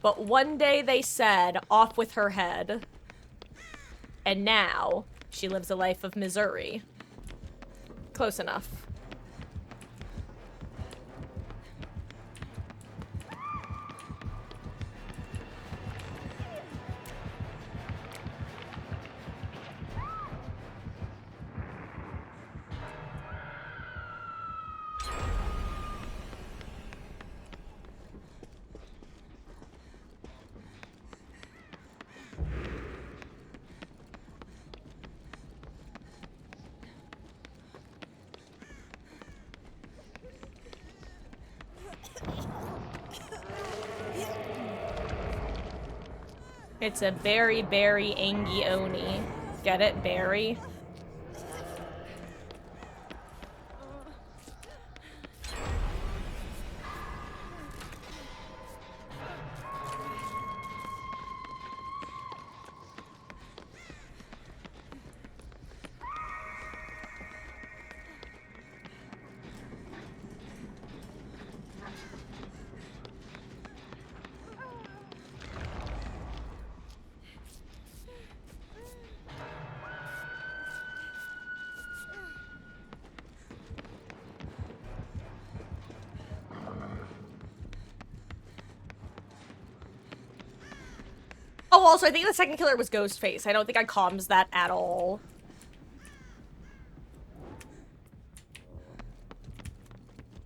But one day they said, off with her head. And now, she lives a life of misery. Close enough. It's a berry, berry, angy oni. Get it, berry? Oh, also, I think the second killer was Ghostface. I don't think I comms that at all.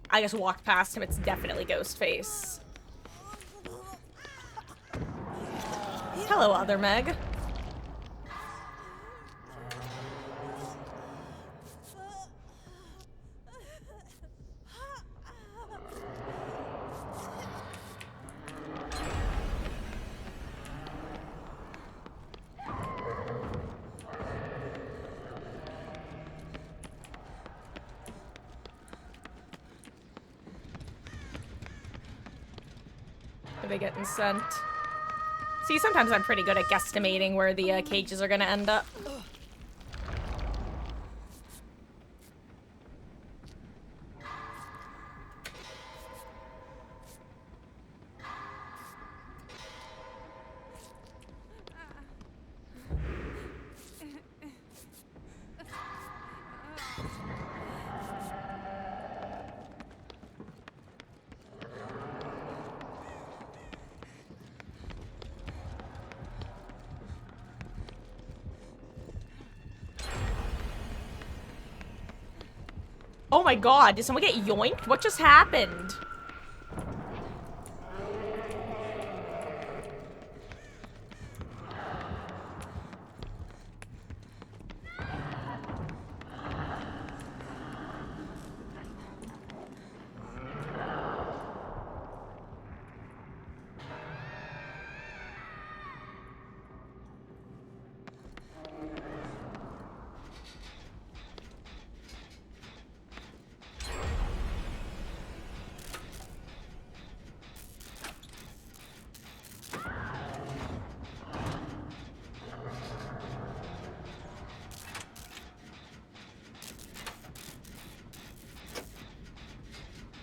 I just walked past him. It's definitely Ghostface. Hello, other Meg. Are they getting sent? See, sometimes I'm pretty good at guesstimating where the cages are gonna end up. Oh my god, did someone get yoinked? What just happened?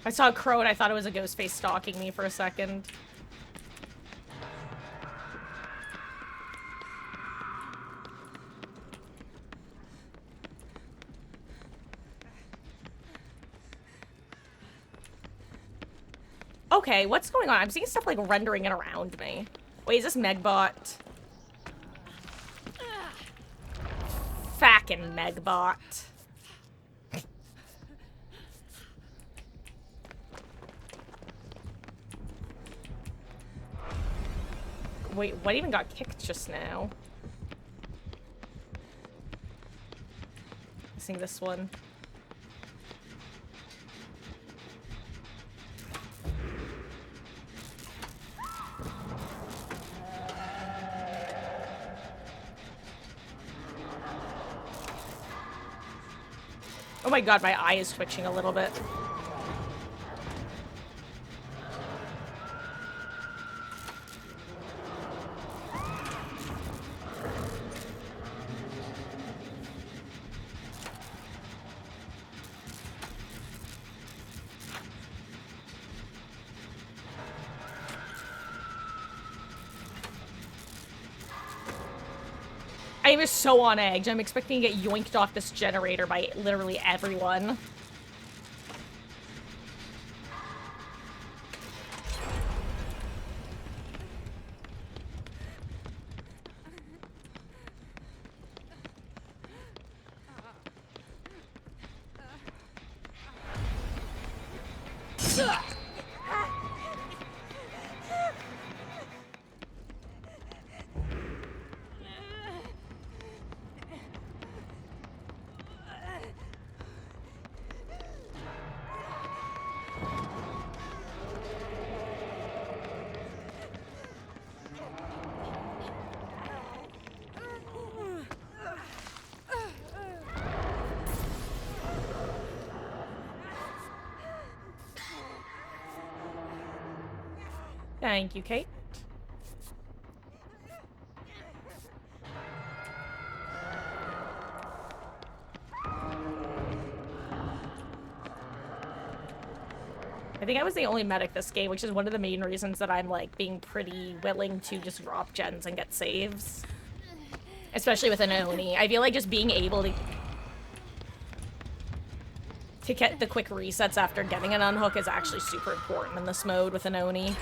I saw a crow and I thought it was a ghost face stalking me for a second. Okay, what's going on? I'm seeing stuff like rendering it around me. Wait, is this Megbot? Fackin' Megbot. Wait, what even got kicked just now? Missing this one. Oh my god, my eye is twitching a little bit. I was so on edge. I'm expecting to get yoinked off this generator by literally everyone. Thank you, Kate. I think I was the only medic this game, which is one of the main reasons that I'm, like, being pretty willing to just drop gens and get saves. Especially with an Oni. I feel like just being able to get the quick resets after getting an unhook is actually super important in this mode with an Oni.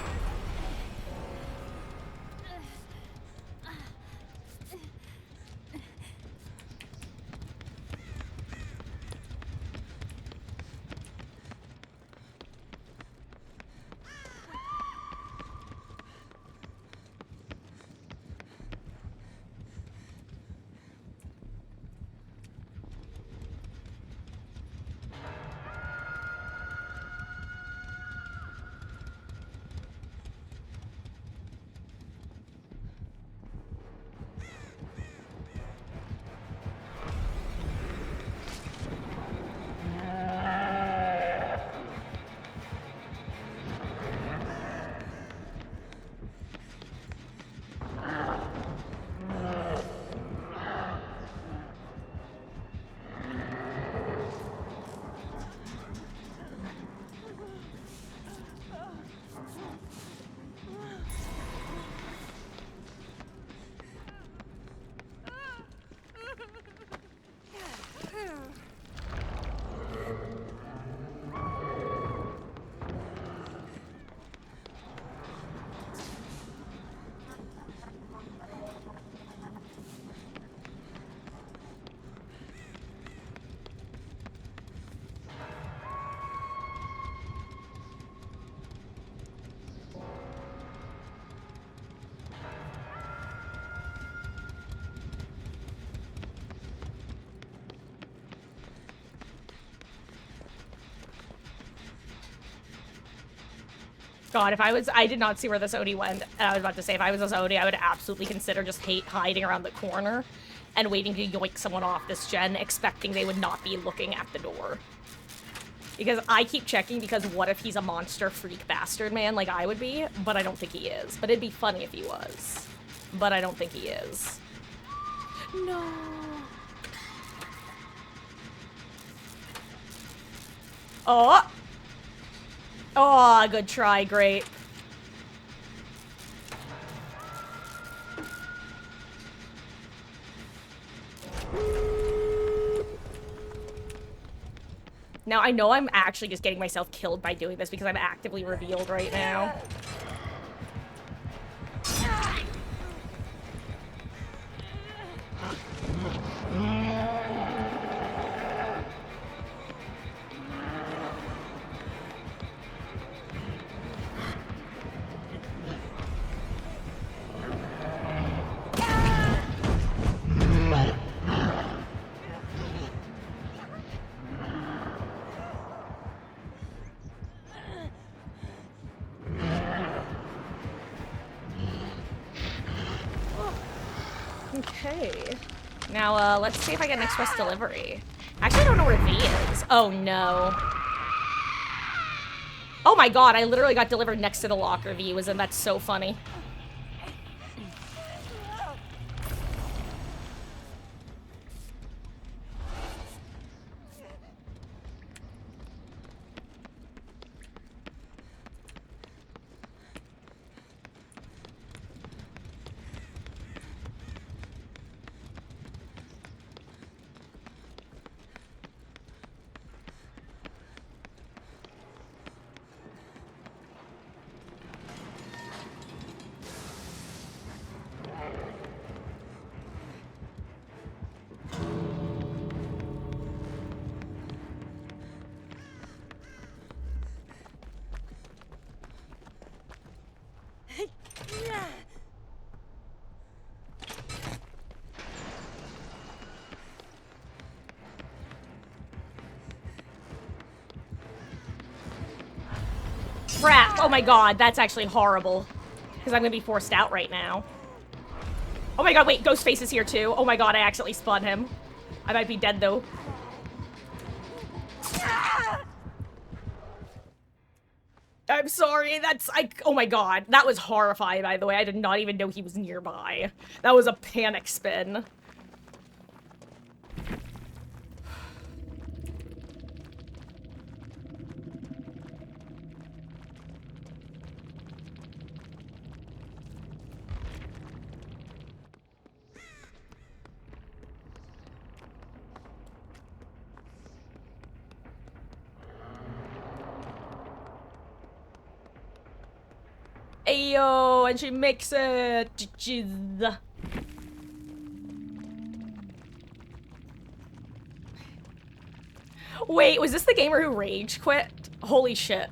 God, I did not see where this Oni went. And I was about to say, if I was this Oni, I would absolutely consider just hiding around the corner and waiting to yoink someone off this gen, expecting they would not be looking at the door. Because I keep checking, because what if he's a monster freak bastard man like I would be? But I don't think he is. But it'd be funny if he was. But I don't think he is. No. Oh! Oh, good try, great. Now, I know I'm actually just getting myself killed by doing this because I'm actively revealed right now. Okay. Now, let's see if I get an express delivery. Actually, I don't know where V is. Oh, no. Oh my god, I literally got delivered next to the locker V was in. That's so funny. Crap. Oh my god, that's actually horrible. Because I'm gonna be forced out right now. Oh my god, wait, Ghostface is here too. Oh my god, I accidentally spun him. I might be dead though. I'm sorry, oh my god. That was horrifying, by the way. I did not even know he was nearby. That was a panic spin. Ayo, and she makes it. Wait, was this the gamer who rage quit? Holy shit.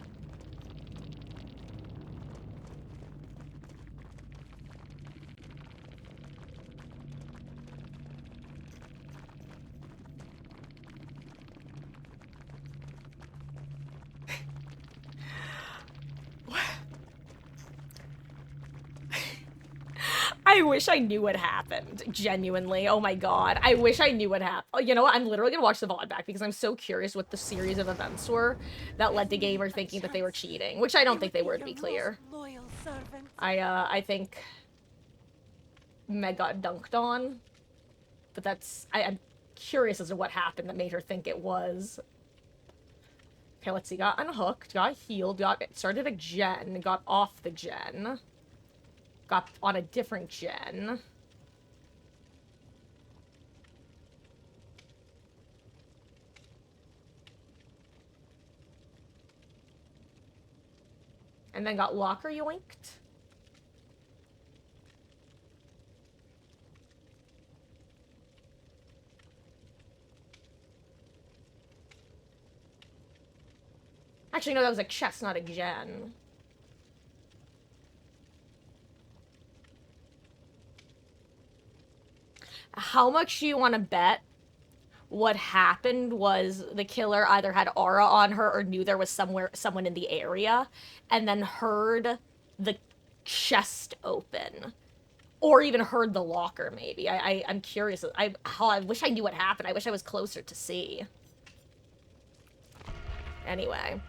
I wish I knew what happened, genuinely. Oh my god. I wish I knew what happened. Oh, you know what? I'm literally gonna watch the VOD back because I'm so curious what the series of events were that led the gamer thinking that they were cheating, which I don't think they were, to be clear. I think Meg got dunked on, but I'm curious as to what happened that made her think it was. Okay, let's see. Got unhooked, got healed, started a gen, got off the gen. Got on a different gen. And then got locker yoinked. Actually, no, that was a chest, not a gen. How much do you want to bet what happened was the killer either had aura on her or knew there was someone in the area and then heard the chest open? Or even heard the locker, maybe. I'm curious. I wish I knew what happened. I wish I was closer to see. Anyway.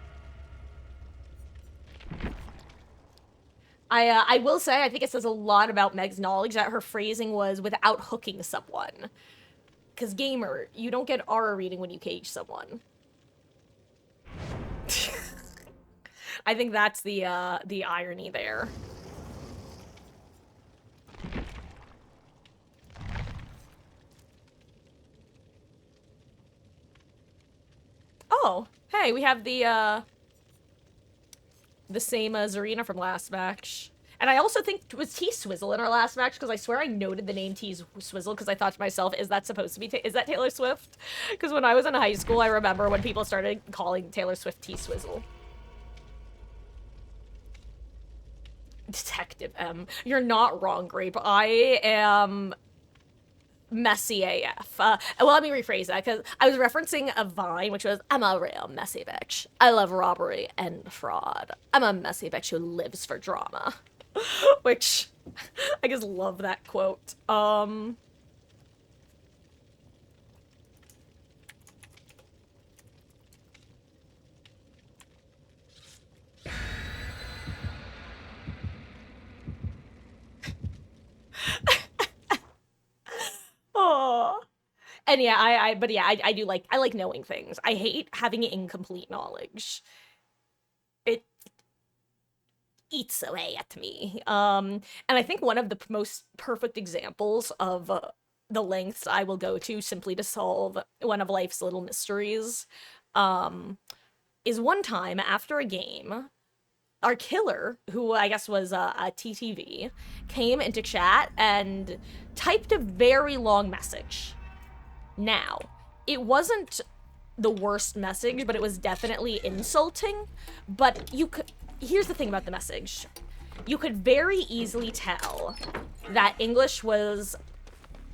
I will say, I think it says a lot about Meg's knowledge that her phrasing was without hooking someone. Because, gamer, you don't get aura reading when you cage someone. I think that's the irony there. Oh, hey, we have the same Zarina from last match. And I also think, was T-Swizzle in our last match? Because I swear I noted the name T-Swizzle because I thought to myself, is that supposed to be, is that Taylor Swift? Because when I was in high school, I remember when people started calling Taylor Swift T-Swizzle. Detective M. You're not wrong, Grape. I am messy AF. Well, let me rephrase that, because I was referencing a Vine, which was, I'm a real messy bitch. I love robbery and fraud. I'm a messy bitch who lives for drama. Which, I just love that quote. Oh. And yeah, I do like, I like knowing things. I hate having incomplete knowledge. It eats away at me. And I think one of the most perfect examples of the lengths I will go to simply to solve one of life's little mysteries, is one time after a game, our killer, who I guess was a TTV, came into chat and typed a very long message. Now, it wasn't the worst message, but it was definitely insulting. But you could. Here's the thing about the message. you could very easily tell that English was,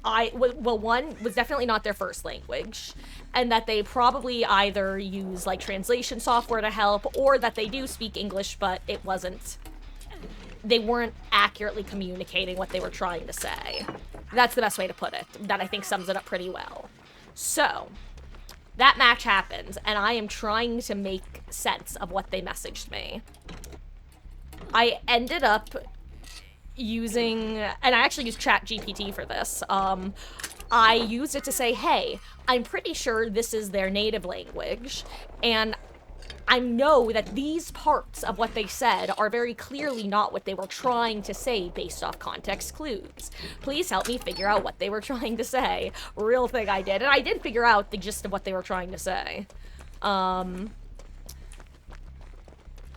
well, one, was definitely not their first language, and that they probably either use, like, translation software to help, or that they do speak English, but they weren't accurately communicating what they were trying to say. That's the best way to put it. That, I think, sums it up pretty well. So, that match happens, and I am trying to make sense of what they messaged me. I ended up using, and I actually used ChatGPT for this. I used it to say, hey, I'm pretty sure this is their native language, and I know that these parts of what they said are very clearly not what they were trying to say based off context clues. Please help me figure out what they were trying to say. Real thing I did. And I did figure out the gist of what they were trying to say.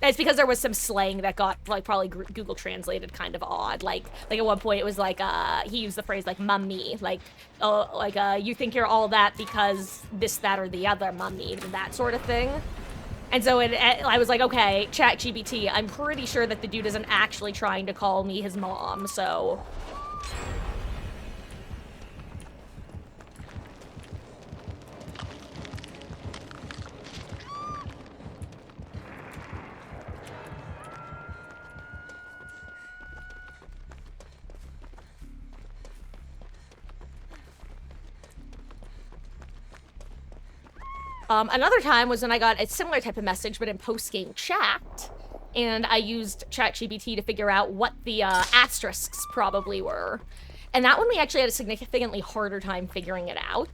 It's because there was some slang that got, like, probably Google translated kind of odd. Like at one point it was like, he used the phrase, like, mummy. Like, you think you're all that because this, that, or the other, mummy. That sort of thing. And so I was like, okay, ChatGPT, I'm pretty sure that the dude isn't actually trying to call me his mom, so... Another time was when I got a similar type of message, but in post-game chat, and I used ChatGPT to figure out what the asterisks probably were. And that one we actually had a significantly harder time figuring it out,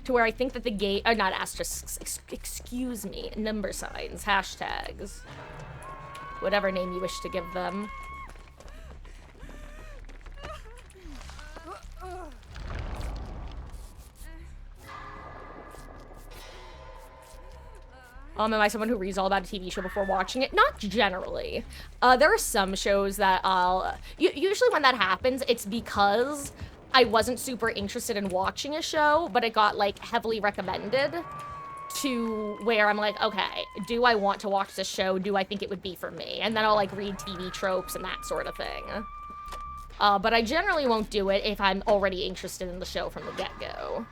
to where I think that the game, not asterisks, excuse me, number signs, hashtags, whatever name you wish to give them. Am I someone who reads all about a TV show before watching it? Not generally. There are some shows that I'll... Usually when that happens, it's because I wasn't super interested in watching a show, but it got, like, heavily recommended to where I'm like, okay, do I want to watch this show? Do I think it would be for me? And then I'll, like, read TV tropes and that sort of thing. But I generally won't do it if I'm already interested in the show from the get-go.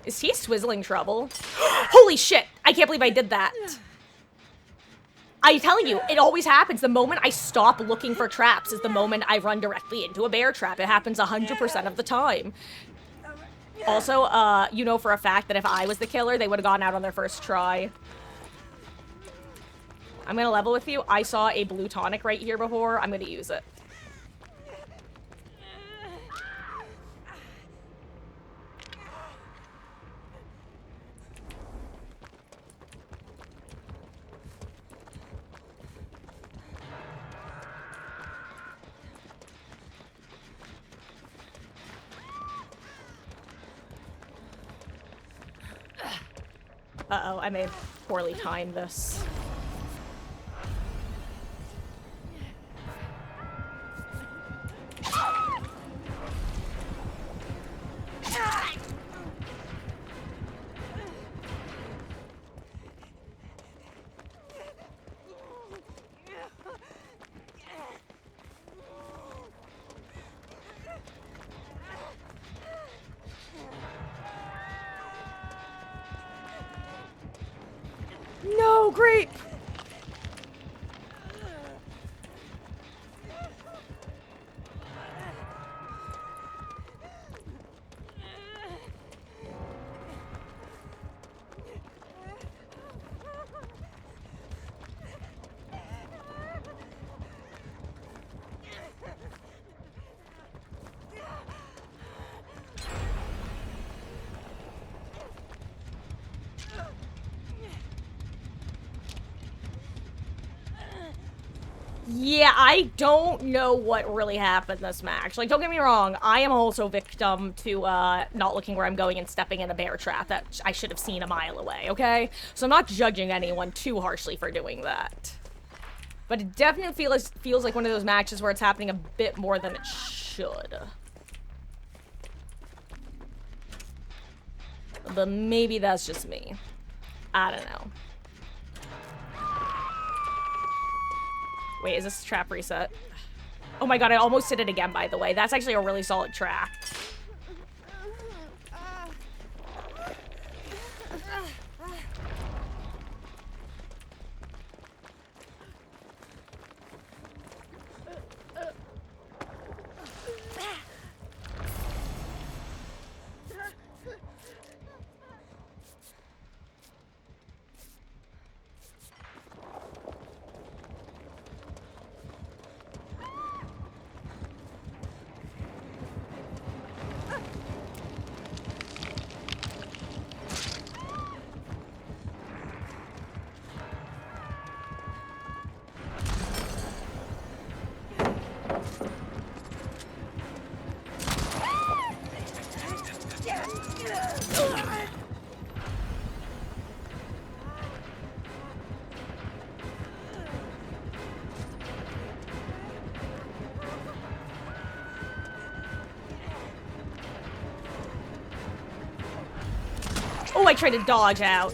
Is he swizzling trouble? Holy shit! I can't believe I did that. I'm telling you, it always happens. The moment I stop looking for traps is the moment I run directly into a bear trap. It happens 100% of the time. Also, you know for a fact that if I was the killer, they would have gone out on their first try. I'm gonna level with you. I saw a blue tonic right here before. I'm gonna use it. Uh-oh, I may have poorly timed this. No, great! Yeah, I don't know what really happened this match. Like, don't get me wrong, I am also victim to, not looking where I'm going and stepping in a bear trap that I should have seen a mile away, okay? So I'm not judging anyone too harshly for doing that. But it definitely feels like one of those matches where it's happening a bit more than it should. But maybe that's just me. I don't know. Wait, is this trap reset? Oh my god, I almost did it again, by the way. That's actually a really solid track. Oh, I tried to dodge out.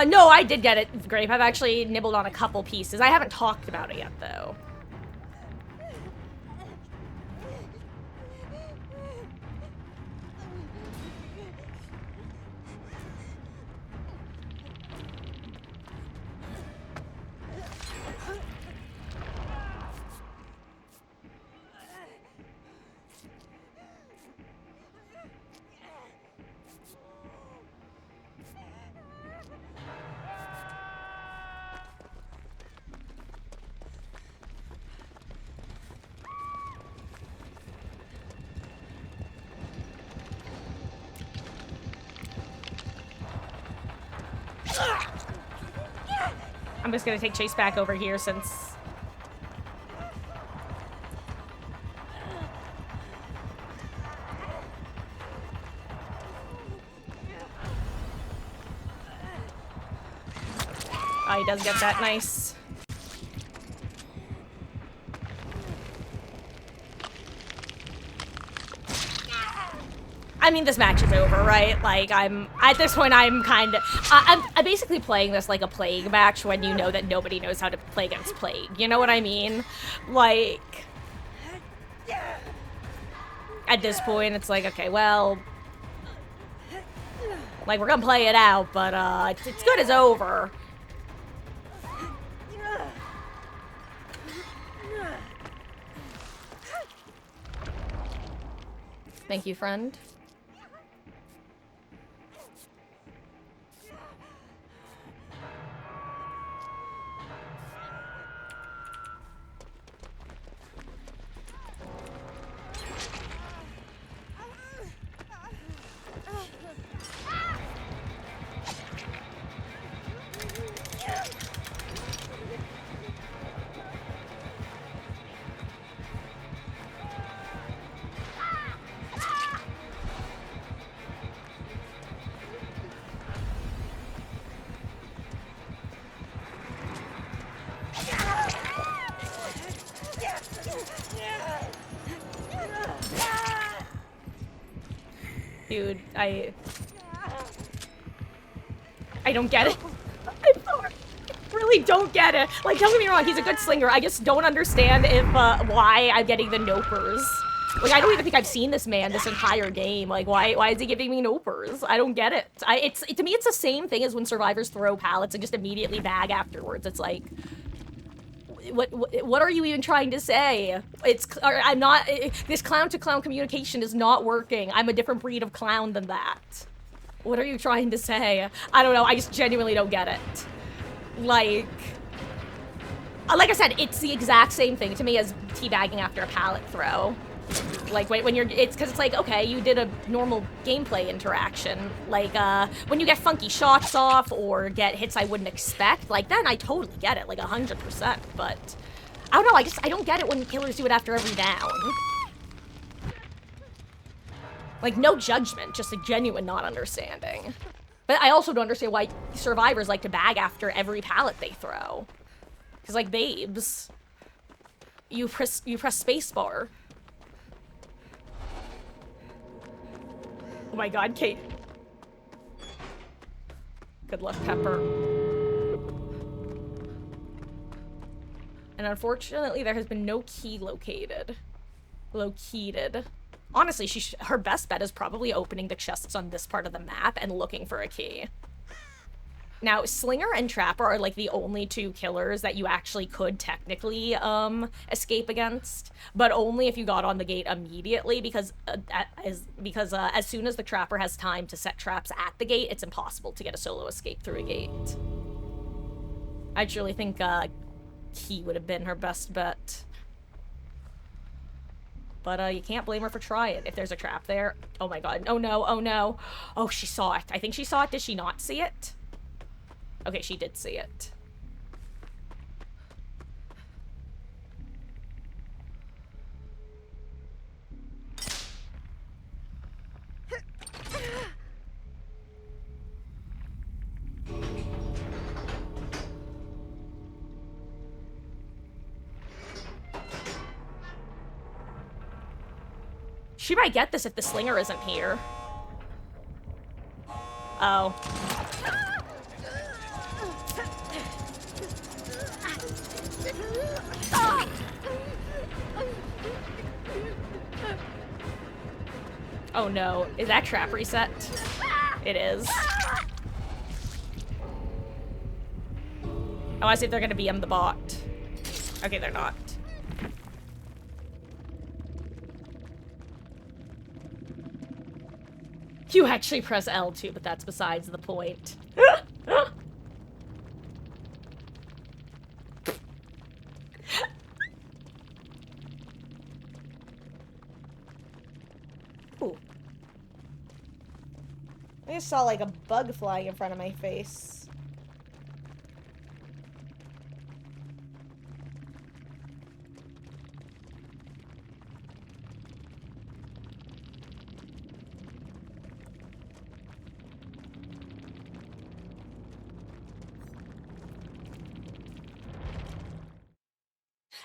No, I did get it, Grape. I've actually nibbled on a couple pieces. I haven't talked about it yet, though. I'm just gonna take Chase back over here since... Oh, he does get that. Nice. I mean, this match is over, right? Like, at this point, I'm kind of, I'm basically playing this like a Plague match when you know that nobody knows how to play against Plague. You know what I mean? Like, at this point, it's like, okay, well, like, we're gonna play it out, but, it's good as over. Thank you, friend. Dude, I don't get it. I really don't get it. Like, don't get me wrong, he's a good slinger. I just don't understand if, why I'm getting the nopers. Like, I don't even think I've seen this man this entire game. Like, why is he giving me nopers? I don't get it. To me, it's the same thing as when survivors throw pallets and just immediately bag afterwards. It's like, what are you even trying to say? I'm not, this clown-to-clown communication is not working. I'm a different breed of clown than that. What are you trying to say? I don't know, I just genuinely don't get it. Like I said, it's the exact same thing to me as teabagging after a pallet throw. Like, when you're, it's because it's like, okay, you did a normal gameplay interaction. Like, when you get funky shots off or get hits I wouldn't expect, like, then I totally get it, like, 100%. But, I don't know, I don't get it when killers do it after every down. Like, no judgment, just a genuine not understanding. But I also don't understand why survivors like to bag after every pallet they throw. Because, like, babes, you press spacebar. Oh my god, Kate. Good luck, Pepper. And unfortunately, there has been no key located. Located. Honestly, her best bet is probably opening the chests on this part of the map and looking for a key. Now, Slinger and Trapper are, like, the only two killers that you actually could technically, escape against, but only if you got on the gate immediately, because as soon as the Trapper has time to set traps at the gate, it's impossible to get a solo escape through a gate. I truly think, Key would have been her best bet. But, you can't blame her for trying if there's a trap there. Oh my god. Oh no, oh no. Oh, she saw it. I think she saw it. Did she not see it? Okay, she did see it. She might get this if the Slinger isn't here. Oh. Oh no. Is that trap reset? It is. Oh, I see if they're gonna BM the bot. Okay, they're not. You actually press L2, but that's besides the point. Ooh. I just saw like a bug flying in front of my face.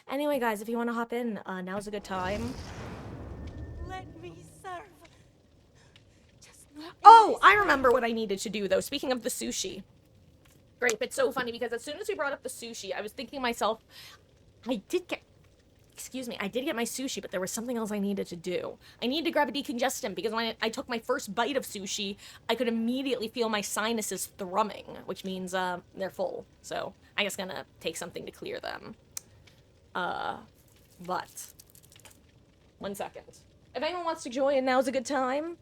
Anyway, guys, if you want to hop in, now's a good time. Let me serve. Just Oh, I remember what I needed to do, though. Speaking of the sushi. Great, it's so funny because as soon as we brought up the sushi, I was thinking to myself, I did get my sushi, but there was something else I needed to do. I needed to grab a decongestant because when I took my first bite of sushi, I could immediately feel my sinuses thrumming, which means they're full. So I'm just gonna take something to clear them. But 1 second. If anyone wants to join, now's a good time.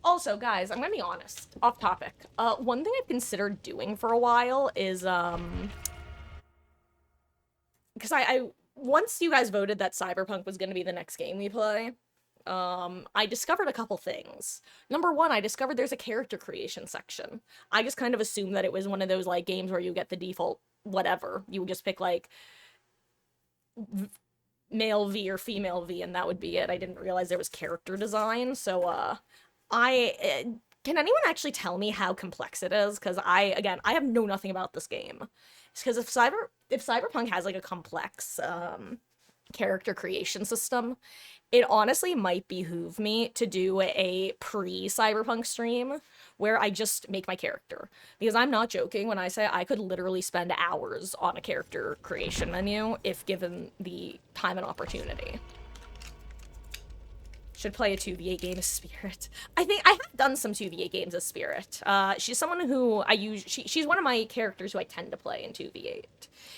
Also, guys, I'm gonna be honest, off topic. One thing I've considered doing for a while is, because once you guys voted that Cyberpunk was gonna be the next game we play, I discovered a couple things. Number one, I discovered there's a character creation section. I just kind of assumed that it was one of those, like, games where you get the default whatever. You would just pick, like, male V or female V, and that would be it. I didn't realize there was character design, so, can anyone actually tell me how complex it is? Because I have know nothing about this game. Because if Cyberpunk has, like, a complex, character creation system, it honestly might behoove me to do a pre-Cyberpunk stream where I just make my character. Because I'm not joking when I say I could literally spend hours on a character creation menu if given the time and opportunity. Should play a 2v8 game as Spirit. I think I have done some 2v8 games as Spirit. She's someone who she's one of my characters who I tend to play in 2v8.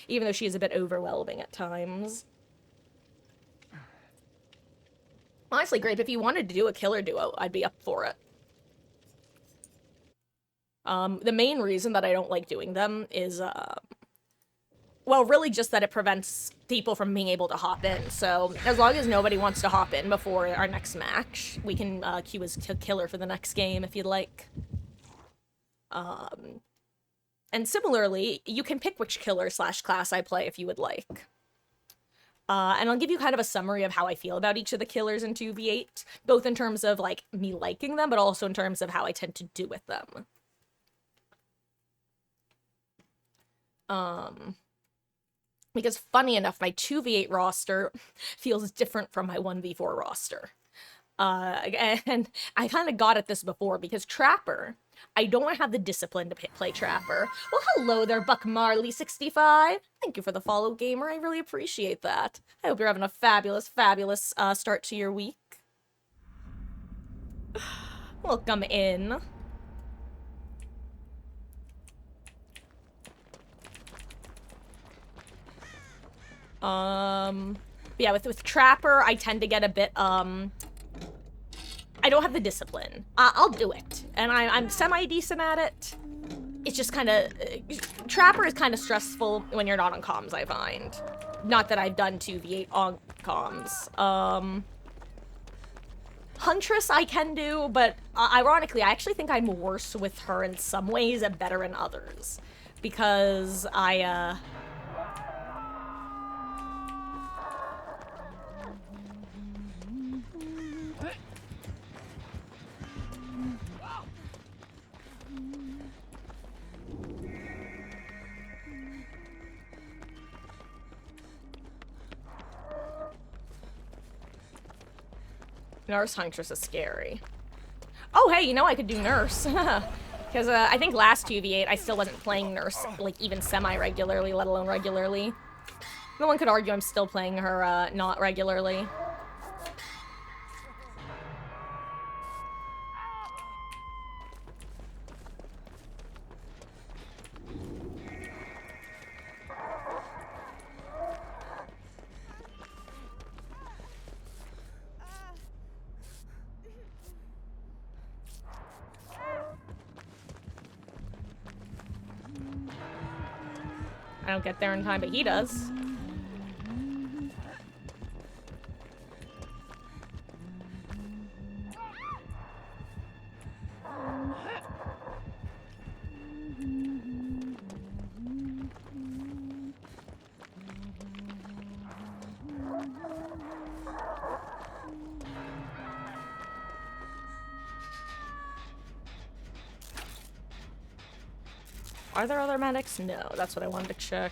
Even though she is a bit overwhelming at times. Honestly, Grape, if you wanted to do a killer duo, I'd be up for it. The main reason that I don't like doing them is, well, really just that it prevents people from being able to hop in. So as long as nobody wants to hop in before our next match, we can queue as killer for the next game if you'd like. And similarly, you can pick which killer / class I play if you would like. And I'll give you kind of a summary of how I feel about each of the killers in 2v8, both in terms of, like, me liking them, but also in terms of how I tend to do with them. Because funny enough, my 2v8 roster feels different from my 1v4 roster. And I kind of got at this before, because Trapper, I don't have the discipline to play Trapper. Well, hello there, Buck Marley65. Thank you for the follow, gamer. I really appreciate that. I hope you're having a fabulous, fabulous start to your week. Welcome in. Yeah, with Trapper, I tend to get a bit, I don't have the discipline. I'll do it, and I'm semi-decent at it. It's just kind of... Trapper is kind of stressful when you're not on comms, I find. Not that I've done 2v8 on comms. Huntress I can do, but ironically, I actually think I'm worse with her in some ways and better in others. Because I Nurse Huntress is scary. Oh, hey, you know I could do Nurse. Because I think last 2v8 I still wasn't playing Nurse, like, even semi-regularly, let alone regularly. No one could argue I'm still playing her, not regularly. I don't get there in time, but he does. Are there other medics? No, that's what I wanted to check.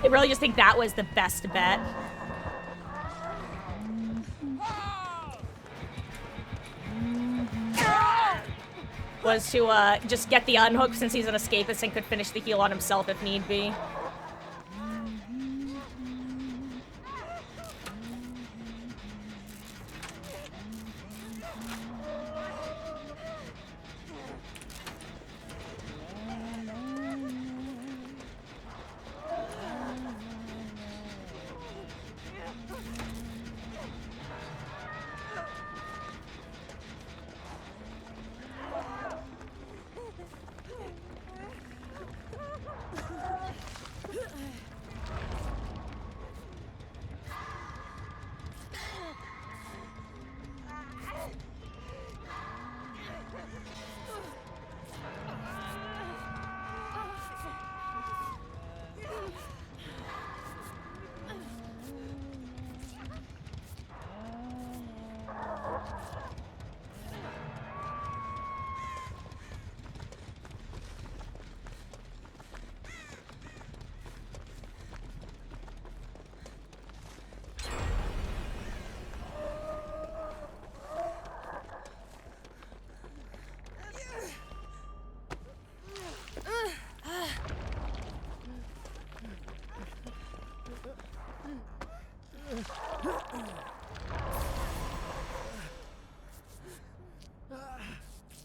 I really just think that was the best bet. Was to just get the unhook since he's an escapist and could finish the heal on himself if need be.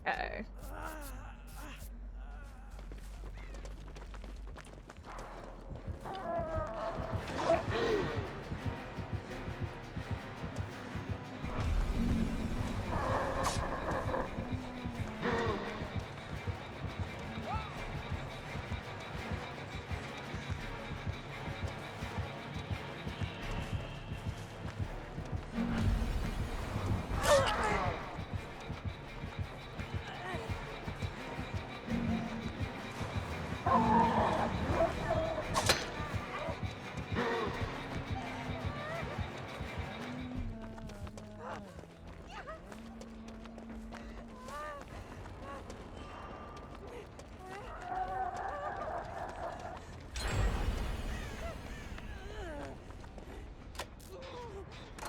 Okay.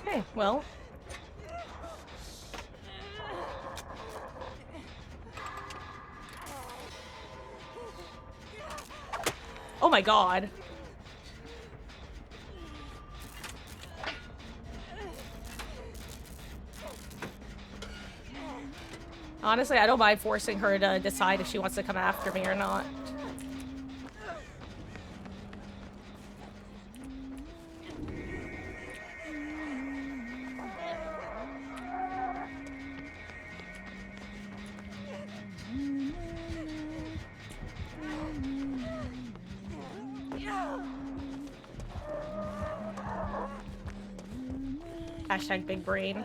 Okay, well. Oh my god. Honestly, I don't mind forcing her to decide if she wants to come after me or not. Hashtag big brain.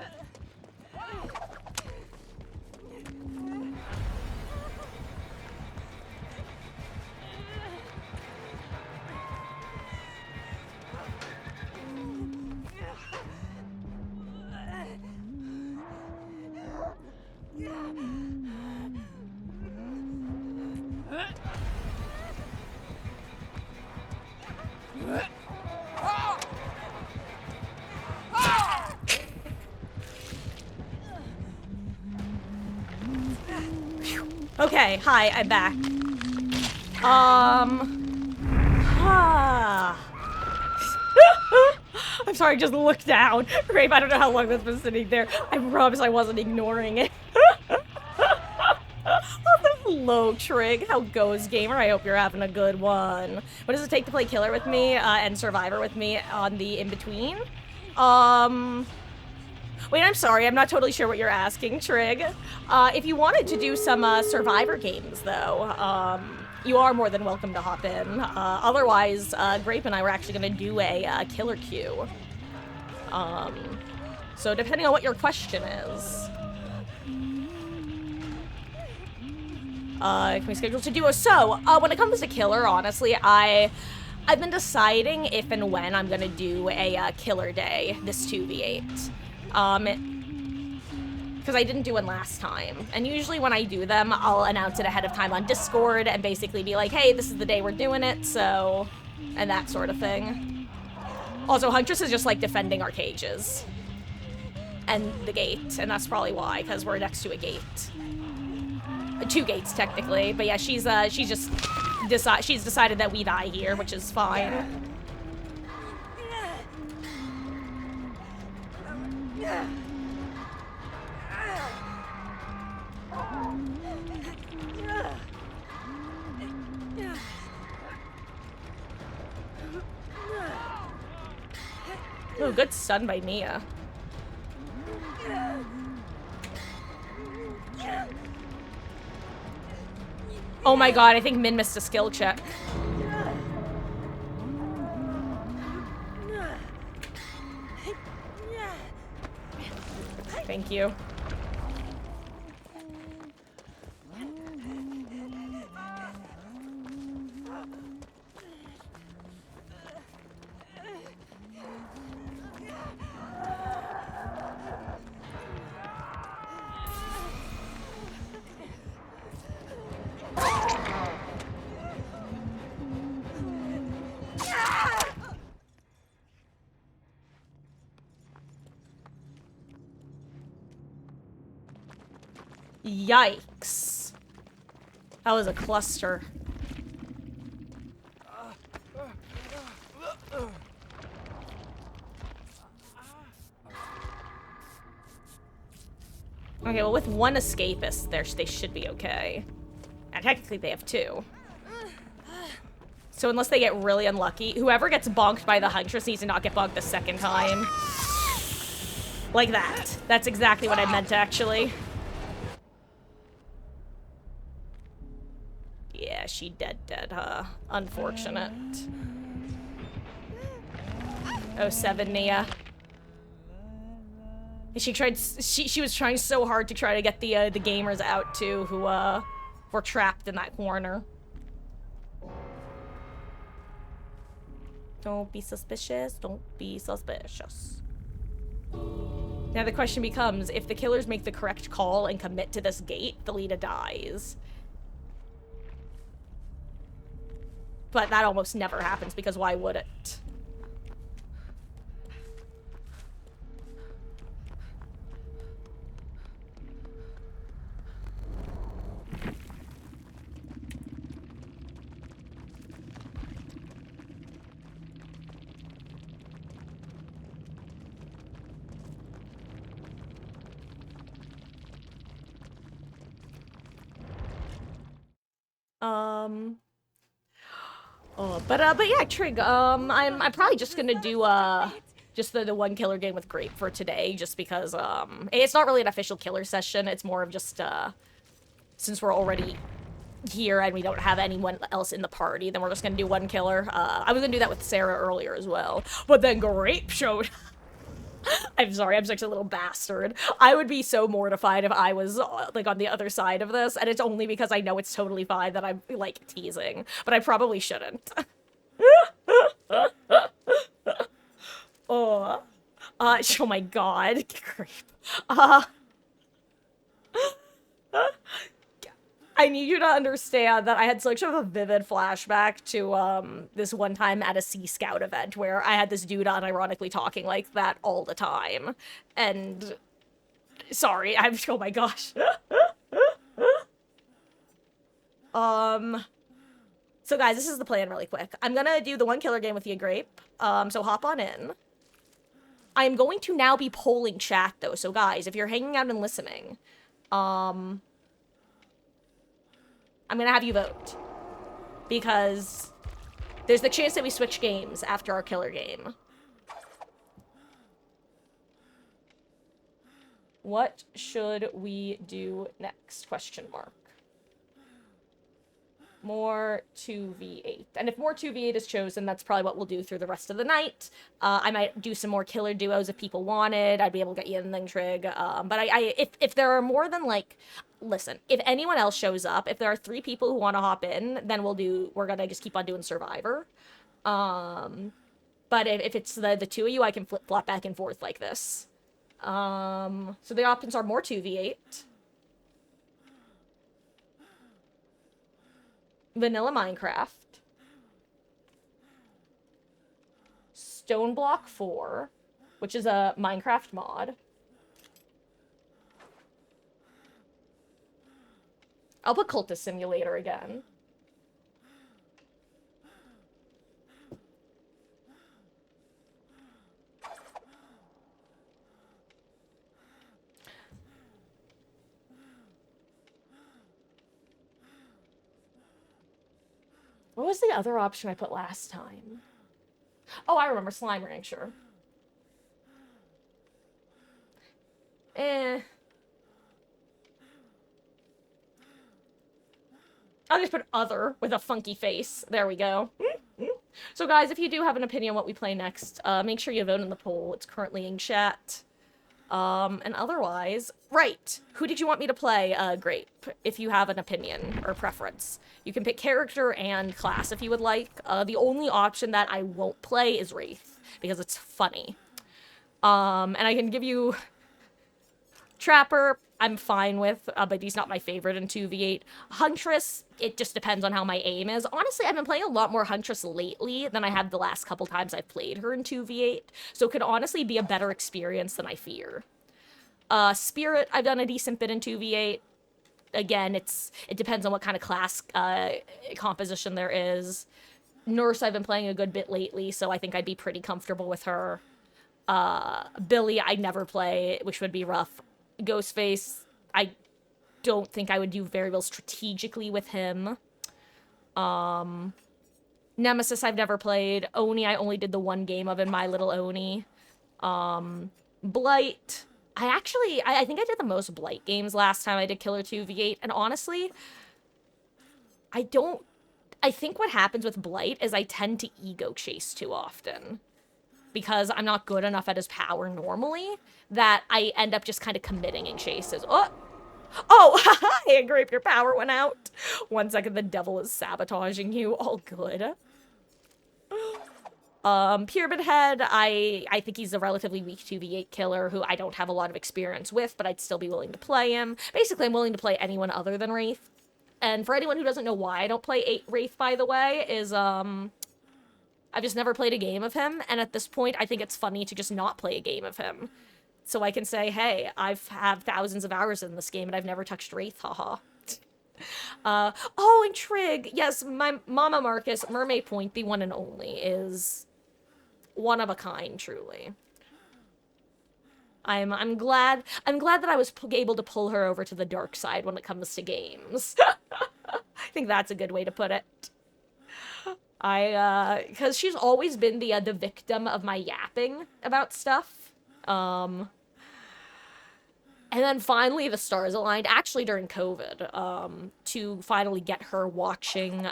Okay, hi, I'm back. I'm sorry, I just looked down. Rafe, I don't know how long that's been sitting there. I promise I wasn't ignoring it. Hello, Trig. How goes, gamer? I hope you're having a good one. What does it take to play Killer with me and Survivor with me on the in-between? Wait, I'm sorry. I'm not totally sure what you're asking, Trig. If you wanted to do some Survivor games, though, you are more than welcome to hop in. Otherwise, Grape and I were actually going to do a killer queue. So depending on what your question is, can we schedule to do a so? When it comes to killer, honestly, I've been deciding if and when I'm gonna do a killer day this 2v8. Because I didn't do one last time. And usually when I do them, I'll announce it ahead of time on Discord and basically be like, hey, this is the day we're doing it, so... and that sort of thing. Also, Huntress is just, like, defending our cages. And the gate, and that's probably why, because we're next to a gate. 2 gates, technically, but yeah, she's just... she's decided that we die here, which is fine. Ooh, good stun by Mia. Oh my god, I think Min missed a skill check. Thank you. Yikes. That was a cluster. Okay, well, with one escapist, they should be okay. And technically they have two. So unless they get really unlucky, whoever gets bonked by the Huntress needs to not get bonked the second time. Like that. That's exactly what I meant, actually. Yeah, she dead, huh? Unfortunate. Oh, 7, Nia. She was trying so hard to try to get the gamers out, too, who, were trapped in that corner. Don't be suspicious. Don't be suspicious. Now the question becomes, if the killers make the correct call and commit to this gate, Thalita dies. But that almost never happens, because why would it? But yeah, Trig, I'm probably just gonna do, just the one killer game with Grape for today, just because, it's not really an official killer session, it's more of just, since we're already here and we don't have anyone else in the party, then we're just gonna do one killer. I was gonna do that with Sarah earlier as well, but then Grape showed. I'm sorry, I'm such a little bastard. I would be so mortified if I was, like, on the other side of this, and it's only because I know it's totally fine that I'm, like, teasing. But I probably shouldn't. Oh. Oh my god. Creep. I need you to understand that I had such a vivid flashback to, this one time at a Sea Scout event where I had this dude unironically talking like that all the time. And... sorry, oh my gosh. So guys, this is the plan really quick. I'm gonna do the one killer game with you, Grape. So hop on in. I'm going to now be polling chat, though. So guys, if you're hanging out and listening, I'm gonna have you vote. Because there's the chance that we switch games after our killer game. What should we do next? Question mark. More 2v8. And if more 2v8 is chosen, that's probably what we'll do through the rest of the night. I might do some more killer duos if people wanted. I'd be able to get you anything, Trig. But if there are more than, like... listen, if anyone else shows up, if there are 3 people who want to hop in, then we're gonna just keep on doing Survivor. But if it's the 2 of you, I can flip-flop back and forth like this. So the options are more 2v8. Vanilla Minecraft, Stone Block 4, which is a Minecraft mod. I'll put Cultist Simulator again. What was the other option I put last time? Oh, I remember, Slime Rancher. I'll just put other with a funky face. There we go. So guys, if you do have an opinion on what we play next, make sure you vote in the poll. It's currently in chat. And otherwise, right. Who did you want me to play, Grape, if you have an opinion or preference? You can pick character and class if you would like. The only option that I won't play is Wraith, because it's funny. And I can give you... Trapper, I'm fine with, but he's not my favorite in 2v8. Huntress, it just depends on how my aim is. Honestly, I've been playing a lot more Huntress lately than I have the last couple times I've played her in 2v8, so it could honestly be a better experience than I fear. Spirit, I've done a decent bit in 2v8. Again, it depends on what kind of class composition there is. Nurse, I've been playing a good bit lately, so I think I'd be pretty comfortable with her. Billy, I'd never play, which would be rough. Ghostface, I don't think I would do very well strategically with him. Nemesis I've never played. Oni I only did the one game of in My Little Oni. Blight. I think I did the most Blight games last time I did Killer 2v8, and honestly, I think what happens with Blight is I tend to ego chase too often. Because I'm not good enough at his power normally, that I end up just kind of committing in chases. Oh, haha, Grape, your power went out. 1 second, the devil is sabotaging you. All good. Pyramid Head, I think he's a relatively weak 2v8 killer who I don't have a lot of experience with, but I'd still be willing to play him. Basically, I'm willing to play anyone other than Wraith. And for anyone who doesn't know why I don't play Wraith, by the way, is, I've just never played a game of him, and at this point, I think it's funny to just not play a game of him. So I can say, hey, I've had thousands of hours in this game, and I've never touched Wraith, haha. Oh, and Trig, yes, my Mama Marcus, Mermaid Point, the one and only, is one of a kind, truly. I'm glad that I was able to pull her over to the dark side when it comes to games. I think that's a good way to put it. Because she's always been the victim of my yapping about stuff. And then finally the stars aligned, actually during COVID, to finally get her watching,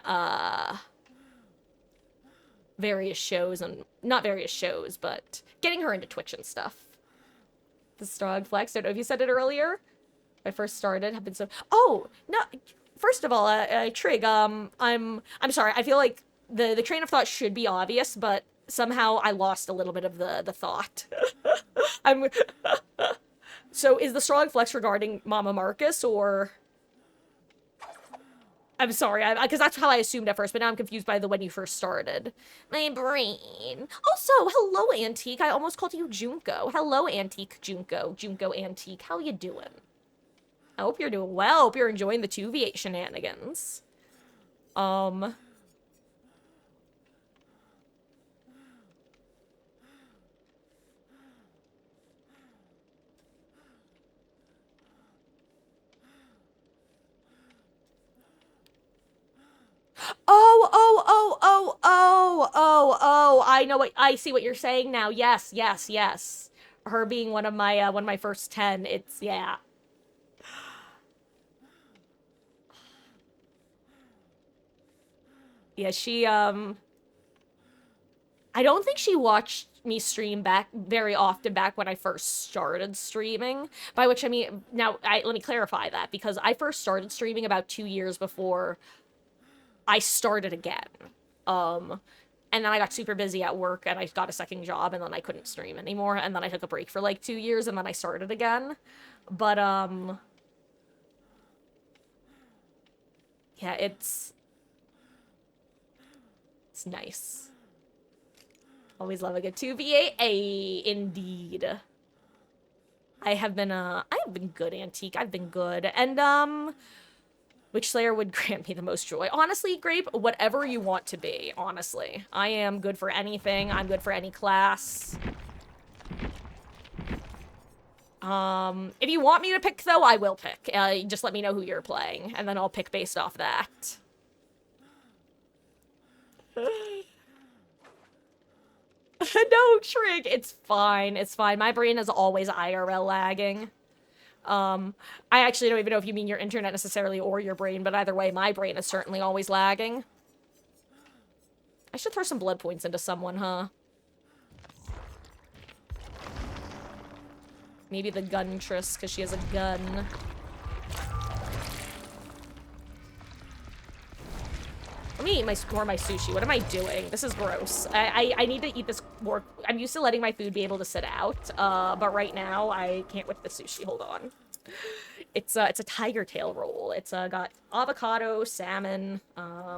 various shows, and not various shows, but getting her into Twitch and stuff. The Strog Flex, don't know if you said it earlier. I first started, have been so, oh, no, first of all, Trig, I'm sorry, I feel like the train of thought should be obvious, but somehow I lost a little bit of the thought. I'm, so is the Strong Flex regarding Mama Marcus, or? I'm sorry, because that's how I assumed at first, but now I'm confused by the when you first started. My brain. Also, hello, Antique. I almost called you Junko. Hello, Antique Junko. Junko Antique. How you doing? I hope you're doing well. Hope you're enjoying the 2v8 shenanigans. Oh, I know what, I see what you're saying now. Yes, yes, yes. Her being one of my first 10, it's, yeah. Yeah, she, I don't think she watched me stream back very often back when I first started streaming, by which I mean, now, let me clarify that, because I first started streaming about 2 years before I started again. And then I got super busy at work, and I got a second job, and then I couldn't stream anymore, and then I took a break for like 2 years, and then I started again. But, yeah, it's nice. Always love a good 2v8. Indeed. I have been good, Antique. I've been good. And, which Slayer would grant me the most joy? Honestly, Grape, whatever you want to be, honestly. I am good for anything. I'm good for any class. If you want me to pick, though, I will pick. Just let me know who you're playing, and then I'll pick based off that. No, Trig, it's fine. It's fine. My brain is always IRL lagging. I actually don't even know if you mean your internet necessarily or your brain, but either way, my brain is certainly always lagging. I should throw some blood points into someone, huh? Maybe the Guntress, because she has a gun. Let me eat more of my sushi. What am I doing? This is gross. I need to eat this more. I'm used to letting my food be able to sit out, but right now I can't with the sushi. Hold on. It's a tiger tail roll. It's got avocado, salmon, I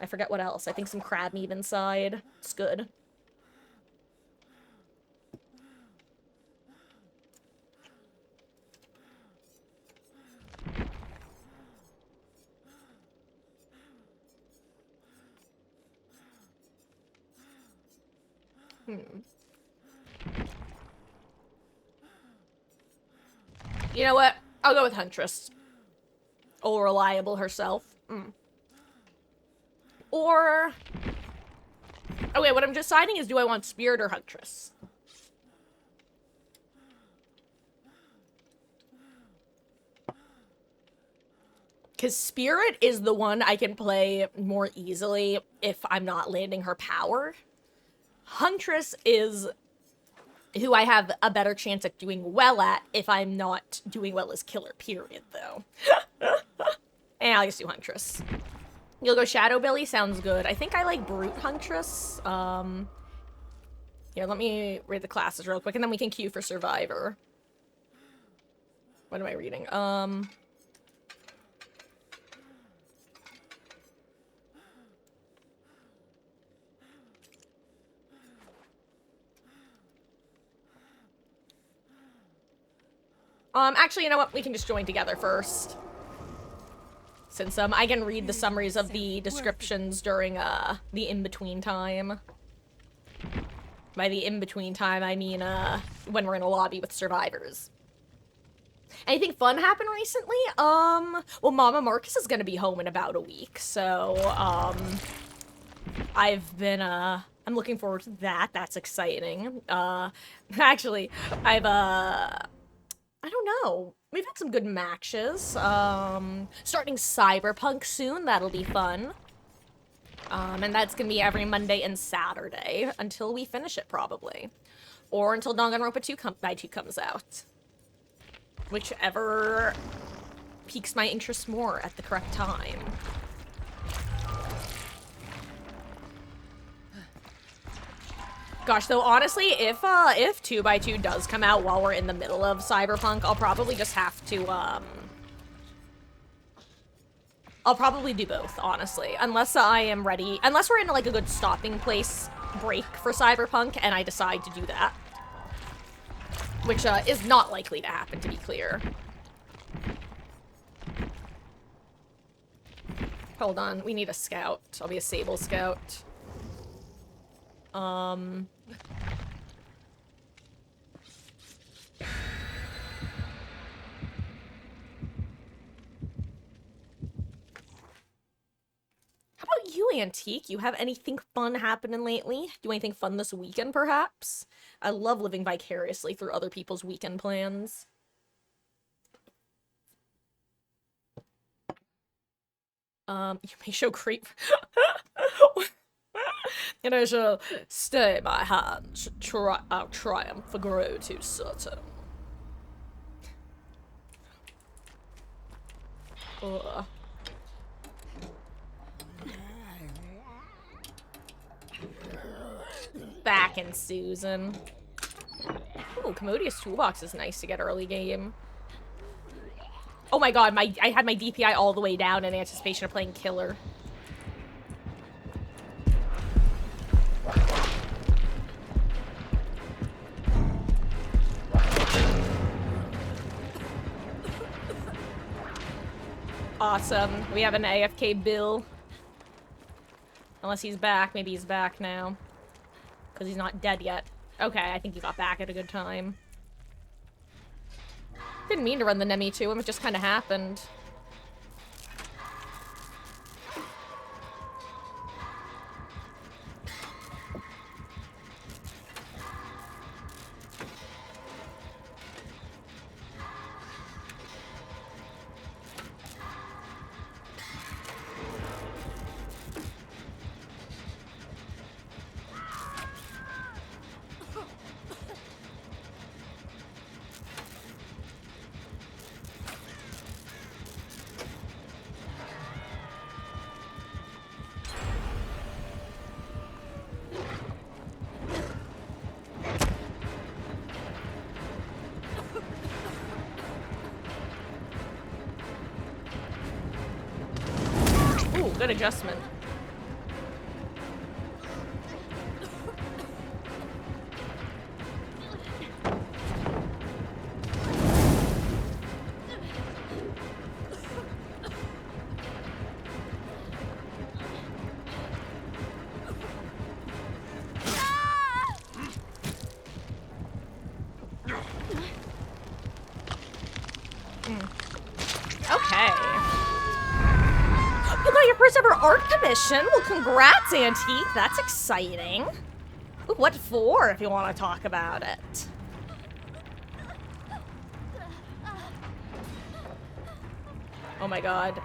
forget what else. I think some crab meat inside. It's good. You know what? I'll go with Huntress. All reliable herself. Or... Okay, what I'm deciding is, do I want Spirit or Huntress? Because Spirit is the one I can play more easily if I'm not landing her power. Huntress is who I have a better chance at doing well at if I'm not doing well as killer, period, though. And I'll just do Huntress. You'll go Shadow Billy? Sounds good. I think I like Brute Huntress. Here, let me read the classes real quick, and then we can queue for Survivor. What am I reading? Actually, you know what? We can just join together first. Since, I can read the summaries of the descriptions during, the in-between time. By the in-between time, I mean, when we're in a lobby with survivors. Anything fun happened recently? Well, Mama Marcus is gonna be home in about a week, so, I've been, I'm looking forward to that. That's exciting. Actually, I don't know. We've had some good matches. Starting Cyberpunk soon. That'll be fun. And that's gonna be every Monday and Saturday until we finish it, probably. Or until Danganronpa 2 comes out. Whichever piques my interest more at the correct time. Gosh, though, honestly, if 2x2 does come out while we're in the middle of Cyberpunk, I'll probably just have to, I'll probably do both, honestly. Unless I am ready. Unless we're in, like, a good stopping place break for Cyberpunk, and I decide to do that. Which, is not likely to happen, to be clear. Hold on, we need a scout. I'll be a Sable scout. How about you, Antique? You have anything fun happening lately? Do anything fun this weekend, perhaps? I love living vicariously through other people's weekend plans. You may show creep. And I shall stay my hand, should our triumph grow too certain. Ugh. Back in Susan. Ooh, Commodious Toolbox is nice to get early game. Oh my god, I had my DPI all the way down in anticipation of playing Killer. Awesome. We have an AFK Bill. Unless he's back. Maybe he's back now. Because he's not dead yet. Okay, I think he got back at a good time. Didn't mean to run the Nemi to him, it just kind of happened. Good adjustment. wow, your first ever art commission. Well, congrats, Antique. That's exciting. Ooh, what for, if you want to talk about it? Oh my god.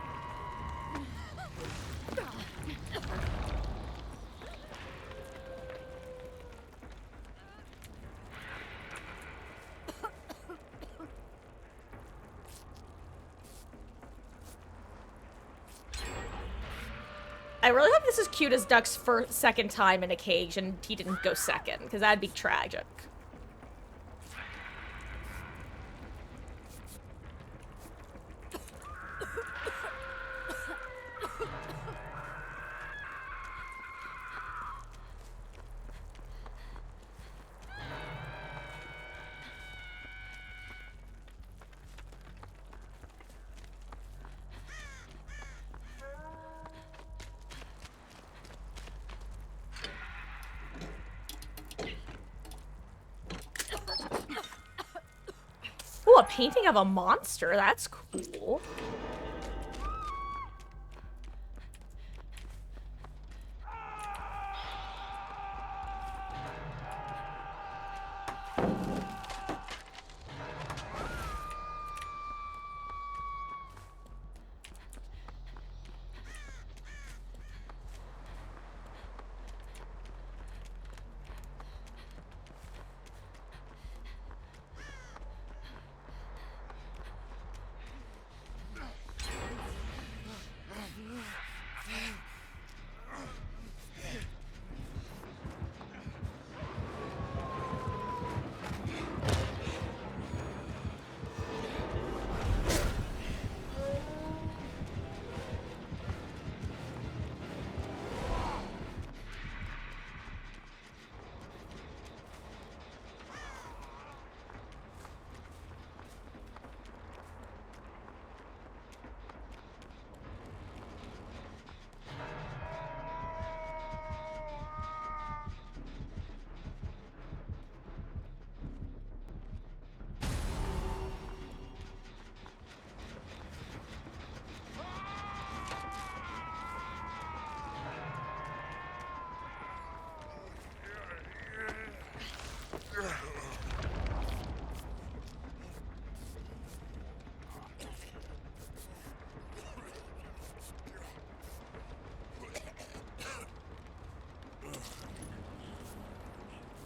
I really hope this is cute as Duck's second time in a cage and he didn't go second, because that'd be tragic. Ooh, a painting of a monster. That's cool.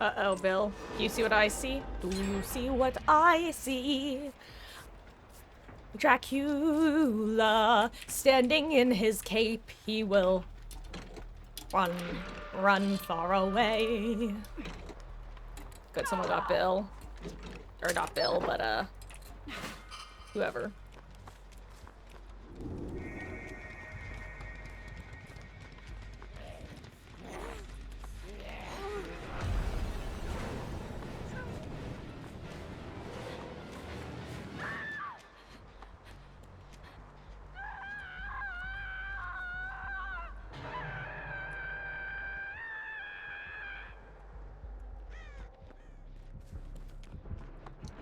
Uh-oh, Bill. Do you see what I see? Do you see what I see? Dracula, standing in his cape, he will run, run far away. Good, someone got Bill. Or not Bill, but, whoever.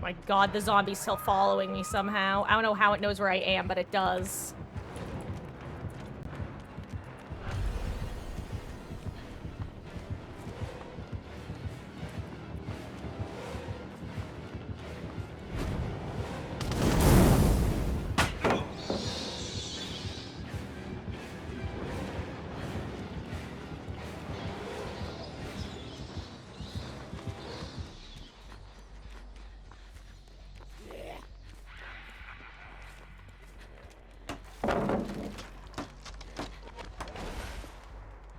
My god, the zombie's still following me somehow. I don't know how it knows where I am, but it does.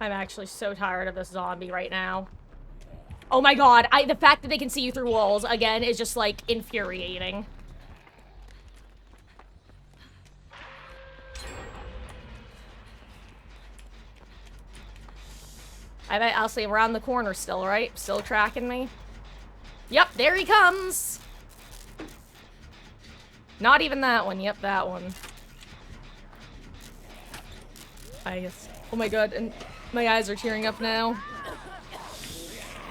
I'm actually so tired of this zombie right now. Oh my god, the fact that they can see you through walls, again, is just, like, infuriating. I bet I'll see around the corner still, right? Still tracking me? Yep, there he comes! Not even that one. Yep, that one. I guess. Oh my god, and my eyes are tearing up now.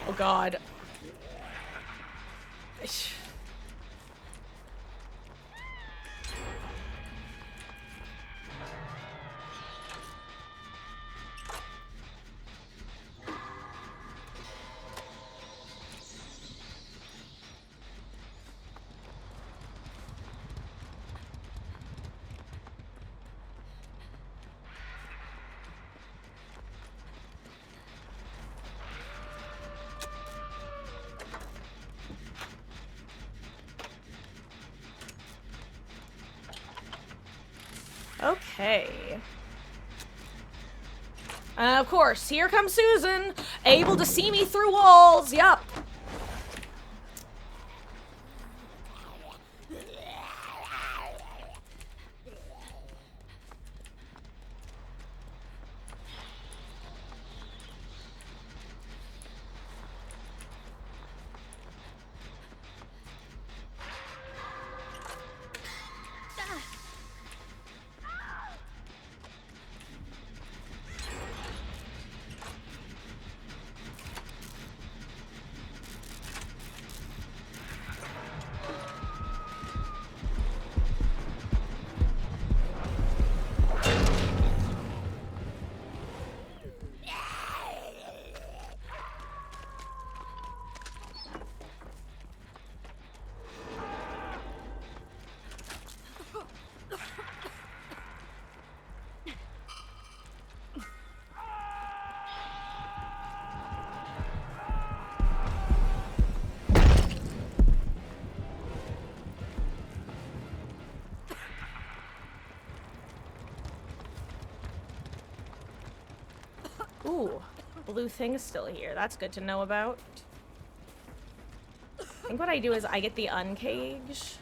Oh god. Okay. Of course, here comes Susan, able to see me through walls. Yup. Ooh, blue thing is still here. That's good to know about. I think what I do is I get the uncage.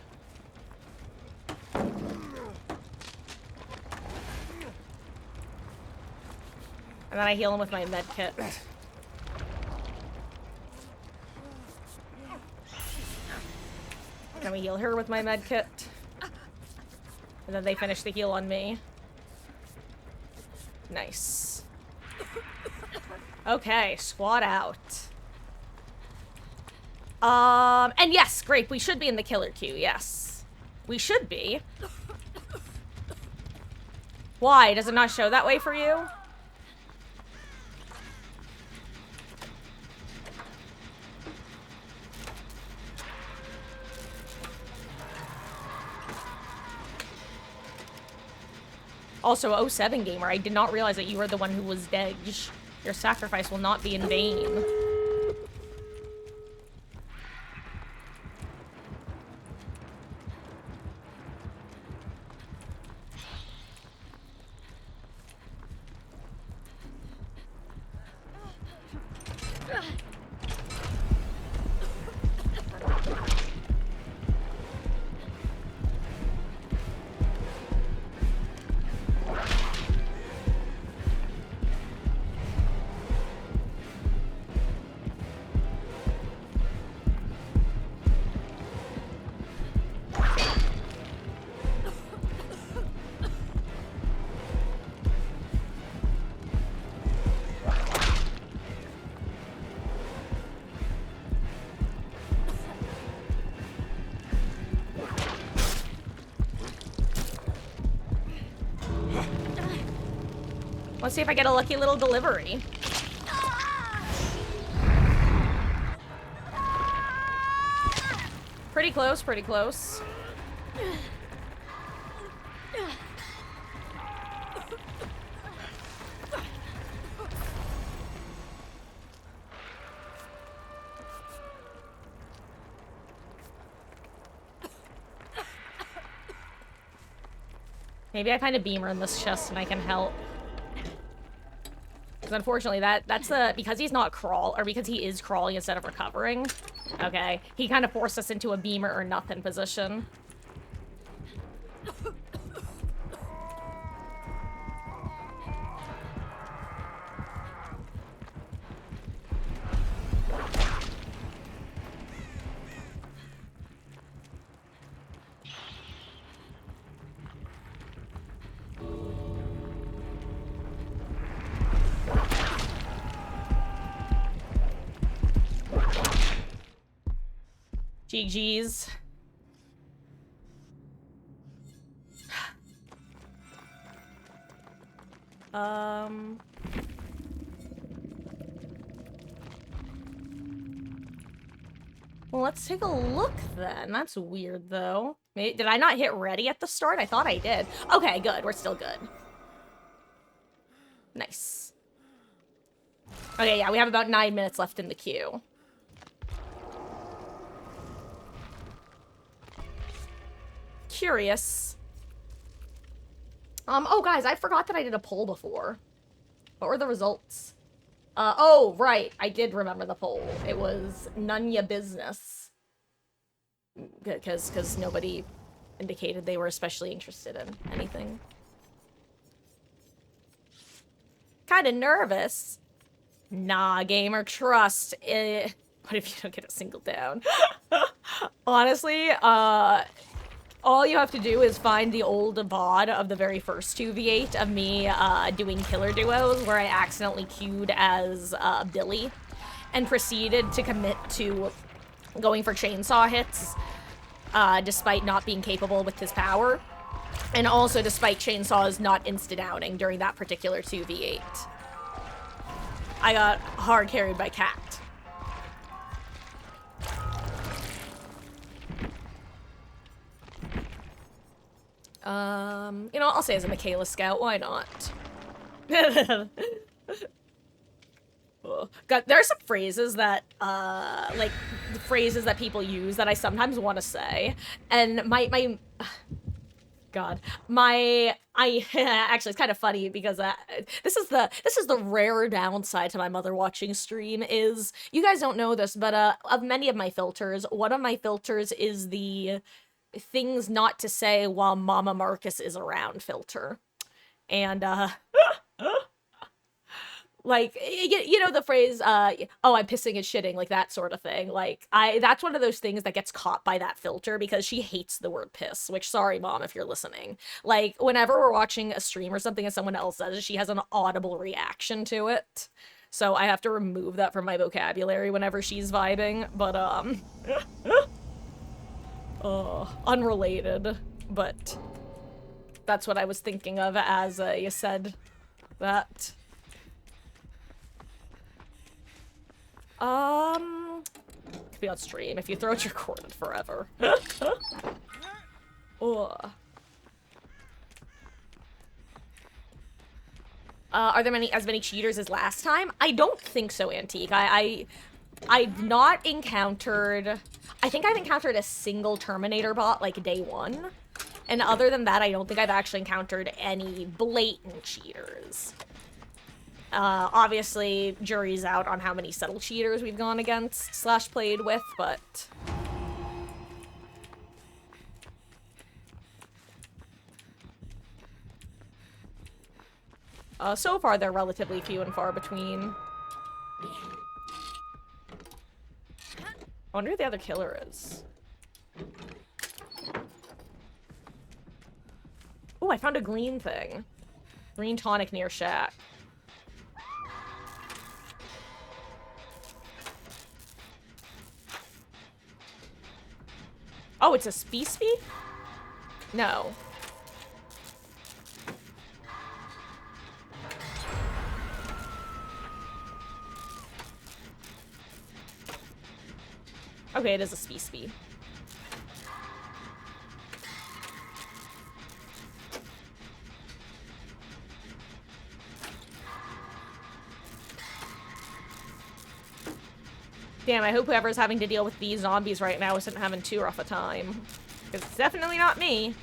And then I heal him with my med kit. Then we heal her with my med kit. And then they finish the heal on me. Nice. Okay, squad out. And yes, great, we should be in the killer queue, yes. We should be. Why? Does it not show that way for you? Also, 07 gamer, I did not realize that you were the one who was dead. Your sacrifice will not be in vain. Let's see if I get a lucky little delivery. Pretty close, pretty close. Maybe I find a beamer in this chest and I can help. Because unfortunately, that's because he's not because he is crawling instead of recovering. Okay, he kind of forced us into a beamer or nothing position. GG's. Well, let's take a look then. That's weird, though. Did I not hit ready at the start? I thought I did. Okay, good. We're still good. Nice. Okay, yeah, we have about 9 minutes left in the queue. Curious. Oh, guys, I forgot that I did a poll before. What were the results? Oh, right. I did remember the poll. It was none ya business. Because nobody indicated they were especially interested in anything. Kinda nervous. Nah, gamer, trust. What if you don't get a single down? Honestly, all you have to do is find the old VOD of the very first 2v8 of me doing killer duos where I accidentally queued as Billy and proceeded to commit to going for chainsaw hits despite not being capable with his power. And also despite chainsaws not insta-downing during that particular 2v8. I got hard carried by Cat. You know, I'll say as a Michaela Scout, why not? God, there are some phrases that, like, phrases that people use that I sometimes want to say, and God, actually, it's kind of funny because this is the rare downside to my mother watching stream is you guys don't know this, but of many of my filters, one of my filters is the things not to say while Mama Marcus is around filter, and like you know the phrase oh I'm pissing and shitting, like that sort of thing. Like that's one of those things that gets caught by that filter because she hates the word piss, which sorry mom if you're listening. Like whenever we're watching a stream or something and someone else says it, she has an audible reaction to it, so I have to remove that from my vocabulary whenever she's vibing. But unrelated, but that's what I was thinking of as you said that. Could be on stream. If you throw it, you're recorded forever. Ugh. Are there as many cheaters as last time? I don't think so, Antique. I've not encountered... I think I've encountered a single Terminator bot, like, day one. And other than that, I don't think I've actually encountered any blatant cheaters. Obviously, jury's out on how many subtle cheaters we've gone against / played with, but... so far, they're relatively few and far between. I wonder who the other killer is. Oh, I found a green thing. Green tonic near Shack. Oh, it's a species? No. Okay, it is a species. Damn, I hope whoever's having to deal with these zombies right now isn't having too rough a time. Because it's definitely not me.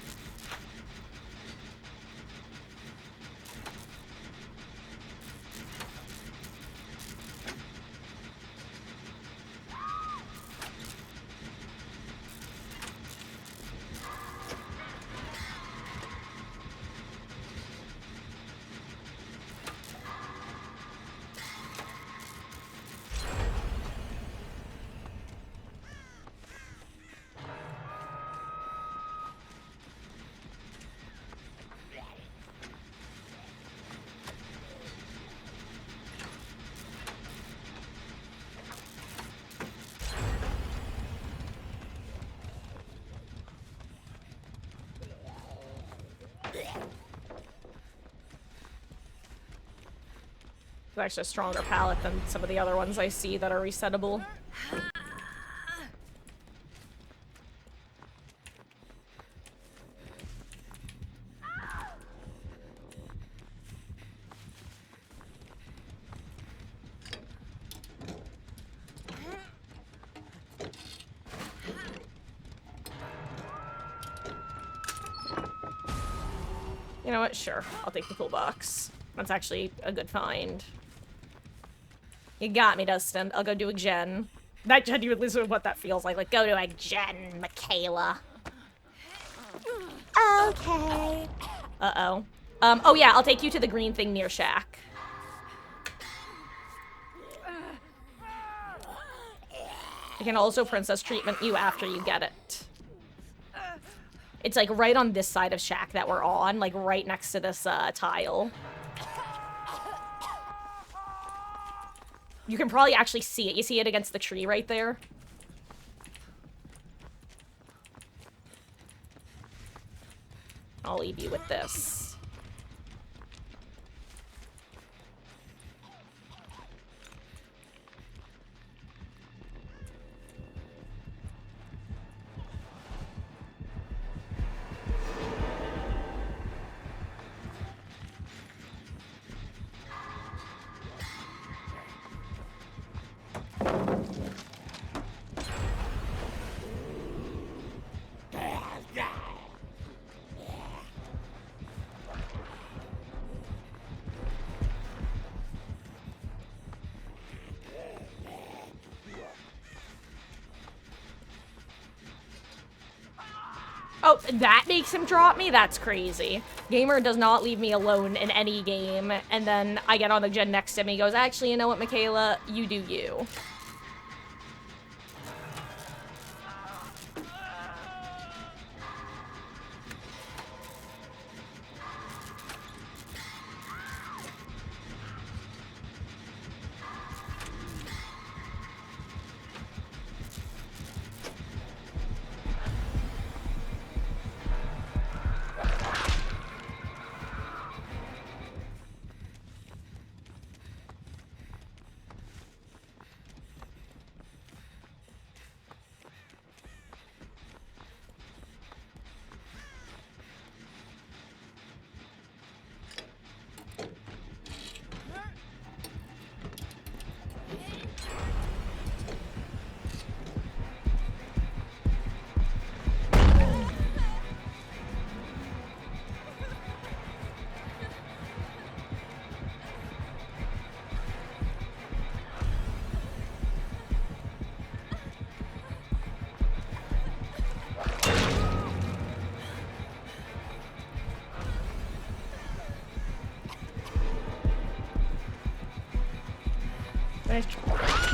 It's actually a stronger palette than some of the other ones I see that are resettable. You know what? Sure. I'll take the toolbox. That's actually a good find. You got me, Dustin. I'll go do a gen. That genuinely is what that feels like. Like, go to a gen, Michaela. Okay. Uh-oh. Oh yeah, I'll take you to the green thing near Shack. I can also princess treatment you after you get it. It's like right on this side of Shack that we're on, like right next to this tile. You can probably actually see it. You see it against the tree right there? I'll leave you with this. Oh, that makes him drop me? That's crazy. Gamer does not leave me alone in any game, and then I get on the gen next to him, he goes, actually, you know what, Michaela? You do you.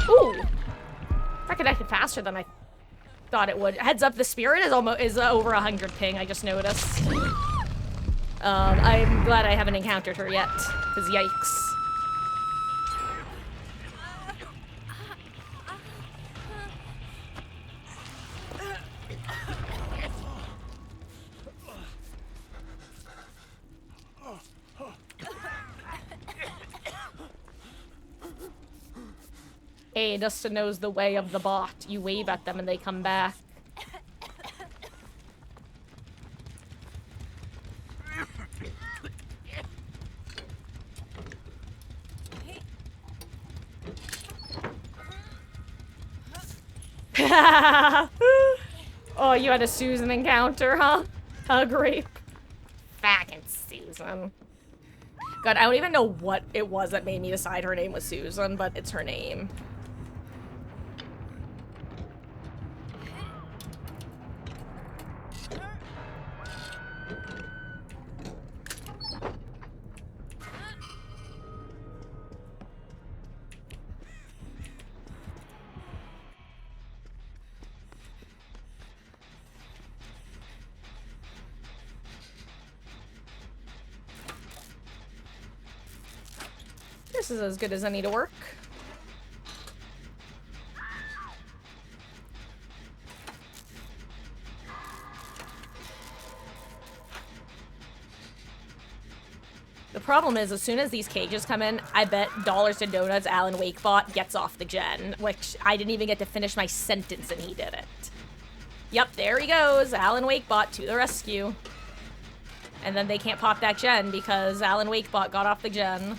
Ooh! That connected faster than I thought it would. Heads up, the spirit is almost over 100 ping, I just noticed. I'm glad I haven't encountered her yet, because yikes. Hey, Dustin knows the way of the bot. You wave at them and they come back. Oh, you had a Susan encounter, huh? Hug rape. Fucking Susan. God, I don't even know what it was that made me decide her name was Susan, but it's her name. This is as good as any to work. The problem is, as soon as these cages come in, I bet dollars to donuts Alan Wakebot gets off the gen, which I didn't even get to finish my sentence and he did it. Yep, there he goes, Alan Wakebot to the rescue. And then they can't pop that gen because Alan Wakebot got off the gen.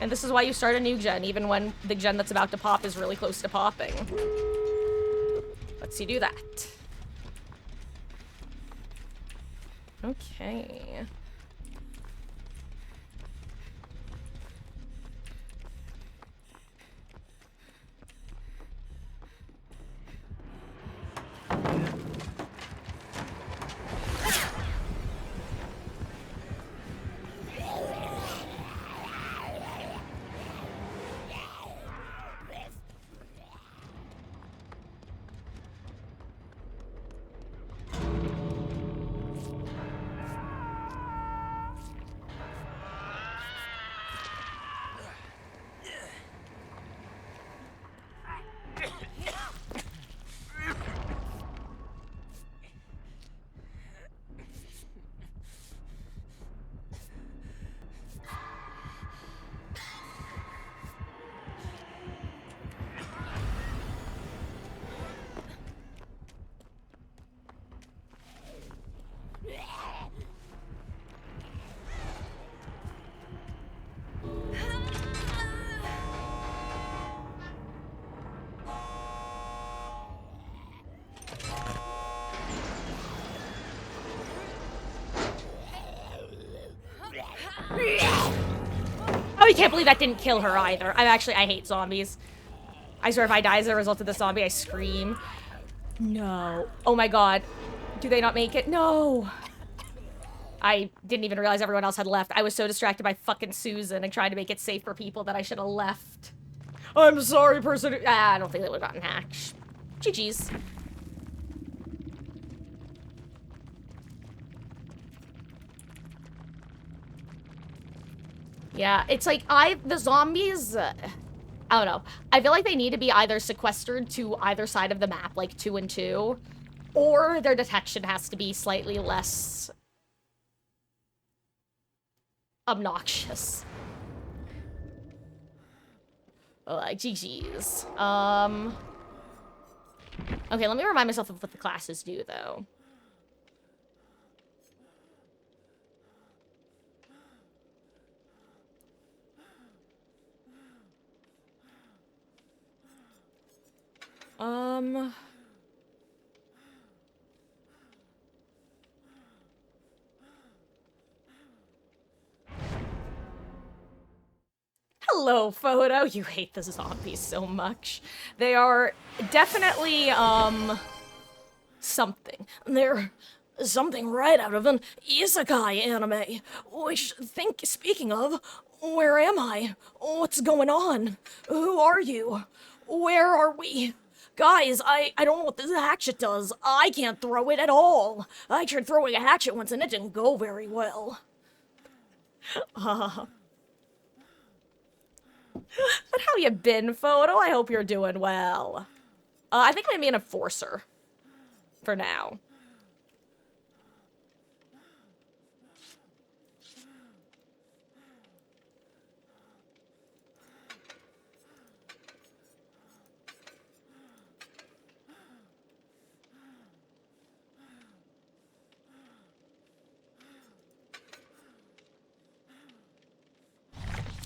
And this is why you start a new gen, even when the gen that's about to pop is really close to popping. Let's see, do that. Okay. Oh, you can't believe that didn't kill her either. I hate zombies. I swear if I die as a result of the zombie, I scream. No. Oh my god. Do they not make it? No. I didn't even realize everyone else had left. I was so distracted by fucking Susan and trying to make it safe for people that I should have left. I'm sorry, person. I don't think they would have gotten hacked. GG's. Yeah, it's like the zombies, I don't know. I feel like they need to be either sequestered to either side of the map, like 2 and 2, or their detection has to be slightly less obnoxious. Like, GG's. Okay, let me remind myself of what the classes do, though. Hello, Photo. You hate the zombies so much. They are definitely, something. They're something right out of an isekai anime. Speaking of, where am I? What's going on? Who are you? Where are we? Guys, I don't know what this hatchet does. I can't throw it at all. I tried throwing a hatchet once and it didn't go very well. But how you been, Photo? I hope you're doing well. I think I'm gonna be an enforcer. For now.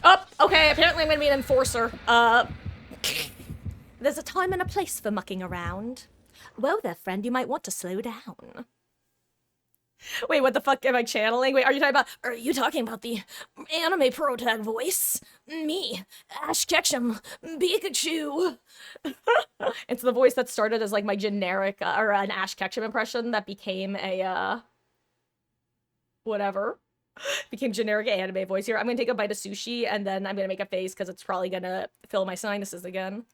Oh, okay, apparently I'm gonna be an enforcer. There's a time and a place for mucking around. Well there, friend, you might want to slow down. Wait, what the fuck am I channeling? Wait, are you talking about the anime protag voice? Me, Ash Ketchum, Pikachu. It's the voice that started as like my generic, or an Ash Ketchum impression that became a, whatever. Became generic anime voice here. I'm gonna take a bite of sushi and then I'm gonna make a face because it's probably gonna fill my sinuses again.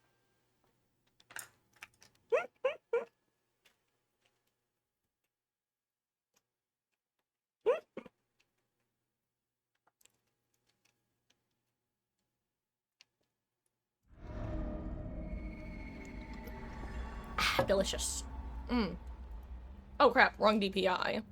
Delicious. Oh crap, wrong DPI.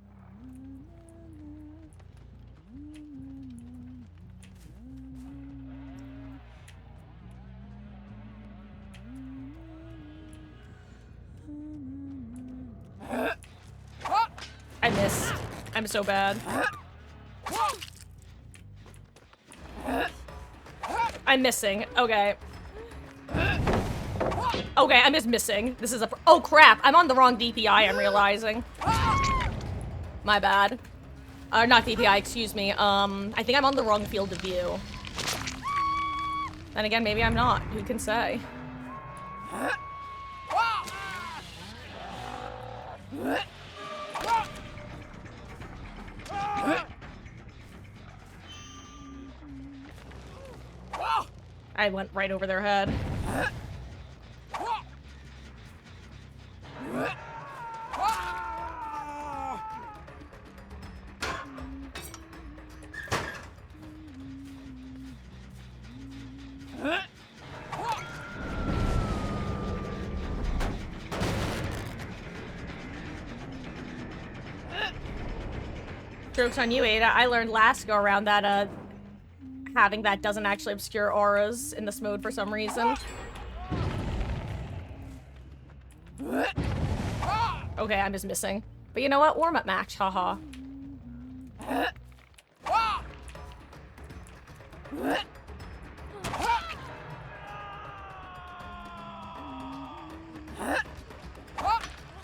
I missed. I'm so bad. I'm missing. Okay. Okay, I'm just missing. This is a... Oh, crap. I'm on the wrong DPI, I'm realizing. My bad. Not DPI, excuse me. I think I'm on the wrong field of view. Then again, maybe I'm not. Who can say? I went right over their head. Joke's on you, Ada. I learned last go around that, having that doesn't actually obscure auras in this mode for some reason. Okay, I'm just missing. But you know what? Warm-up match, haha.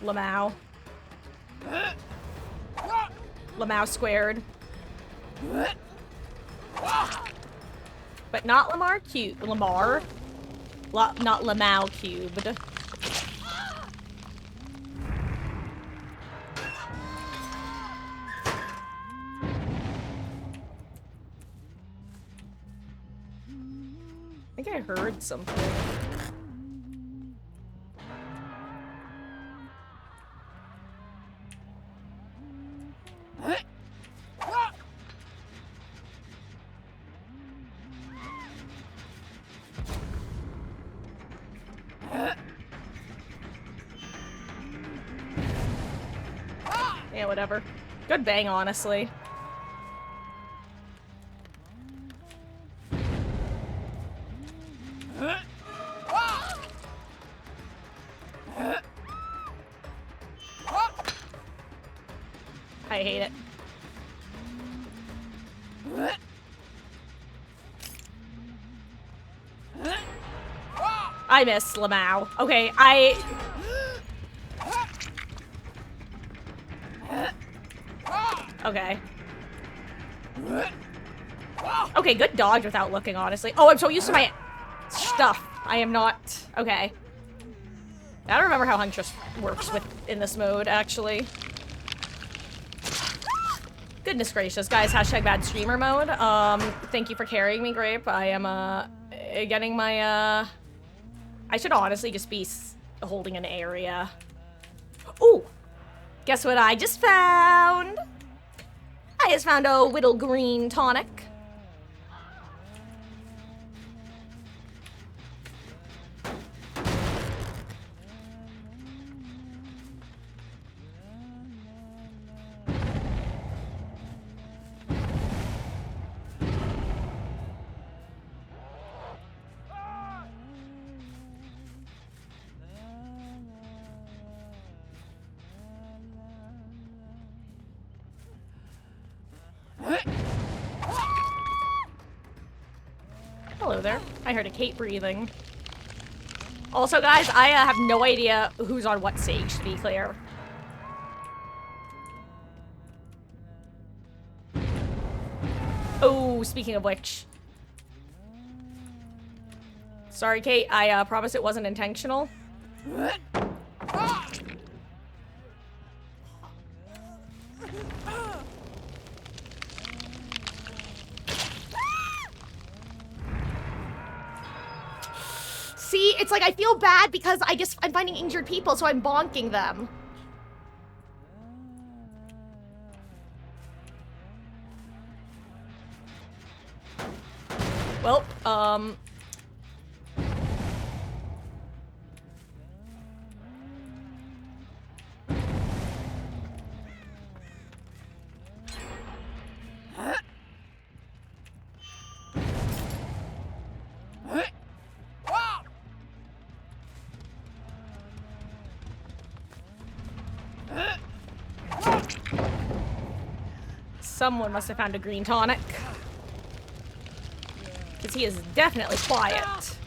Lamau. Lamau squared. But not Lamar cubed. Lamar? Not Lamau cubed. I think I heard something. Yeah, whatever. Good bang, honestly. I hate it. I miss Lamau. Okay, Okay. Okay, good dodge without looking, honestly. Oh, I'm so used to my stuff. I am not... Okay. I don't remember how Huntress works in this mode, actually. Goodness gracious, guys. Hashtag bad streamer mode. Thank you for carrying me, Grape. I am, getting my, I should honestly just be holding an area. Ooh! Guess what I just found? I just found a Whittle Green tonic. Hello there. I heard a Kate breathing. Also, guys, I have no idea who's on what stage, to be clear. Oh, speaking of which. Sorry, Kate. I promise it wasn't intentional. See, it's like I feel bad because I'm finding injured people, so I'm bonking them. Well, someone must have found a green tonic. Because he is definitely quiet.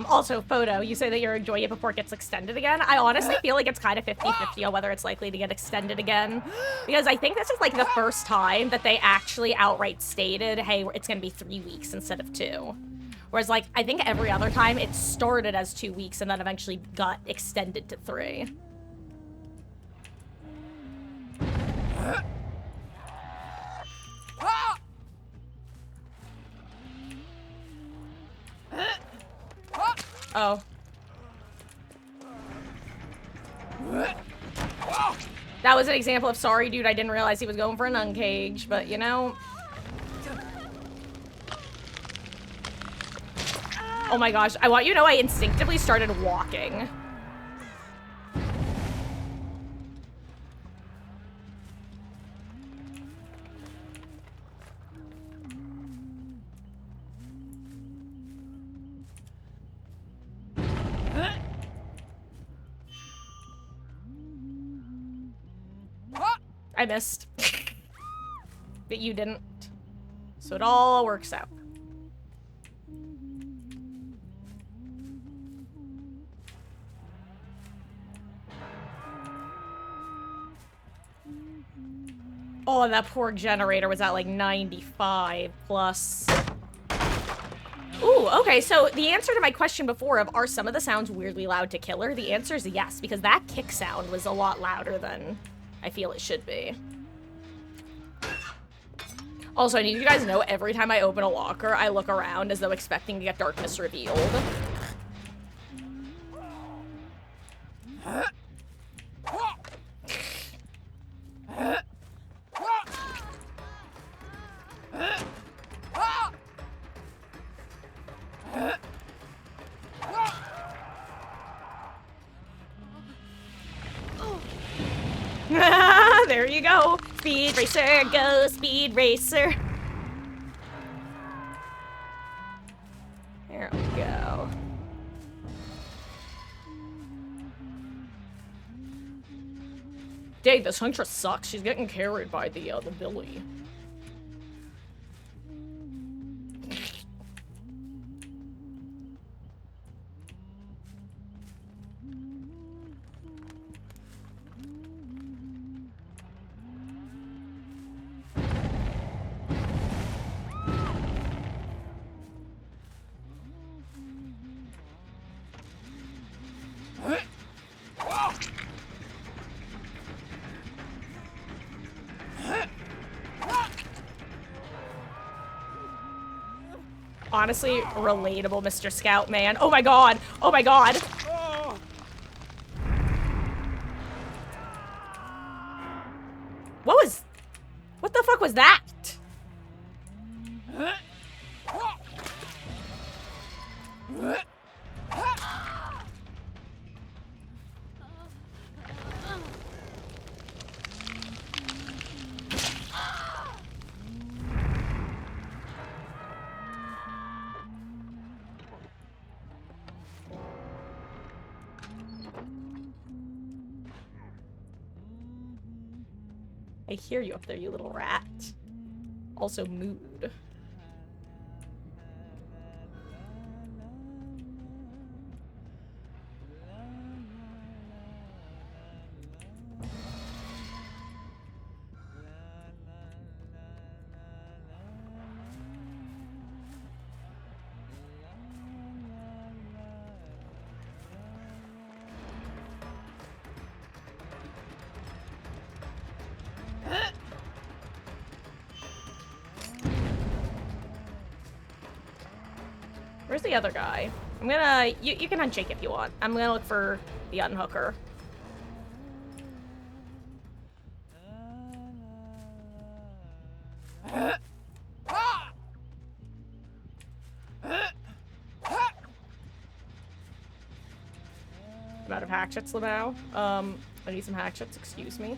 Also, Photo, you say that you're enjoying it before it gets extended again. I honestly feel like it's kind of 50-50 on whether it's likely to get extended again. Because I think this is like the first time that they actually outright stated, hey, it's gonna be 3 weeks instead of 2. Whereas, like, I think every other time it started as 2 weeks and then eventually got extended to 3. Oh. That was an example of, sorry, dude, I didn't realize he was going for an uncage, but, you know. Oh my gosh, I want you to know I instinctively started walking. I missed. But you didn't. So it all works out. Oh, that poor generator was at like 95 plus. Ooh, okay, so the answer to my question before of are some of the sounds weirdly loud to Killer, the answer is yes, because that kick sound was a lot louder than I feel it should be. Also, I need you guys to know every time I open a locker, I look around as though expecting to get darkness revealed. There you go. Speed racer, go speed racer. There we go. Dang, this huntress sucks. She's getting carried by the Billy. Honestly, relatable, Mr. Scout, man. Oh my god! Oh my god! What the fuck was that? I hear you up there, you little rat. Also, mood. Where's the other guy? I'm gonna... You can hunt Jake if you want. I'm gonna look for the unhooker. I'm out of hatchets, Lamau. I need some hatchets, excuse me.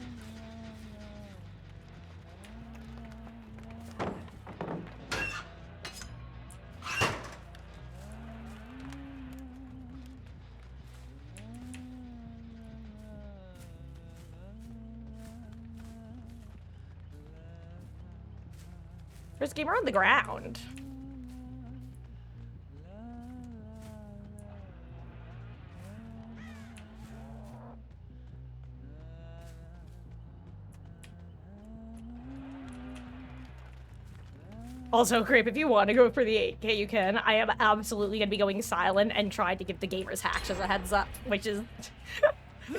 First gamer on the ground. Also, Creep, if you want to go for the 8K, you can. I am absolutely going to be going silent and trying to give the gamers hacks as a heads up, which is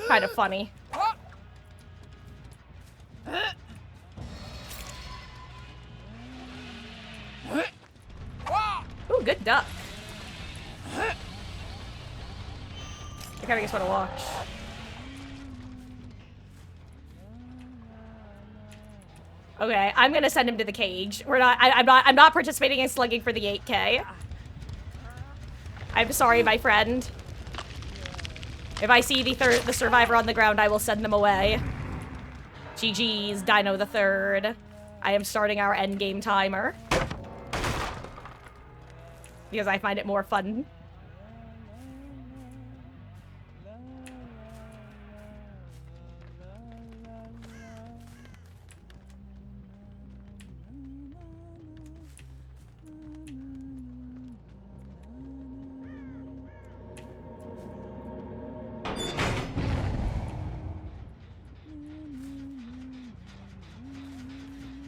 kind of funny. Ooh, good duck. I kind of just want to watch. Okay, I'm gonna send him to the cage. I'm not participating in slugging for the 8K. I'm sorry, my friend. If I see the survivor on the ground, I will send them away. GG's, Dino the Third. I am starting our endgame timer. Because I find it more fun.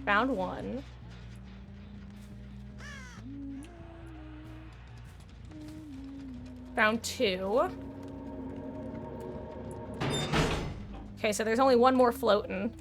Found one. Found two. Okay, so there's only one more floating.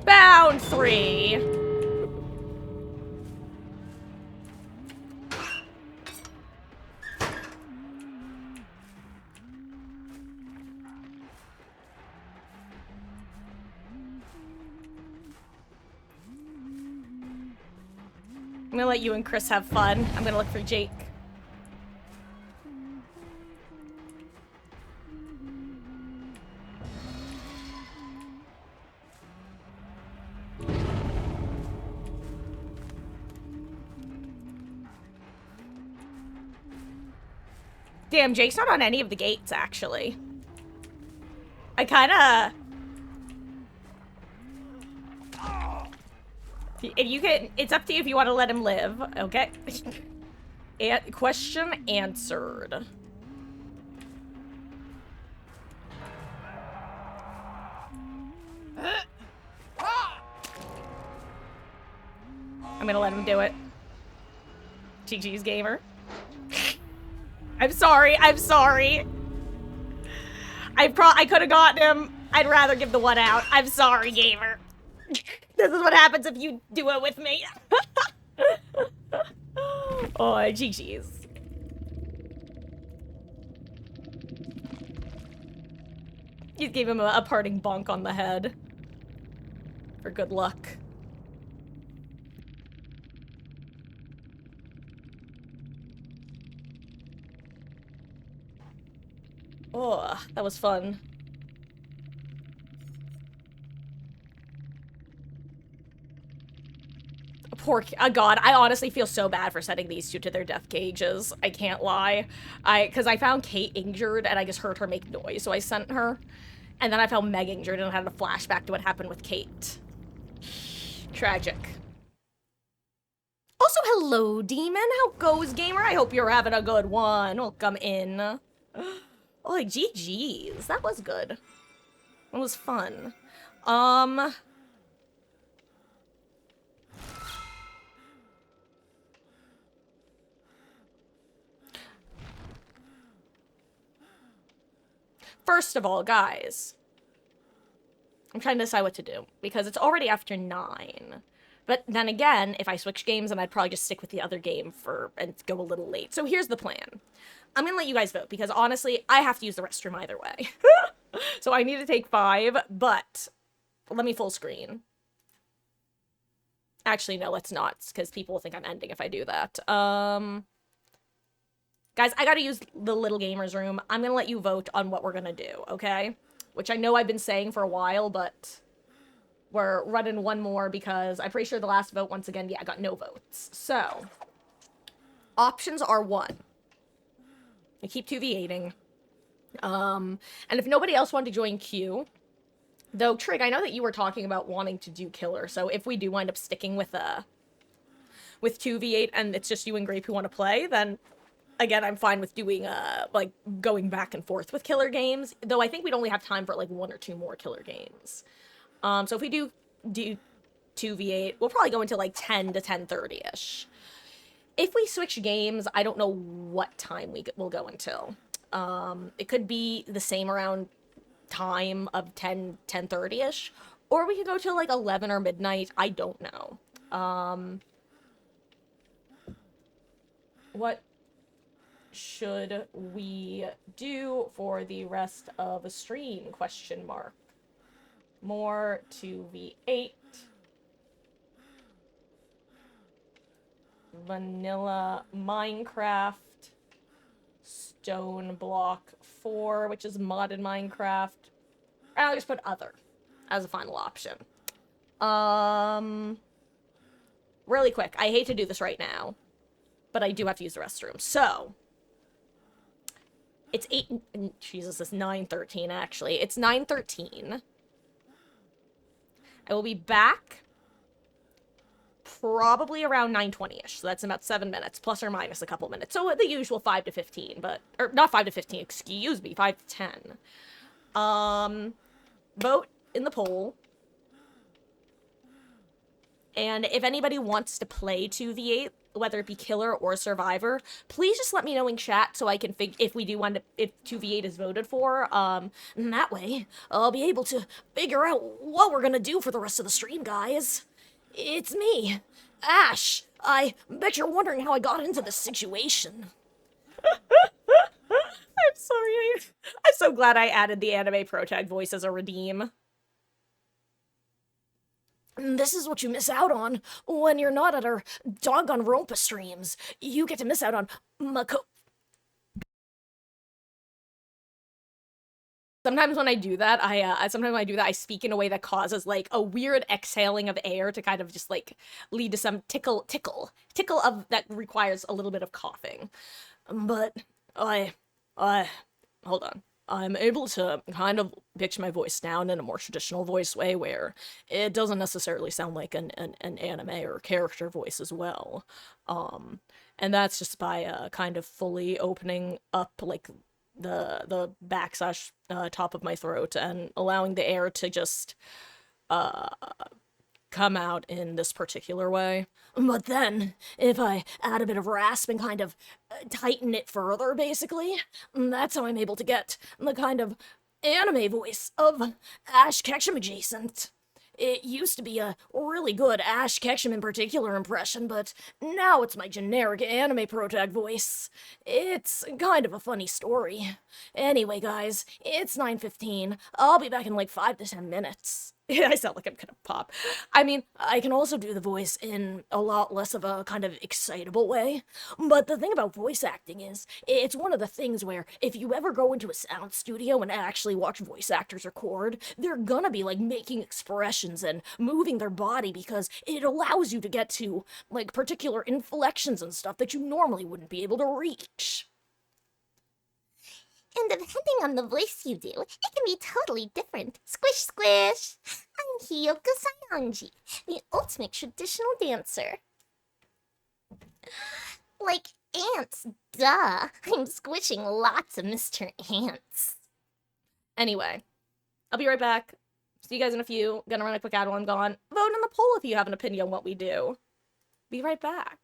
Found three. I'm gonna let you and Chris have fun. I'm gonna look for Jake. Damn, Jake's not on any of the gates, actually. I kinda... If you can... It's up to you if you want to let him live, okay? Question answered. I'm gonna let him do it. GG's gamer. I'm sorry, I'm sorry. I could have gotten him. I'd rather give the one out. I'm sorry, gamer. This is what happens if you do it with me. Oh, GG's. You gave him a parting bonk on the head. For good luck. Oh, that was fun. Poor God, I honestly feel so bad for sending these two to their death cages. I can't lie. Because I found Kate injured and I just heard her make noise, so I sent her. And then I found Meg injured and I had a flashback to what happened with Kate. Tragic. Also, hello, Demon. How goes, gamer? I hope you're having a good one. Welcome in. Oh, like, GG's. That was good. It was fun. First of all, guys, I'm trying to decide what to do because it's already after 9. But then again, if I switch games, then I'd probably just stick with the other game and go a little late. So here's the plan. I'm gonna let you guys vote because honestly, I have to use the restroom either way. So I need to take 5, but let me full screen. Actually, no, let's not, because people will think I'm ending if I do that. Guys, I gotta use the little gamers room. I'm gonna let you vote on what we're gonna do, okay? Which I know I've been saying for a while, but We're running one more because I'm pretty sure the last vote, once again, yeah, I got no votes. So, options are one. We keep 2v8ing. And if nobody else wanted to join Q, though, Trig, I know that you were talking about wanting to do Killer, so if we do wind up sticking with 2v8 and it's just you and Grape who want to play, then again, I'm fine with doing, like, going back and forth with Killer games, though I think we'd only have time for, like, one or two more Killer games. So if we do 2v8, we'll probably go into, like, 10 to 10:30-ish. If we switch games, I don't know what time we'll go until. It could be the same around time of 10:30-ish, or we could go till, like, 11 or midnight. I don't know. What should we do for the rest of the stream? Question mark. More 2v8. Vanilla Minecraft. Stone Block 4, which is modded Minecraft. I'll just put other as a final option. Really quick. I hate to do this right now, but I do have to use the restroom. So, it's 8... Jesus, it's 9:13, actually. It's 9:13. I will be back probably around 9:20-ish. So that's about 7 minutes, plus or minus a couple minutes. So the usual 5 to 15, but... Or, not 5 to 15, excuse me, 5 to 10. Vote in the poll. And if anybody wants to play 2v8, whether it be Killer or Survivor, please just let me know in chat so I can if we do end up, if 2v8 is voted for, and that way, I'll be able to figure out what we're gonna do for the rest of the stream, guys. It's me, Ash. I bet you're wondering how I got into this situation. I'm sorry, I'm so glad I added the anime protag voice as a redeem. This is what you miss out on when you're not at our doggone Rompa streams. You get to miss out on Sometimes when I do that, I speak in a way that causes, like, a weird exhaling of air to kind of just, like, lead to some tickle of that requires a little bit of coughing. But hold on. I'm able to kind of pitch my voice down in a more traditional voice way where it doesn't necessarily sound like an anime or character voice as well. And that's just by kind of fully opening up, like, the backslash top of my throat and allowing the air to just come out in this particular way. But then, if I add a bit of rasp and kind of tighten it further, basically, that's how I'm able to get the kind of anime voice of Ash Ketchum adjacent. It used to be a really good Ash Ketchum in particular impression, but now it's my generic anime protag voice. It's kind of a funny story. Anyway, guys, it's 9:15. I'll be back in like 5 to 10 minutes. I sound like I'm gonna pop. I mean, I can also do the voice in a lot less of a kind of excitable way. But the thing about voice acting is, it's one of the things where if you ever go into a sound studio and actually watch voice actors record, they're gonna be like making expressions and moving their body because it allows you to get to like particular inflections and stuff that you normally wouldn't be able to reach. And depending on the voice you do, it can be totally different. Squish, squish! I'm Hiyoko Sayanji, the ultimate traditional dancer. Like ants, duh! I'm squishing lots of Mr. Ants. Anyway, I'll be right back. See you guys in a few. Gonna run a quick ad while I'm gone. Vote in the poll if you have an opinion on what we do. Be right back.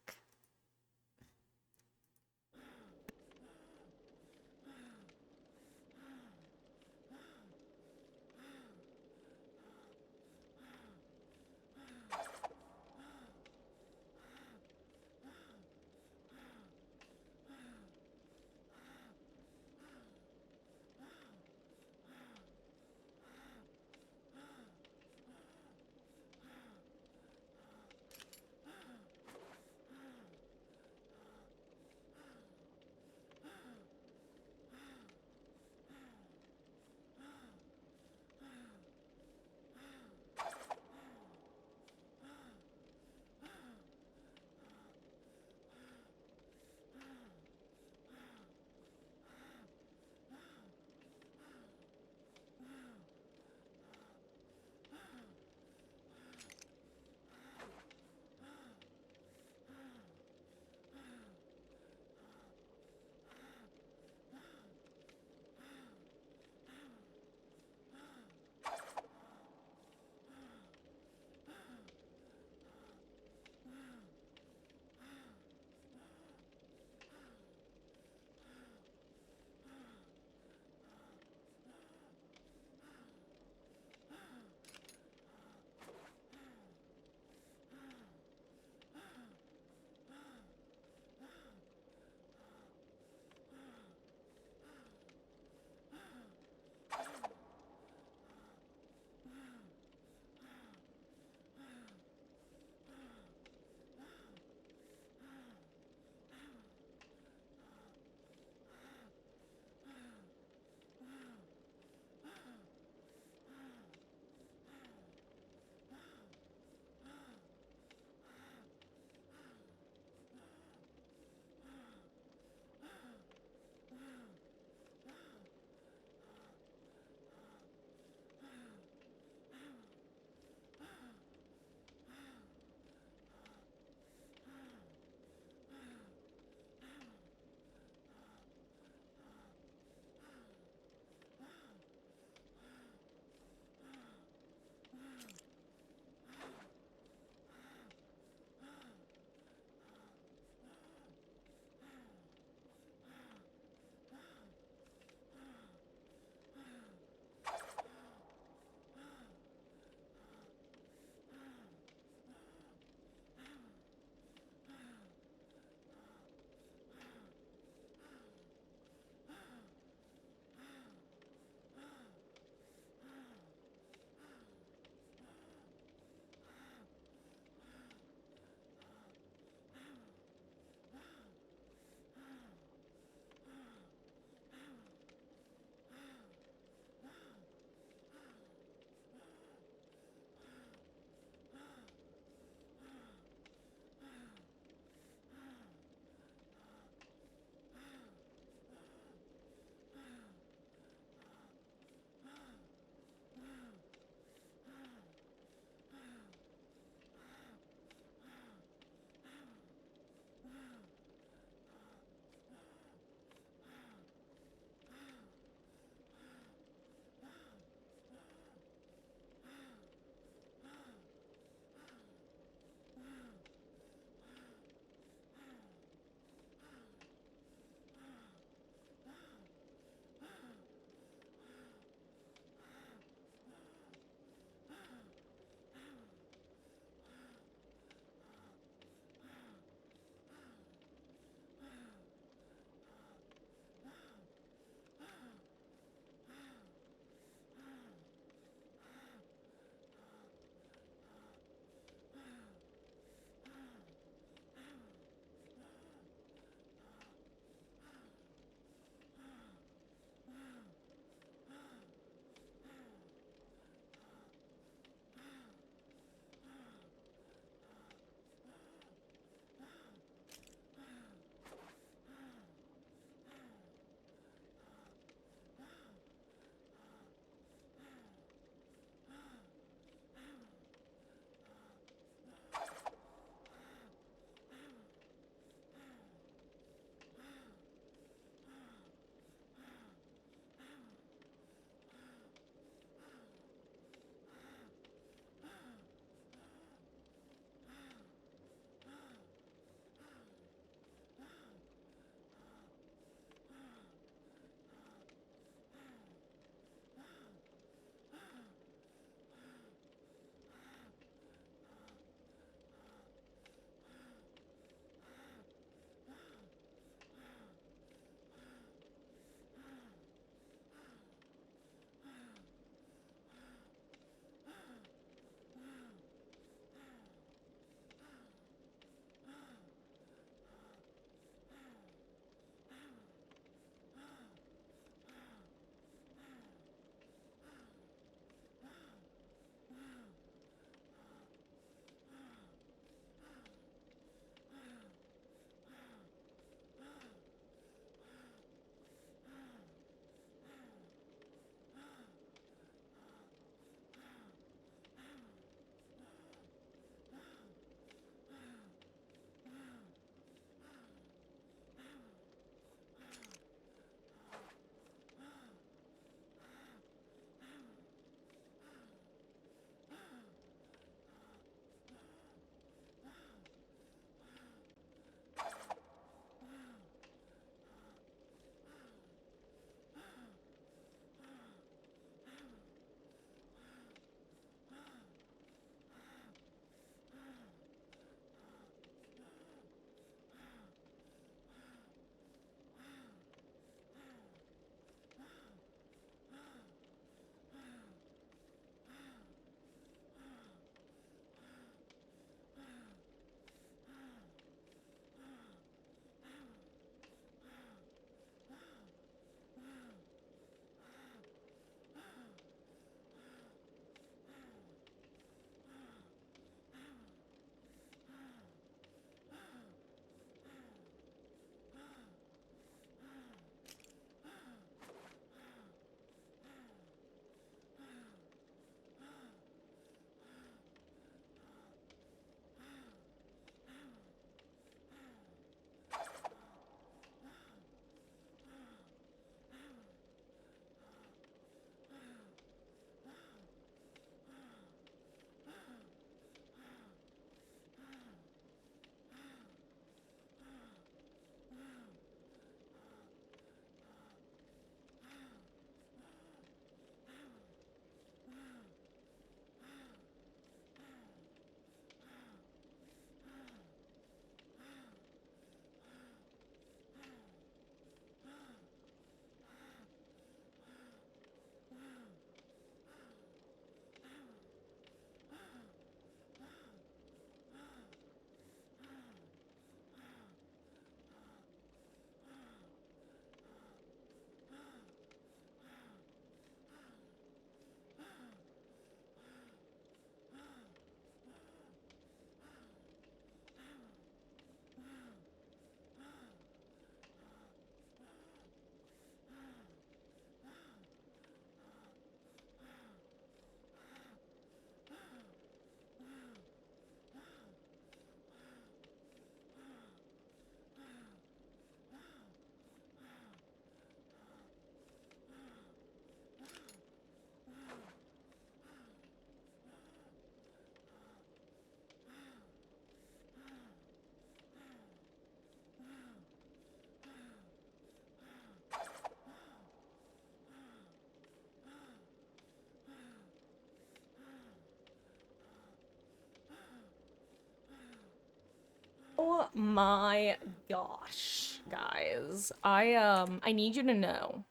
Oh my gosh, guys. I need you to know.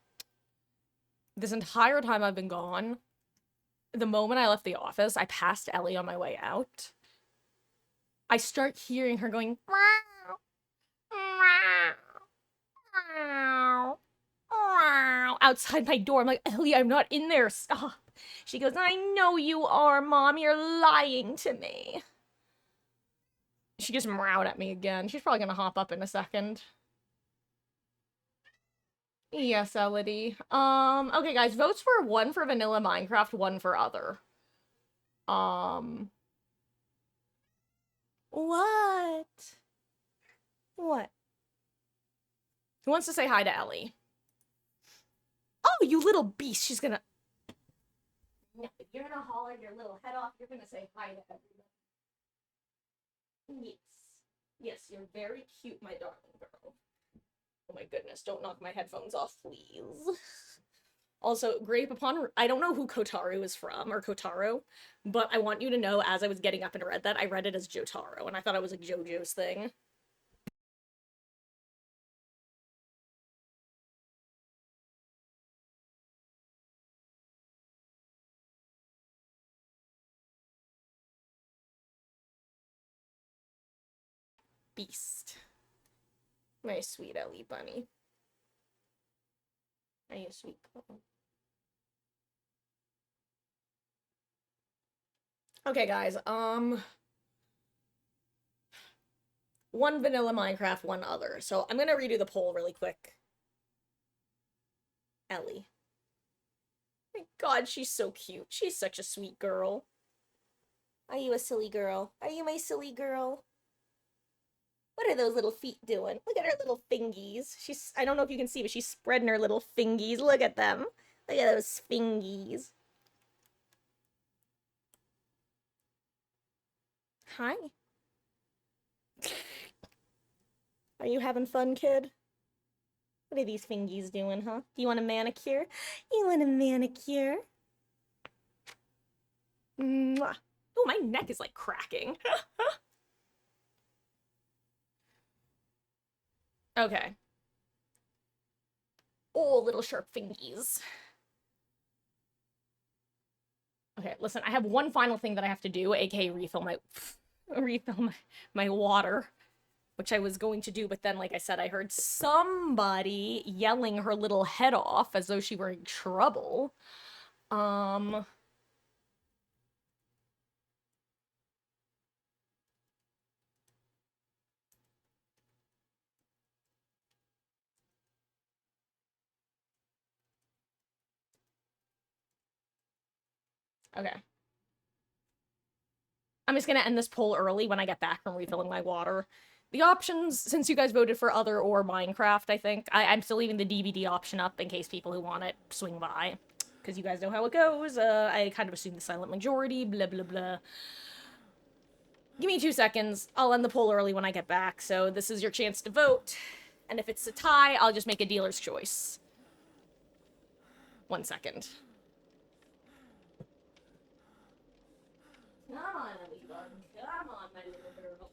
This entire time I've been gone, the moment I left the office, I passed Ellie on my way out. I start hearing her going, "Meow, meow, meow, meow," outside my door. I'm like, Ellie, I'm not in there. Stop. She goes, I know you are, Mom. You're lying to me. She just meowed at me again. She's probably gonna hop up in a second. Yes, Elodie. Okay, guys, votes for one for vanilla Minecraft, one for other. Um, what? What? Who wants to say hi to Ellie? Oh, you little beast. She's gonna... You're gonna holler your little head off. You're gonna say hi to everybody. Yes. Yes, you're very cute, my darling girl. Oh my goodness, don't knock my headphones off, please. Also, Grape, upon... I don't know who Kotaro is from, or Kotaro, but I want you to know, as I was getting up and read that, I read it as Jotaro, and I thought it was like JoJo's thing. Beast. My sweet Ellie bunny. Are you sweet girl? Okay, guys, one vanilla Minecraft, one other. So I'm gonna redo the poll really quick. Ellie. My god, she's so cute. She's such a sweet girl. Are you a silly girl? Are you my silly girl? What are those little feet doing? Look at her little fingies. She's, I don't know if you can see, but she's spreading her little fingies. Look at them. Look at those fingies. Hi. Are you having fun, kid? What are these fingies doing, huh? Do you want a manicure? You want a manicure? Mwah. Oh, my neck is like cracking. Okay. Oh, little sharp fingies. Okay, listen, I have one final thing that I have to do, aka refill my water, which I was going to do, but then, like I said, I heard somebody yelling her little head off as though she were in trouble. Um... Okay. I'm just gonna end this poll early when I get back from refilling my water. The options, since you guys voted for other or Minecraft, I think, I'm still leaving the DVD option up in case people who want it swing by. Because you guys know how it goes. I kind of assume the silent majority, blah blah blah. Give me 2 seconds. I'll end the poll early when I get back, so this is your chance to vote. And if it's a tie, I'll just make a dealer's choice. 1 second. Come on, Ellie Bug. Come on, my little girl.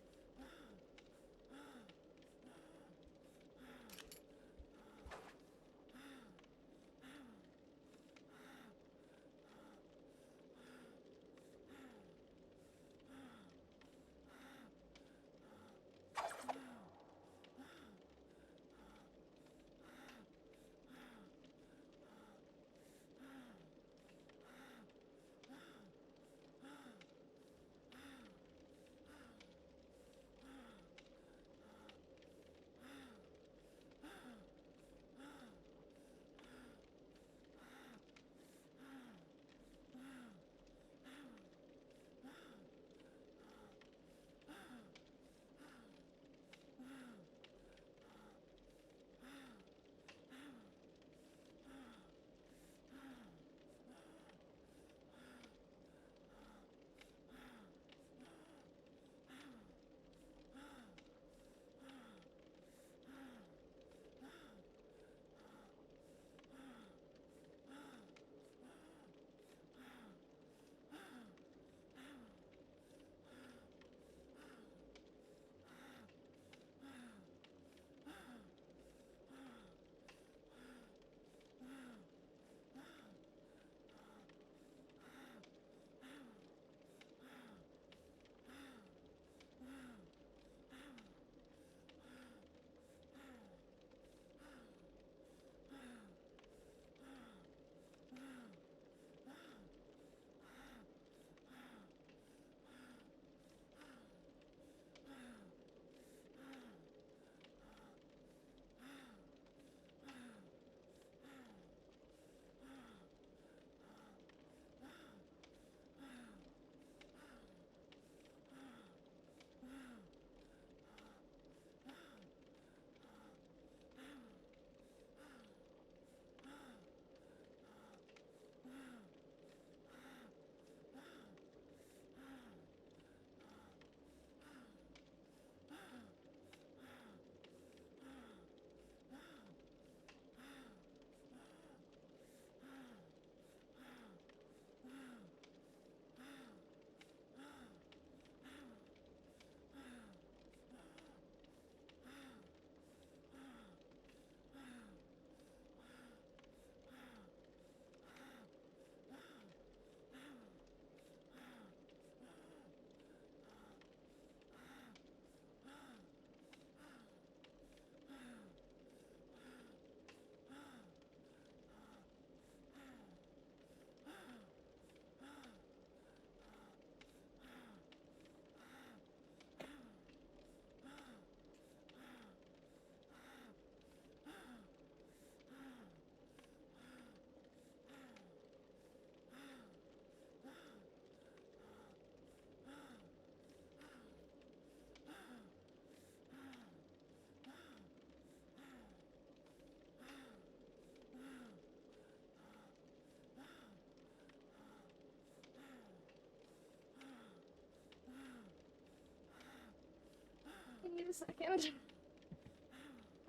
Wait a second.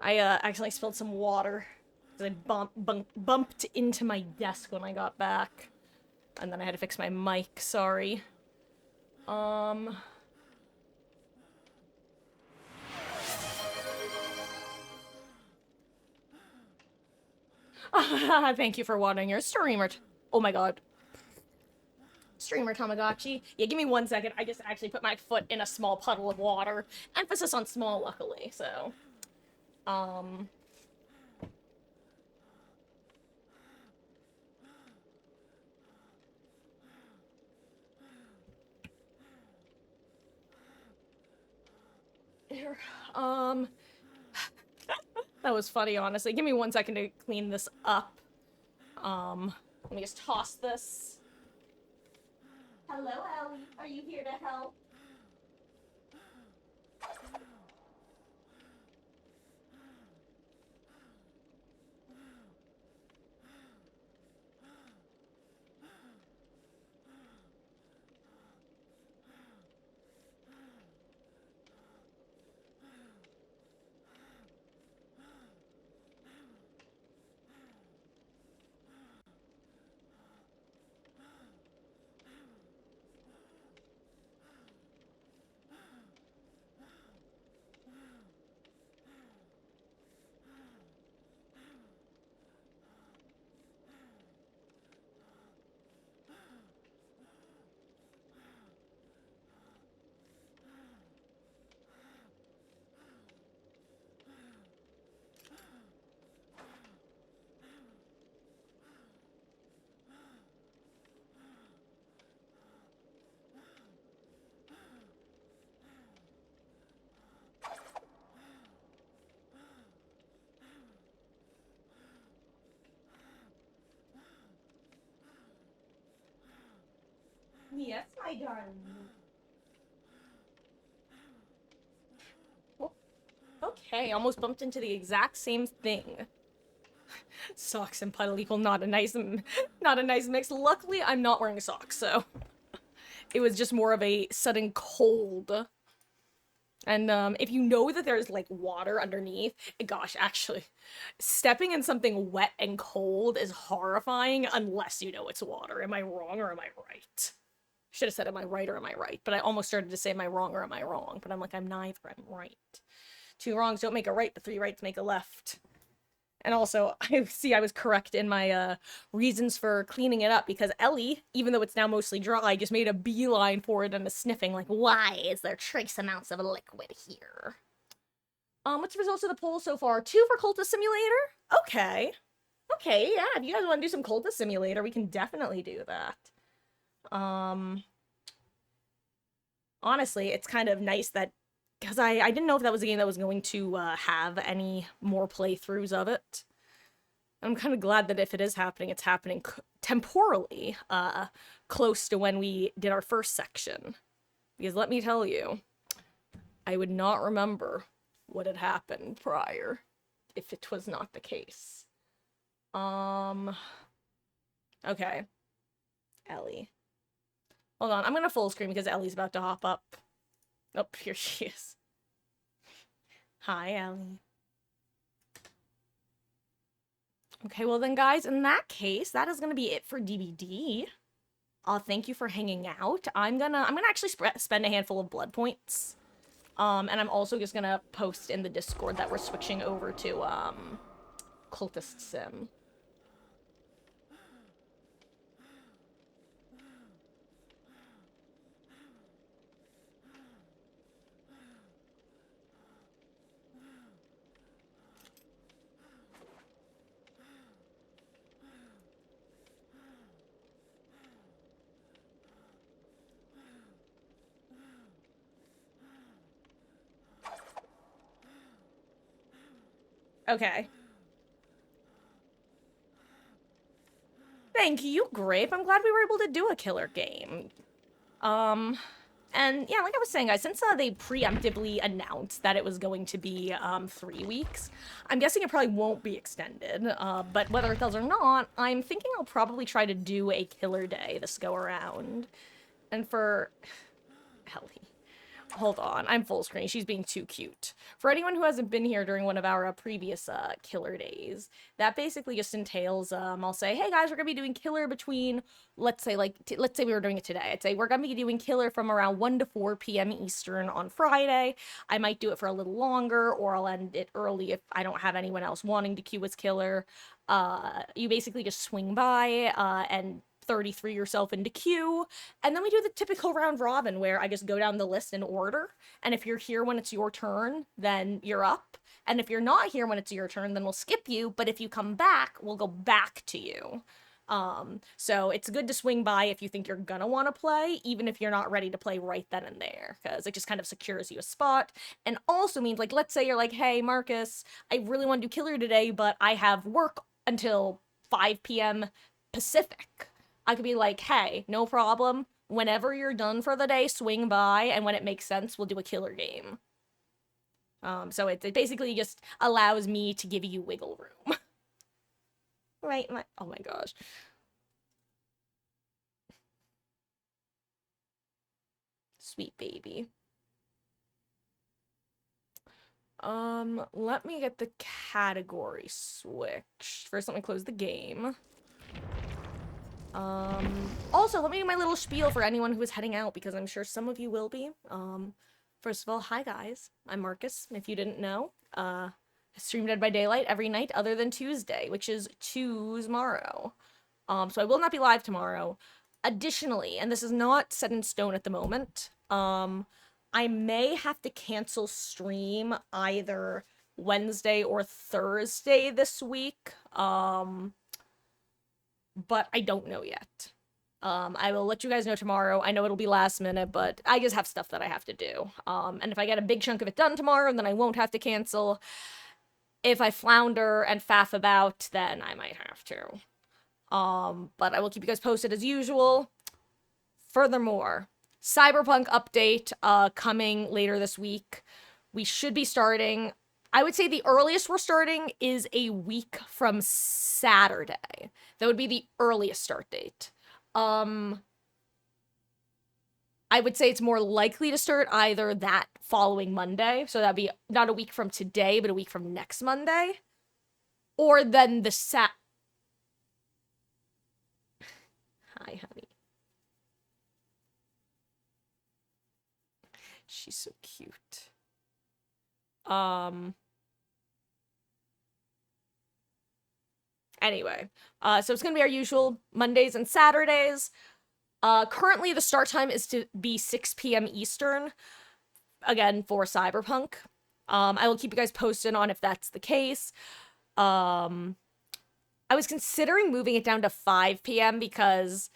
I accidentally spilled some water. I bumped into my desk when I got back. And then I had to fix my mic, sorry. Thank you for watering your streamer. Oh my god. Streamer Tamagotchi. Yeah, give me 1 second. I just actually put my foot in a small puddle of water. Emphasis on small, luckily, so. Here. That was funny, honestly. Give me 1 second to clean this up. Let me just toss this. Hello, Ellie. Are you here to help? Yes, my darling. Oh, okay, almost bumped into the exact same thing. Socks and puddle equal not a nice mix. Luckily, I'm not wearing socks, so it was just more of a sudden cold. And if you know that there's like water underneath, gosh, actually, stepping in something wet and cold is horrifying unless you know it's water. Am I wrong or am I right? Should have said, am I right or am I right? But I almost started to say, am I wrong or am I wrong? But I'm like, I'm neither. I'm right. 2 wrongs don't make a right, but 3 rights make a left. And also, I was correct in my reasons for cleaning it up because Ellie, even though it's now mostly dry, just made a beeline for it and a sniffing, like, why is there trace amounts of liquid here? What's the results of the poll so far? 2 for Cultist Simulator? Okay. Okay, yeah, if you guys want to do some Cultist Simulator, we can definitely do that. Honestly, it's kind of nice that because I didn't know if that was a game that was going to have any more playthroughs of it. I'm kind of glad that if it is happening, it's happening temporally close to when we did our first section. Because let me tell you, I would not remember what had happened prior if it was not the case. Okay. Ellie. Hold on, I'm gonna full screen because Ellie's about to hop up. Oh, here she is. Hi, Ellie. Okay, well then, guys, in that case, that is gonna be it for DVD. Thank you for hanging out. I'm gonna actually spend a handful of blood points. And I'm also just gonna post in the Discord that we're switching over to, Cultist Sim. Okay. Thank you, Grape. I'm glad we were able to do a killer game. And yeah, like I was saying, guys, since they preemptively announced that it was going to be 3 weeks, I'm guessing it probably won't be extended. But whether it does or not, I'm thinking I'll probably try to do a killer day this go around. And for Ellie, hold on, I'm full screen. She's being too cute. For anyone who hasn't been here during one of our previous killer days, that basically just entails I'll say, hey guys, we're gonna be doing killer between, let's say let's say we were doing it today. I'd say we're gonna be doing killer from around 1 to 4 p.m. Eastern on Friday. I might do it for a little longer, or I'll end it early if I don't have anyone else wanting to queue as killer. You basically just swing by and 33 yourself into queue, and then we do the typical round robin where I just go down the list in order, and if you're here when it's your turn, then you're up, and if you're not here when it's your turn, then we'll skip you, but if you come back, we'll go back to you. So it's good to swing by if you think you're gonna want to play, even if you're not ready to play right then and there, because it just kind of secures you a spot, and also means, like, let's say you're like, hey, Marcus, I really want to do killer today, but I have work until 5 p.m. Pacific. I could be like, hey, no problem. Whenever you're done for the day, swing by, and when it makes sense, we'll do a killer game. So it basically just allows me to give you wiggle room. Right? Oh my gosh. Sweet baby. Let me get the category switched. First, let me close the game. Also, let me do my little spiel for anyone who is heading out, because I'm sure some of you will be. First of all, hi guys, I'm Marcus, if you didn't know. I stream Dead by Daylight every night other than Tuesday, which is tomorrow. So I will not be live tomorrow. Additionally, and this is not set in stone at the moment, I may have to cancel stream either Wednesday or Thursday this week. But I don't know yet. I will let you guys know tomorrow. I know it'll be last minute, but I just have stuff that I have to do. And if I get a big chunk of it done tomorrow, then I won't have to cancel. If I flounder and faff about, then I might have to. But I will keep you guys posted as usual. Furthermore, Cyberpunk update coming later this week. We should be starting. I would say the earliest we're starting is a week from Saturday. That would be the earliest start date. I would say it's more likely to start either that following Monday, so that'd be not a week from today, but a week from next Monday, or then the Hi, honey. She's so cute. Anyway, so it's gonna be our usual Mondays and Saturdays. Currently the start time is to be 6 p.m. Eastern, again, for Cyberpunk. I will keep you guys posted on if that's the case. I was considering moving it down to 5 p.m. because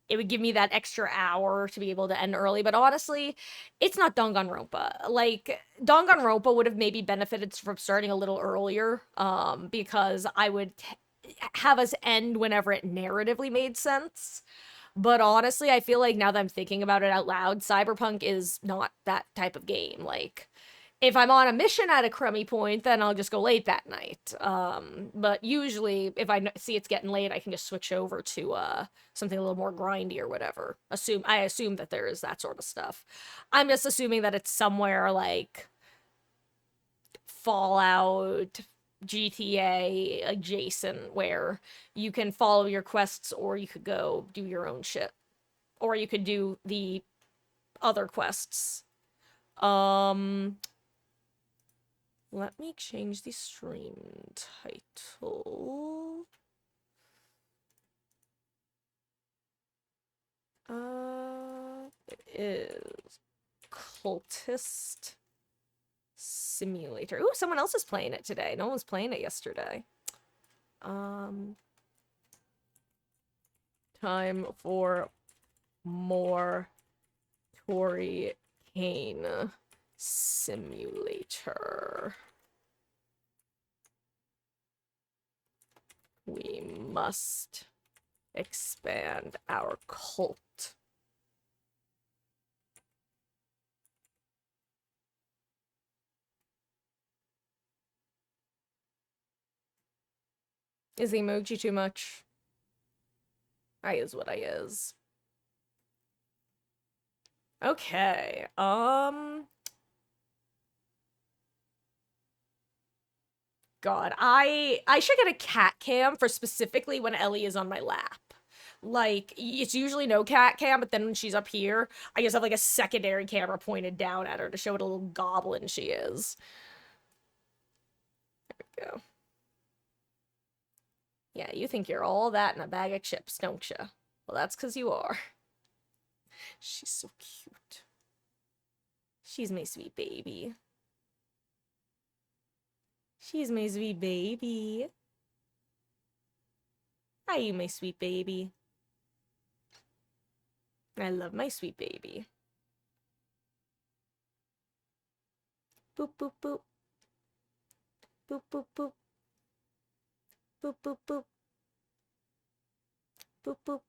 it would give me that extra hour to be able to end early, but honestly, it's not Danganronpa. Like, Danganronpa would have maybe benefited from starting a little earlier, because I would have us end whenever it narratively made sense. But honestly, I feel like now that I'm thinking about it out loud, Cyberpunk is not that type of game. Like, if I'm on a mission at a crummy point, then I'll just go late that night. But usually, if I see it's getting late, I can just switch over to something a little more grindy or whatever. I assume that there is that sort of stuff. I'm just assuming that it's somewhere like Fallout, GTA adjacent, where you can follow your quests, or you could go do your own shit, or you could do the other quests. Let me change the stream title. It is Cultist Simulator. Ooh, someone else is playing it today. No one was playing it yesterday. Time for more Tori Kane Simulator. We must expand our cult. Is the emoji too much? I is what I is. Okay. God, I should get a cat cam for specifically when Ellie is on my lap. Like, it's usually no cat cam, but then when she's up here, I just have like a secondary camera pointed down at her to show what a little goblin she is. There we go. Yeah, you think you're all that in a bag of chips, don't you? Well, that's because you are. She's so cute. She's my sweet baby. She's my sweet baby. Hi, my sweet baby. I love my sweet baby. Boop, boop, boop. Boop, boop, boop. Boop, boop, boop. Boop, boop.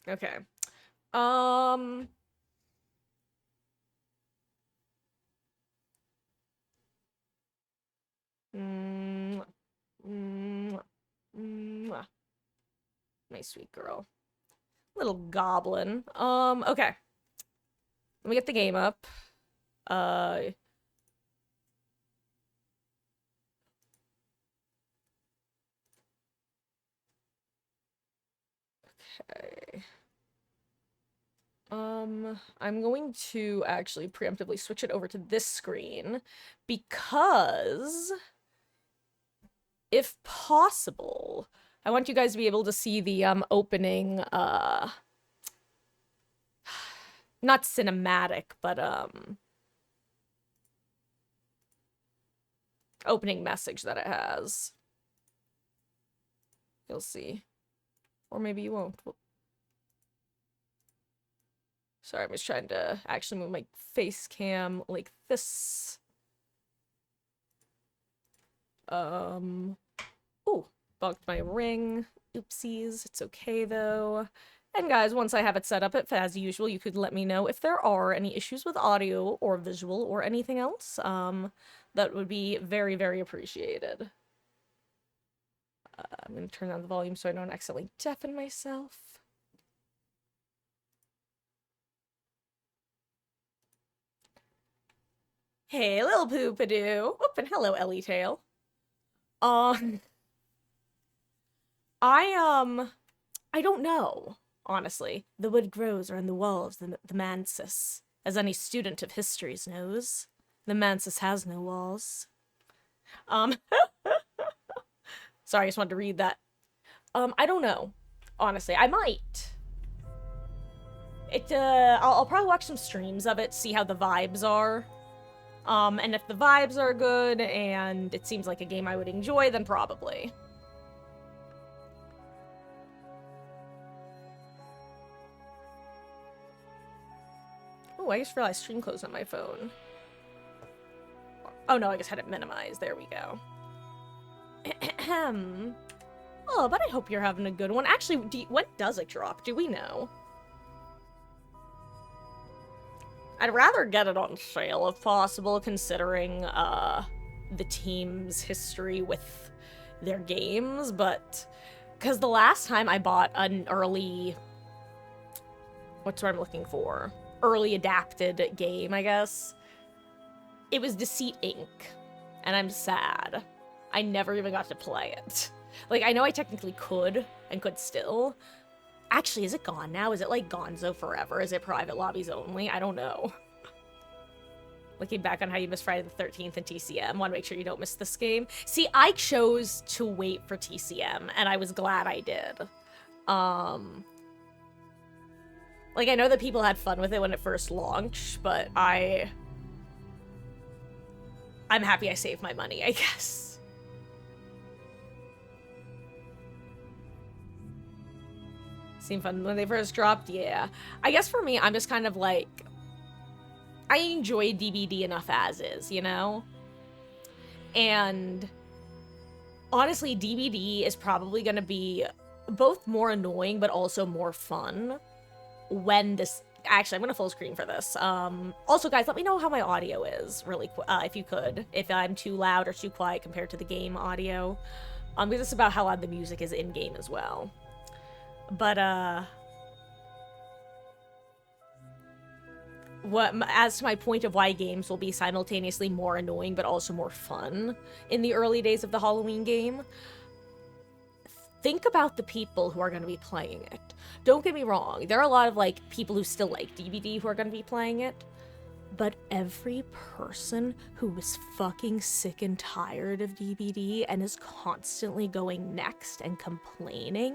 Okay. Um... Mm, mm, mm, my sweet girl. Little goblin. Okay. Let me get the game up. Okay. I'm going to actually preemptively switch it over to this screen because, if possible, I want you guys to be able to see the, opening, not cinematic, but, opening message that it has. You'll see. Or maybe you won't. Sorry, I'm just trying to actually move my face cam like this. Ooh, bugged my ring. Oopsies. It's okay, though. And guys, once I have it set up, as usual, you could let me know if there are any issues with audio or visual or anything else. That would be very, very appreciated. I'm going to turn down the volume so I don't accidentally deafen myself. Hey, little poopadoo. Oop, and hello, Ellie Tail. Um, I don't know, honestly. The wood grows around the walls of the mansus, as any student of histories knows. The mansus has no walls. Sorry, I just wanted to read that. I don't know, honestly. I might. I'll probably watch some streams of it, see how the vibes are. And if the vibes are good and it seems like a game I would enjoy, then probably. Oh, I just realized stream closed on my phone. Oh no, I just had it minimized. There we go. Oh, but I hope you're having a good one. Actually, when does it drop? Do we know? I'd rather get it on sale if possible, considering the team's history with their games, but because the last time I bought an early, what's what I'm looking for? Early adapted game, I guess. It was Deceit Inc., and I'm sad. I never even got to play it. Like, I know I technically could, and could still. Actually, is it gone now? Is it, like, gonzo forever? Is it private lobbies only? I don't know. Looking back on how you missed Friday the 13th and TCM, want to make sure you don't miss this game. See, I chose to wait for TCM, and I was glad I did. Like, I know that people had fun with it when it first launched, but I'm happy I saved my money, I guess. Seemed fun when they first dropped, yeah. I guess for me, I'm just kind of like, I enjoy DBD enough as is, you know? And honestly, DBD is probably going to be both more annoying, but also more fun when this... Actually, I'm going to full screen for this. Also, guys, let me know how my audio is, really quick, if you could. If I'm too loud or too quiet compared to the game audio. Because it's about how loud the music is in-game as well. But, as to my point of why games will be simultaneously more annoying but also more fun in the early days of the Halloween game, think about the people who are going to be playing it. Don't get me wrong, there are a lot of, like, people who still like DBD who are going to be playing it, but every person who is fucking sick and tired of DBD and is constantly going next and complaining,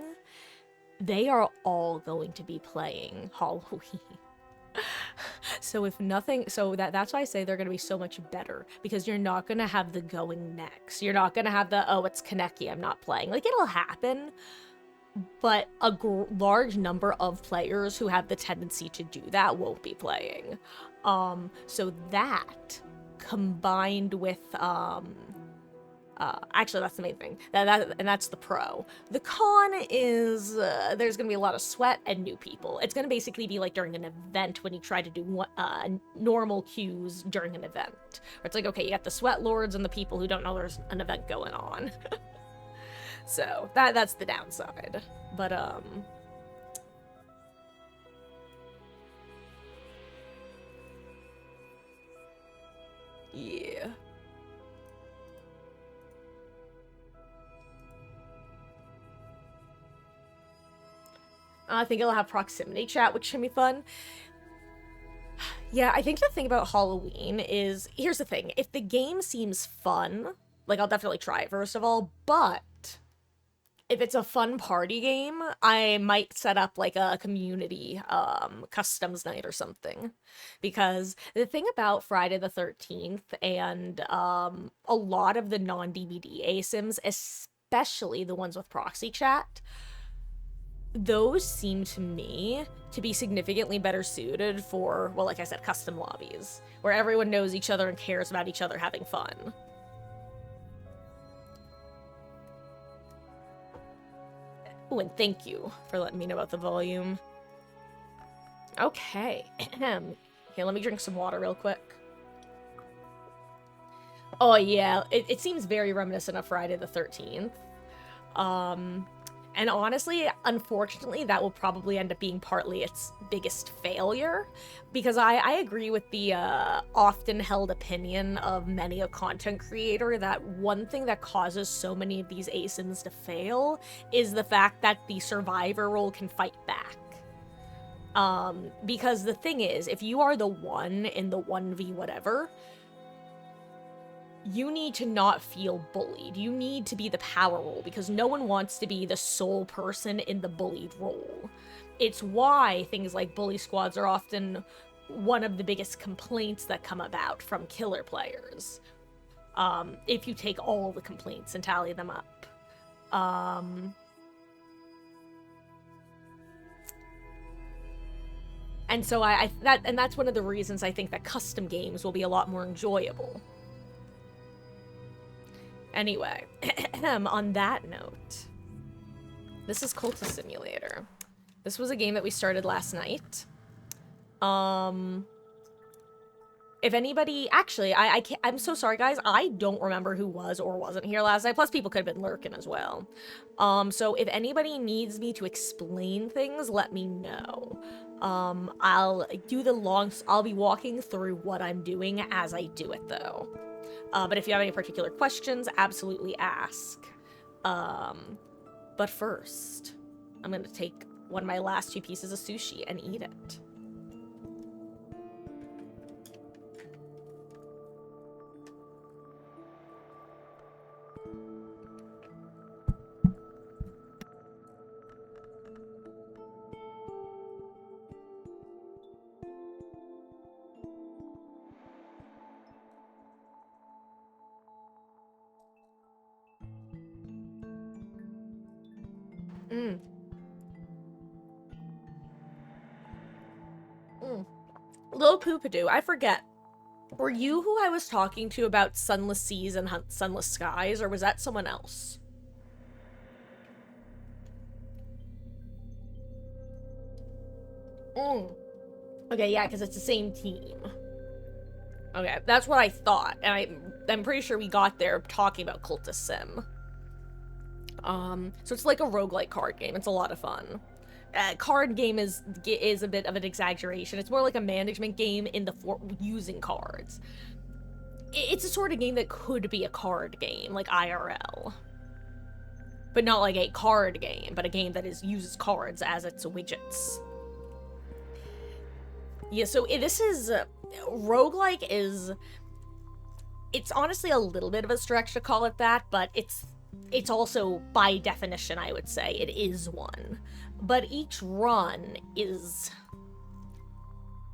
they are all going to be playing Halloween. So if nothing, that's why I say they're going to be so much better, because you're not going to have the going next. You're not going to have the, oh, it's Kaneki, I'm not playing. Like, it'll happen, but a large number of players who have the tendency to do that won't be playing. So that, combined with, actually, that's the main thing. And that's the pro. The con is there's going to be a lot of sweat and new people. It's going to basically be like during an event when you try to do normal queues during an event. Where it's like, okay, you got the sweat lords and the people who don't know there's an event going on. So that's the downside. But yeah. I think it'll have proximity chat, which should be fun. Yeah, I think the thing about Halloween is, here's the thing, if the game seems fun, like, I'll definitely try it first of all, but if it's a fun party game, I might set up, like, a community, customs night or something. Because the thing about Friday the 13th and, a lot of the non-DBD ASIMs, especially the ones with proxy chat, those seem to me to be significantly better suited for, well, like I said, custom lobbies, where everyone knows each other and cares about each other having fun. Oh, and thank you for letting me know about the volume. Okay. Here, let me drink some water real quick. Oh, yeah, it seems very reminiscent of Friday the 13th. And honestly, unfortunately, that will probably end up being partly its biggest failure, because I agree with the often held opinion of many a content creator that one thing that causes so many of these ASINs to fail is the fact that the survivor role can fight back. Because the thing is, if you are the one in the 1v whatever, you need to not feel bullied. You need to be the power role, because no one wants to be the sole person in the bullied role. It's why things like bully squads are often one of the biggest complaints that come about from killer players. If you take all the complaints and tally them up. And so that's one of the reasons I think that custom games will be a lot more enjoyable. Anyway, on that note, this is Cultist Simulator. This was a game that we started last night. If anybody, actually, I can't, I'm so sorry, guys. I don't remember who was or wasn't here last night. Plus, people could have been lurking as well. So if anybody needs me to explain things, let me know. I'll be walking through what I'm doing as I do it, though. But if you have any particular questions, absolutely ask. But first, I'm gonna take one of my last 2 pieces of sushi and eat it. Lil Poopadoo, I forget. Were you who I was talking to about sunless seas and sunless skies, or was that someone else? Okay, yeah, because it's the same team. Okay, that's what I thought, and I'm pretty sure we got there talking about Cultist Sim. So it's like a roguelike card game. It's a lot of fun. Card game is a bit of an exaggeration. It's more like a management game in the using cards. It's a sort of game that could be a card game, like IRL. But not like a card game, but a game that uses cards as its widgets. Yeah, so this is... roguelike is... It's honestly a little bit of a stretch to call it that, but it's also, by definition, I would say, it is one. But each run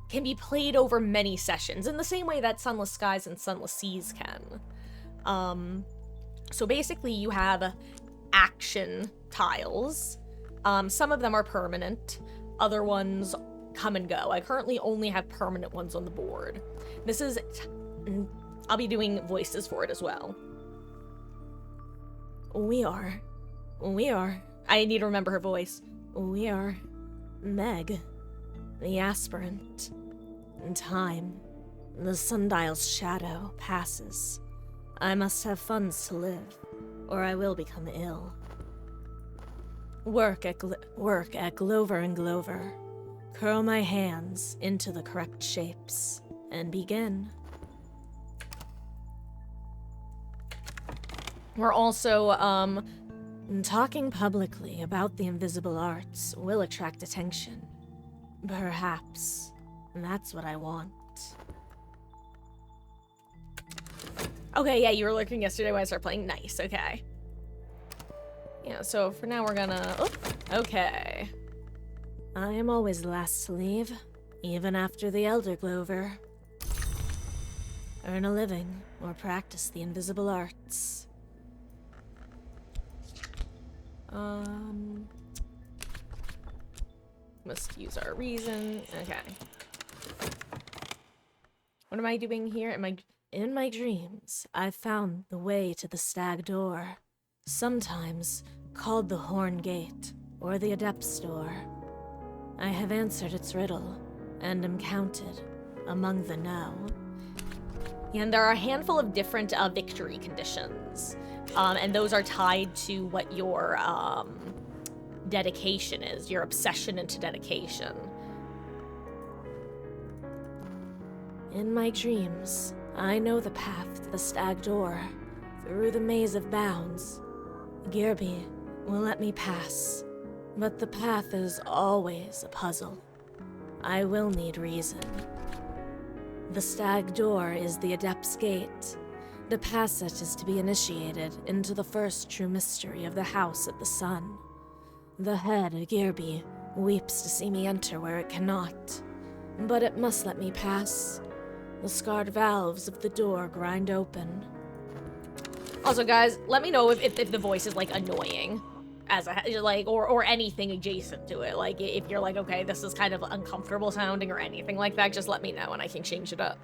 can be played over many sessions, in the same way that Sunless Skies and Sunless Seas can. So basically you have action tiles. Some of them are permanent, other ones come and go. I currently only have permanent ones on the board. This is... I'll be doing voices for it as well. We are... I need to remember her voice. We are... Meg. The aspirant. In time. The sundial's shadow passes. I must have funds to live, or I will become ill. Work at Glover and Glover. Curl my hands into the correct shapes, and begin. We're also, talking publicly about the invisible arts will attract attention. Perhaps. That's what I want. Okay, yeah, you were lurking yesterday when I started playing. Nice, okay. Yeah, so for now we're gonna... Oh, okay. I am always the last to leave, even after the Elder Glover. Earn a living, or practice the invisible arts. Must use our reason. Okay. What am I doing here? In my dreams, I found the way to the Stag Door, sometimes called the Horn Gate or the Adept's Door. I have answered its riddle and am counted among the now. And there are a handful of different victory conditions, and those are tied to what your dedication is, your obsession into dedication. In my dreams, I know the path to the Stag Door, through the maze of bounds. Gearby will let me pass, but the path is always a puzzle. I will need reason. The Stag Door is the Adept's Gate. The passage is to be initiated into the first true mystery of the House of the Sun. The head, Gearby, weeps to see me enter where it cannot, but it must let me pass. The scarred valves of the door grind open. Also, guys, let me know if the voice is, like, annoying. Or anything adjacent to it. Like, if you're like, okay, this is kind of uncomfortable sounding or anything like that, just let me know and I can change it up.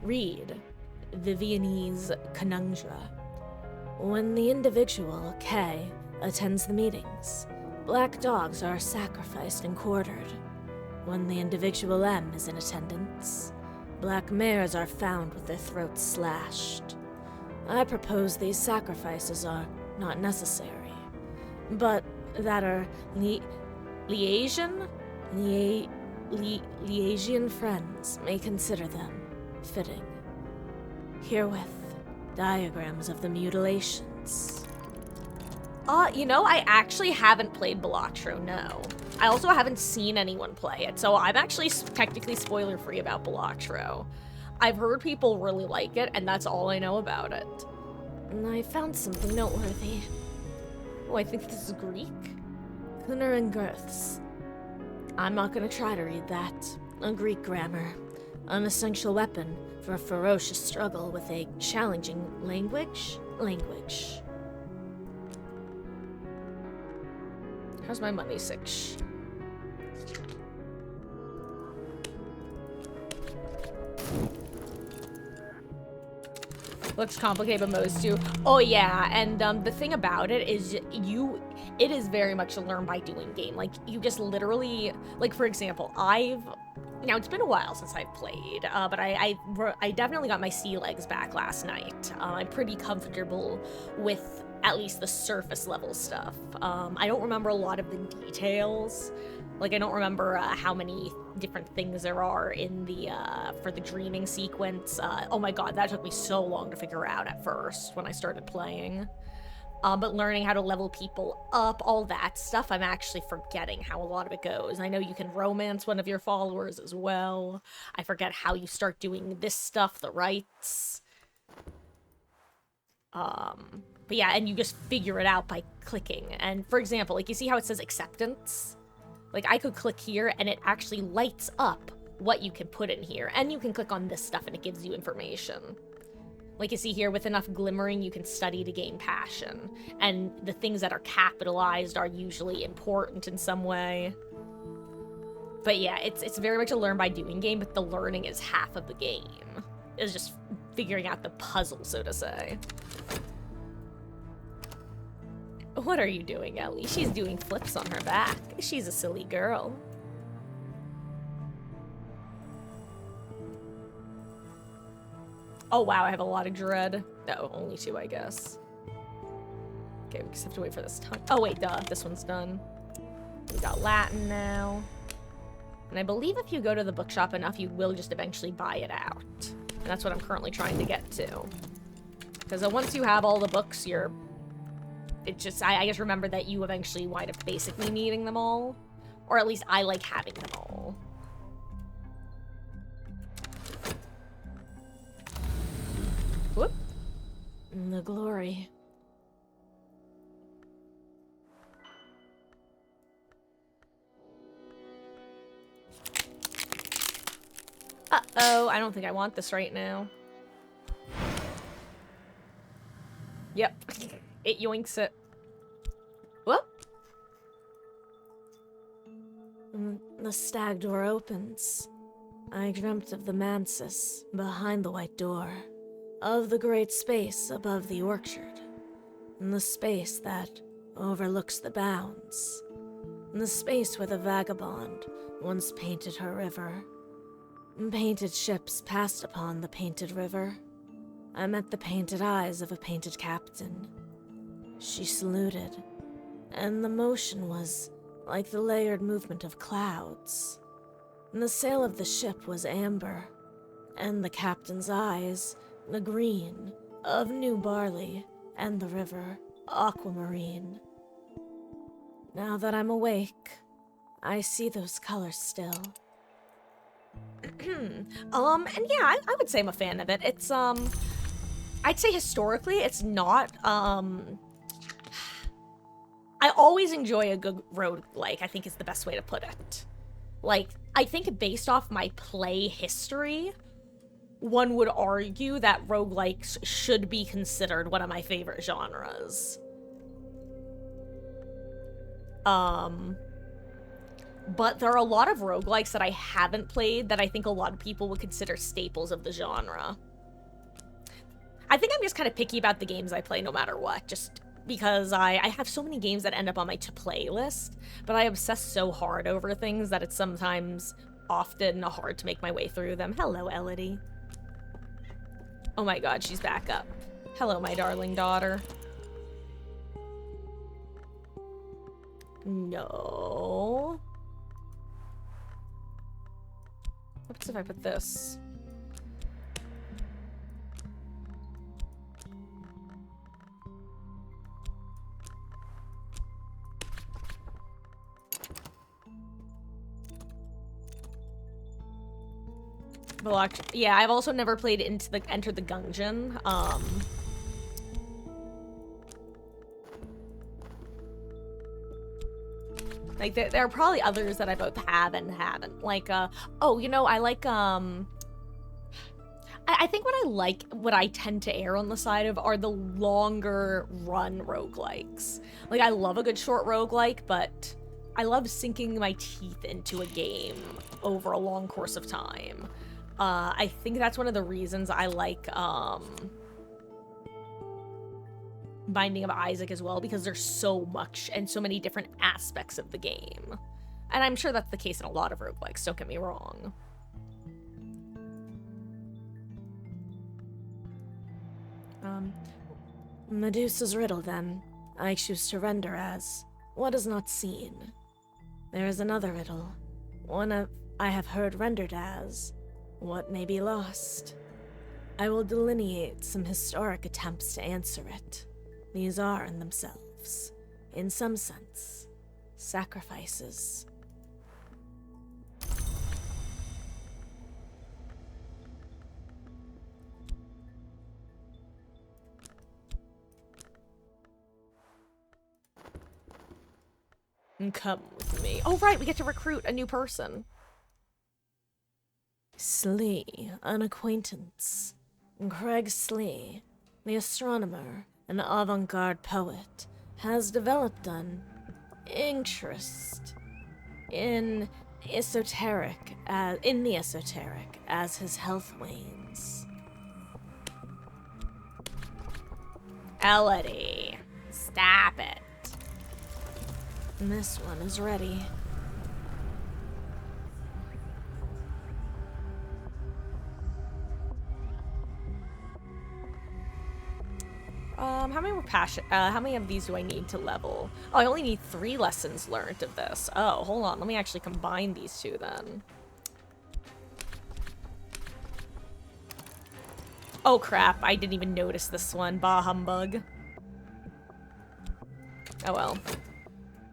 Read Vivianese Conundra. When the individual, K, attends the meetings, black dogs are sacrificed and quartered. When the individual M is in attendance, black mares are found with their throats slashed. I propose these sacrifices are not necessary, but that our Liaisian friends may consider them fitting. Herewith, diagrams of the mutilations. You know, I actually haven't played Balatro, no. I also haven't seen anyone play it, so I'm actually technically spoiler-free about Balatro. I've heard people really like it, and that's all I know about it. And I found something noteworthy. Oh, I think this is Greek? Cunner and girths. I'm not gonna try to read that. A Greek grammar. An essential weapon for a ferocious struggle with a challenging language. How's my money, Six? Looks complicated, but most do. Oh yeah, and the thing about it is it is very much a learn by doing game. Like, you just literally, like, for example, now it's been a while since I've played, but I definitely got my sea legs back last night. I'm pretty comfortable with at least the surface level stuff. I don't remember a lot of the details. Like, I don't remember how many different things there are in the, for the dreaming sequence. Oh my god, that took me so long to figure out at first when I started playing. But learning how to level people up, all that stuff, I'm actually forgetting how a lot of it goes. I know you can romance one of your followers as well. I forget how you start doing this stuff, the rites. But yeah, and you just figure it out by clicking. And for example, like, you see how it says acceptance? Like, I could click here and it actually lights up what you can put in here. And you can click on this stuff and it gives you information. Like, you see here, with enough glimmering, you can study to gain passion. And the things that are capitalized are usually important in some way. But yeah, it's very much a learn by doing game, but the learning is half of the game. It's just figuring out the puzzle, so to say. What are you doing, Ellie? She's doing flips on her back. She's a silly girl. Oh wow, I have a lot of dread. No, only 2, I guess. Okay, we just have to wait for this time. Oh wait, duh, this one's done. We got Latin now. And I believe if you go to the bookshop enough, you will just eventually buy it out. And that's what I'm currently trying to get to. Because once you have all the books, you're... It just, I just remember that you eventually wind up basically needing them all. Or at least I like having them all. Whoop. The glory. Uh-oh, I don't think I want this right now. Yep. It yoinks it. Whoop. The stag door opens. I dreamt of the mansis behind the white door, of the great space above the orchard, and the space that overlooks the bounds, and the space where the vagabond once painted her river. Painted ships passed upon the painted river. I met the painted eyes of a painted captain. She saluted, and the motion was like the layered movement of clouds. And the sail of the ship was amber, and the captain's eyes, the green of new barley, and the river, aquamarine. Now that I'm awake, I see those colors still. And yeah, I would say I'm a fan of it. It's, I'd say historically, it's not, I always enjoy a good roguelike, I think is the best way to put it. Like, I think based off my play history, one would argue that roguelikes should be considered one of my favorite genres. But there are a lot of roguelikes that I haven't played that I think a lot of people would consider staples of the genre. I think I'm just kind of picky about the games I play no matter what, just because I have so many games that end up on my to-play list, but I obsess so hard over things that it's sometimes often hard to make my way through them. Hello, Elodie. Oh my god, she's back up. Hello, my darling daughter. No. What's if I put this? Yeah, I've also never played Enter the Gungeon. Like, there are probably others that I both have and haven't. Like, oh, you know, I like, I think what I tend to err on the side of are the longer run roguelikes. Like, I love a good short roguelike, but I love sinking my teeth into a game over a long course of time. I think that's one of the reasons I like, Binding of Isaac as well, because there's so much and so many different aspects of the game. And I'm sure that's the case in a lot of roguelikes, don't get me wrong. Medusa's riddle, then, I choose to render as what is not seen. There is another riddle, I have heard rendered as what may be lost. I will delineate some historic attempts to answer it. These are, in themselves, in some sense, sacrifices. Come with me. Oh, right, we get to recruit a new person. Slee, an acquaintance. Craig Slee, the astronomer and avant-garde poet, has developed an interest in the esoteric as his health wanes. Elodie, stop it. This one is ready. How many more how many of these do I need to level? Oh, I only need 3 lessons learned of this. Oh, hold on. Let me actually combine these two then. Oh, crap. I didn't even notice this one. Bah humbug. Oh, well.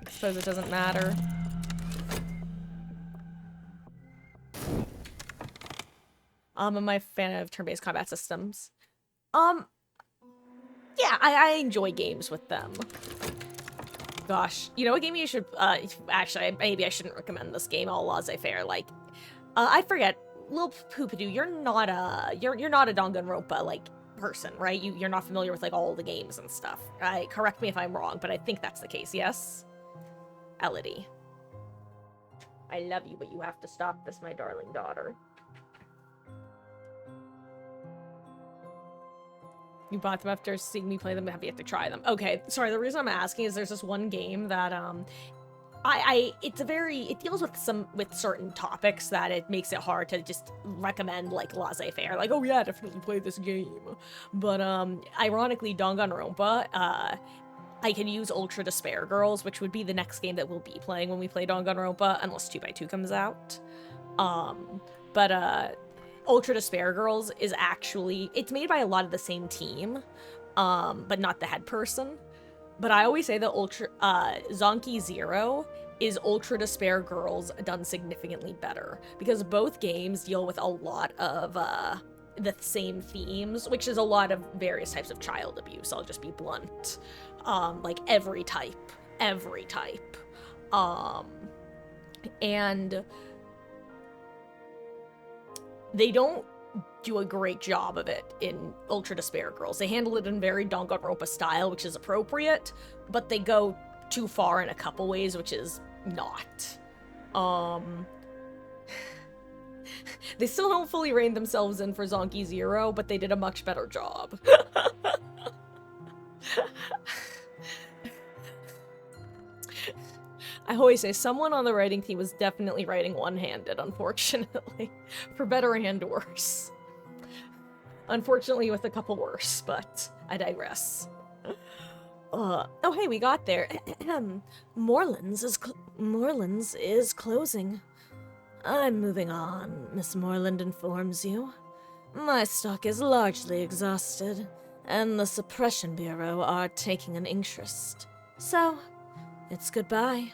I suppose it doesn't matter. Am I a fan of turn-based combat systems? Yeah, I enjoy games with them. Gosh, you know what game you should, actually, maybe I shouldn't recommend this game all laissez-faire, like, I forget, Lil Poopadoo, you're not a Danganronpa, like, person, right? You're not familiar with, like, all the games and stuff. Correct me if I'm wrong, but I think that's the case, yes? Elodie. I love you, but you have to stop this, my darling daughter. You bought them after seeing me play them, have you to try them? Okay, sorry, the reason I'm asking is there's this one game that, it deals with certain topics that it makes it hard to just recommend, like, laissez-faire, like, oh yeah, definitely play this game. But, ironically, Danganronpa, I can use Ultra Despair Girls, which would be the next game that we'll be playing when we play Danganronpa, unless 2x2 comes out. Ultra Despair Girls is actually, it's made by a lot of the same team, but not the head person. But I always say that Zonky Zero is Ultra Despair Girls done significantly better, because both games deal with a lot of the same themes, which is a lot of various types of child abuse. I'll just be blunt. Like every type. And they don't do a great job of it in Ultra Despair Girls. They handle it in very Danganronpa style, which is appropriate, but they go too far in a couple ways, which is not. They still don't fully rein themselves in for Zonky Zero, but they did a much better job. I always say someone on the writing team was definitely writing one-handed, unfortunately. For better and worse. Unfortunately with a couple worse, but I digress. Oh hey, we got there. Morelands is closing. I'm moving on, Miss Moreland informs you. My stock is largely exhausted, and the Suppression Bureau are taking an interest. So, it's goodbye.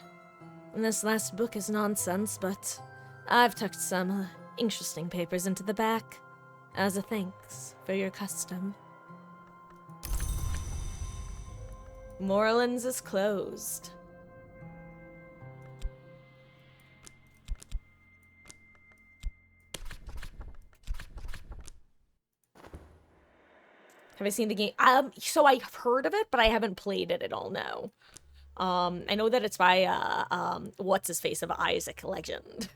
This last book is nonsense, but I've tucked some interesting papers into the back, as a thanks for your custom. Morelands is closed. Have I seen the game? So I've heard of it, but I haven't played it at all, no. I know that it's by, what's-his-face of Isaac Legend.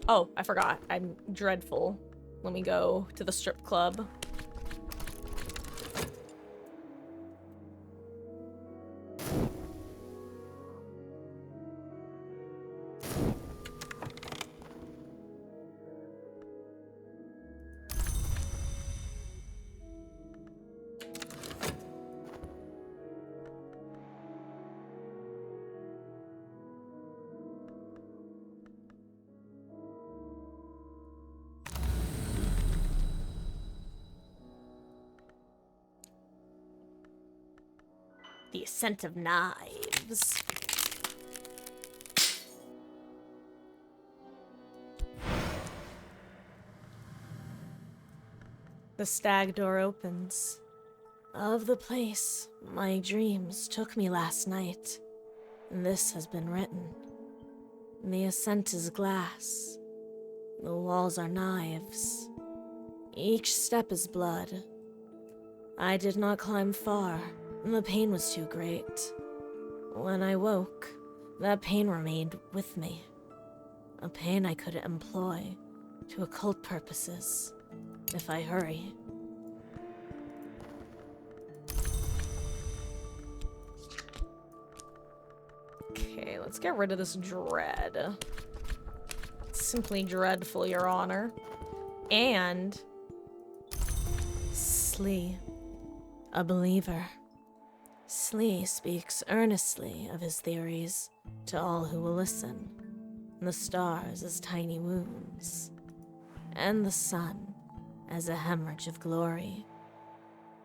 Oh, I forgot. I'm dreadful. Let me go to the strip club. The scent of knives. The stag door opens. Of the place my dreams took me last night, this has been written. The ascent is glass. The walls are knives. Each step is blood. I did not climb far. The pain was too great. When I woke, that pain remained with me. A pain I could employ to occult purposes, if I hurry. Okay, let's get rid of this dread. Simply dreadful, Your Honor. And Slee, a believer. Slee speaks earnestly of his theories to all who will listen. The stars as tiny wounds, and the sun as a hemorrhage of glory.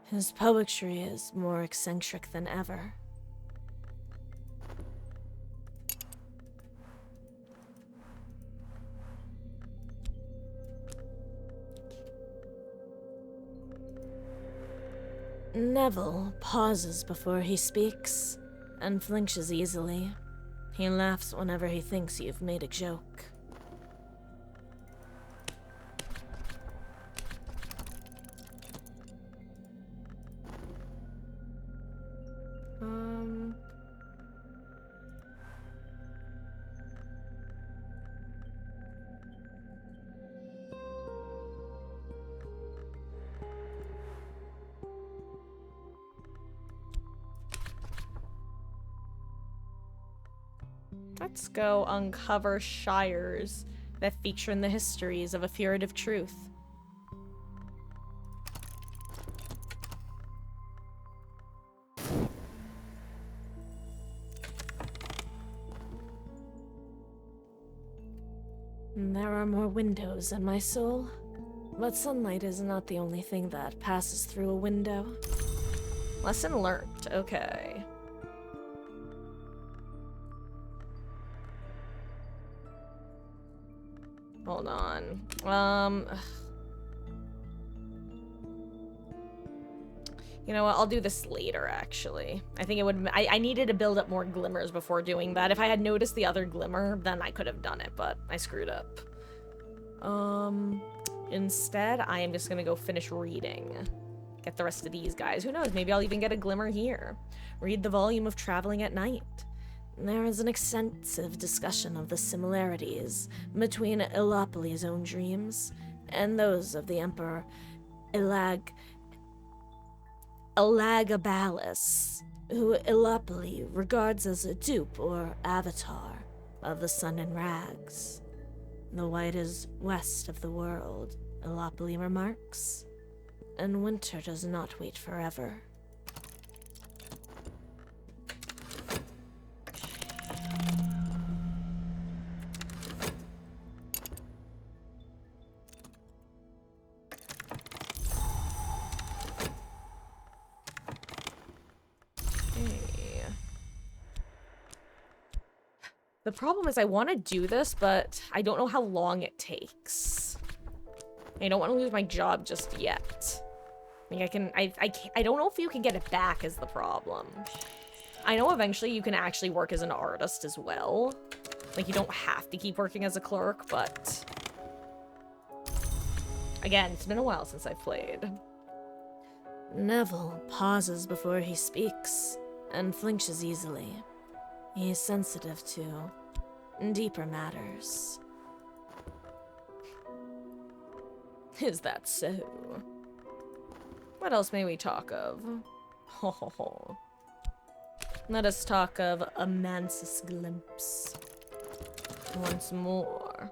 His poetry is more eccentric than ever. Neville pauses before he speaks, and flinches easily. He laughs whenever he thinks you've made a joke. Let's go uncover shires that feature in the histories of a furtive truth. There are more windows in my soul, but sunlight is not the only thing that passes through a window. Lesson learned. Okay. Hold on. You know what? I'll do this later, actually. I think it would... I needed to build up more glimmers before doing that. If I had noticed the other glimmer, then I could have done it, but I screwed up. Instead, I am just gonna go finish reading. Get the rest of these guys. Who knows? Maybe I'll even get a glimmer here. Read the volume of Traveling at Night. There is an extensive discussion of the similarities between Elopoli's own dreams and those of the Emperor Elagabalus, who Elopoli regards as a dupe or avatar of the sun in rags. The white is west of the world, Elopoli remarks, and winter does not wait forever. The problem is I want to do this, but I don't know how long it takes. I don't want to lose my job just yet. Like I don't know if you can get it back is the problem. I know eventually you can actually work as an artist as well. Like you don't have to keep working as a clerk, but... Again, it's been a while since I've played. Neville pauses before he speaks, and flinches easily. He is sensitive to deeper matters. Is that so? What else may we talk of? Ho ho ho. Let us talk of a Mansus glimpse. Once more.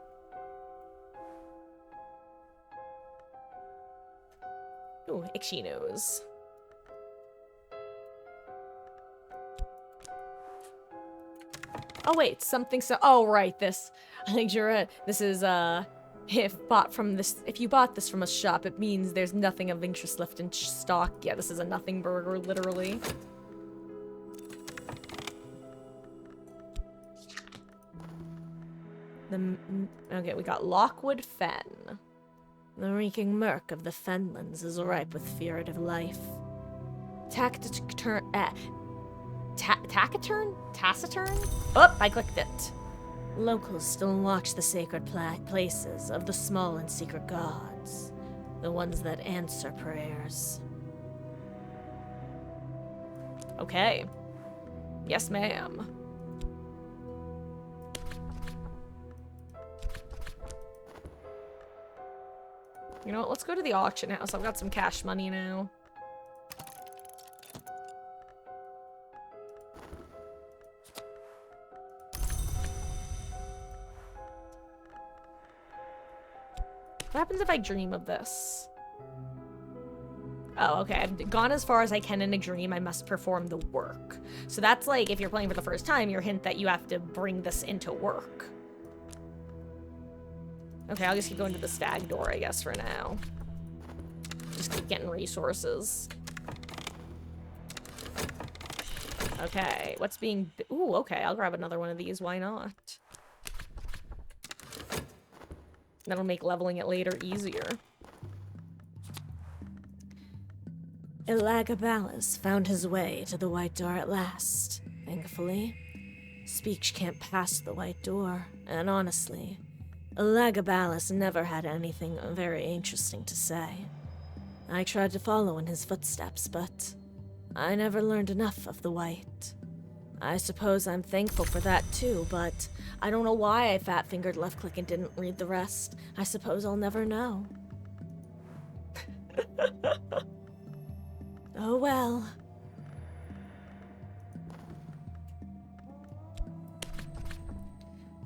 Ooh, itchy nose. Oh wait, something so- oh right, this. I think you're right. This is, if you bought this from a shop, it means there's nothing of interest left in stock. Yeah, this is a nothing burger, literally. Okay, we got Lockwood Fen. The reeking murk of the fenlands is ripe with furtive life. Taciturn? Taciturn? Oh, I clicked it. Locals still watch the sacred places of the small and secret gods. The ones that answer prayers. Okay. Yes, ma'am. You know what? Let's go to the auction house. I've got some cash money now. What happens if I dream of this? Oh, okay. I've gone as far as I can in a dream. I must perform the work. So that's like, if you're playing for the first time, your hint that you have to bring this into work. Okay, I'll just keep going to the stag door, I guess, for now. Just keep getting resources. Okay, what's being... Ooh, okay, I'll grab another one of these. Why not? That'll make leveling it later easier. Elagabalus found his way to the White Door at last, thankfully. Speech can't pass the White Door, and honestly, Elagabalus never had anything very interesting to say. I tried to follow in his footsteps, but I never learned enough of the White. I suppose I'm thankful for that too, but I don't know why I fat-fingered left-click and didn't read the rest. I suppose I'll never know. Oh well.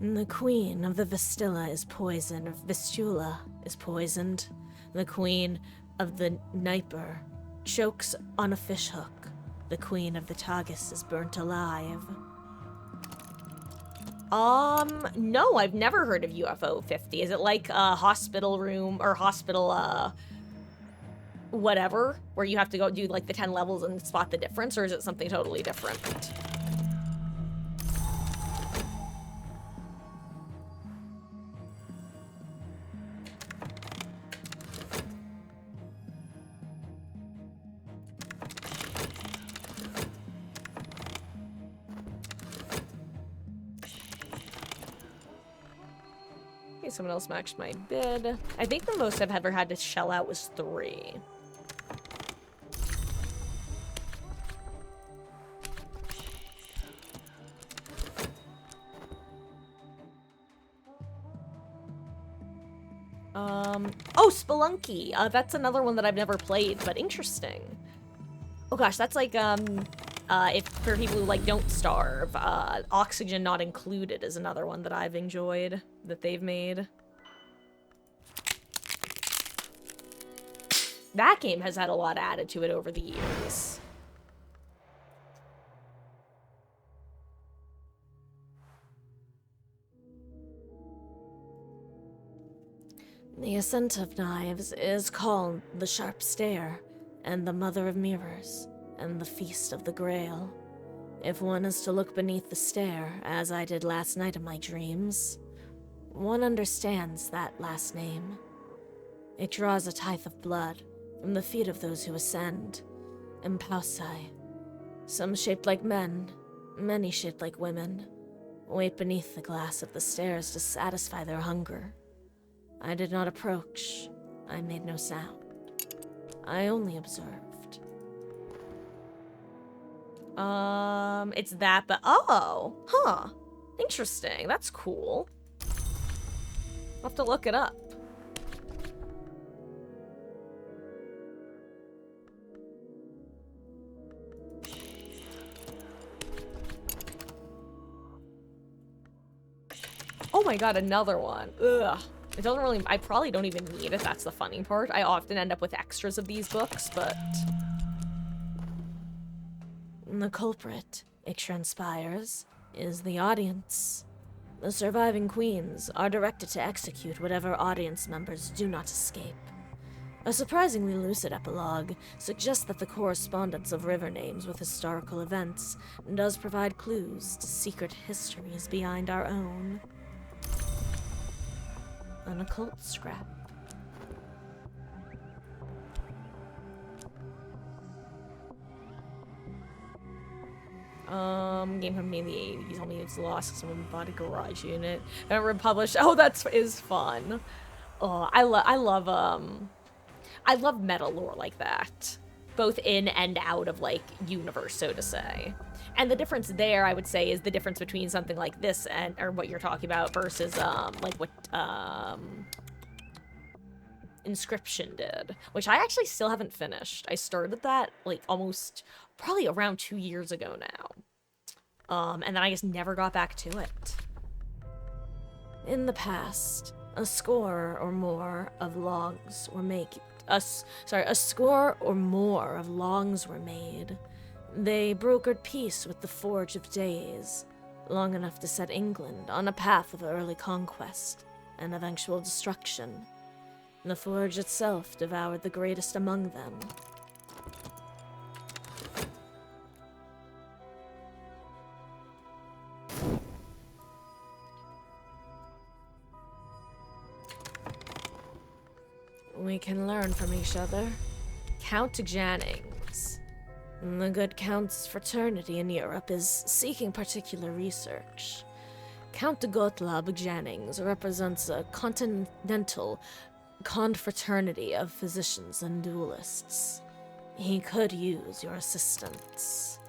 The queen of the Vistula is poisoned, or Vistula is poisoned. The queen of the Niper chokes on a fishhook. The queen of the Tagus is burnt alive. No, I've never heard of UFO 50. Is it like a hospital room or hospital, whatever, where you have to go do like the 10 levels and spot the difference, or is it something totally different? Okay, someone else matched my bid. I think the most I've ever had to shell out was 3. Oh, Spelunky. That's another one that I've never played, but interesting. Oh gosh, that's like, if for people who, like, don't starve, Oxygen Not Included is another one that I've enjoyed, that they've made. That game has had a lot added to it over the years. The Ascent of Knives is called the Sharp Stair, and the Mother of Mirrors, and the Feast of the Grail. If one is to look beneath the stair, as I did last night in my dreams, one understands that last name. It draws a tithe of blood from the feet of those who ascend, Impausi. Some shaped like men, many shaped like women, wait beneath the glass of the stairs to satisfy their hunger. I did not approach. I made no sound. I only observed. It's that, but oh, huh. Interesting. That's cool. I'll have to look it up. Oh my god, another one. Ugh. It doesn't really, I probably don't even need it, that's the funny part. I often end up with extras of these books, but... The culprit, it transpires, is the audience. The surviving queens are directed to execute whatever audience members do not escape. A surprisingly lucid epilogue suggests that the correspondence of river names with historical events does provide clues to secret histories behind our own. an occult scrap. Game company in the 80s told me it's lost. Someone bought a garage unit. And republished. Oh, that is fun. Oh, I love meta lore like that. Both in and out of, like, universe, so to say. And the difference there, I would say, is the difference between something like this and, or what you're talking about versus, like what, Inscription did. Which I actually still haven't finished. I started that, like, almost, probably around 2 years ago now. And then I just never got back to it. In the past, a score or more of logs were made. A score or more of logs were made. They brokered peace with the Forge of Days, long enough to set England on a path of early conquest and eventual destruction. The Forge itself devoured the greatest among them. We can learn from each other. Count Jannings. The Good Count's fraternity in Europe is seeking particular research. Count Gottlob Jannings represents a continental confraternity of physicians and duelists. He could use your assistance.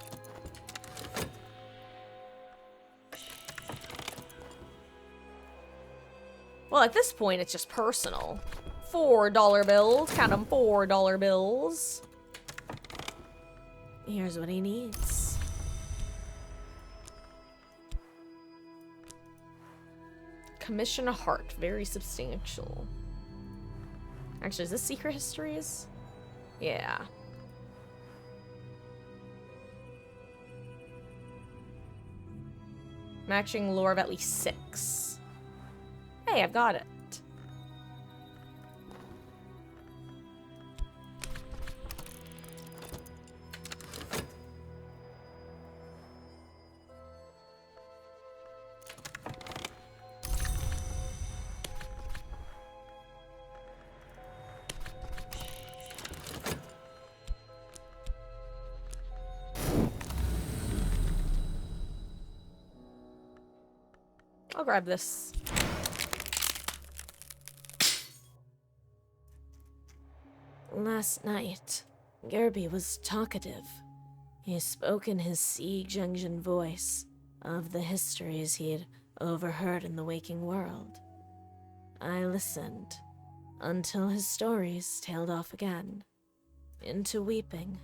Well, at this point, it's just personal. $4 bills. Count them, $4 bills. Here's what he needs. Commission a heart. Very substantial. Actually, is this Secret Histories? Yeah. Matching lore of at least 6. Hey, I've got it. I'll grab this. Last night, Gerby was talkative. He spoke in his siege engine voice of the histories he'd overheard in the waking world. I listened until his stories tailed off again, into weeping.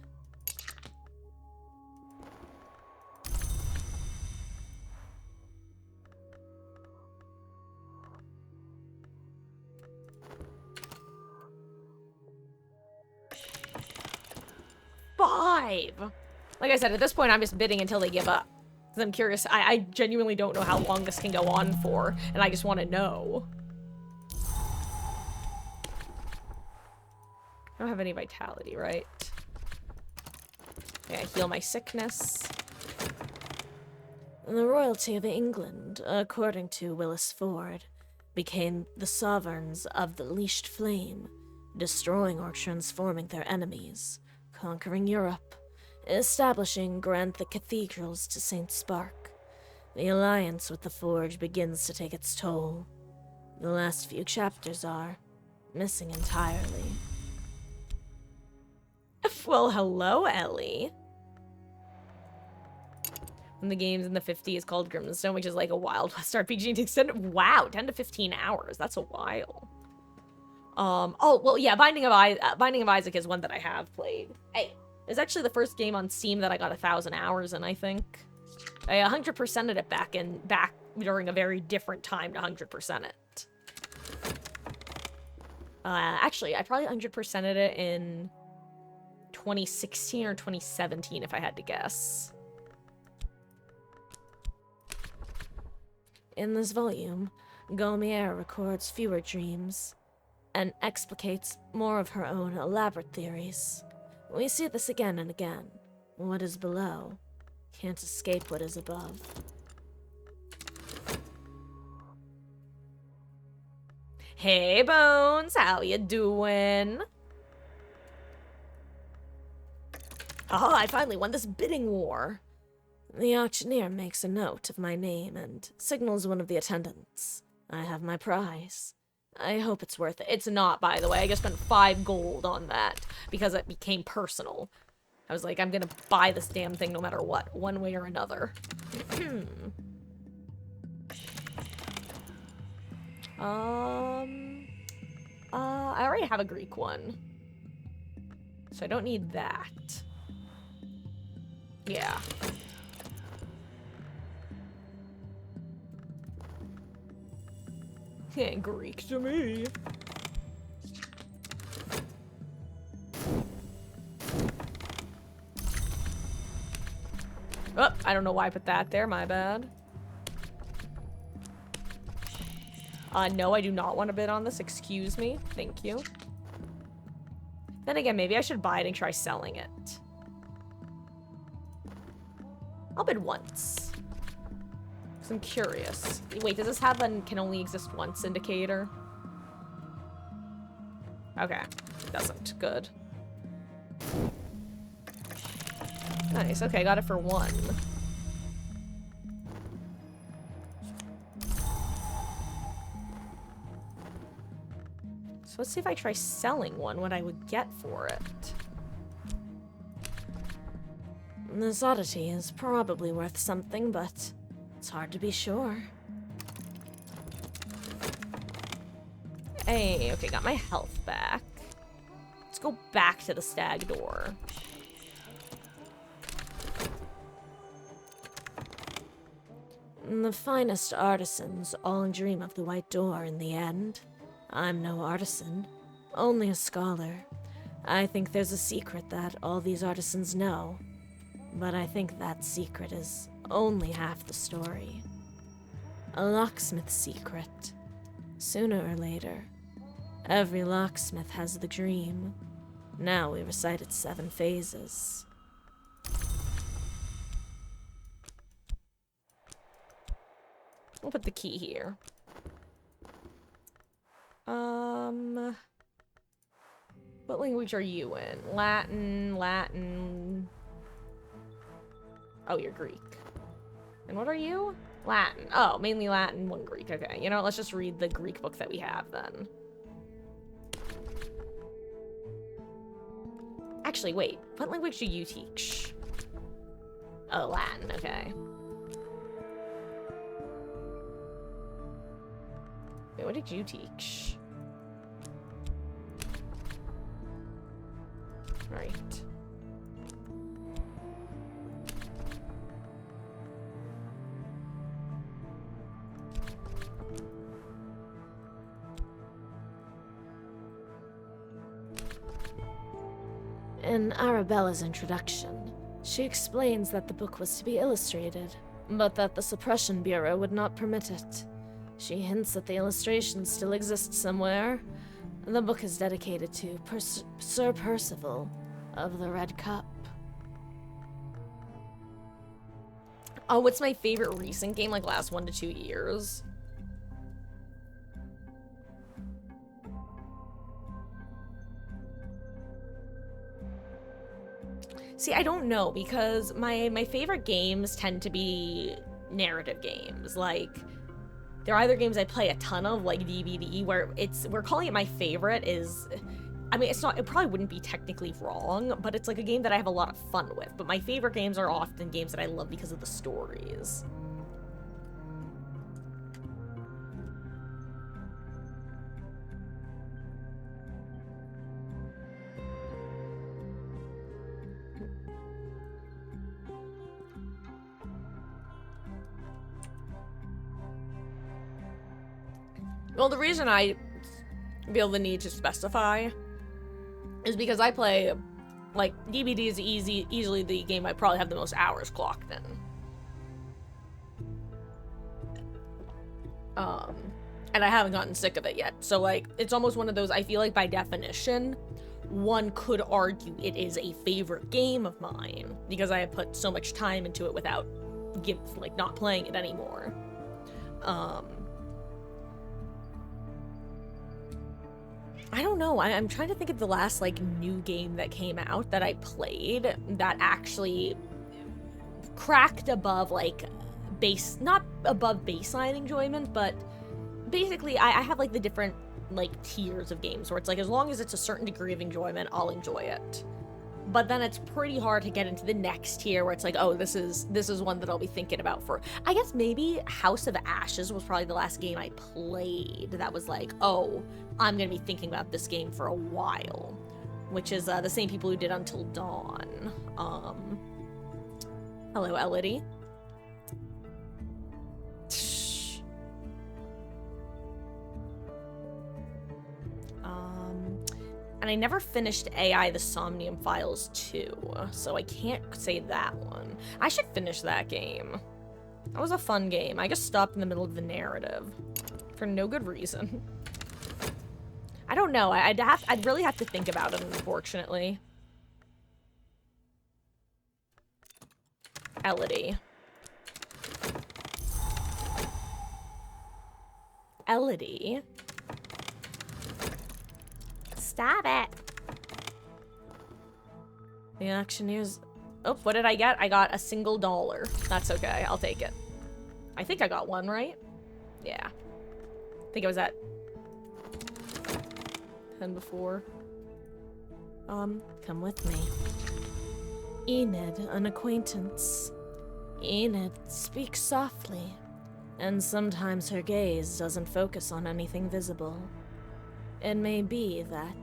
Like I said, at this point, I'm just bidding until they give up. Because I'm curious. I genuinely don't know how long this can go on for, and I just want to know. I don't have any vitality, right? Yeah, heal my sickness. The royalty of England, according to Willis Ford, became the sovereigns of the leashed flame, destroying or transforming their enemies, conquering Europe, establishing Grantham cathedrals to St. Spark. The alliance with the Forge begins to take its toll. The last few chapters are missing entirely. Well, hello, Ellie. And the game's in the 50s called Grimstone, which is like a Wild West RPG to extend. Wow, 10 to 15 hours. That's a while. Oh, well, yeah, Binding of Isaac is one that I have played. Hey, it's actually the first game on Steam that I got 1,000 hours in, I think. I 100%ed it back during a very different time to 100% it. Actually, I probably 100%ed it in 2016 or 2017, if I had to guess. In this volume, Gaumier records fewer dreams and explicates more of her own elaborate theories. We see this again and again. What is below can't escape what is above. Hey, Bones, how you doing? Oh, I finally won this bidding war. The auctioneer makes a note of my name and signals one of the attendants. I have my prize. I hope it's worth it. It's not, by the way. I just spent 5 gold on that because it became personal. I was like, I'm gonna buy this damn thing no matter what, one way or another. I already have a Greek one. So I don't need that. Yeah. Greek to me. Oh, I don't know why I put that there, my bad. No, I do not want to bid on this, excuse me. Thank you. Then again, maybe I should buy it and try selling it. I'll bid once. Because I'm curious. Wait, does this have an can only exist once indicator? Okay, doesn't. Good. Nice, okay, got it for 1. So let's see if I try selling one, what I would get for it. This oddity is probably worth something, but it's hard to be sure. Hey, okay, got my health back. Let's go back to the stag door. The finest artisans all dream of the white door in the end. I'm no artisan, only a scholar. I think there's a secret that all these artisans know, but I think that secret is only half the story. A locksmith's secret. Sooner or later, every locksmith has the dream. Now we recite its 7 phases. We'll put the key here. What language are you in? Latin. Oh, you're Greek. And what are you? Latin. Oh, mainly Latin, 1 Greek. Okay, you know, let's just read the Greek book that we have then. Actually, wait. What language do you teach? Oh, Latin. Okay. Wait, what did you teach? Right. In Arabella's introduction, she explains that the book was to be illustrated, but that the Suppression Bureau would not permit it. She hints that the illustrations still exist somewhere. The book is dedicated to Sir Percival of the Red Cup. Oh, what's my favorite recent game, like last 1 to 2 years? See, I don't know, because my favorite games tend to be narrative games. Like, they're either games I play a ton of, like DBD, where we're calling it my favorite is, I mean, it's not, it probably wouldn't be technically wrong, but it's like a game that I have a lot of fun with. But my favorite games are often games that I love because of the stories. Well, the reason I feel the need to specify is because I play, like, DBD is easily the game I probably have the most hours clocked in. And I haven't gotten sick of it yet. So, like, it's almost one of those, I feel like by definition, one could argue it is a favorite game of mine because I have put so much time into it without, not playing it anymore. I don't know. I'm trying to think of the last, like, new game that came out that I played that actually cracked above, like, not above baseline enjoyment, but basically I have, like, the different, like, tiers of games where it's like, as long as it's a certain degree of enjoyment, I'll enjoy it. But then it's pretty hard to get into the next tier where it's like, oh, this is one that I'll be thinking about for. I guess maybe House of Ashes was probably the last game I played that was like, oh, I'm gonna be thinking about this game for a while, which is the same people who did Until Dawn. Hello, Elodie. And I never finished AI The Somnium Files 2, so I can't say that one. I should finish that game. That was a fun game. I just stopped in the middle of the narrative. For no good reason. I don't know. I'd really have to think about it, unfortunately. Elodie. Elodie. Stop it. The auctioneers... Oh, what did I get? I got $1. That's okay. I'll take it. I think I got one, right? Yeah. I think it was at 10 before. Come with me. Enid, an acquaintance. Enid speaks softly, and sometimes her gaze doesn't focus on anything visible. It may be that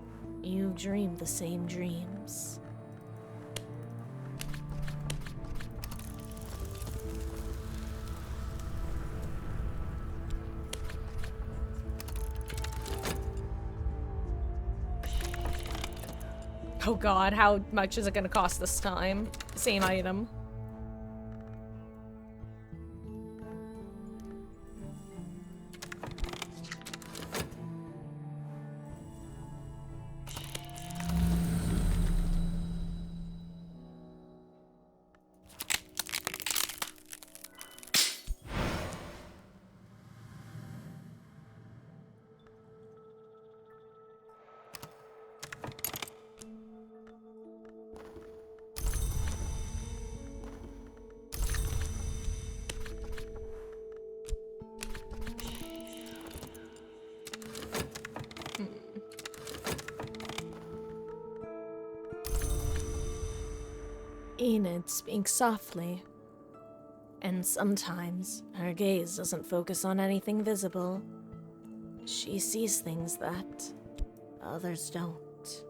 you've dreamed the same dreams. Oh god, how much is it gonna cost this time? Same item. Enid speaks softly, and sometimes her gaze doesn't focus on anything visible. She sees things that others don't.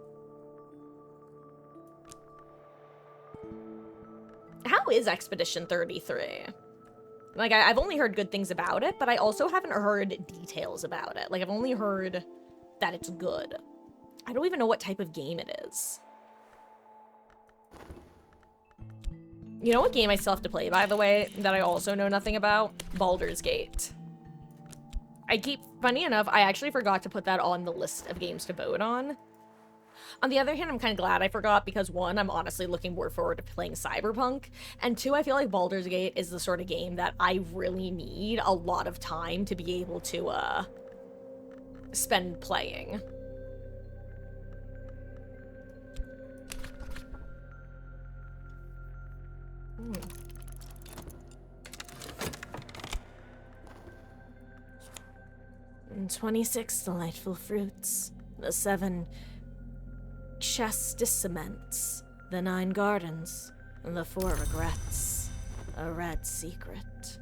How is Expedition 33? Like, I've only heard good things about it, but I also haven't heard details about it. Like, I've only heard that it's good. I don't even know what type of game it is. You know what game I still have to play, by the way, that I also know nothing about? Baldur's Gate. Funny enough, I actually forgot to put that on the list of games to vote on. On the other hand, I'm kind of glad I forgot because, one, I'm honestly looking more forward to playing Cyberpunk, and two, I feel like Baldur's Gate is the sort of game that I really need a lot of time to be able to, spend playing. And 26 delightful fruits, the 7 chastissements, the 9 gardens, and the 4 regrets, a red secret.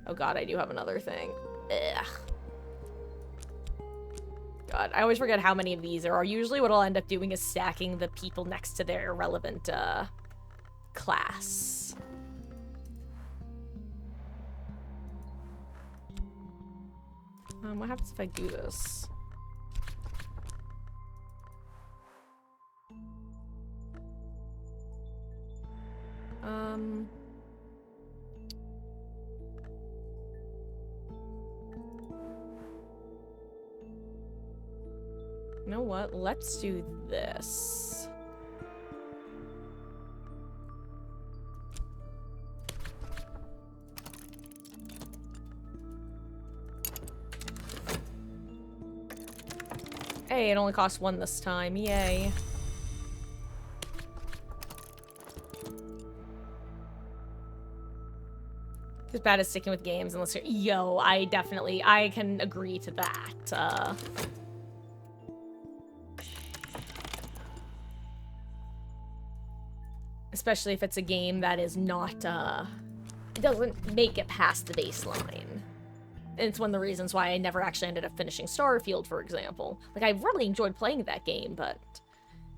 Oh god, I do have another thing. Ugh. God, I always forget how many of these there are. Usually what I'll end up doing is stacking the people next to their relevant, class. What happens if I do this? You know what? Let's do this. Hey, it only costs 1 this time. Yay. As bad as sticking with games unless you're... Yo, I can agree to that. Especially if it's a game that is not, it doesn't make it past the baseline. And it's one of the reasons why I never actually ended up finishing Starfield, for example. Like, I really enjoyed playing that game, but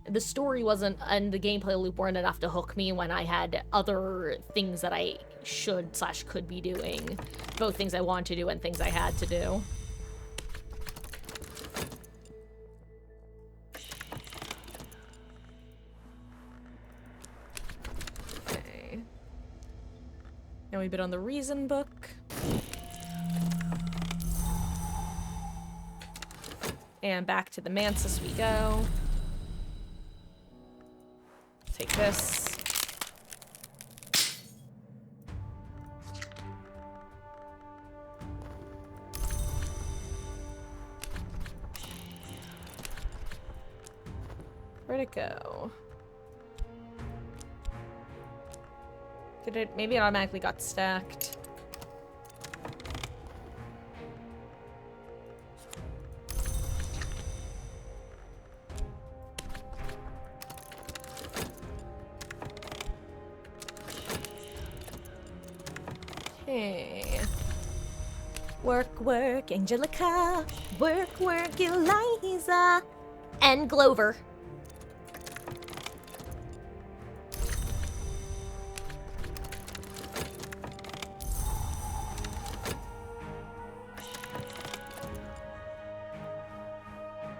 the story wasn't, and the gameplay loop weren't enough to hook me when I had other things that I should/could be doing. Both things I wanted to do and things I had to do. Okay. Now we bid on the Reason book. And back to the Mansus we go. Take this. Where'd it go? Did it? Maybe it automatically got stacked. Okay. Work, work, Angelica. Work, work, Eliza. And Glover.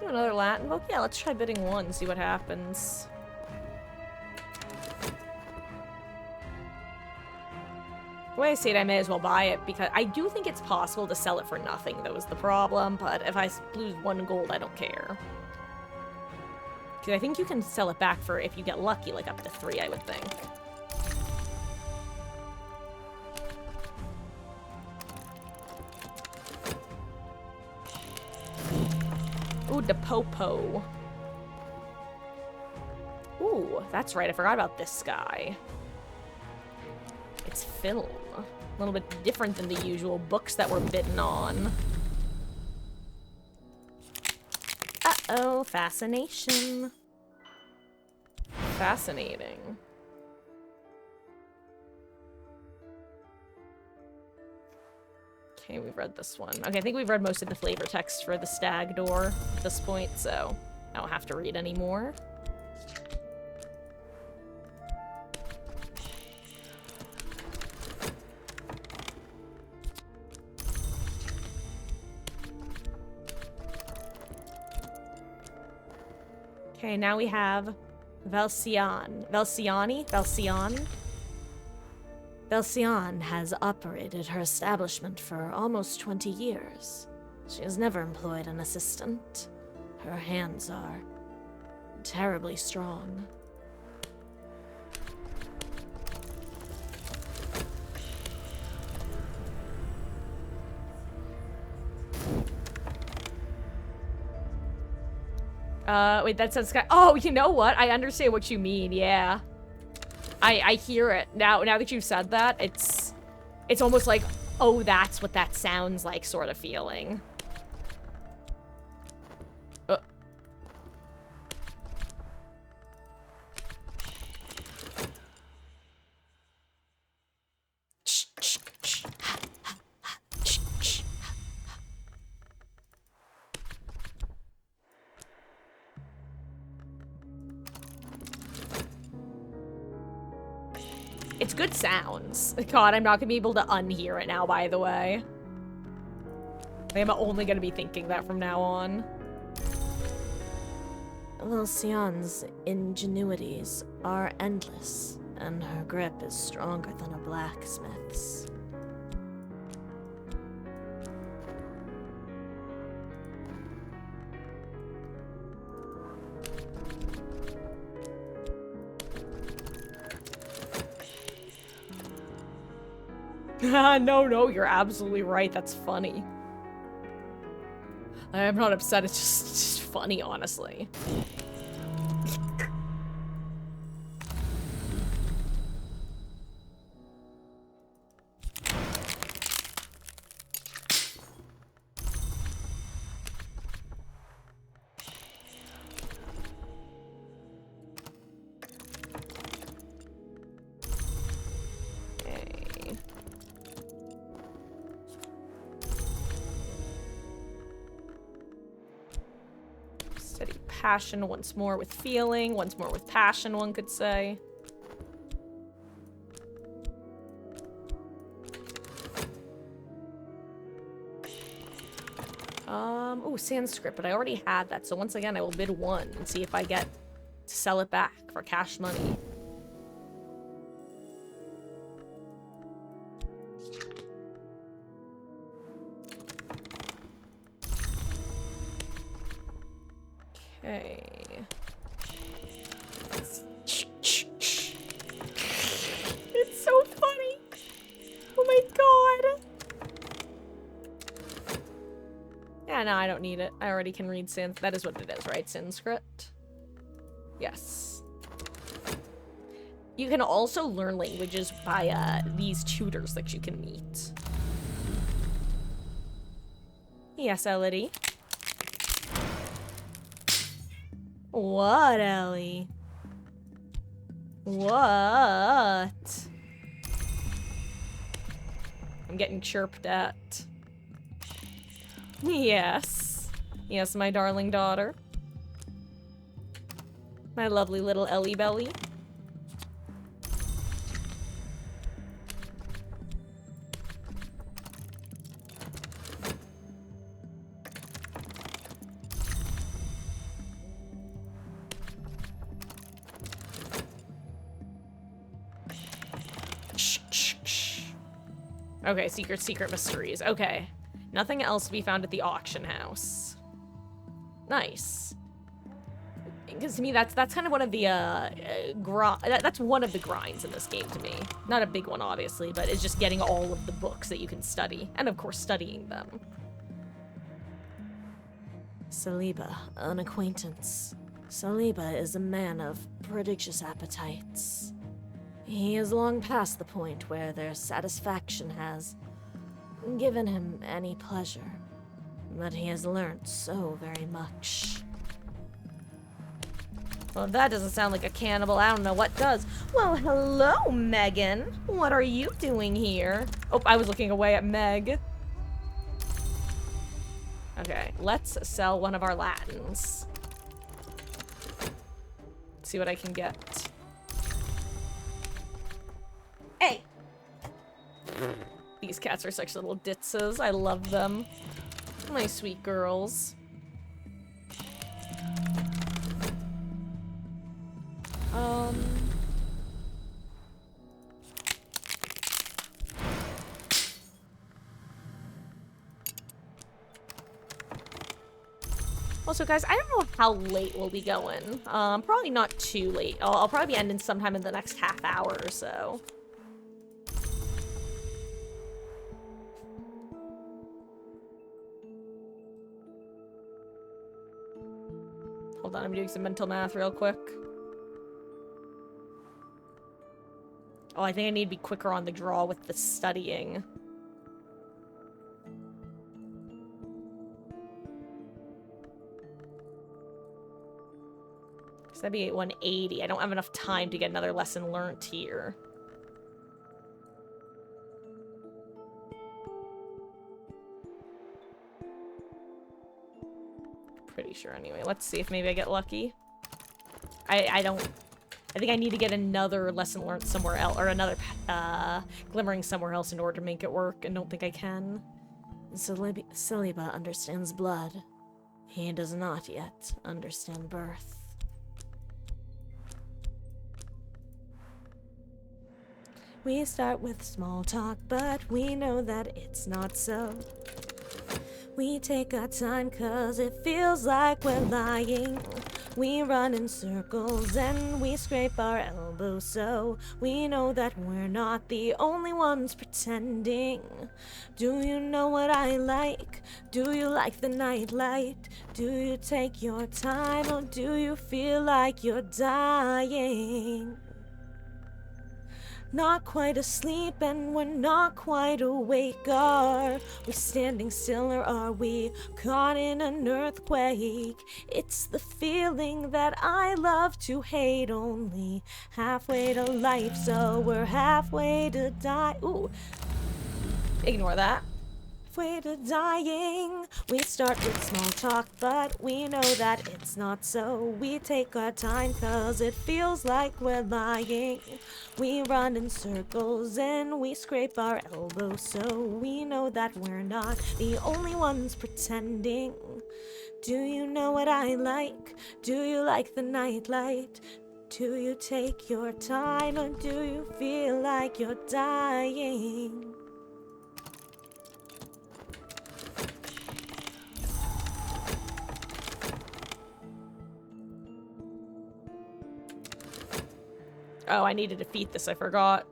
Do another Latin book? Yeah, let's try bidding 1, see what happens. The way I see it, I may as well buy it, because I do think it's possible to sell it for nothing, though, is the problem, but if I lose 1 gold, I don't care. Because I think you can sell it back for, if you get lucky, like up to 3, I would think. Ooh, the Popo. Ooh, that's right, I forgot about this guy. It's film. A little bit different than the usual books that we're bitten on. Uh-oh, fascination. Fascinating. Okay, we've read this one. Okay, I think we've read most of the flavor text for the Stag Door at this point, so I don't have to read anymore. Okay, now we have Valcian. Valciani? Valcian? Belcian has operated her establishment for almost 20 years. She has never employed an assistant. Her hands are terribly strong. Wait, that sounds kind of... Oh, you know what? I understand what you mean, yeah. I hear it. Now that you've said that, it's almost like, oh, that's what that sounds like sort of feeling. It's good sounds. God, I'm not gonna be able to unhear it now, by the way. I think I'm only gonna be thinking that from now on. Valcian's ingenuities are endless, and her grip is stronger than a blacksmith's. No, you're absolutely right. That's funny. I'm not upset. It's just funny, honestly. Steady passion, once more with feeling, once more with passion, one could say. Oh, Sanskrit, but I already had that, so once again, I will bid 1 and see if I get to sell it back for cash money. Okay. It's so funny. Oh my god. Yeah, no, I don't need it. I already can read Sanskrit. That is what it is, right? Sanskrit? Yes. You can also learn languages by these tutors that you can meet. Yes, Elodie. What, Ellie? What? I'm getting chirped at. Yes. Yes, my darling daughter. My lovely little Ellie Belly. Okay, secret mysteries. Okay. Nothing else to be found at the auction house. Nice. Because to me, that's kind of one of the, that's one of the grinds in this game to me. Not a big one, obviously, but it's just getting all of the books that you can study. And, of course, studying them. Saliba, an acquaintance. Saliba is a man of prodigious appetites. He is long past the point where their satisfaction has given him any pleasure, but he has learnt so very much. Well, if that doesn't sound like a cannibal, I don't know what does. Well, hello, Megan. What are you doing here? Oh, I was looking away at Meg. Okay, let's sell one of our Latins. See what I can get. Hey! These cats are such little ditzes. I love them. My sweet girls. Also, guys, I don't know how late we'll be going. Probably not too late. I'll probably be ending sometime in the next half hour or so. Hold on, I'm doing some mental math real quick. Oh, I think I need to be quicker on the draw with the studying. So that'd be 180. I don't have enough time to get another lesson learned here. Pretty sure anyway. Let's see if maybe I get lucky. I think I need to get another lesson learned somewhere else, or another glimmering somewhere else in order to make it work, and don't think I can. Saliba understands blood. He does not yet understand birth. We start with small talk, but we know that it's not so. We take our time 'cause it feels like we're lying. We run in circles and we scrape our elbows so we know that we're not the only ones pretending. Do you know what I like? Do you like the nightlight? Do you take your time or do you feel like you're dying? Not quite asleep and we're not quite awake. Are we standing still or are we caught in an earthquake? It's the feeling that I love to hate, only halfway to life, so we're halfway to die. Ooh, Ignore that. halfway to dying. We start with small talk, but we know that it's not so. We take our time cause it feels like we're lying. We run in circles and we scrape our elbows so we know that we're not the only ones pretending. Do you know what I like? Do you like the nightlight? Do you take your time or do you feel like you're dying? Oh, I need to defeat this, I forgot.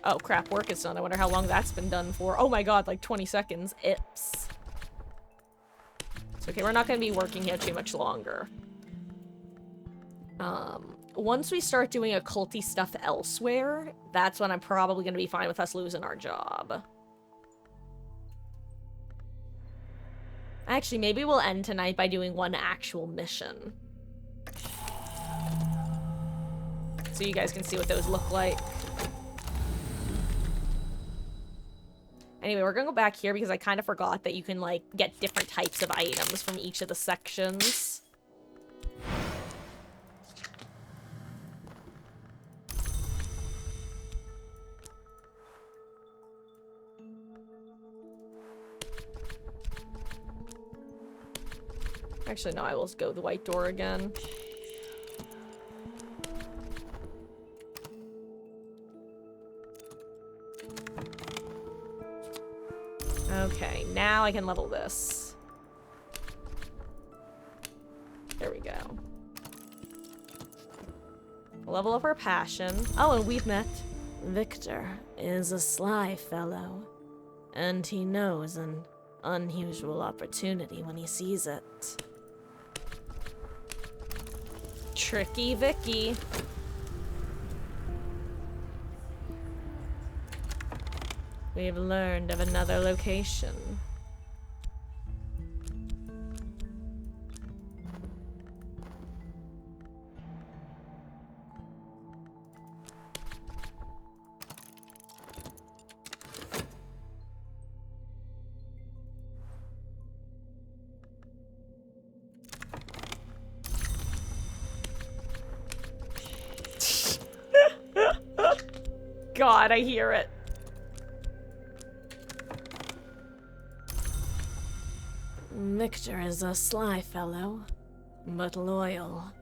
Oh crap, work is done. I wonder how long that's been done for. Oh my god, like 20 seconds. Ips. It's okay, we're not gonna be working here too much longer. Once we start doing occulty stuff elsewhere, that's when I'm probably gonna be fine with us losing our job. Actually, maybe we'll end tonight by doing one actual mission. So you guys can see what those look like. Anyway, we're gonna go back here because I kind of forgot that you can, like, get different types of items from each of the sections. Actually, no, I will go the white door again. Okay, now I can level this. There we go. Level up our passion. Oh, and we've met. Victor is a sly fellow, and he knows an unusual opportunity when he sees it. Tricky Vicky. We've learned of another location. God, I hear it. Victor is a sly fellow, but loyal. Are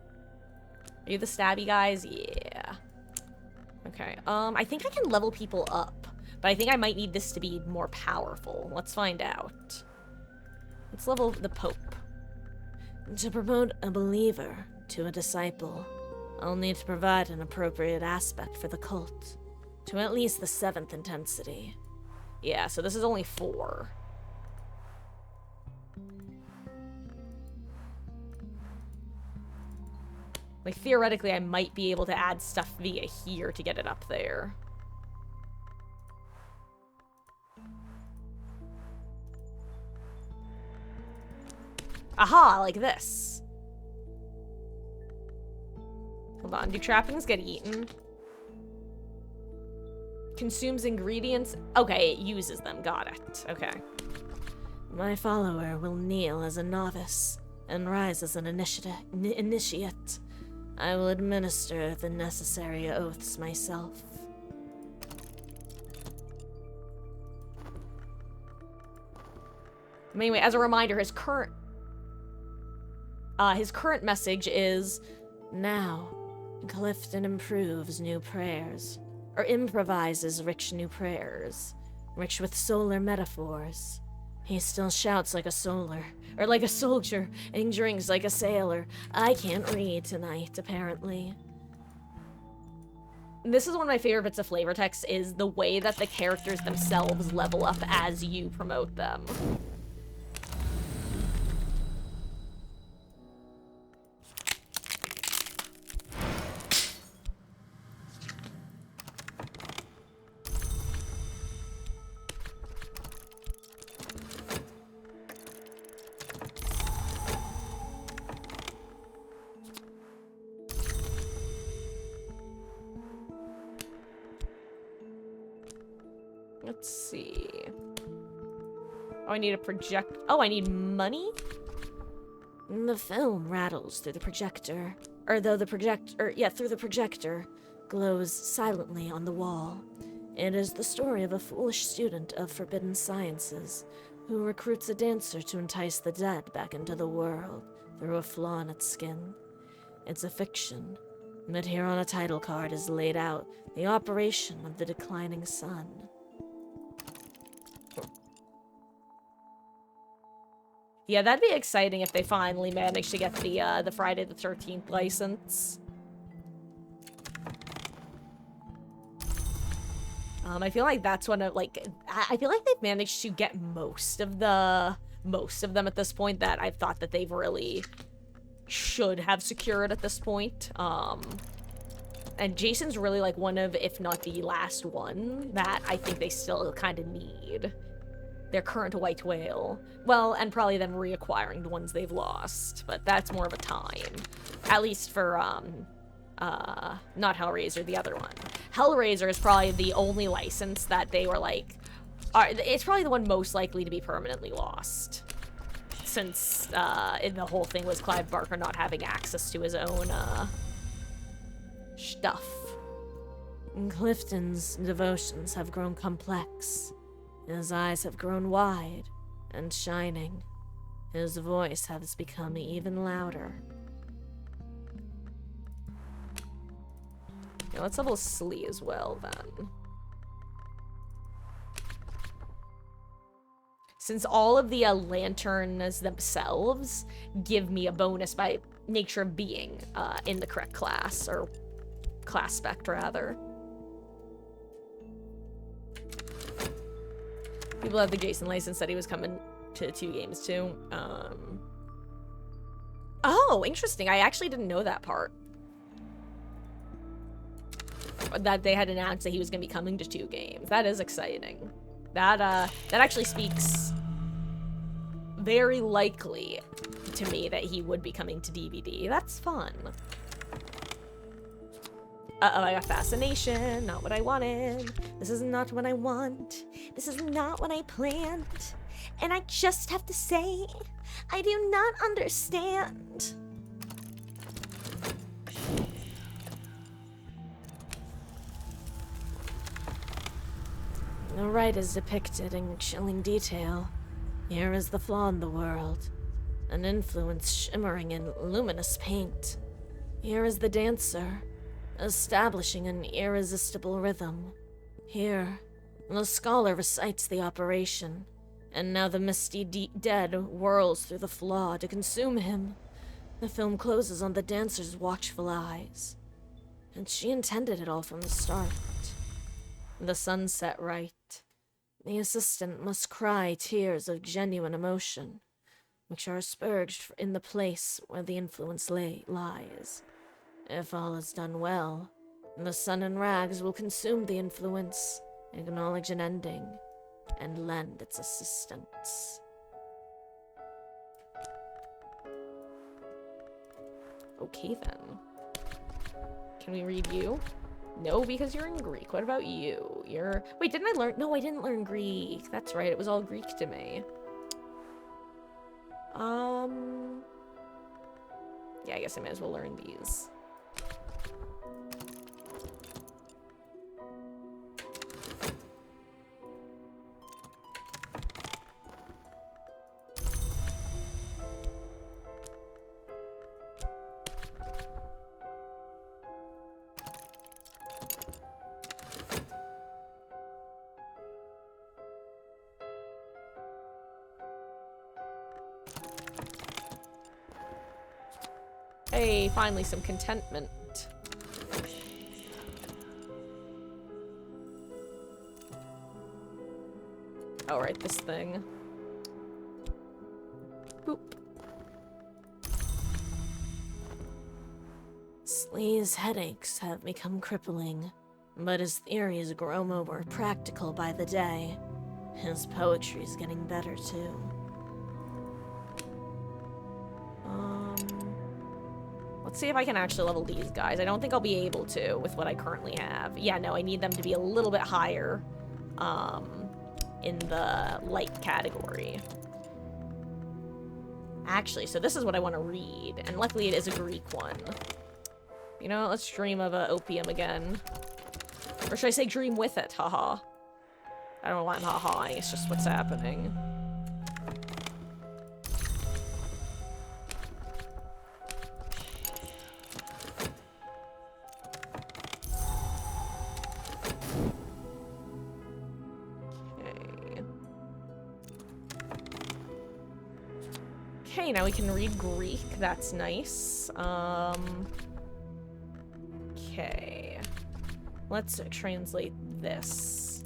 you the stabby guys? Yeah. Okay, I think I can level people up, but I think I might need this to be more powerful. Let's find out. Let's level the Pope. To promote a believer to a disciple, I'll need to provide an appropriate aspect for the cult, to at least the 7th intensity. Yeah, so this is only 4. Like, theoretically, I might be able to add stuff via here to get it up there. Aha, like this. Hold on, do trappings get eaten? Consumes ingredients? Okay, it uses them, got it. Okay. My follower will kneel as a novice and rise as an initiate. I will administer the necessary oaths myself. Anyway, as a reminder, his current message is, now, Clifton improves new prayers or improvises rich new prayers, rich with solar metaphors. He still shouts like a like a soldier, and drinks like a sailor. I can't read tonight, apparently. This is one of my favorite bits of flavor text, is the way that the characters themselves level up as you promote them. Let's see. Oh, I need a project. Oh, I need money? The film rattles through the projector, through the projector, glows silently on the wall. It is the story of a foolish student of forbidden sciences who recruits a dancer to entice the dead back into the world through a flaw in its skin. It's a fiction, but here on a title card is laid out the operation of the declining sun. Yeah, that'd be exciting if they finally managed to get the Friday the 13th license. I feel like that's one of, like, I feel like they've managed to get most of them at this point that I've thought that they've really should have secured at this point. And Jason's really like one of, if not the last one, that I think they still kind of need. Their current white whale. Well, and probably them reacquiring the ones they've lost, but that's more of a time. At least for, not Hellraiser, the other one. Hellraiser is probably the only license that they were like, it's probably the one most likely to be permanently lost. Since, the whole thing was Clive Barker not having access to his own, stuff. Clifton's devotions have grown complex. His eyes have grown wide and shining. His voice has become even louder. Yeah, let's level Slee as well, then. Since all of the lanterns themselves give me a bonus by nature of being in the correct class, or class spec, rather. People have the Jason license said he was coming to 2 games too. Oh, interesting. I actually didn't know that part. That they had announced that he was going to be coming to 2 games. That is exciting. That actually speaks very likely to me that he would be coming to DVD. That's fun. Uh-oh, I got fascination. Not what I wanted. This is not what I want. This is not what I planned. And I just have to say, I do not understand. The right is depicted in chilling detail. Here is the flaw in the world, an influence shimmering in luminous paint. Here is the dancer, establishing an irresistible rhythm. Here, the scholar recites the operation, and now the misty dead whirls through the flaw to consume him. The film closes on the dancer's watchful eyes, and she intended it all from the start. The sun set right. The assistant must cry tears of genuine emotion, which are asperged in the place where the influence lies. If all is done well, the sun in rags will consume the influence, acknowledge an ending, and lend its assistance. Okay, then. Can we read you? No, because you're in Greek. What about you? Wait, didn't I learn? No, I didn't learn Greek. That's right, it was all Greek to me. Yeah, I guess I might as well learn these. Hey, finally some contentment. Oh, right, this thing. Boop. Slee's headaches have become crippling, but his theories grow more practical by the day. His poetry's getting better, too. Let's see if I can actually level these guys. I don't think I'll be able to with what I currently have. Yeah, no, I need them to be a little bit higher in the light category. Actually, so this is what I want to read, and luckily it is a Greek one. You know, let's dream of opium again. Or should I say dream with it? Haha. I don't know why I'm ha-haing, it's just what's happening. Okay, now we can read Greek. That's nice. Okay. Let's translate this.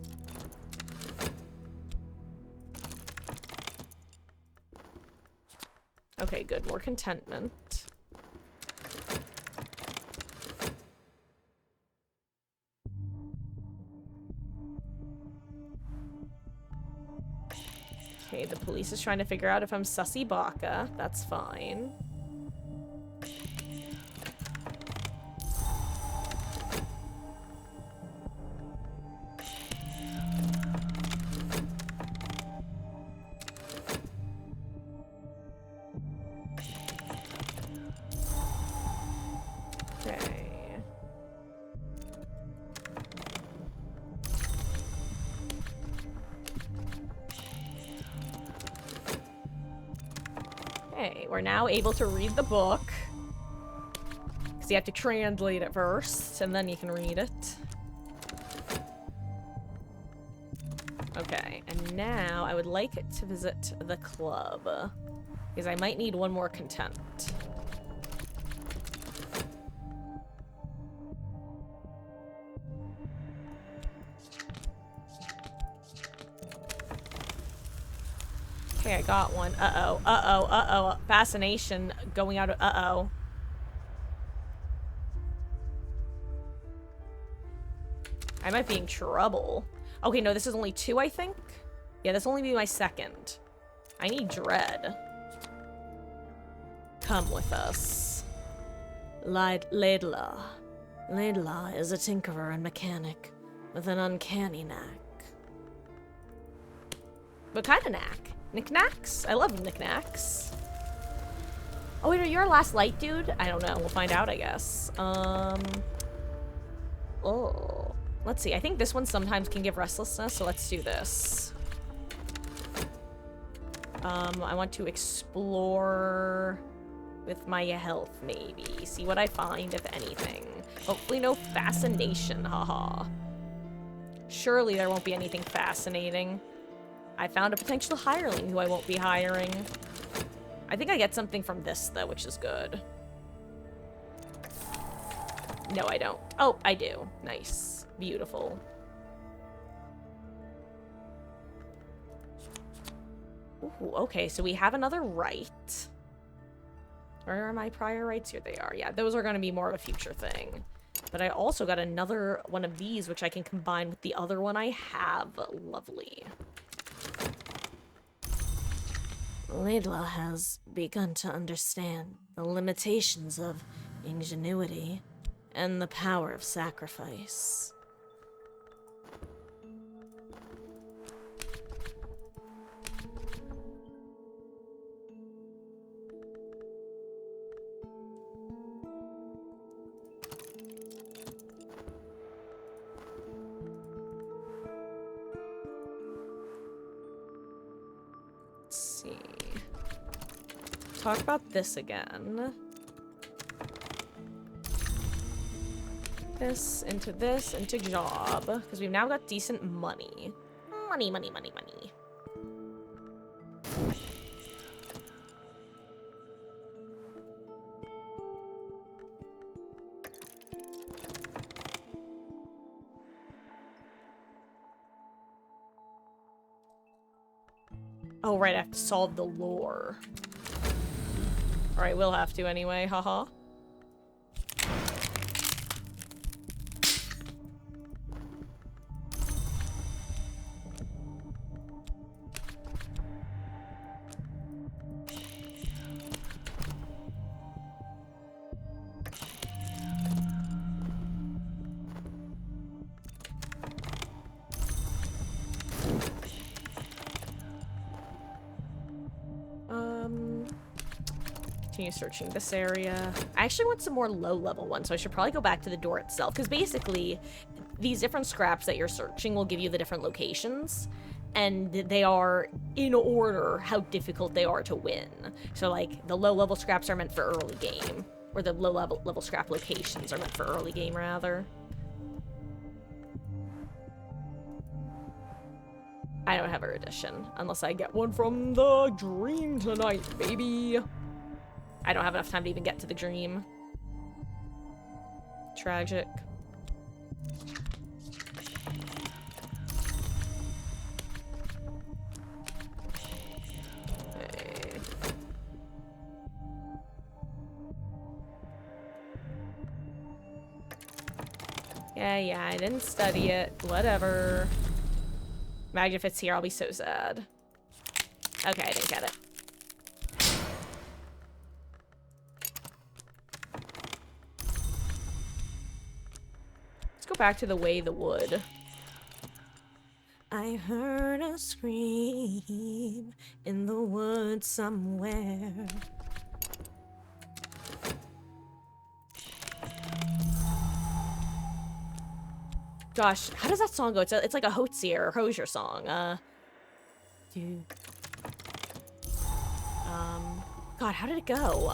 Okay, good. More contentment. Okay, the police is trying to figure out if I'm Sussy Baka. That's fine. Okay. Okay, we're now able to read the book. Because you have to translate it first, and then you can read it. Okay, and now I would like to visit the club. Because I might need one more content. Okay, I got one. Uh-oh, uh-oh, uh-oh. Fascination going out of... Uh-oh. I might be in trouble. Okay, no, this is only 2, I think? Yeah, this will only be my second. I need dread. Come with us. Laidlaw. Laidlaw is a tinkerer and mechanic with an uncanny knack. What kind of knack? Knickknacks? I love knickknacks. Oh, wait, are you our last light dude? I don't know. We'll find out, I guess. Oh. Let's see. I think this one sometimes can give restlessness, so let's do this. I want to explore with my health, maybe. See what I find, if anything. Hopefully no fascination, haha. Surely there won't be anything fascinating. I found a potential hireling who I won't be hiring. I think I get something from this, though, which is good. No, I don't. Oh, I do. Nice. Beautiful. Ooh, okay, so we have another right. Where are my prior rights? Here they are. Yeah, those are going to be more of a future thing. But I also got another one of these, which I can combine with the other one I have. Lovely. Laidlaw has begun to understand the limitations of ingenuity and the power of sacrifice. Let's see. Talk about this again. This into job, because we've now got decent money. Money, money, money, money. Oh, right, I have to solve the lore. Alright, we'll have to anyway, haha. Continue searching this area. I actually want some more low-level ones, so I should probably go back to the door itself, because basically, these different scraps that you're searching will give you the different locations, and they are in order how difficult they are to win. So, like, the low-level scraps are meant for early game, or the low-level scrap locations are meant for early game, rather. I don't have a edition, unless I get one from the dream tonight, baby. I don't have enough time to even get to the dream. Tragic. Okay. Yeah, I didn't study it. Whatever. Imagine if it's here, I'll be so sad. Okay, I didn't get it. Let's go back to the way the wood. I heard a scream in the woods somewhere. Gosh, how does that song go? It's like a Hosier or Hosier song. God, how did it go?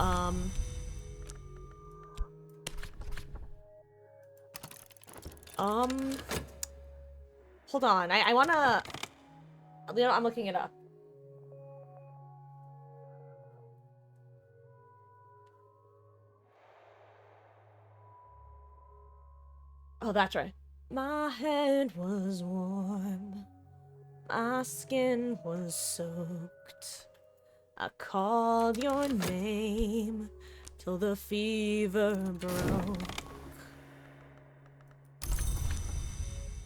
Hold on. I wanna... You know, I'm looking it up. Oh, that's right. My head was warm, my skin was soaked. I called your name till the fever broke.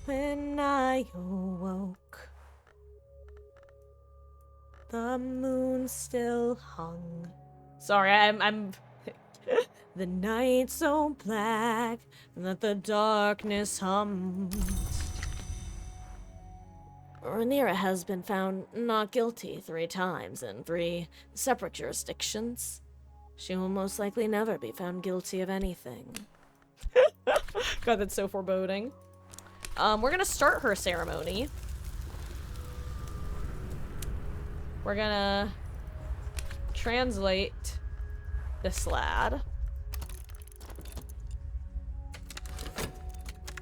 When I awoke, the moon still hung. Sorry, I'm... The night so black that the darkness hummed. Rhaenyra has been found not guilty 3 times in 3 separate jurisdictions. She will most likely never be found guilty of anything. God, that's so foreboding. We're gonna start her ceremony. We're gonna translate this lad.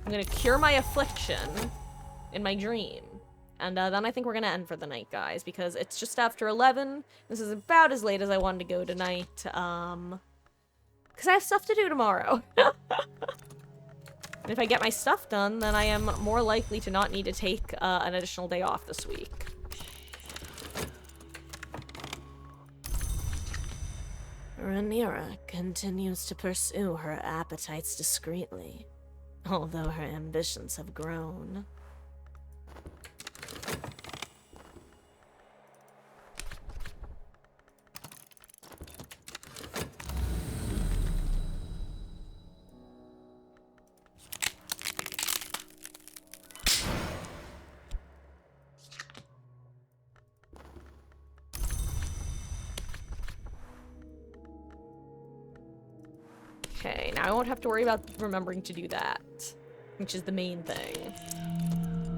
I'm gonna cure my affliction in my dream. And then I think we're gonna end for the night, guys, because it's just after 11. This is about as late as I wanted to go tonight. Because I have stuff to do tomorrow. And if I get my stuff done, then I am more likely to not need to take an additional day off this week. Rhaenyra continues to pursue her appetites discreetly, although her ambitions have grown. Okay, now I won't have to worry about remembering to do that, which is the main thing.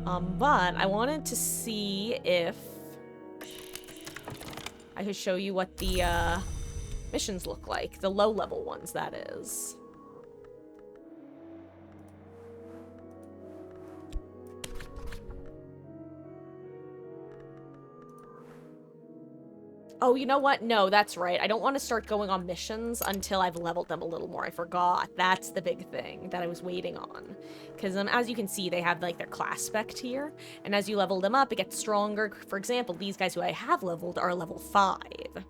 But I wanted to see if I could show you what the, missions look like. The low-level ones, that is. Oh, you know what? No, that's right. I don't want to start going on missions until I've leveled them a little more. I forgot. That's the big thing that I was waiting on. Because as you can see, they have like their class spec tier. And as you level them up, it gets stronger. For example, these guys who I have leveled are level 5. And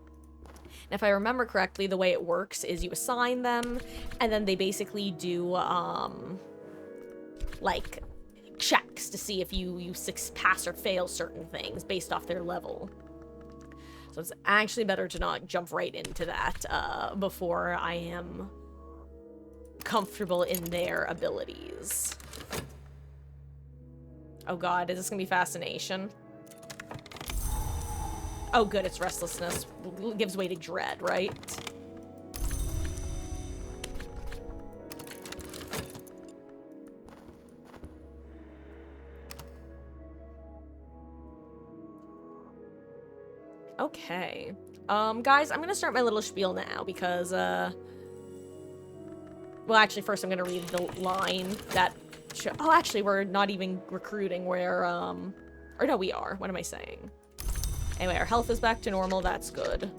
if I remember correctly, the way it works is you assign them, and then they basically do, like, checks to see if you pass or fail certain things based off their level. So it's actually better to not jump right into that before I am comfortable in their abilities. Oh god, is this gonna be fascination? Oh good, it's restlessness. Gives way to dread, right? Okay. Guys, I'm gonna start my little spiel now because, well, actually, first I'm gonna read the line that oh, actually, we're not even recruiting. We're, or no, we are. What am I saying? Anyway, our health is back to normal. That's good.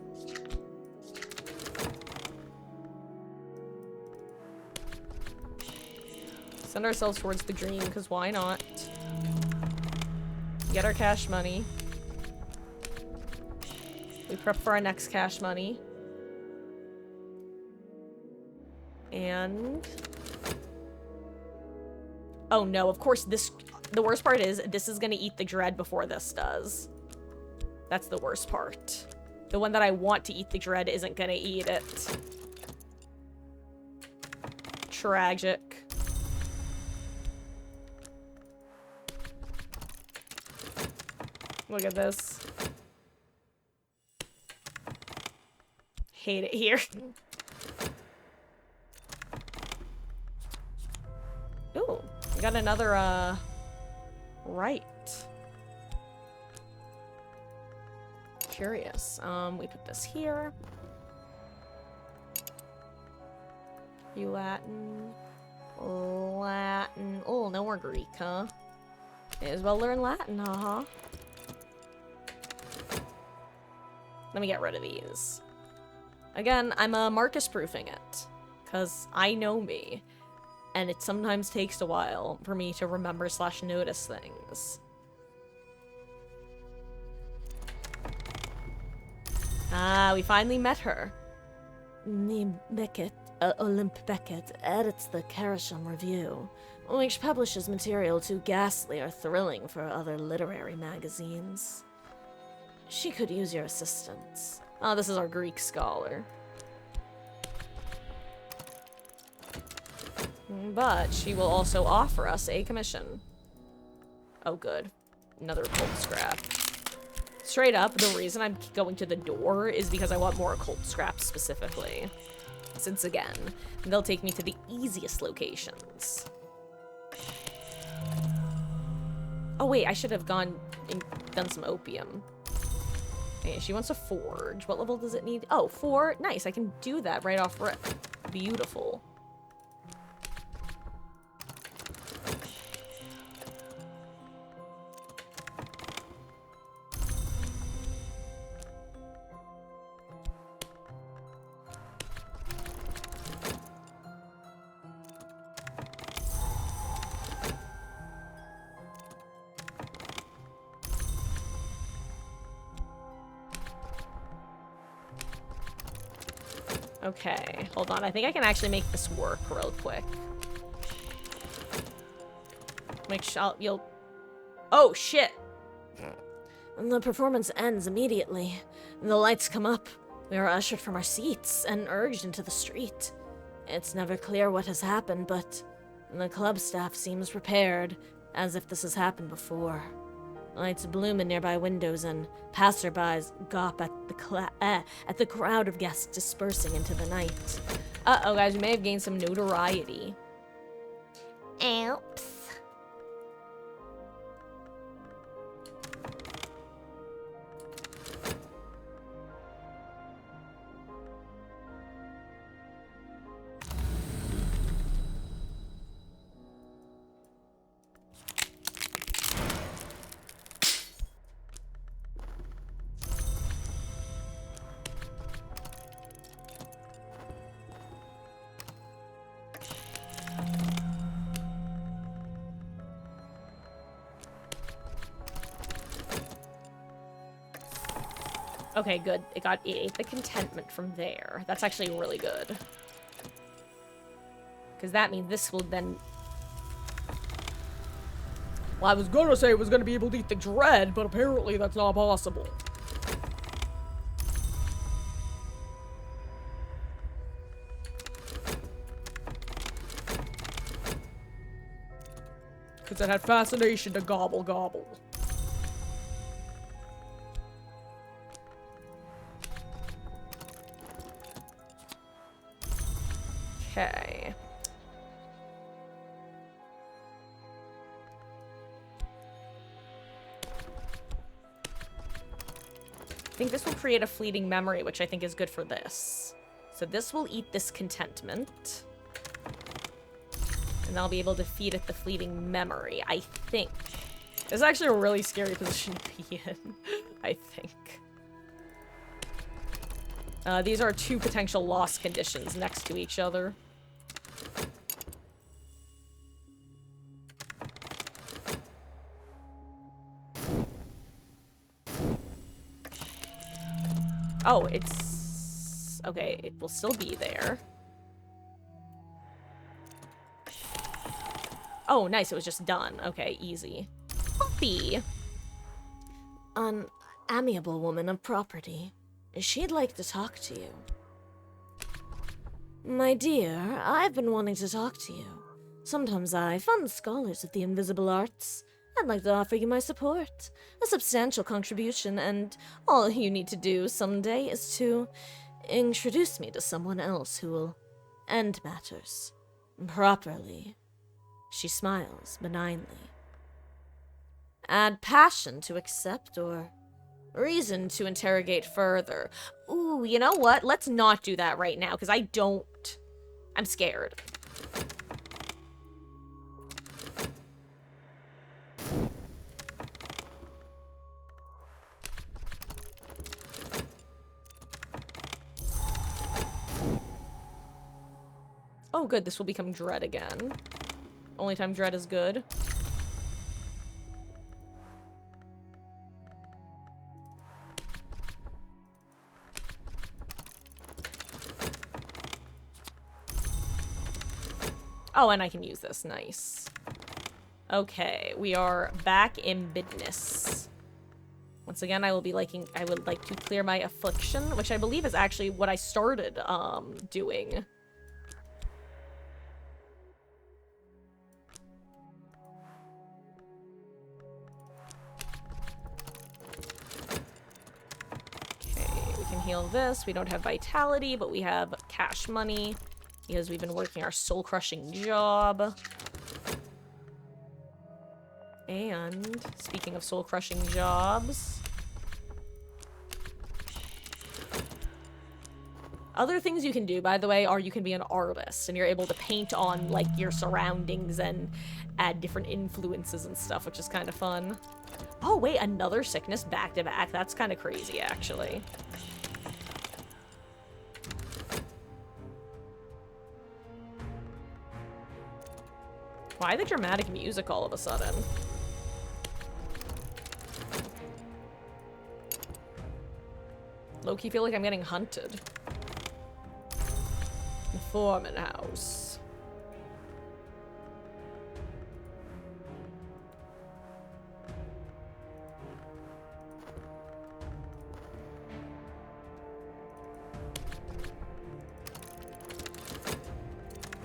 Send ourselves towards the green, because why not? Get our cash money. We prep for our next cash money. And... oh no, of course this... the worst part is, this is gonna eat the dread before this does. That's the worst part. The one that I want to eat the dread isn't gonna eat it. Tragic. Look at this. Hate it here. Ooh, we got another, right. Curious. We put this here. You Latin. Latin. Oh, no more Greek, huh? May as well learn Latin, haha. Let me get rid of these. Again, I'm Marcus-proofing it. Because I know me. And it sometimes takes a while for me to remember / notice things. Ah, we finally met her. Me Beckett, Olymp Beckett, edits the Carisham Review, which publishes material too ghastly or thrilling for other literary magazines. She could use your assistance. Oh, this is our Greek scholar. But she will also offer us a commission. Oh, good. Another occult scrap. Straight up, the reason I'm going to the door is because I want more occult scraps specifically. Since, again, they'll take me to the easiest locations. Oh, wait, I should have gone and done some opium. Okay, she wants a forge. What level does it need? Oh, 4? Nice, I can do that right off rip. Beautiful. Okay, hold on. I think I can actually make this work real quick. Make sure you'll... oh, shit! The performance ends immediately. The lights come up. We are ushered from our seats and urged into the street. It's never clear what has happened, but the club staff seems prepared, as if this has happened before. Lights bloom in nearby windows, and passerbys gawp at the crowd of guests dispersing into the night. Uh-oh, guys, we may have gained some notoriety. Oops. Okay, good. It ate the contentment from there. That's actually really good. Because that means this will then... Well, I was gonna say it was gonna be able to eat the dread, but apparently that's not possible. Because it had fascination to gobble gobble. Okay. I think this will create a fleeting memory, which I think is good for this. So this will eat this contentment. And I'll be able to feed it the fleeting memory, I think. This is actually a really scary position to be in, I think. These are two potential loss conditions next to each other. Oh, it's... Okay, it will still be there. Oh, nice, it was just done. Okay, easy. Puppy! An amiable woman of property. She'd like to talk to you. My dear, I've been wanting to talk to you. Sometimes I fund scholars of the invisible arts. I'd like to offer you my support. A substantial contribution, and all you need to do someday is to introduce me to someone else who will end matters properly. She smiles benignly. Add passion to accept or reason to interrogate further. Ooh, you know what? Let's not do that right now, because I'm scared. Oh, good. This will become Dread again. Only time Dread is good. Oh, and I can use this. Nice. Okay, we are back in business. Once again, I would like to clear my affliction, which I believe is actually what I started doing. Heal this. We don't have vitality, but we have cash money because we've been working our soul-crushing job. And speaking of soul-crushing jobs, other things you can do, by the way, are you can be an artist and you're able to paint on like your surroundings and add different influences and stuff, which is kind of fun. Oh wait, another sickness back to back. That's kind of crazy, actually. Why the dramatic music all of a sudden? Low-key feel like I'm getting hunted. The Foreman house.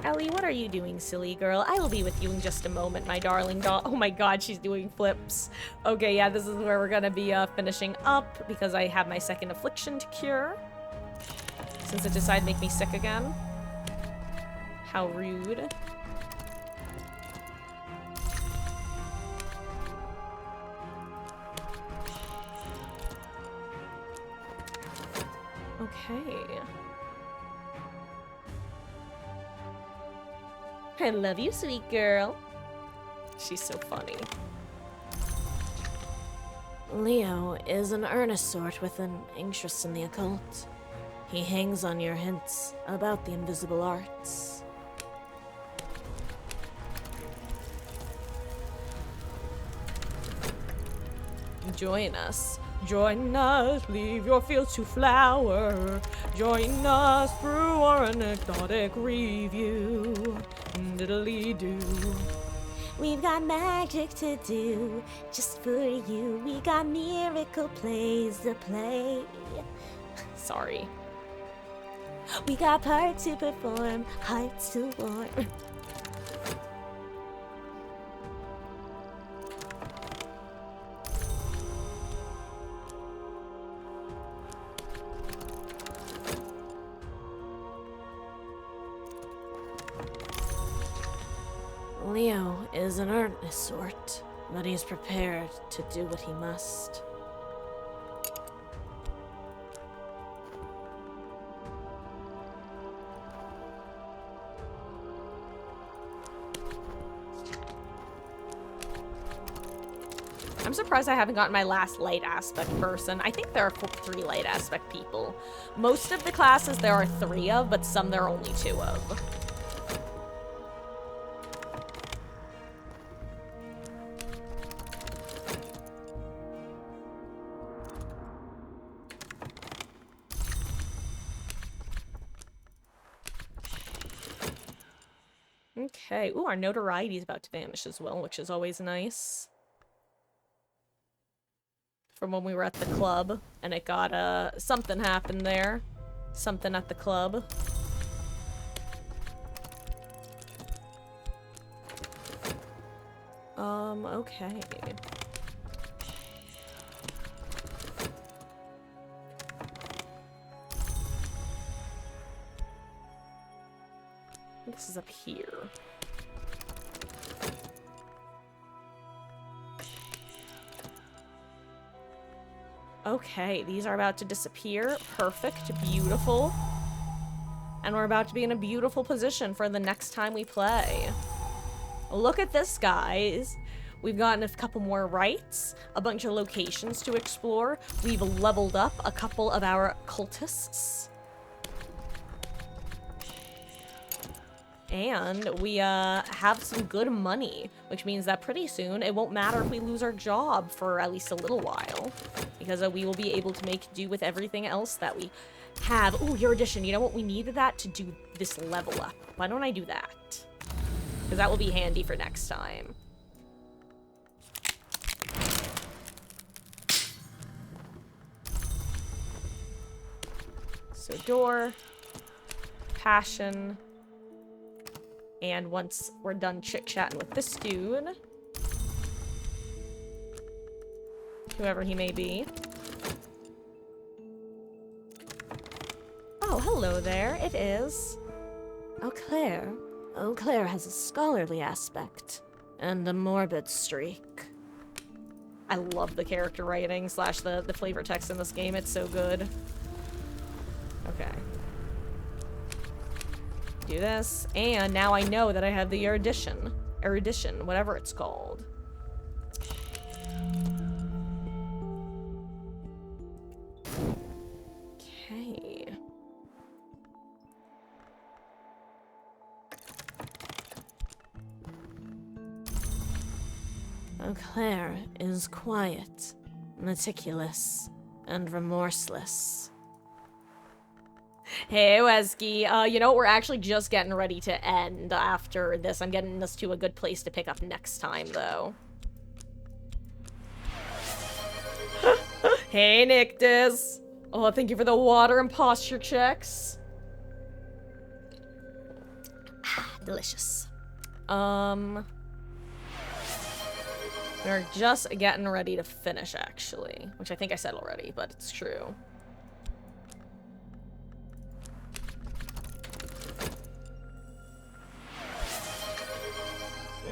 Ellie, what are you doing, silly girl? I will be with you in just a moment, my darling doll. Oh my god, she's doing flips. Okay, yeah, this is where we're gonna be finishing up because I have my second affliction to cure. Since it decided to make me sick again. How rude. Okay. I love you, sweet girl. She's so funny. Leo is an earnest sort with an interest in the occult. He hangs on your hints about the invisible arts. Join us. Join us, leave your fields to flower. Join us through our anecdotic review. Diddly-doo. We've got magic to do just for you. We got miracle plays to play. Sorry. We got parts to perform, hearts to warm. Leo is an earnest sort, but he's prepared to do what he must. I'm surprised I haven't gotten my last light aspect person. I think there are 3 light aspect people. Most of the classes there are 3 of, but some there are only 2 of. Okay. Ooh, our notoriety is about to vanish as well, which is always nice. From when we were at the club, and it got, something happened there. Something at the club. Okay. This is up here. Okay, these are about to disappear. Perfect. Beautiful. And we're about to be in a beautiful position for the next time we play. Look at this, guys. We've gotten a couple more rights, a bunch of locations to explore. We've leveled up a couple of our cultists. And we have some good money, which means that pretty soon it won't matter if we lose our job for at least a little while, because we will be able to make do with everything else that we have. Ooh, your addition. You know what? We needed that to do this level up. Why don't I do that? Because that will be handy for next time. So door, passion. And once we're done chit-chatting with this dude, whoever he may be. Oh, hello there. It is. Eau Claire. Eau Claire has a scholarly aspect and a morbid streak. I love the character writing slash the flavor text in this game. It's so good. Okay. Do this, and now I know that I have the erudition, whatever it's called. Okay. Eau Claire is quiet, meticulous, and remorseless. Hey, Wesky. You know what? We're actually just getting ready to end after this. I'm getting us to a good place to pick up next time, though. Hey, Nictus. Oh, thank you for the water and posture checks. Delicious. We're just getting ready to finish, actually. Which I think I said already, but it's true.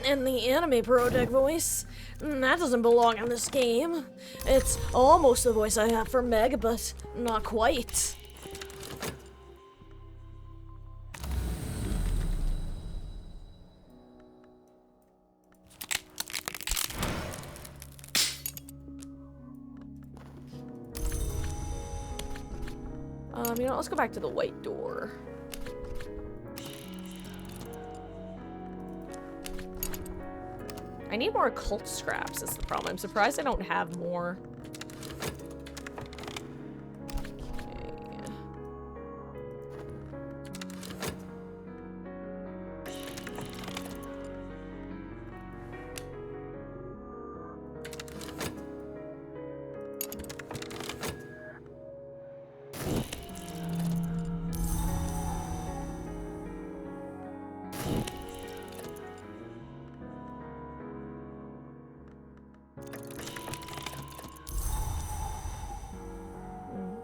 And the anime Prodec voice, that doesn't belong in this game. It's almost the voice I have for Meg, but not quite. You know, let's go back to the white door. I need more occult scraps is the problem. I'm surprised I don't have more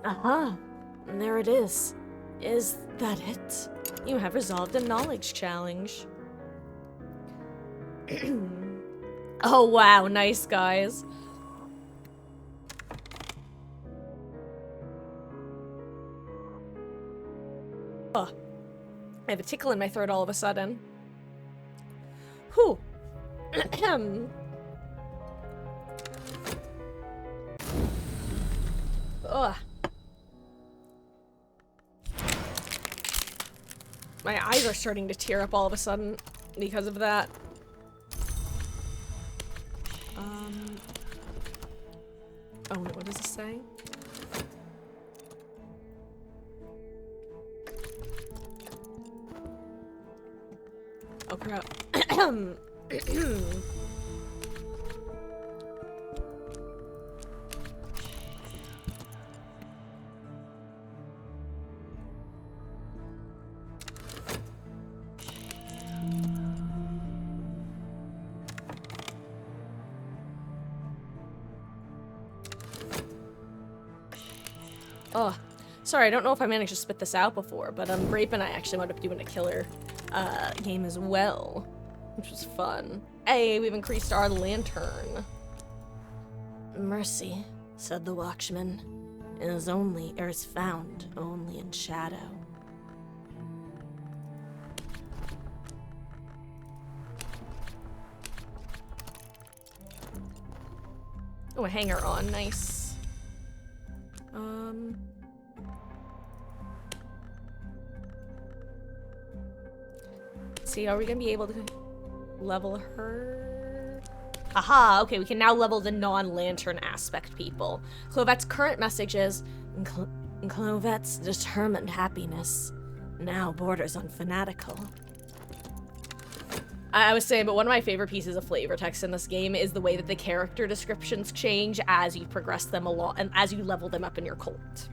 Aha! There it is. Is that it? You have resolved a knowledge challenge. Oh, wow. Nice, guys. Oh, I have a tickle in my throat all of a sudden. Whew. Ugh. My eyes are starting to tear up all of a sudden because of that. Oh no, what does it say? Oh crap. Oh, sorry, I don't know if I managed to spit this out before, but Grape and I actually wound up doing a killer game as well, which was fun. Hey, we've increased our lantern. Mercy, said the watchman, is found only in shadow. Oh, a hanger on, nice. Let's see, are we gonna be able to level her? Aha, okay, we can now level the non-lantern aspect people. Clovette's current message is, Clovette's determined happiness now borders on fanatical. I was saying, but one of my favorite pieces of flavor text in this game is the way that the character descriptions change as you progress them along and as you level them up in your cult.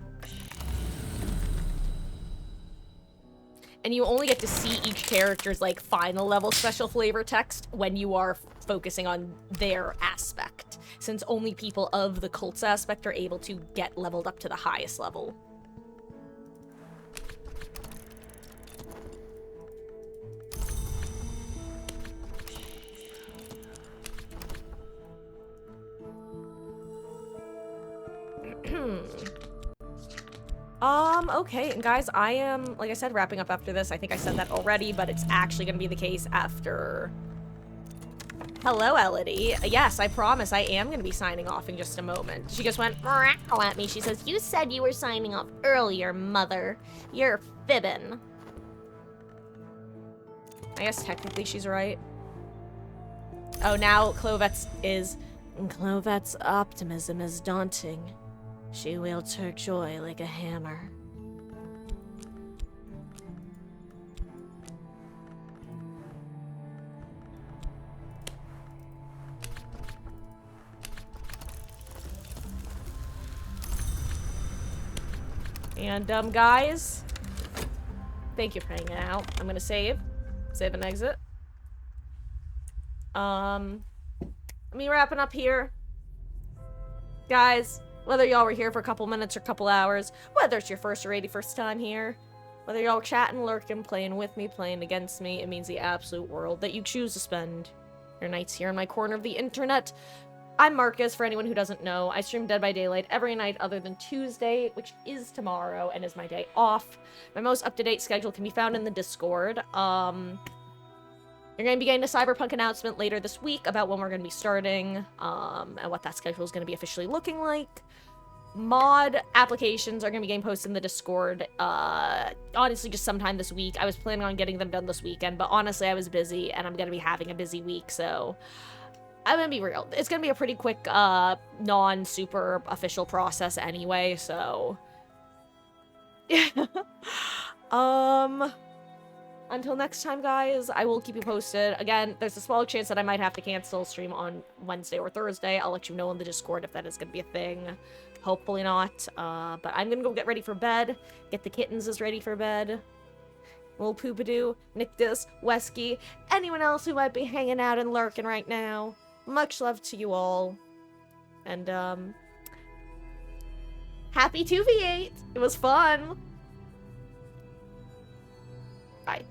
And you only get to see each character's, like, final level special flavor text when you are focusing on their aspect, since only people of the cult's aspect are able to get leveled up to the highest level. Okay, and guys, I am, like I said, wrapping up after this. I think I said that already, but it's actually gonna be the case after... Hello, Elodie. Yes, I promise I am gonna be signing off in just a moment. She just went meow at me. She says, "You said you were signing off earlier, mother. You're fibbing." I guess technically she's right. Oh, now Clovette's is... Clovette's optimism is daunting. She wields her joy like a hammer. And, guys, thank you for hanging out. I'm gonna save and exit. Me wrapping up here. Guys, whether y'all were here for a couple minutes or a couple hours, whether it's your first or 81st time here, whether y'all chatting, lurking, playing with me, playing against me, it means the absolute world that you choose to spend your nights here in my corner of the internet. I'm Marcus, for anyone who doesn't know. I stream Dead by Daylight every night other than Tuesday, which is tomorrow and is my day off. My most up-to-date schedule can be found in the Discord. You're going to be getting a Cyberpunk announcement later this week about when we're going to be starting, and what that schedule is going to be officially looking like. Mod applications are going to be getting posted in the Discord, honestly, just sometime this week. I was planning on getting them done this weekend, but honestly, I was busy, and I'm going to be having a busy week, so... I'm gonna be real. It's gonna be a pretty quick, non-super official process anyway, so... Until next time, guys, I will keep you posted. Again, there's a small chance that I might have to cancel stream on Wednesday or Thursday. I'll let you know in the Discord if that is gonna be a thing. Hopefully not. But I'm gonna go get ready for bed. Get the kittens as ready for bed. Little Poopadoo, Nictus, Wesky, anyone else who might be hanging out and lurking right now. Much love to you all. And, Happy 2v8. It was fun. Bye.